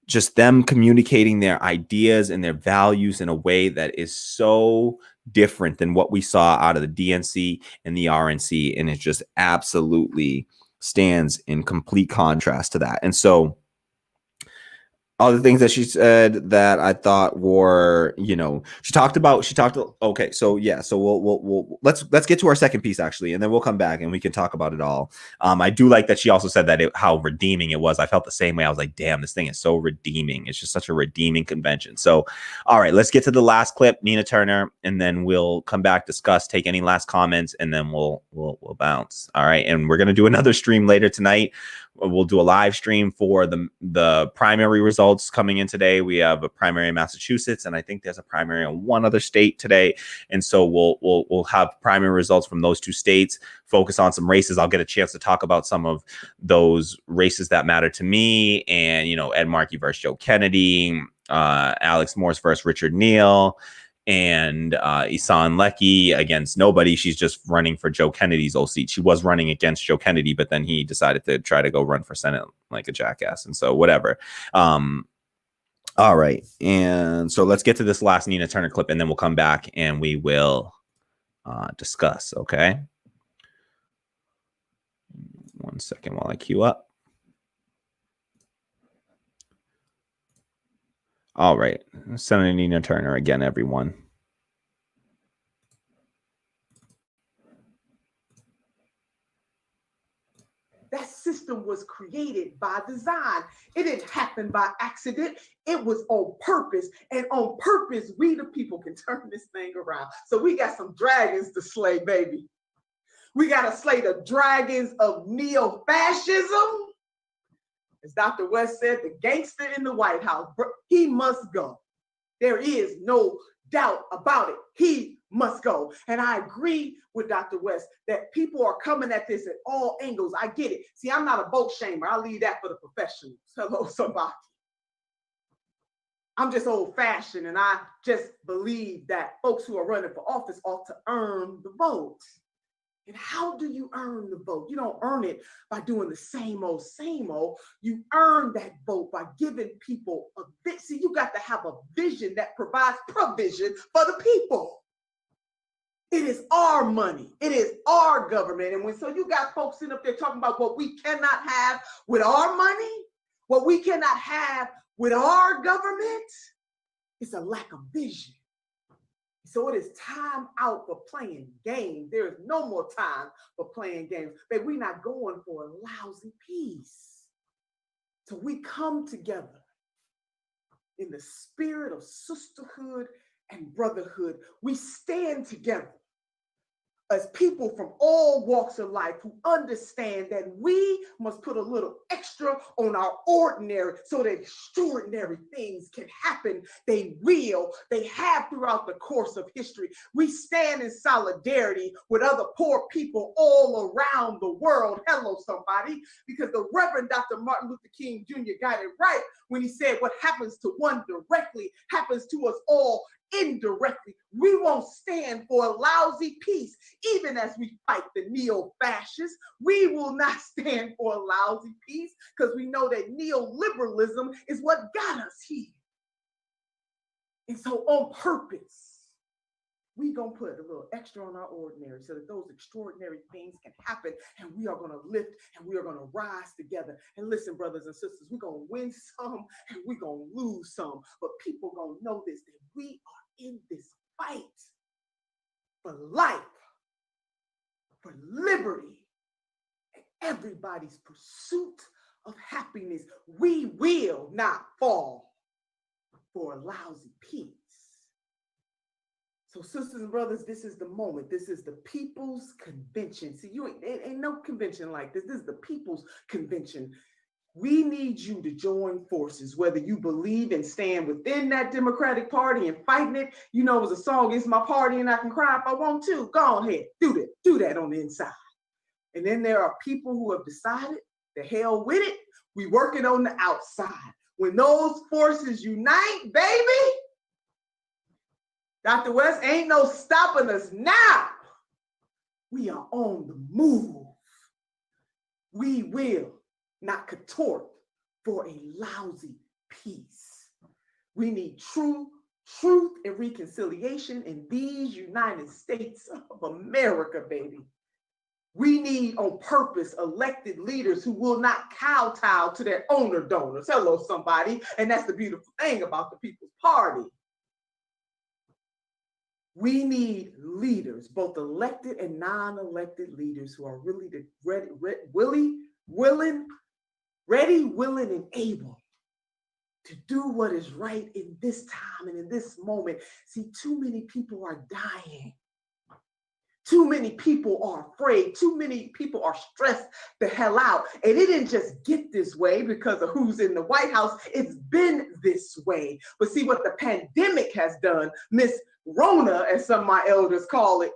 just them communicating their ideas and their values in a way that is so different than what we saw out of the DNC and the RNC. And it just absolutely stands in complete contrast to that. And so other things that she said that I thought were, okay. So yeah, so we'll let's get to our second piece actually, and then we'll come back and we can talk about it all. I do like that she also said that how redeeming it was. I felt the same way. I was like, damn, this thing is so redeeming. It's just such a redeeming convention. So, all right, let's get to the last clip, Nina Turner, and then we'll come back, discuss, take any last comments, and then we'll bounce. All right, and we're gonna do another stream later tonight. We'll do a live stream for the primary results coming in today. We have a primary in Massachusetts, and I think there's a primary in one other state today. And so we'll have primary results from those two states, focus on some races. I'll get a chance to talk about some of those races that matter to me, and Ed Markey versus Joe Kennedy, Alex Morse versus Richard Neal, and Isan Leckie against nobody. She's just running for Joe Kennedy's old seat. She was running against Joe Kennedy, but then he decided to try to go run for Senate like a jackass. And so whatever. All right. And so let's get to this last Nina Turner clip, and then we'll come back and we will discuss. Okay. 1 second while I queue up. All right. Senator Nina Turner again, everyone. That system was created by design. It didn't happen by accident. It was on purpose. And on purpose, we the people can turn this thing around. So we got some dragons to slay, baby. We got to slay the dragons of neo-fascism. As Dr. West said, the gangster in the White House, he must go. There is no doubt about it. He must go. And I agree with Dr. West that people are coming at this at all angles. I get it. See, I'm not a vote shamer. I'll leave that for the professionals. Hello, somebody. I'm just old fashioned, and I just believe that folks who are running for office ought to earn the vote. And how do you earn the vote? You don't earn it by doing the same old, same old. You earn that vote by giving people a vision. See, you got to have a vision that provides provision for the people. It is our money. It is our government. And so you got folks sitting up there talking about what we cannot have with our money, what we cannot have with our government, it's a lack of vision. So it is time out for playing games. There is no more time for playing games. Babe, we're not going for a lousy peace. So we come together in the spirit of sisterhood and brotherhood. We stand together as people from all walks of life who understand that we must put a little extra on our ordinary so that extraordinary things can happen. They will. They have throughout the course of history. We stand in solidarity with other poor people all around the world. Hello, somebody. Because the Reverend Dr. Martin Luther King Jr. got it right when he said what happens to one directly happens to us all indirectly. We won't stand for a lousy peace, even as we fight the neo-fascists. We will not stand for a lousy peace because we know that neoliberalism is what got us here. And so on purpose, we're going to put a little extra on our ordinary so that those extraordinary things can happen, and we are going to lift and we are going to rise together. And listen, brothers and sisters, we're going to win some and we're going to lose some, but people going to know this, that we are in this fight for life, for liberty, and everybody's pursuit of happiness. We will not fall for a lousy peace. So sisters and brothers, this is the moment. This is the People's Convention. See, ain't no convention like this. This is the People's Convention. We need you to join forces, whether you believe and stand within that Democratic Party and fighting it. You know, it's a song, it's my party and I can cry if I want to. Go ahead, do that on the inside. And then there are people who have decided the hell with it. We working on the outside. When those forces unite, baby, Dr. West, ain't no stopping us now. We are on the move. We will not contort for a lousy peace. We need truth and reconciliation in these United States of America, baby. We need on purpose elected leaders who will not kowtow to their owner donors. Hello, somebody. And that's the beautiful thing about the People's Party. We need leaders, both elected and non-elected leaders who are really ready, willing, and able to do what is right in this time and in this moment. See, too many people are dying. Too many people are afraid. Too many people are stressed the hell out. And it didn't just get this way because of who's in the White House. It's been this way. But see what the pandemic has done, Miss Rona, as some of my elders call it,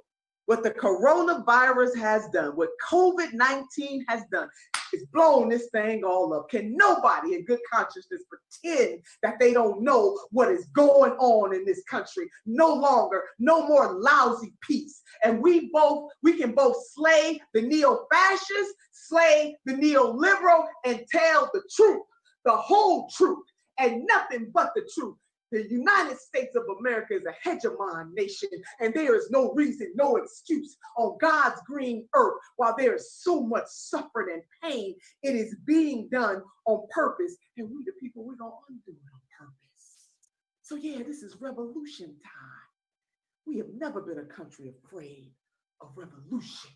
What the coronavirus has done, what COVID-19 has done, is blown this thing all up. Can nobody in good consciousness pretend that they don't know what is going on in this country? No longer, no more lousy peace. And we can both slay the neo-fascist, slay the neoliberal, and tell the truth, the whole truth, and nothing but the truth. The United States of America is a hegemon nation, and there is no reason, no excuse on God's green earth. While there is so much suffering and pain, it is being done on purpose, and we the people, we're going to undo it on purpose. So yeah, this is revolution time. We have never been a country afraid of revolution.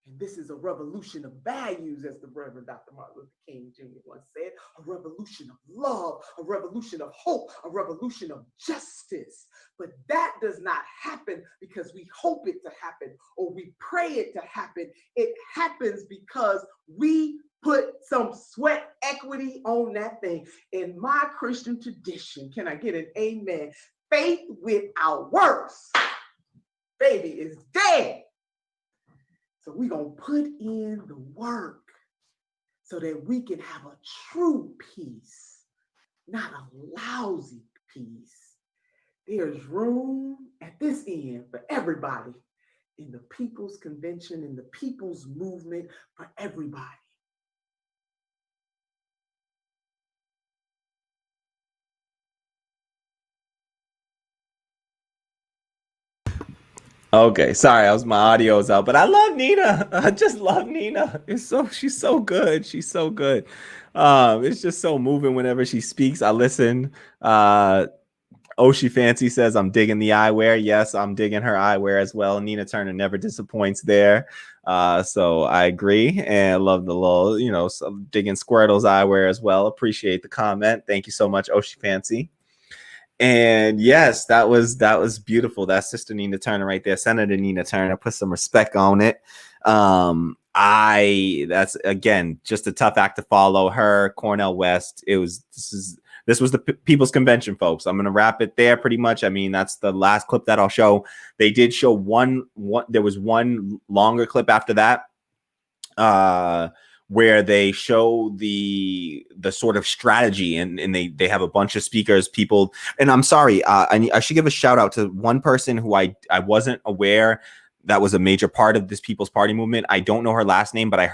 And this is a revolution of values, as the Reverend Dr. Martin Luther King Jr. once said, a revolution of love, a revolution of hope, a revolution of justice. But that does not happen because we hope it to happen or we pray it to happen. It happens because we put some sweat equity on that thing. In my Christian tradition, can I get an amen? Faith without works, baby, is dead. So we're going to put in the work so that we can have a true peace, not a lousy peace. There's room at this end for everybody in the People's Convention, in the People's Movement, for everybody. Okay, sorry, my audio's out, but I love Nina. I just love Nina. She's so good. She's so good. It's just so moving whenever she speaks. I listen. Oshi Fancy says, I'm digging the eyewear. Yes, I'm digging her eyewear as well. Nina Turner never disappoints there. So I agree. And I love the little, digging Squirtle's eyewear as well. Appreciate the comment. Thank you so much, Oshi Fancy. And yes, that was beautiful. That's Sister Nina Turner right there. Senator Nina Turner, put some respect on it. That's again just a tough act to follow. Her, Cornel West. This was the People's Convention, folks. I'm gonna wrap it there pretty much. I mean, that's the last clip that I'll show. They did show one. There was one longer clip after that. Where they show the sort of strategy and they have a bunch of speakers, people. And I'm sorry, I should give a shout out to one person who I wasn't aware that was a major part of this People's Party movement. I don't know her last name, but I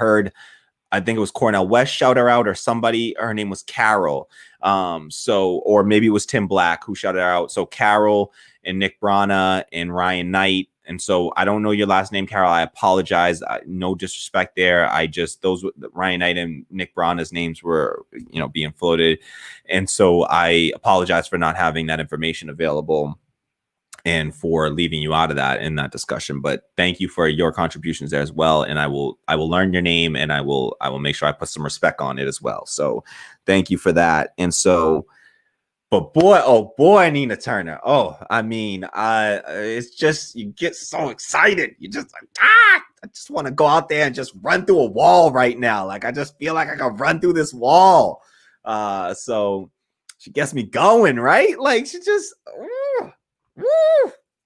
think it was Cornel West shout her out, or somebody, her name was Carol. Or maybe it was Tim Black who shouted her out. So Carol and Nick Brana and Ryan Knight. And so I don't know your last name, Carol. I apologize. No disrespect there. Those Ryan Knight and Nick Brana's names were, being floated. And so I apologize for not having that information available and for leaving you out of that in that discussion. But thank you for your contributions there as well. And I will learn your name, and I will make sure I put some respect on it as well. So thank you for that. And so, but boy, Nina Turner. Oh, I mean, it's just, you get so excited. You just like, I just want to go out there and just run through a wall right now. Like, I just feel like I can run through this wall. So she gets me going, right? Like, she just, woo.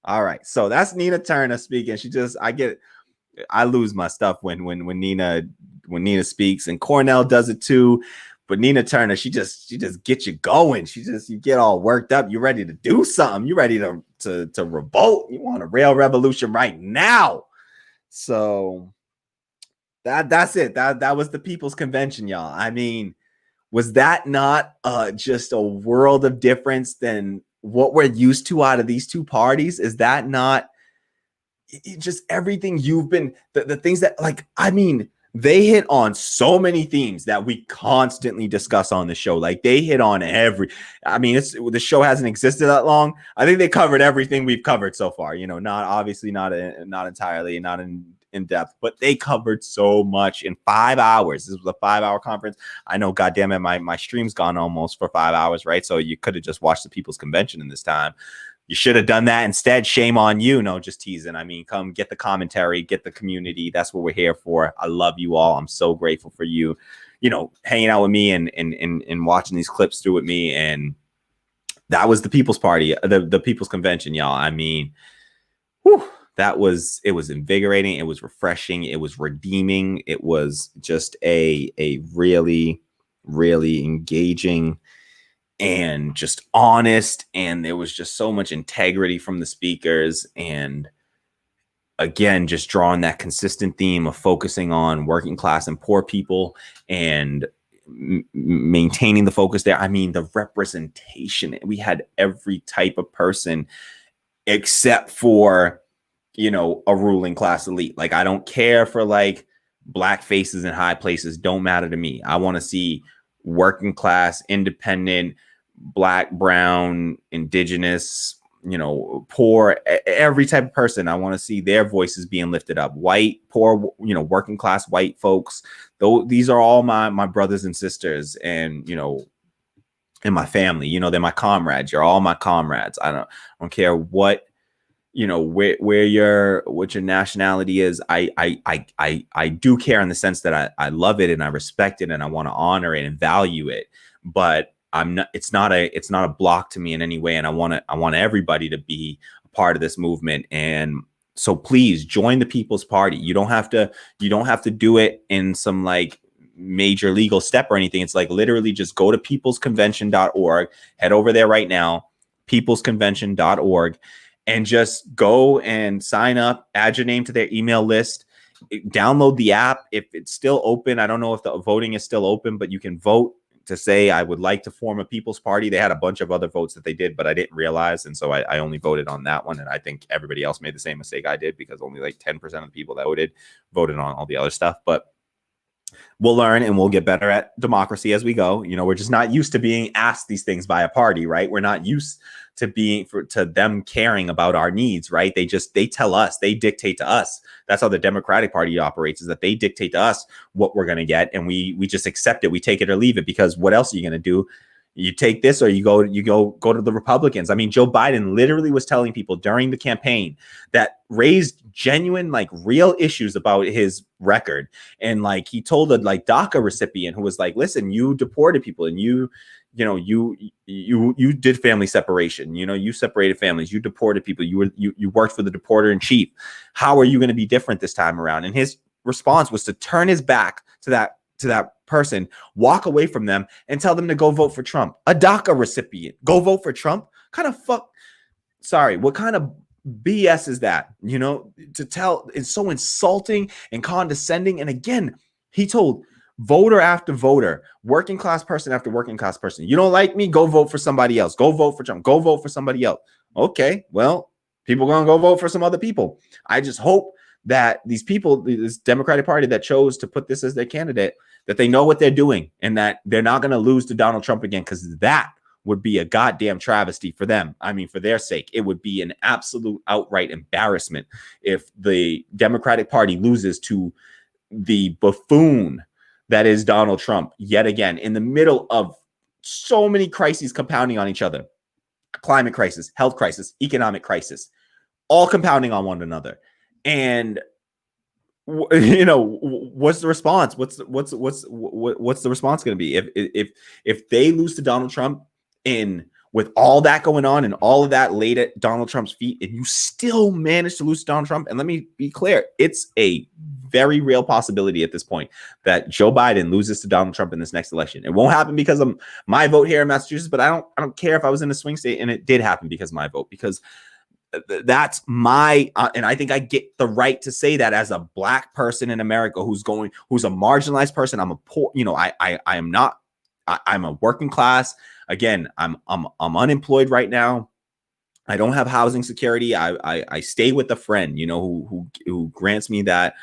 All right. So that's Nina Turner speaking. I lose my stuff when Nina speaks, and Cornel does it too. But Nina Turner, she just gets you going. You get all worked up. You're ready to do something. You're ready to revolt. You want a real revolution right now. So that's it. That was the People's Convention, y'all. I mean, was that not just a world of difference than what we're used to out of these two parties? Is that not just everything you've been, the things that, like, I mean, they hit on so many themes that we constantly discuss on the show. Like, they hit on the show hasn't existed that long. I think they covered everything we've covered so far, not entirely, not in depth, but they covered so much in 5 hours. This was a 5-hour conference. I know, goddamn it, my stream's gone almost for 5 hours, right? So you could have just watched the People's Convention in this time. You should have done that instead. Shame on you. No, just teasing. I mean, come get the commentary, get the community. That's what we're here for. I love you all. I'm so grateful for you, hanging out with me and watching these clips through with me. And that was the People's Party, the People's Convention, y'all. I mean, it was invigorating. It was refreshing. It was redeeming. It was just a really, really engaging and just honest. And there was just so much integrity from the speakers. And again, just drawing that consistent theme of focusing on working class and poor people and maintaining the focus there. I mean, the representation, we had every type of person except for, you know, a ruling class elite. Like, I don't care for like black faces in high places. Don't matter to me. I want to see working class, independent, black, brown, indigenous, you know, poor, every type of person. I want to see their voices being lifted up. White, poor, you know, working class white folks. Though these are all my brothers and sisters, and, you know, in my family, you know, they're my comrades. You're all my comrades. I don't care what, you know, what your nationality is. I do care in the sense that I love it and I respect it and I want to honor it and value it. But it's not a block to me in any way. And I want everybody to be a part of this movement. And so please join the People's Party. You don't have to do it in some like major legal step or anything. It's like literally just go to peoplesconvention.org, head over there right now, peoplesconvention.org, and just go and sign up, add your name to their email list, download the app. If it's still open, I don't know if the voting is still open, but you can vote to say, I would like to form a People's Party. They had a bunch of other votes that they did, but I didn't realize. And so I only voted on that one. And I think everybody else made the same mistake I did, because only like 10% of the people that voted on all the other stuff. But we'll learn and we'll get better at democracy as we go. You know, we're just not used to being asked these things by a party, right? We're not used to them caring about our needs, right? They tell us, they dictate to us. That's how the Democratic Party operates, is that they dictate to us what we're going to get. And we just accept it. We take it or leave it, because what else are you going to do? You take this or you go to the Republicans. I mean, Joe Biden literally was telling people during the campaign that raised genuine, like real issues about his record. And like, he told a like DACA recipient who was like, listen, you deported people and you did family separation. You know, you separated families, you deported people, you worked for the deporter in chief. How are you going to be different this time around? And his response was to turn his back to that person, walk away from them, and tell them to go vote for Trump. A DACA recipient, go vote for Trump? What kind of BS is that? You know, to tell, it's so insulting and condescending. And again, he told voter after voter, working class person after working class person, you don't like me, go vote for somebody else. Go vote for Trump. Go vote for somebody else. Okay, well, people are going to go vote for some other people. I just hope that these people, this Democratic Party that chose to put this as their candidate, that they know what they're doing and that they're not going to lose to Donald Trump again, because that would be a goddamn travesty for them. I mean, for their sake, it would be an absolute outright embarrassment if the Democratic Party loses to the buffoon that is Donald Trump yet again, in the middle of so many crises compounding on each other. Climate crisis, health crisis, economic crisis, all compounding on one another. And you know, what's the response? What's the response going to be if they lose to Donald Trump with all that going on and all of that laid at Donald Trump's feet, and you still manage to lose to Donald Trump? And let me be clear, it's a very real possibility at this point that Joe Biden loses to Donald Trump in this next election. It won't happen because of my vote here in Massachusetts, but I don't care if I was in a swing state and it did happen because of my vote, because that's my and I think I get the right to say that as a black person in America who's a marginalized person. I'm a poor, you know, I'm a working class. Again, I'm unemployed right now. I don't have housing security. I stay with a friend, you know, who grants me that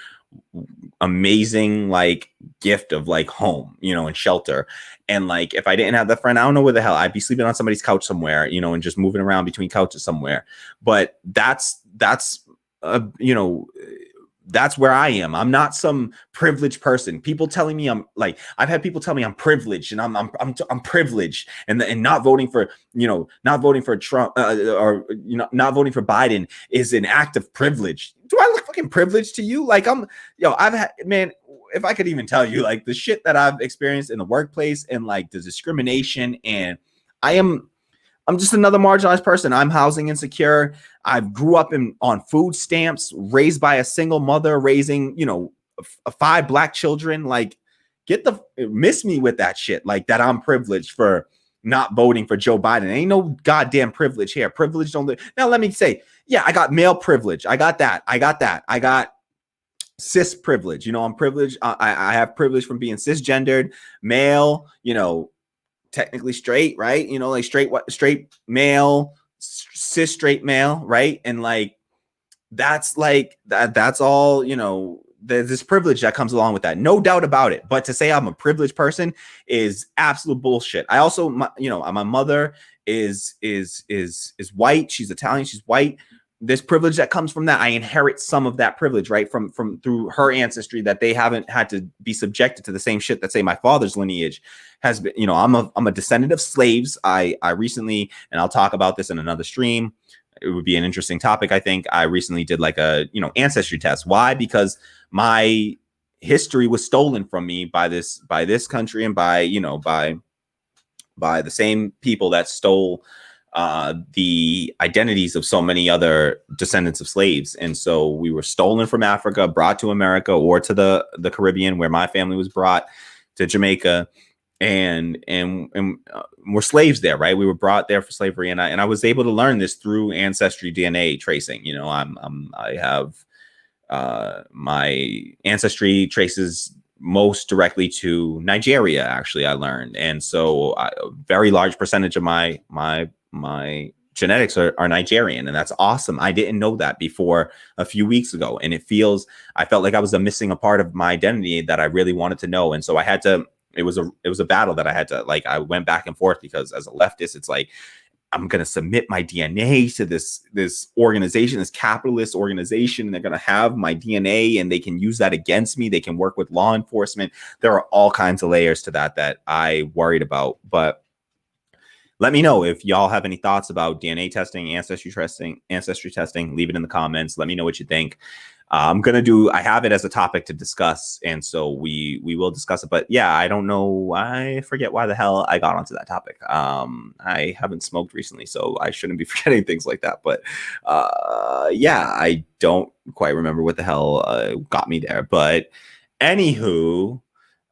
amazing like gift of like home, you know, and shelter. And like, if I didn't have that friend, I don't know where the hell I'd be sleeping on somebody's couch somewhere, you know, and just moving around between couches somewhere. But that's you know, that's where I am. I'm not some privileged person. People telling me I've had people tell me I'm privileged, and I'm privileged, and not voting for, you know, not voting for Trump or, you know, not voting for Biden is an act of privilege. Do I look fucking privileged to you? Like I've had, man, if I could even tell you like the shit that I've experienced in the workplace and like the discrimination, and I'm just another marginalized person. I'm housing insecure. I grew up on food stamps, raised by a single mother, raising, you know, 5 Black children. Like, miss me with that shit. Like, that I'm privileged for not voting for Joe Biden. Ain't no goddamn privilege here. Privilege don't live. Now, let me say, yeah, I got male privilege. I got that. I got cis privilege. You know, I'm privileged. I have privilege from being cisgendered, male, you know, technically straight, right? You know, like straight male, cis straight male, right? And like that's all, you know, there's this privilege that comes along with that, no doubt about it. But to say I'm a privileged person is absolute bullshit. I also, you know, my mother is white. She's Italian. She's white. There's privilege that comes from that. I inherit some of that privilege, right, from through her ancestry, that they haven't had to be subjected to the same shit that, say, my father's lineage has been. You know, I'm a descendant of slaves. I recently, and I'll talk about this in another stream, it would be an interesting topic. I think I recently did like a, you know, ancestry test. Why? Because my history was stolen from me by this country and by, you know, by the same people that stole the identities of so many other descendants of slaves. And so we were stolen from Africa, brought to America, or to the Caribbean, where my family was brought, to Jamaica, and we're slaves there, right? We were brought there for slavery, and I was able to learn this through ancestry DNA tracing. You know, I have my ancestry traces most directly to Nigeria, actually, I learned. And so a very large percentage of my genetics are Nigerian, and that's awesome. I didn't know that before a few weeks ago, and I felt like I was missing a part of my identity that I really wanted to know. And so I had to, it was a battle that I had to, like, I went back and forth, because as a leftist, it's like, I'm going to submit my DNA to this organization, this capitalist organization, and they're going to have my DNA and they can use that against me. They can work with law enforcement. There are all kinds of layers to that I worried about. But let me know if y'all have any thoughts about DNA testing, ancestry testing. Leave it in the comments. Let me know what you think. I have it as a topic to discuss, and so we will discuss it. But yeah, I don't know. I forget why the hell I got onto that topic. I haven't smoked recently, so I shouldn't be forgetting things like that. But yeah, I don't quite remember what the hell got me there. But anywho,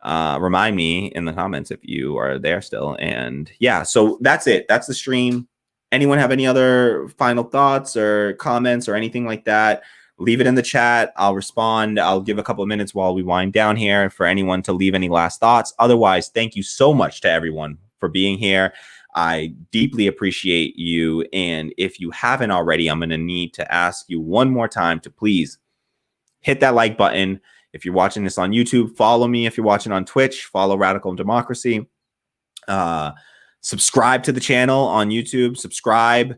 remind me in the comments if you are there still. And yeah, so that's it. That's the stream. Anyone have any other final thoughts or comments or anything like that? Leave it in the chat. I'll respond. I'll give a couple of minutes while we wind down here for anyone to leave any last thoughts. Otherwise, thank you so much to everyone for being here. I deeply appreciate you. And if you haven't already, I'm going to need to ask you one more time to please hit that like button. If you're watching this on YouTube, follow me. If you're watching on Twitch, follow Radical Democracy. Subscribe to the channel on YouTube. Subscribe.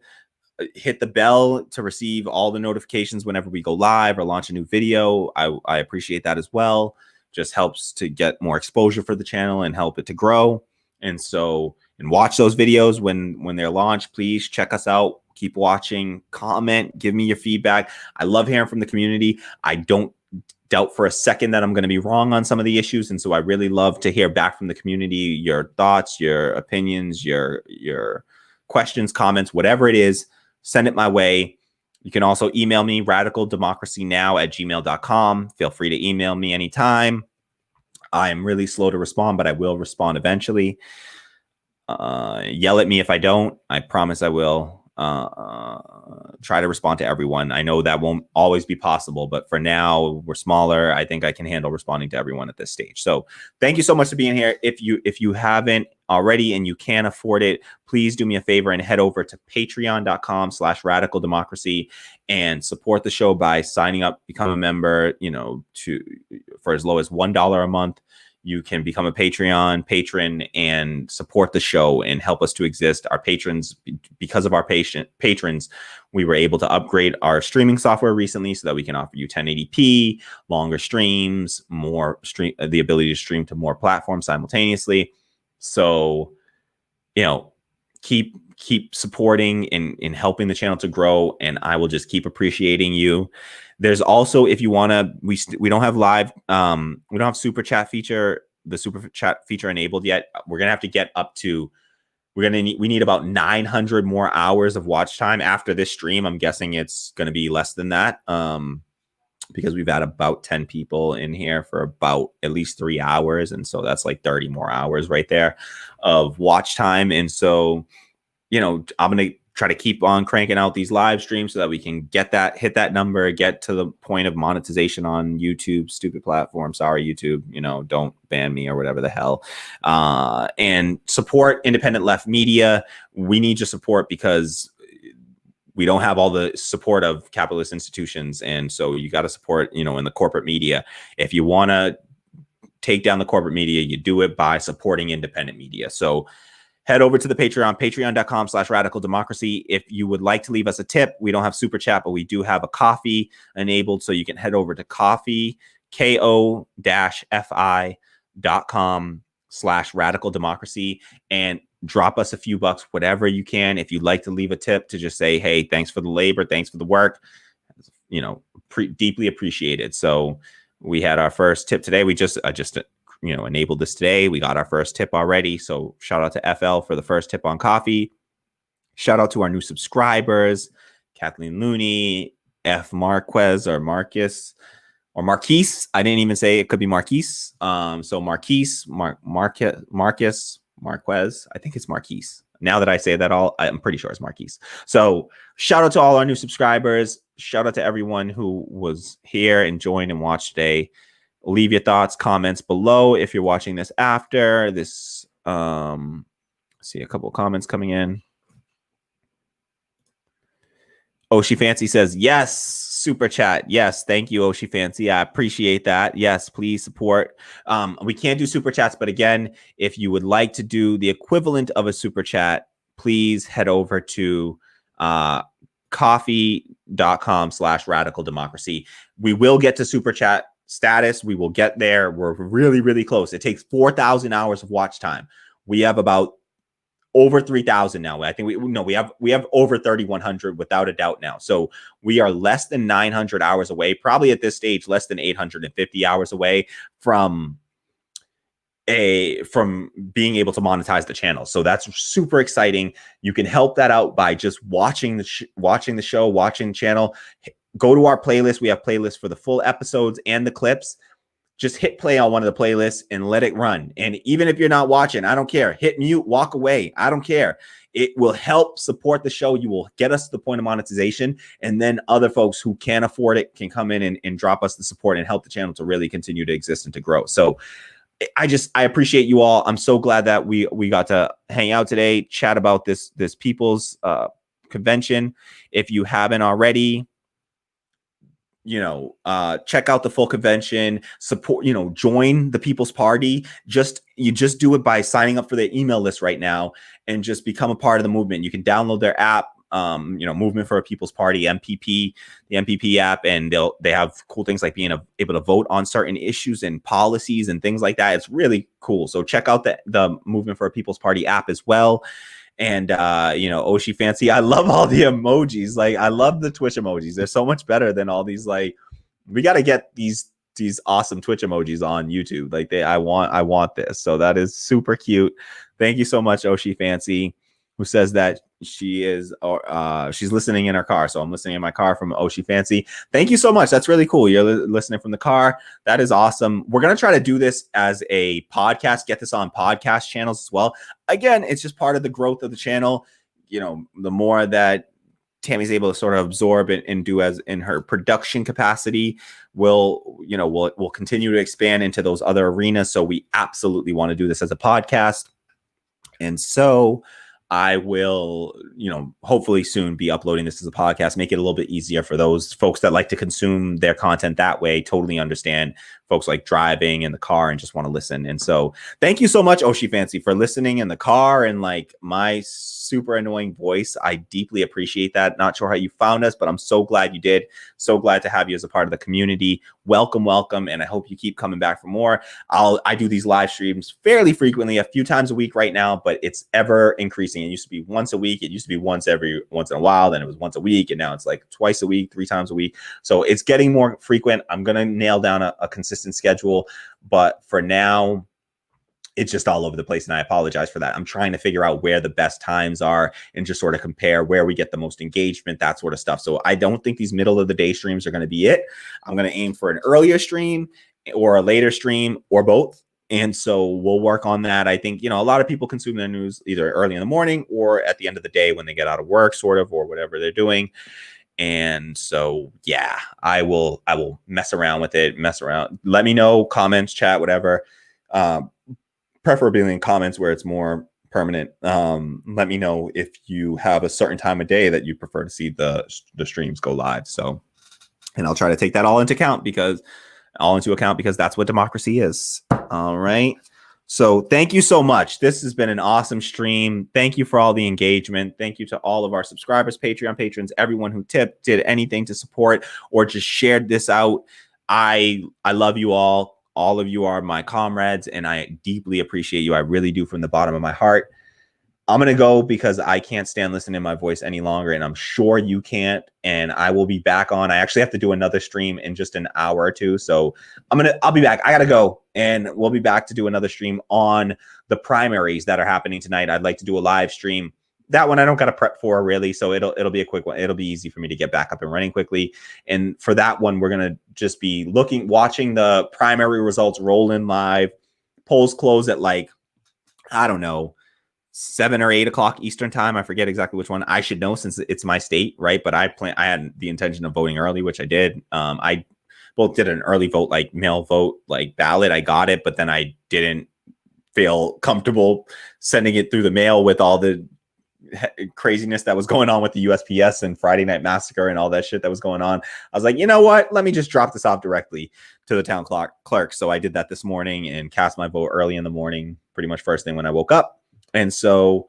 Hit the bell to receive all the notifications whenever we go live or launch a new video. I appreciate that as well. Just helps to get more exposure for the channel and help it to grow. And watch those videos when they're launched. Please check us out. Keep watching, comment, give me your feedback. I love hearing from the community. I don't doubt for a second that I'm going to be wrong on some of the issues. And so I really love to hear back from the community, your thoughts, your opinions, your questions, comments, whatever it is. Send it my way. You can also email me, radicaldemocracynow@gmail.com. Feel free to email me anytime. I am really slow to respond, but I will respond eventually. Yell at me if I don't. I promise I will try to respond to everyone. I know that won't always be possible, but for now, we're smaller. I think I can handle responding to everyone at this stage. So thank you so much for being here. If you haven't already and you can afford it, please do me a favor and head over to patreon.com/radicaldemocracy and support the show by signing up, become a member, for as low as $1 a month. You can become a Patreon patron and support the show and help us to exist. Our patrons, because of our patrons, we were able to upgrade our streaming software recently so that we can offer you 1080p, longer streams, the ability to stream to more platforms simultaneously. So, keep supporting and helping the channel to grow, and I will just keep appreciating you. There's also, if you want to, we don't have live, we don't have super chat feature, the super chat feature enabled yet. We're going to have to get up to we need about 900 more hours of watch time after this stream. I'm guessing it's going to be less than that. Because we've had about 10 people in here for about at least 3 hours. And so that's like 30 more hours right there of watch time. And so, you know, I'm going to try to keep on cranking out these live streams so that we can hit that number, get to the point of monetization on YouTube, stupid platform. Sorry, YouTube, you know, don't ban me or whatever the hell. And support independent left media. We need your support because we don't have all the support of capitalist institutions. And so you got to support, you know, in the corporate media. If you want to take down the corporate media, you do it by supporting independent media. So head over to the Patreon, patreon.com/radical democracy. If you would like to leave us a tip, we don't have super chat, but we do have a coffee enabled. So you can head over to coffee, ko-fi.com/radical democracy and drop us a few bucks, whatever you can. If you'd like to leave a tip to just say, hey, thanks for the labor, thanks for the work, you know, deeply appreciated. So we had our first tip today. We just you know, enabled this today. We got our first tip already. So shout out to FL for the first tip on coffee. Shout out to our new subscribers, Kathleen Looney, F Marquez or Marcus or Marquise. I didn't even say it could be Marquise. So Marquise, Marcus, Marquez. I think it's Marquise. Now that I say that I'm pretty sure it's Marquise. So shout out to all our new subscribers. Shout out to everyone who was here and joined and watched today. Leave your thoughts, comments below if you're watching this after this. See a couple of comments coming in. Oshi Fancy says, yes, super chat. Yes, thank you, Oshi Fancy. I appreciate that. Yes, please support. We can't do super chats, but again, if you would like to do the equivalent of a super chat, please head over to coffee.com/radical democracy. We will get to super chat status. We will get there. We're really, really close. It takes 4,000 hours of watch time. We have about over 3,000 now. I think we have over 3,100 without a doubt now. So we are less than 900 hours away, probably at this stage, less than 850 hours away from being able to monetize the channel. So that's super exciting. You can help that out by just watching the show, watching the channel. Go to our playlist. We have playlists for the full episodes and the clips. Just hit play on one of the playlists and let it run. And even if you're not watching, I don't care. Hit mute, walk away. I don't care. It will help support the show. You will get us to the point of monetization. And then other folks who can't afford it can come in and drop us the support and help the channel to really continue to exist and to grow. So I appreciate you all. I'm so glad that we got to hang out today, chat about this people's convention. If you haven't already, check out the full convention, support, join the People's Party. You just do it by signing up for their email list right now and just become a part of the movement. You can download their app, Movement for a People's Party, MPP, the MPP app, and they have cool things like being able to vote on certain issues and policies and things like that. It's really cool. So check out the Movement for a People's Party app as well. And, Oshi Fancy, I love all the emojis. Like, I love the Twitch emojis. They're so much better than all these, like, we got to get these awesome Twitch emojis on YouTube. Like, I want this. So that is super cute. Thank you so much, Oshi Fancy, who says that she's listening in her car. So I'm listening in my car from Oshi Fancy. Thank you so much. That's really cool. You're listening from the car. That is awesome. We're going to try to do this as a podcast, get this on podcast channels as well. Again, it's just part of the growth of the channel. The more that Tammy's able to sort of absorb and do as in her production capacity, we'll continue to expand into those other arenas. So we absolutely want to do this as a podcast. And so I will, hopefully soon be uploading this as a podcast, make it a little bit easier for those folks that like to consume their content that way. Totally understand folks like driving in the car and just want to listen. And so thank you so much, Oshi Fancy, for listening in the car and like my super annoying voice. I deeply appreciate that. Not sure how you found us, but I'm so glad you did. So glad to have you as a part of the community. Welcome. And I hope you keep coming back for more. I do these live streams fairly frequently, a few times a week right now, but it's ever increasing. It used to be once a week. It used to be once in a while. Then it was once a week. And now it's like twice a week, 3 times a week. So it's getting more frequent. I'm going to nail down a consistent schedule. But for now, it's just all over the place, and I apologize for that. I'm trying to figure out where the best times are and just sort of compare where we get the most engagement, that sort of stuff. So I don't think these middle of the day streams are going to be it. I'm going to aim for an earlier stream or a later stream or both. And so we'll work on that. I think, a lot of people consume their news either early in the morning or at the end of the day when they get out of work, sort of, or whatever they're doing. And so, yeah, I will mess around with it, Let me know, comments, chat, whatever. Preferably in comments where it's more permanent. Let me know if you have a certain time of day that you prefer to see the streams go live. So, and I'll try to take that all into account because that's what democracy is. All right. So thank you so much. This has been an awesome stream. Thank you for all the engagement. Thank you to all of our subscribers, Patreon patrons, everyone who tipped, did anything to support, or just shared this out. I love you all. All of you are my comrades, and I deeply appreciate you. I really do, from the bottom of my heart. I'm going to go because I can't stand listening to my voice any longer, and I'm sure you can't. And I will be back on. I actually have to do another stream in just an hour or two. So I'll be back. I got to go, and we'll be back to do another stream on the primaries that are happening tonight. I'd like to do a live stream. That one I don't got to prep for, really, so it'll be a quick one. It'll be easy for me to get back up and running quickly. And for that one, we're going to just be watching the primary results roll in live. Polls close at, like, I don't know, 7 or 8 o'clock Eastern time. I forget exactly which one. I should know since it's my state, right? But I had the intention of voting early, which I did. I both did an early vote, like mail vote, like ballot. I got it, but then I didn't feel comfortable sending it through the mail with all the craziness that was going on with the USPS and Friday Night Massacre and all that shit that was going on. I was like, you know what? Let me just drop this off directly to the town clerk. So I did that this morning and cast my vote early in the morning, pretty much first thing when I woke up. And so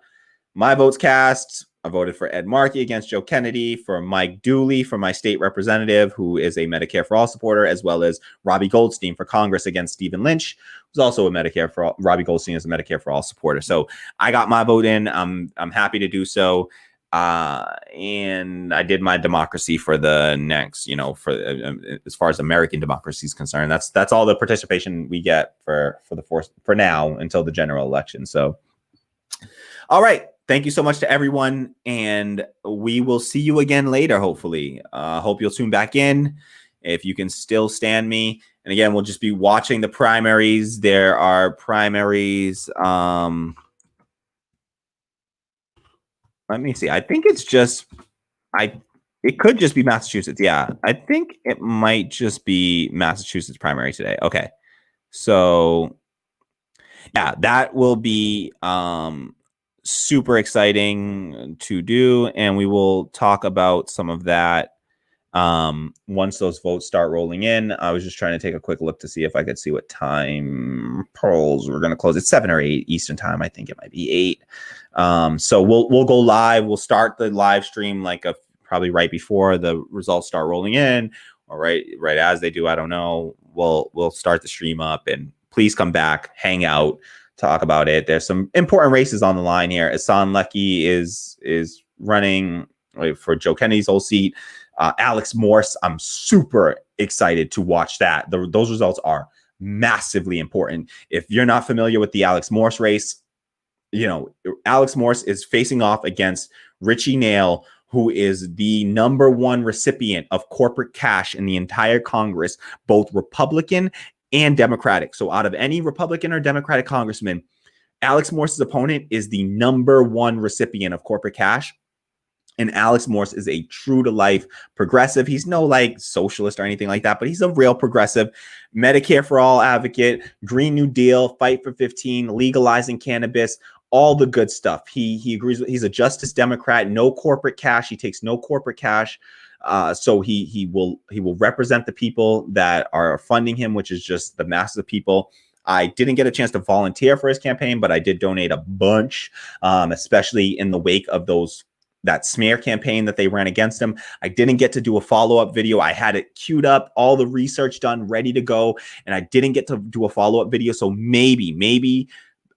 my vote's cast. I voted for Ed Markey against Joe Kennedy, for Mike Dooley for my state representative, who is a Medicare for All supporter, as well as Robbie Goldstein for Congress against Stephen Lynch, who's also a Medicare for All. Robbie Goldstein is a Medicare for All supporter. So I got my vote in. I'm happy to do so. And I did my democracy for the next, as far as American democracy is concerned. That's all the participation we get for now until the general election. So, all right. Thank you so much to everyone, and we will see you again later, hopefully. Hope you'll tune back in if you can still stand me. And again, we'll just be watching the primaries. There are primaries. Let me see. I think it's just, it could just be Massachusetts. Yeah, I think it might just be Massachusetts primary today. Okay. So, yeah, that will be super exciting to do, and we will talk about some of that once those votes start rolling in. I was just trying to take a quick look to see if I could see what time polls were going to close. It's 7 or 8 Eastern time. I think it might be 8. So we'll go live. We'll start the live stream probably right before the results start rolling in, or right as they do. I don't know. We'll start the stream up, and please come back, hang out, talk about it. There's some important races on the line here. Asan Lecky is running for Joe Kennedy's old seat. Alex Morse, I'm super excited to watch that. Those results are massively important. If you're not familiar with the Alex Morse race, Alex Morse is facing off against Richie Nail, who is the #1 recipient of corporate cash in the entire Congress, both Republican and Democratic. So out of any Republican or Democratic congressman, Alex Morse's opponent is the #1 recipient of corporate cash. And Alex Morse is a true to life progressive. He's no socialist or anything like that, but he's a real progressive, Medicare for All advocate, Green New Deal, Fight for 15, legalizing cannabis, all the good stuff. He agrees with, he's a Justice Democrat, no corporate cash. He takes no corporate cash. So he will represent the people that are funding him, which is just the masses of people. I didn't get a chance to volunteer for his campaign, but I did donate a bunch, especially in the wake of that smear campaign that they ran against him. I didn't get to do a follow-up video. I had it queued up, all the research done, ready to go, and I didn't get to do a follow-up video. So maybe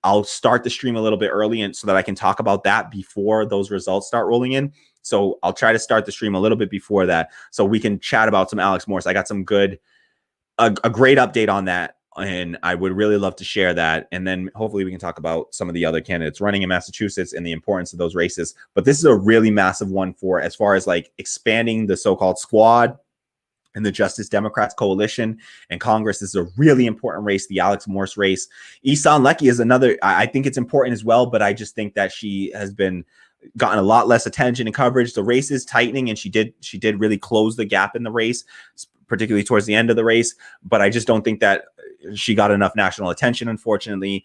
I'll start the stream a little bit early, and so that I can talk about that before those results start rolling in. So I'll try to start the stream a little bit before that, so we can chat about some Alex Morse. I got a great update on that. And I would really love to share that. And then hopefully we can talk about some of the other candidates running in Massachusetts and the importance of those races. But this is a really massive one for as far as like expanding the so-called squad and the Justice Democrats coalition and Congress. This is a really important race, the Alex Morse race. Ihsan Lecky is another, I think it's important as well, but I just think that she has gotten a lot less attention and coverage. The race is tightening, and she did really close the gap in the race, particularly towards the end of the race. But I just don't think that she got enough national attention, unfortunately.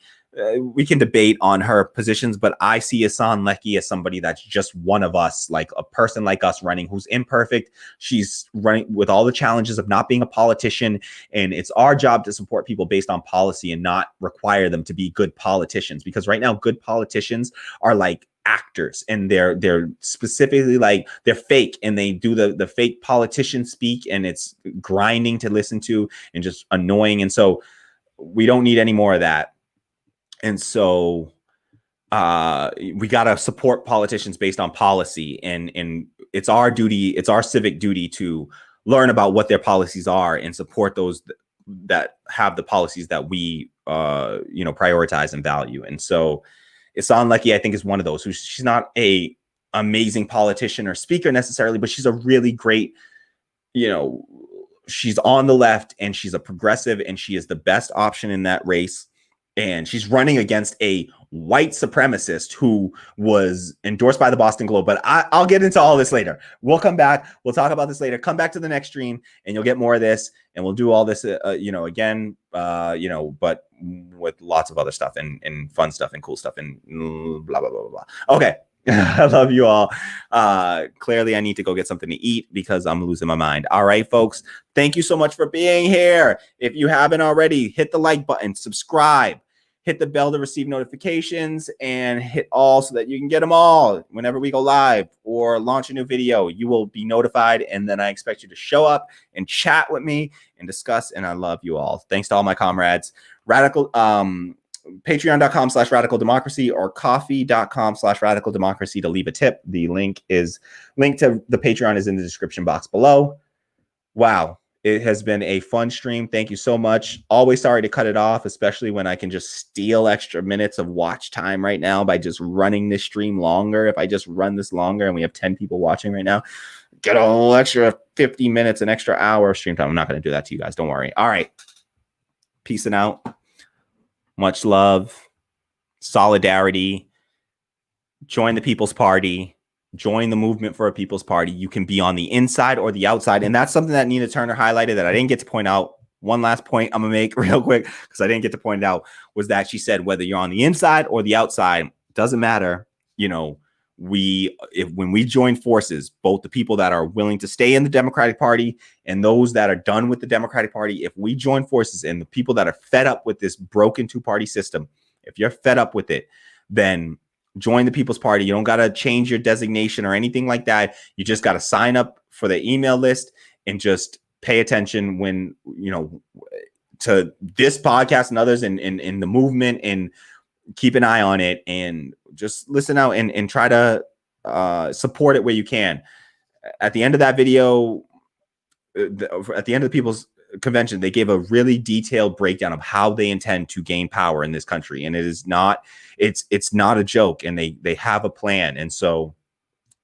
We can debate on her positions, but I see Ihsan Lecky as somebody that's just one of us, like a person like us running, who's imperfect. She's running with all the challenges of not being a politician, and it's our job to support people based on policy and not require them to be good politicians, because right now good politicians are like actors, and they're specifically like, they're fake, and they do the fake politician speak, and it's grinding to listen to and just annoying. And so we don't need any more of that. And so we got to support politicians based on policy, and it's our duty, it's our civic duty to learn about what their policies are and support those that have the policies that we prioritize and value. And so Ihsan Lecky, I think, is one of those. She's not a amazing politician or speaker necessarily, but she's a really great, she's on the left, and she's a progressive, and she is the best option in that race. And she's running against a white supremacist who was endorsed by the Boston Globe. But I'll get into all this later. We'll come back. We'll talk about this later. Come back to the next stream, and you'll get more of this. And we'll do all this, again, but with lots of other stuff and fun stuff and cool stuff and blah, blah, blah, blah, blah. Okay. I love you all. Clearly, I need to go get something to eat because I'm losing my mind. All right, folks. Thank you so much for being here. If you haven't already, hit the like button, subscribe, hit the bell to receive notifications, and hit all so that you can get them all whenever we go live or launch a new video. You will be notified, and then I expect you to show up and chat with me and discuss. And I love you all. Thanks to all my comrades. Patreon.com/radical democracy or coffee.com/radical democracy to leave a tip. The link to the Patreon is in the description box below. Wow. It has been a fun stream. Thank you so much. Always sorry to cut it off, especially when I can just steal extra minutes of watch time right now by just running this stream longer. If I just run this longer and we have 10 people watching right now, get a whole extra 50 minutes, an extra hour of stream time. I'm not going to do that to you guys. Don't worry. All right. Peacing out. Much love, solidarity, join the People's Party, join the movement for a People's Party. You can be on the inside or the outside. And that's something that Nina Turner highlighted that I didn't get to point out. One last point I'm going to make real quick, because I didn't get to point it out, was that she said, whether you're on the inside or the outside, doesn't matter. When we join forces, both the people that are willing to stay in the Democratic Party and those that are done with the Democratic Party, if we join forces, and the people that are fed up with this broken two-party system, if you're fed up with it, then join the People's Party. You don't got to change your designation or anything like that. You just got to sign up for the email list and just pay attention when, to this podcast and others in the movement, and keep an eye on it and just listen out and try to support it where you can. At the end of that video, at the end of the People's Convention, they gave a really detailed breakdown of how they intend to gain power in this country. And it's not a joke, and they have a plan. And so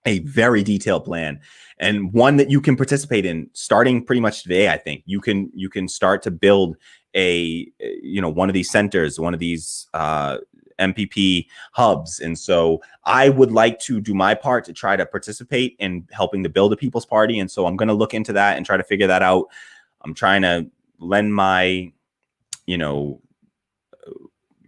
a very detailed plan, and one that you can participate in starting pretty much today. I think you can start to build one of these centers, one of these MPP hubs. And so I would like to do my part to try to participate in helping to build a People's Party. And so I'm going to look into that and try to figure that out. I'm trying to lend my,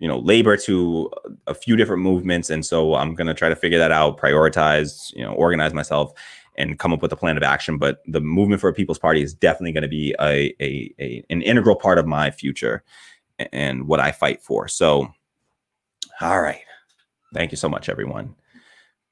labor to a few different movements. And so I'm going to try to figure that out, prioritize, organize myself, and come up with a plan of action. But the movement for a People's Party is definitely going to be an integral part of my future and what I fight for. So, all right. Thank you so much, everyone.